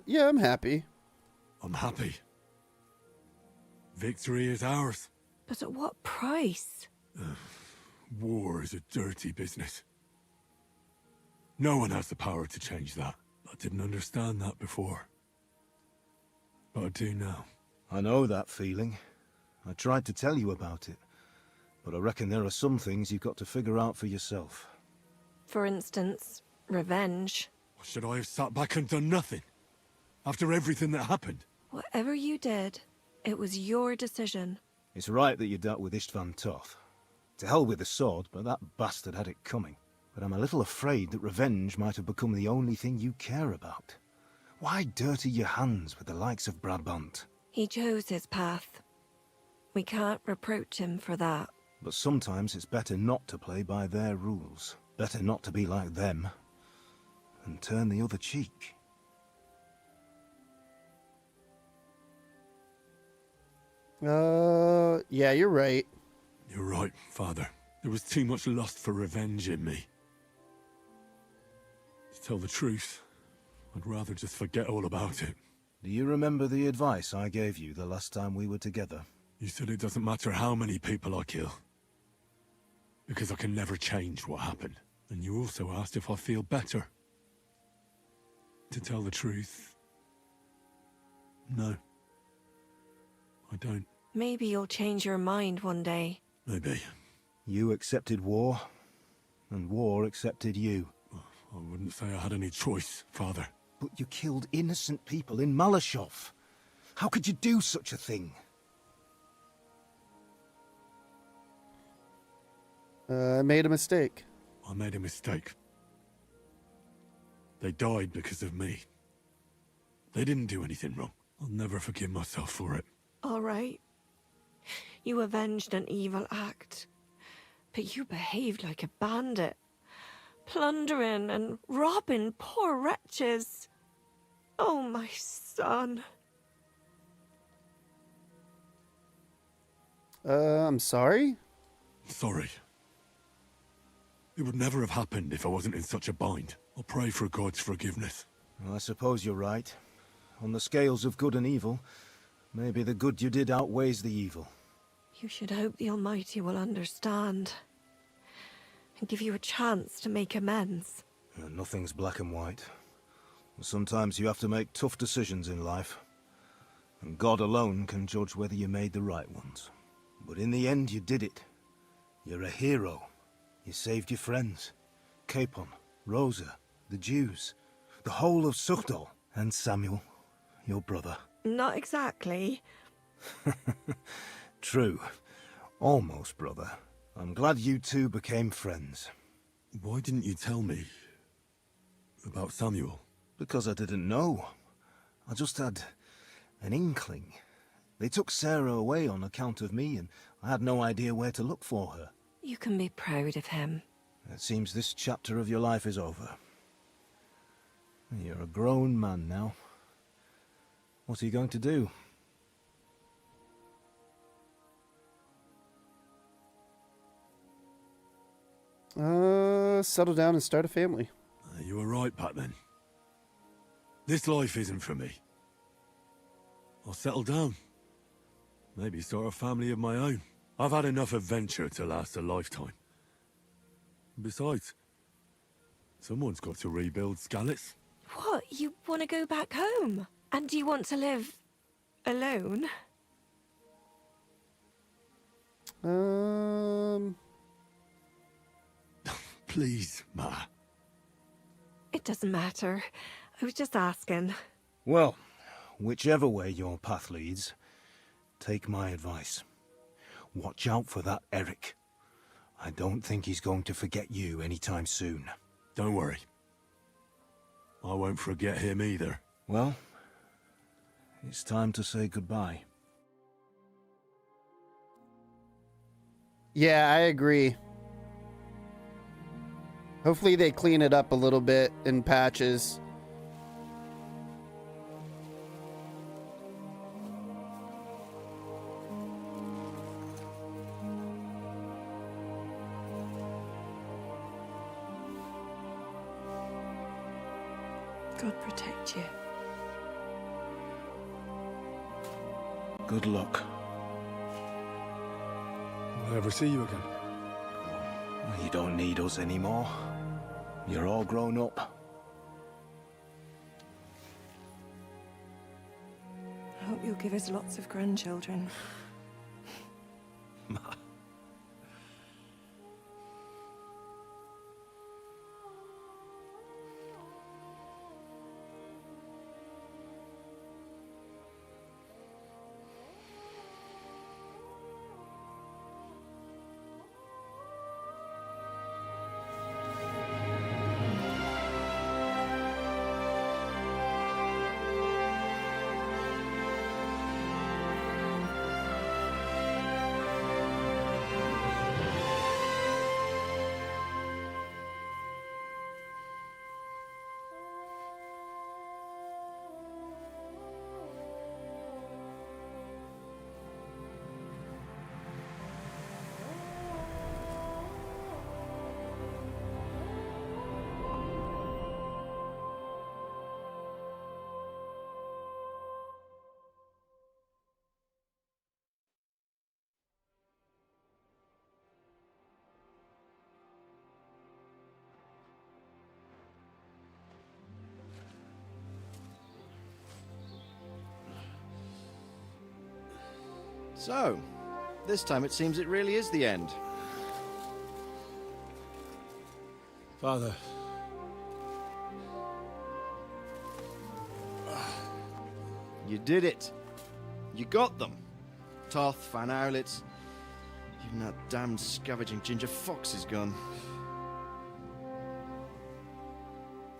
Yeah, I'm happy. I'm happy. Victory is ours. But at what price? War is a dirty business. No one has the power to change that. I didn't understand that before. But I do now. I know that feeling. I tried to tell you about it. But I reckon there are some things you've got to figure out for yourself. For instance, revenge. Should I have sat back and done nothing? After everything that happened? Whatever you did, it was your decision. It's right that you dealt with Istvan tough. To hell with the sword, but that bastard had it coming. But I'm a little afraid that revenge might have become the only thing you care about. Why dirty your hands with the likes of Brabant? He chose his path. We can't reproach him for that. But sometimes it's better not to play by their rules. Better not to be like them. And turn the other cheek. Yeah, you're right. You're right, Father. There was too much lust for revenge in me. To tell the truth, I'd rather just forget all about it. Do you remember the advice I gave you the last time we were together? You said it doesn't matter how many people I kill. Because I can never change what happened. And you also asked if I feel better. To tell the truth, no. I don't. Maybe you'll change your mind one day. Maybe. You accepted war, and war accepted you. I wouldn't say I had any choice, Father. But you killed innocent people in Malashov. How could you do such a thing? I made a mistake. I made a mistake. They died because of me. They didn't do anything wrong. I'll never forgive myself for it. All right. You avenged an evil act. But you behaved like a bandit. Plundering and robbing poor wretches. Oh, my son. I'm sorry? Sorry. It would never have happened if I wasn't in such a bind. I'll pray for God's forgiveness. I suppose you're right. On the scales of good and evil, maybe the good you did outweighs the evil. You should hope the Almighty will understand. and give you a chance to make amends. Nothing's black and white. Sometimes you have to make tough decisions in life. And God alone can judge whether you made the right ones. But in the end, you did it. You're a hero. You saved your friends. Capon, Rosa, the Jews, the whole of Suchdol, and Samuel, your brother. Not exactly. True. Almost, brother. I'm glad you two became friends. Why didn't you tell me about Samuel? Because I didn't know. I just had an inkling. They took Sarah away on account of me, and I had no idea where to look for her. You can be proud of him. It seems this chapter of your life is over. You're a grown man now. What are you going to do? Settle down and start a family. You were right, Pat, then. This life isn't for me. I'll settle down. Maybe start a family of my own. I've had enough adventure to last a lifetime. Besides, someone's got to rebuild Skalitz. What? You want to go back home? And do you want to live alone? Please, Ma. It doesn't matter. I was just asking. Well, whichever way your path leads, take my advice. Watch out for that Eric. I don't think he's going to forget you anytime soon. Don't worry. I won't forget him either. Well, it's time to say goodbye. Yeah, I agree. Hopefully they clean it up a little bit in patches. God protect you. Good luck. Will I ever see you again? You don't need us anymore. You're all grown up. I hope you'll give us lots of grandchildren. So, this time it seems it really is the end. Father. You did it. You got them. Toth, Van Owlitz. Even that damned scavenging ginger fox is gone.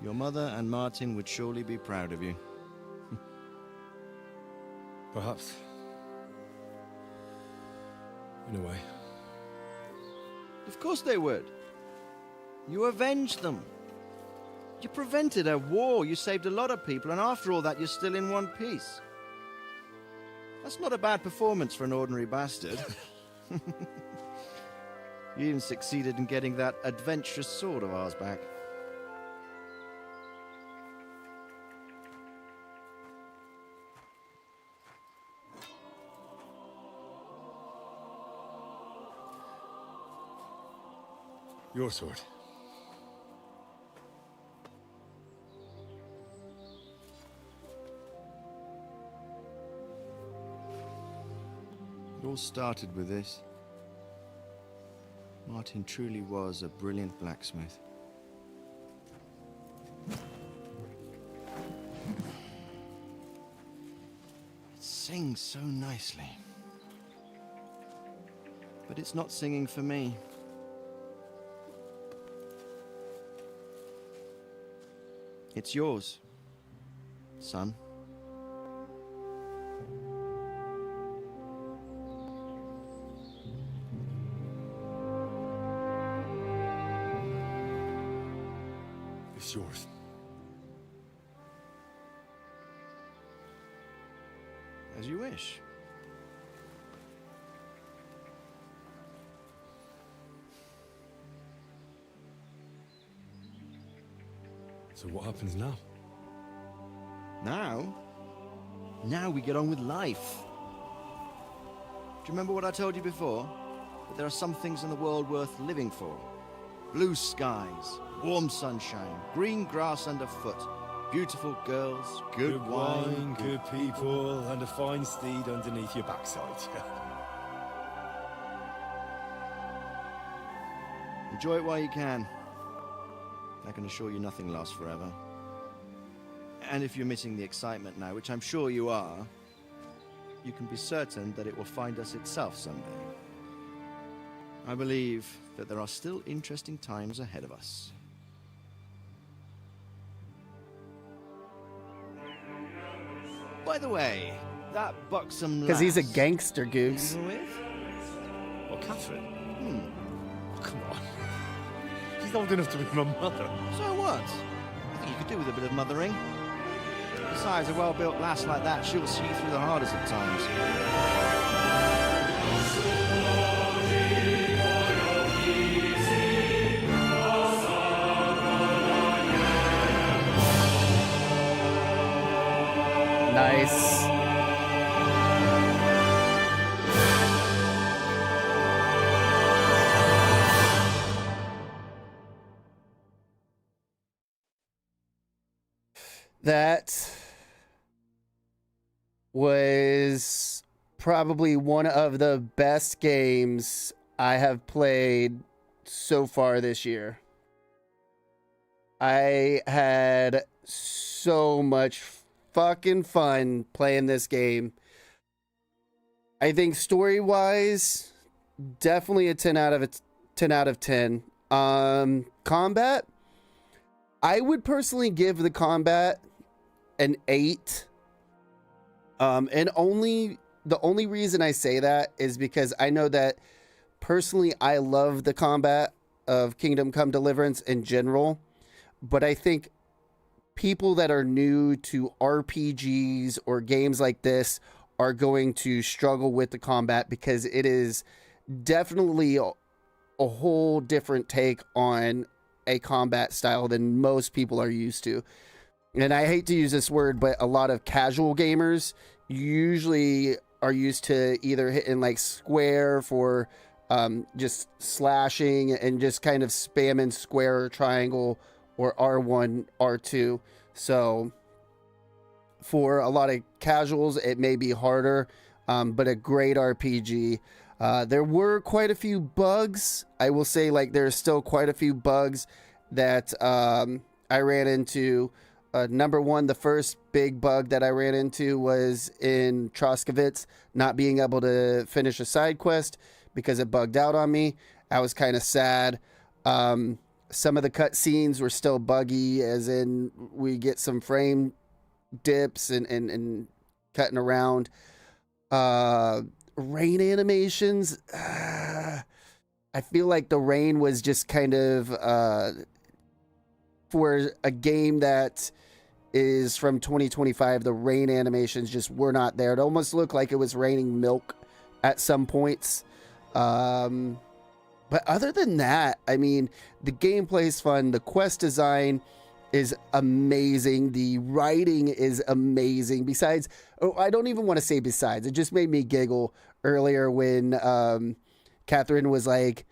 Your mother and Martin would surely be proud of you. Perhaps. In a way. Of course they would. You avenged them. You prevented a war, you saved a lot of people, and after all that you're still in one piece. That's not a bad performance for an ordinary bastard. You even succeeded in getting that adventurous sword of ours back. Your sword. It all started with this. Martin truly was a brilliant blacksmith. It sings so nicely. But it's not singing for me. It's yours, son. It's yours. As you wish. So what happens now? Now? Now we get on with life. Do you remember what I told you before? That there are some things in the world worth living for. Blue skies, warm sunshine, green grass underfoot, beautiful girls, good wine, good people, and a fine steed underneath your backside. Enjoy it while you can. I can assure you nothing lasts forever. And if you're missing the excitement now, which I'm sure you are, you can be certain that it will find us itself someday. I believe that there are still interesting times ahead of us. By the way, that buxom Because he's a lass gangster, Goose. you with? What, Catherine? Come on. She's old enough to be my mother. So what? I think you could do with a bit of mothering. Besides, a well-built lass like that, she'll see you through the hardest of times. Nice. That was probably one of the best games I have played so far this year. I had so much fucking fun playing this game. I think story-wise, definitely a 10 out of 10. Combat, I would personally give the combat an 8. And the only reason I say that is because I know that personally I love the combat of Kingdom Come Deliverance in general, but I think people that are new to RPGs or games like this are going to struggle with the combat because it is definitely a whole different take on a combat style than most people are used to. And I hate to use this word, but a lot of casual gamers usually are used to either hitting like square for just slashing and just kind of spamming square or triangle or R1, R2. So for a lot of casuals, it may be harder, but a great RPG. There were quite a few bugs. I will say, like, there's still quite a few bugs that I ran into. Number one, the first big bug that I ran into was in Troskovitz, not being able to finish a side quest because it bugged out on me. I was kind of sad. Some of the cutscenes were still buggy, as in we get some frame dips and cutting around. Rain animations, I feel like the rain was just kind of for a game that is from 2025, the rain animations just were not there. It almost looked like it was raining milk at some points. But other than that, I mean, the gameplay is fun. The quest design is amazing. The writing is amazing. Besides, I don't even want to say besides. It just made me giggle earlier when Catherine was like,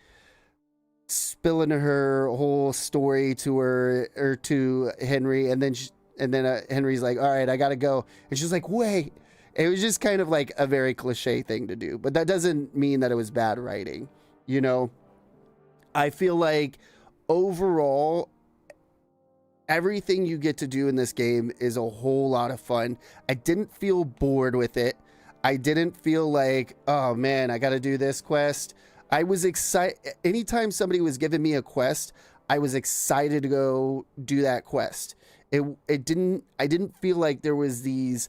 spilling her whole story to her or to Henry, and then Henry's like, all right, I gotta go, and she's like, wait. It was just kind of like a very cliche thing to do, but that doesn't mean that it was bad writing. You know, I feel like overall, everything you get to do in this game is a whole lot of fun. I didn't feel bored with it. I didn't feel like, oh man, I got to do this quest. I was excited. Anytime somebody was giving me a quest, I was excited to go do that quest. I didn't feel like there was these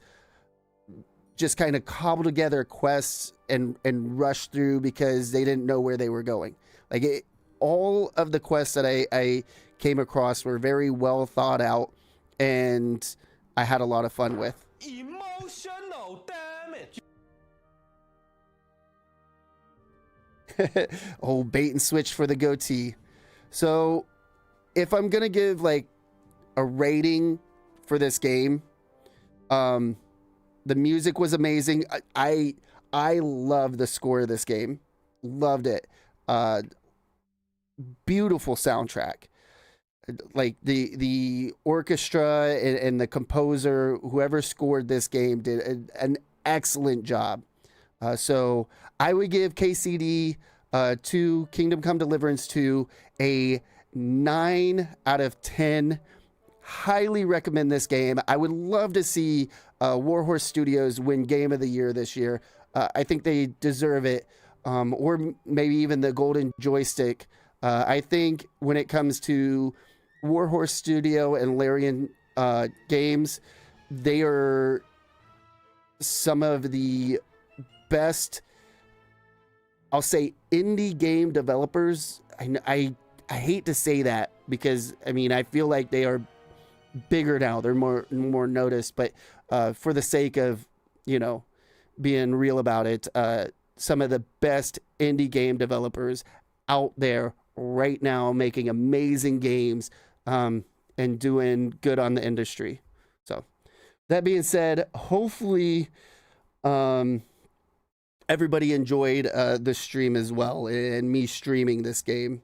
just kind of cobbled together quests and rush through because they didn't know where they were going. Like all of the quests that I came across were very well thought out, and I had a lot of fun with. Emotional damage. Oh, bait and switch for the goatee. So if I'm gonna give like a rating for this game, the music was amazing. I love the score of this game. Loved it. Beautiful soundtrack. Like the orchestra and the composer, whoever scored this game, did an excellent job. So I would give KCD 2, Kingdom Come Deliverance 2, a 9 out of 10. Highly recommend this game. I would love to see Warhorse Studios win Game of the Year this year. I think they deserve it, or maybe even the Golden Joystick. I think when it comes to Warhorse Studio and Larian games, they are some of the best, I'll say, indie game developers. I hate to say that because, I mean, I feel like they are bigger now. They're more noticed, but for the sake of, you know, being real about it, some of the best indie game developers out there right now making amazing games and doing good on the industry. So that being said, hopefully everybody enjoyed the stream as well, and me streaming this game.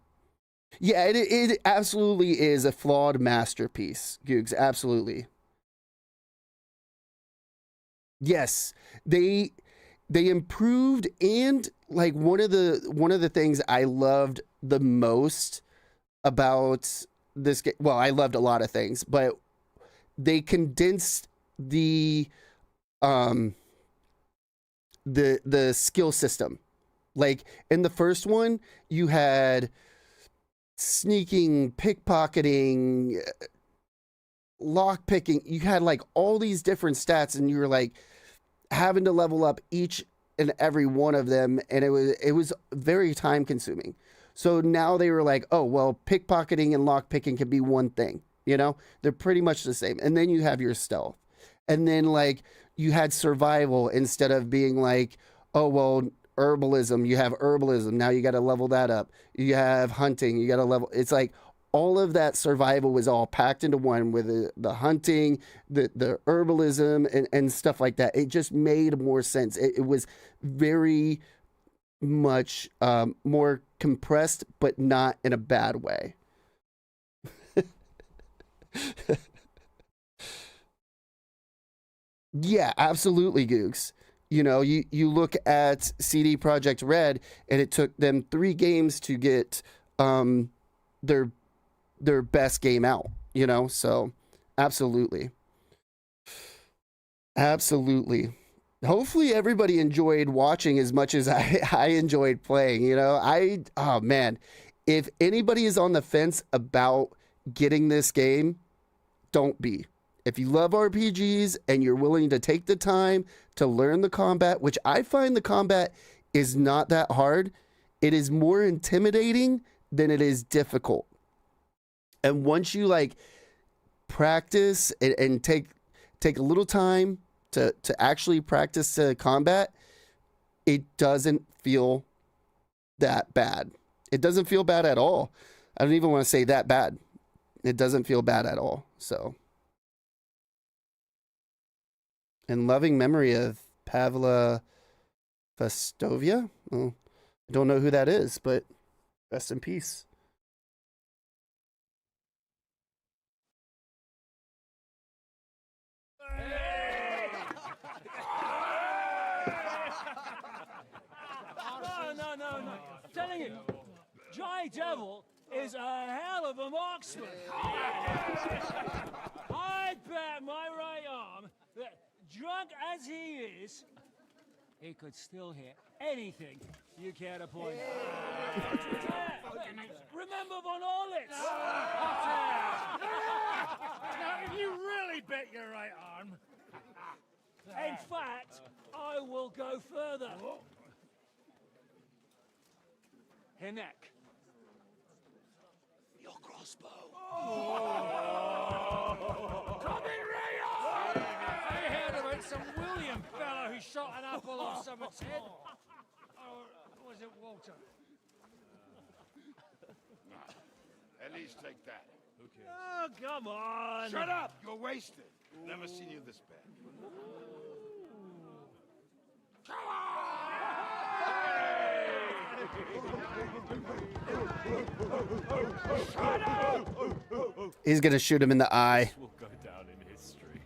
Yeah, it absolutely is a flawed masterpiece, Googs. Absolutely. Yes, they improved, and like one of the things I loved the most about this game. Well, I loved a lot of things, but they condensed the skill system. Like in the first one, you had sneaking, pickpocketing, lock picking. You had like all these different stats, and you were like having to level up each and every one of them, and it was very time consuming. So now they were like, oh well, pickpocketing and lock picking can be one thing. You know, they're pretty much the same. And then you have your stealth, and then like you had survival instead of being like, oh well, herbalism, you have herbalism, now you got to level that up. You have hunting, you got to level. It's like all of that survival was all packed into one, with the hunting, the herbalism, and stuff like that. It just made more sense. It was very much more compressed, but not in a bad way. Yeah, absolutely, Googs. You know, you look at CD Projekt Red, and it took them 3 games to get their best game out, you know? So, absolutely. Absolutely. Hopefully everybody enjoyed watching as much as I enjoyed playing, you know? Oh man, if anybody is on the fence about getting this game, don't be. If you love RPGs and you're willing to take the time to learn the combat, which I find the combat is not that hard, it is more intimidating than it is difficult. And once you like practice and take a little time to actually practice combat, it doesn't feel that bad. It doesn't feel bad at all. I don't even want to say that bad. It doesn't feel bad at all. So, in loving memory of Pavla Festovia. Well, I don't know who that is, but rest in peace. I'm telling you, Dry Devil is a hell of a marksman. I'd bet my right arm that, drunk as he is, he could still hear anything you care to point out. Remember Von Orlitz? Now, if you really bet your right arm... In fact, I will go further. Hinek. Your crossbow. Coming right on! I heard about some William fellow who shot an apple off someone's head. Or was it Walter? At least take that. Who cares? Oh, come on! Shut up! You're wasted. Never seen you this bad. He's gonna shoot him in the eye. Will go down in history.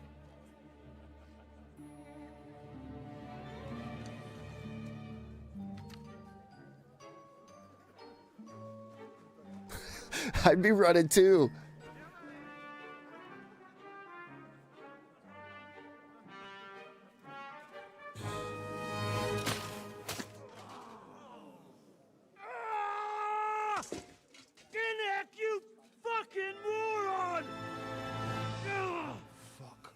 I'd be running too. Hinek, you fucking moron! Fuck.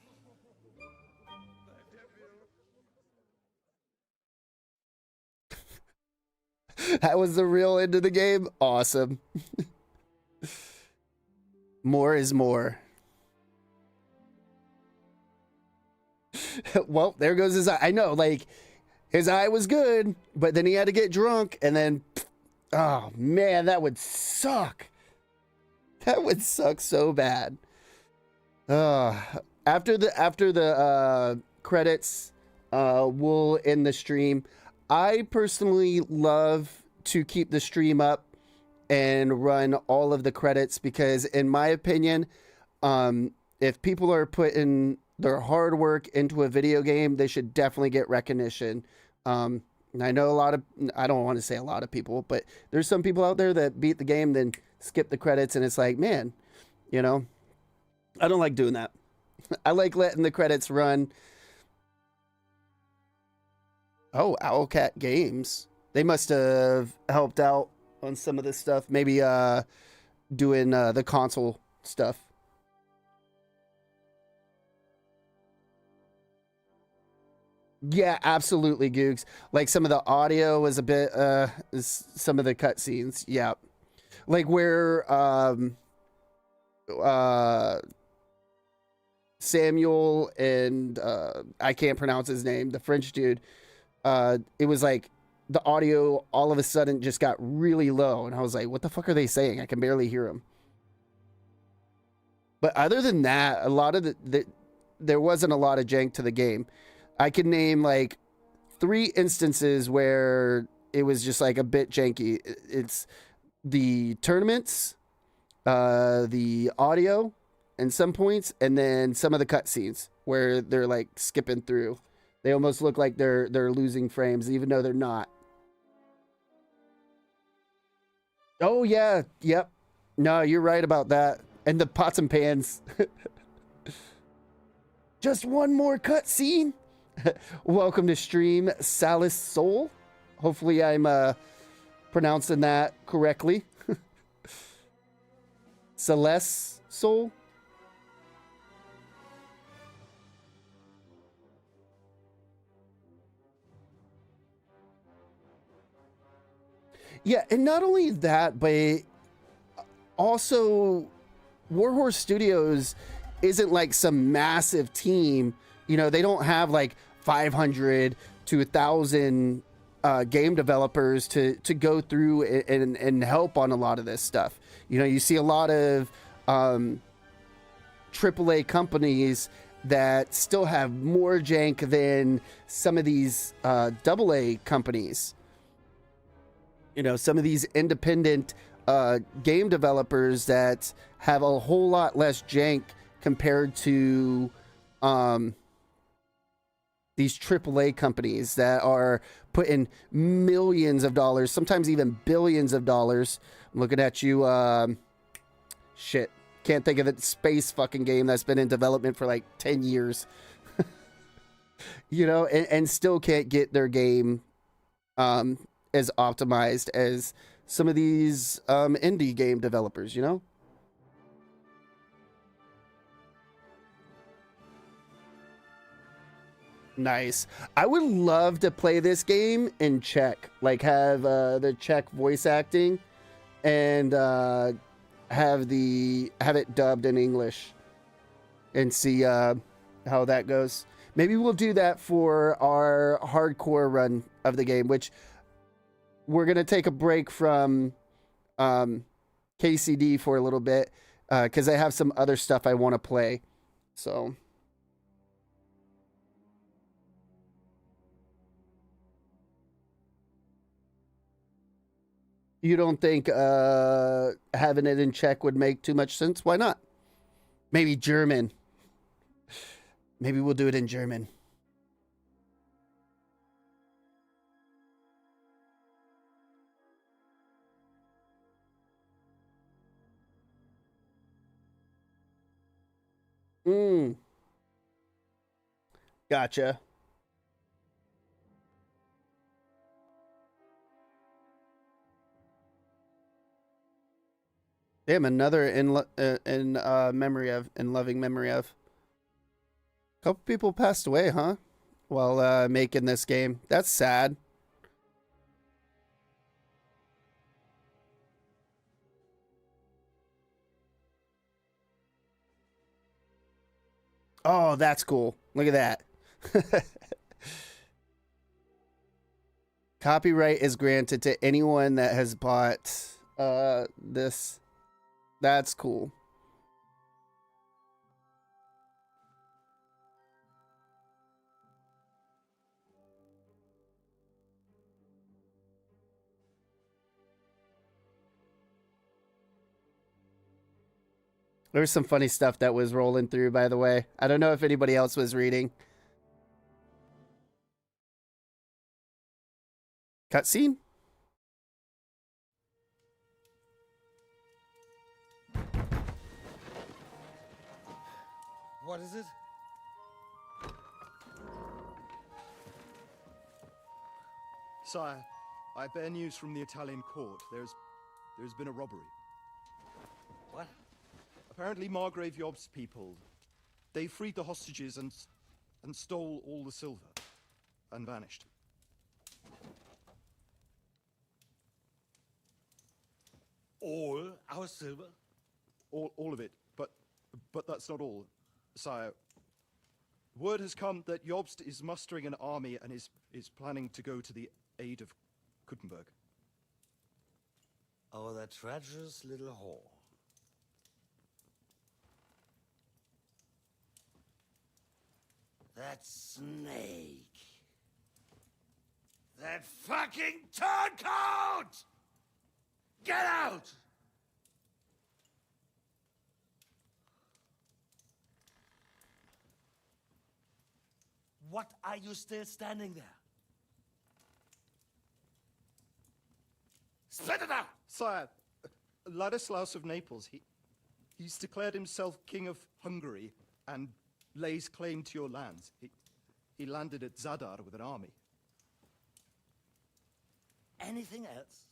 That was the real end of the game. Awesome. More is more. Well, there goes his eye. I know, like, his eye was good, but then he had to get drunk, and then, oh man, that would suck. That would suck so bad. After the credits, we'll end the stream. I personally love to keep the stream up and run all of the credits because, in my opinion, if people are putting their hard work into a video game, they should definitely get recognition. And I know I don't want to say a lot of people, but there's some people out there that beat the game, then skip the credits, and it's like, man, you know, I don't like doing that. I like letting the credits run. Oh, Owlcat Games. They must have helped out on some of this stuff. Maybe doing the console stuff. Yeah, absolutely, Googs. Like some of the audio was a bit, some of the cutscenes. Yeah. Like where Samuel and I can't pronounce his name, the French dude, it was like the audio all of a sudden just got really low, and I was like, what the fuck are they saying? I can barely hear them. But other than that, a lot of there wasn't a lot of jank to the game. I can name like 3 instances where it was just like a bit janky. It's the tournaments, the audio and some points, and then some of the cutscenes where they're like skipping through. They almost look like they're losing frames, even though they're not. Oh yeah, yep. No, you're right about that. And the pots and pans. Just one more cutscene. Welcome to stream, Salis Soul. Hopefully I'm pronouncing that correctly. Celeste Soul. Yeah, and not only that, but also Warhorse Studios isn't like some massive team. You know, they don't have like 500 to 1,000 game developers to go through and help on a lot of this stuff. You know, you see a lot of AAA companies that still have more jank than some of these AA companies. You know, some of these independent game developers that have a whole lot less jank compared to these AAA companies that are putting millions of dollars, sometimes even billions of dollars. I'm looking at you, shit. Can't think of it. Space fucking game that's been in development for like 10 years. You know, and still can't get their game as optimized as some of these indie game developers, you know? Nice. I would love to play this game in Czech, like have the Czech voice acting and have it dubbed in English and see how that goes. Maybe we'll do that for our hardcore run of the game, which we're going to take a break from KCD for a little bit because I have some other stuff I want to play. So... You don't think having it in Czech would make too much sense? Why not? Maybe German. Maybe we'll do it in German. Gotcha. Damn, another in loving memory of. A couple people passed away, huh? While making this game. That's sad. Oh, that's cool. Look at that. Copyright is granted to anyone that has bought this. That's cool. There was some funny stuff that was rolling through, by the way. I don't know if anybody else was reading. Cutscene? What is it? Sire, I bear news from the Italian court. There's been a robbery. What? Apparently Margrave Yob's people, they freed the hostages and stole all the silver and vanished. All our silver? All of it, but that's not all, sire. Word has come that Jobst is mustering an army and is planning to go to the aid of Kuttenberg. Oh, that treacherous little whore. That snake. That fucking turncoat! Get out! What are you still standing there? Spit it out! Sire, Ladislaus of Naples, he's declared himself King of Hungary and lays claim to your lands. He landed at Zadar with an army. Anything else?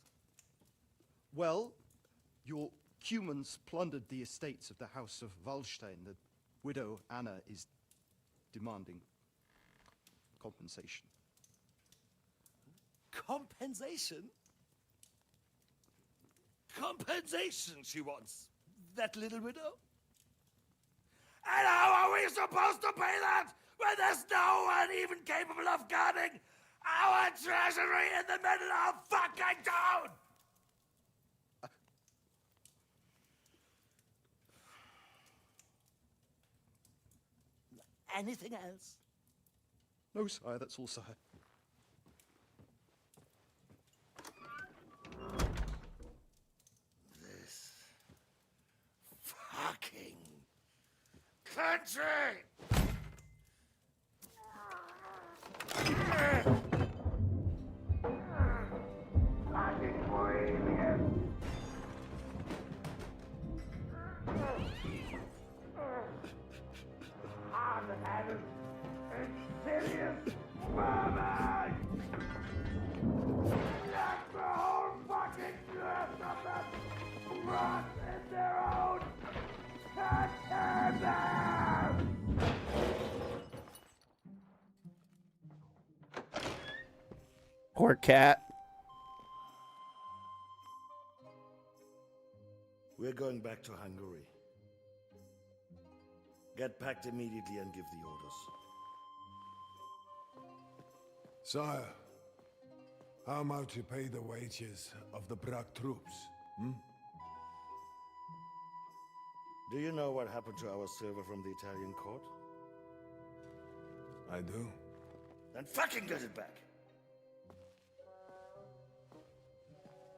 Well, your Cumans plundered the estates of the House of Wallstein. The widow Anna is demanding compensation. Compensation? Compensation she wants, that little widow? And how are we supposed to pay that when there's no one even capable of guarding our treasury in the middle of fucking town? Anything else? No, sire, that's all, sire. This fucking country! Poor cat. We're going back to Hungary. Get packed immediately and give the orders. Sire, how am I to pay the wages of the Prague troops? Do you know what happened to our silver from the Italian court? I do. Then fucking get it back!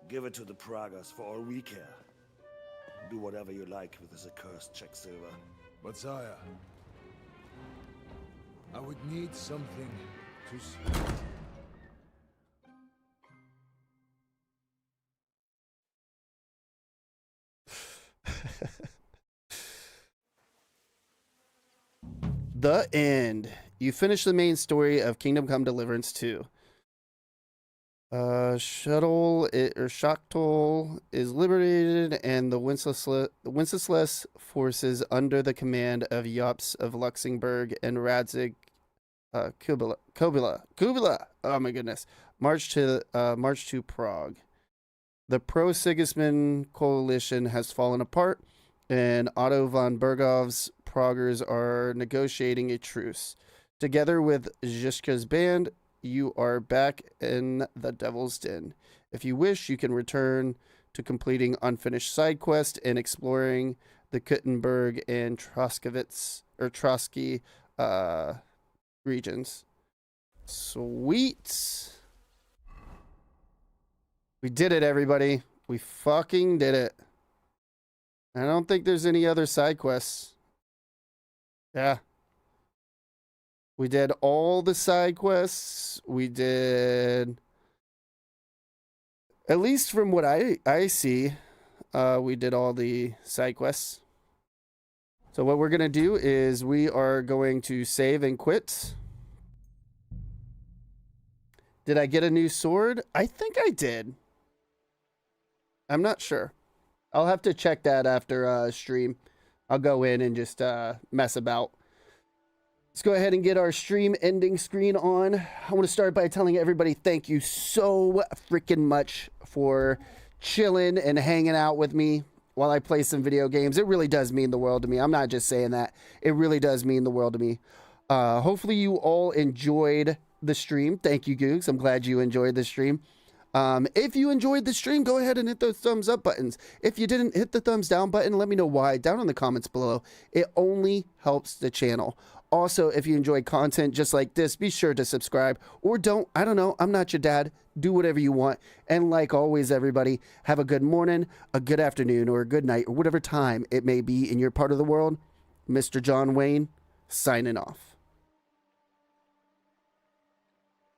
Give it to the Pragas for all we care. Do whatever you like with this accursed Czech silver. But sire, I would need something to see. The end. You finish the main story of Kingdom Come Deliverance 2. Shachtol is liberated, and the Wenceslas forces under the command of Jops of Luxembourg and Radzig Kubila. Oh my goodness! March to Prague. The pro-Sigismund coalition has fallen apart, and Otto von Bergov's Praguers are negotiating a truce. Together with Zhishka's band, you are back in the Devil's Den. If you wish, you can return to completing unfinished side quests and exploring the Kuttenberg and Trotsky regions. Sweet. We did it, everybody. We fucking did it. I don't think there's any other side quests. Yeah. We did all the side quests. We did, at least from what I see, we did all the side quests. So what we're going to do is we are going to save and quit. Did I get a new sword? I think I did. I'm not sure. I'll have to check that after stream. I'll go in and just mess about. Let's go ahead and get our stream ending screen on. I want to start by telling everybody thank you so freaking much for chilling and hanging out with me while I play some video games. It really does mean the world to me. I'm not just saying that. It really does mean the world to me. Hopefully you all enjoyed the stream. Thank you, Googs. I'm glad you enjoyed the stream. If you enjoyed the stream, go ahead and hit those thumbs up buttons. If you didn't, hit the thumbs down button. Let me know why down in the comments below. It only helps the channel. Also, if you enjoy content just like this, be sure to subscribe, or don't. I don't know. I'm not your dad. Do whatever you want. And like always, everybody, have a good morning, a good afternoon, or a good night, or whatever time it may be in your part of the world. Mr. John Wayne, signing off.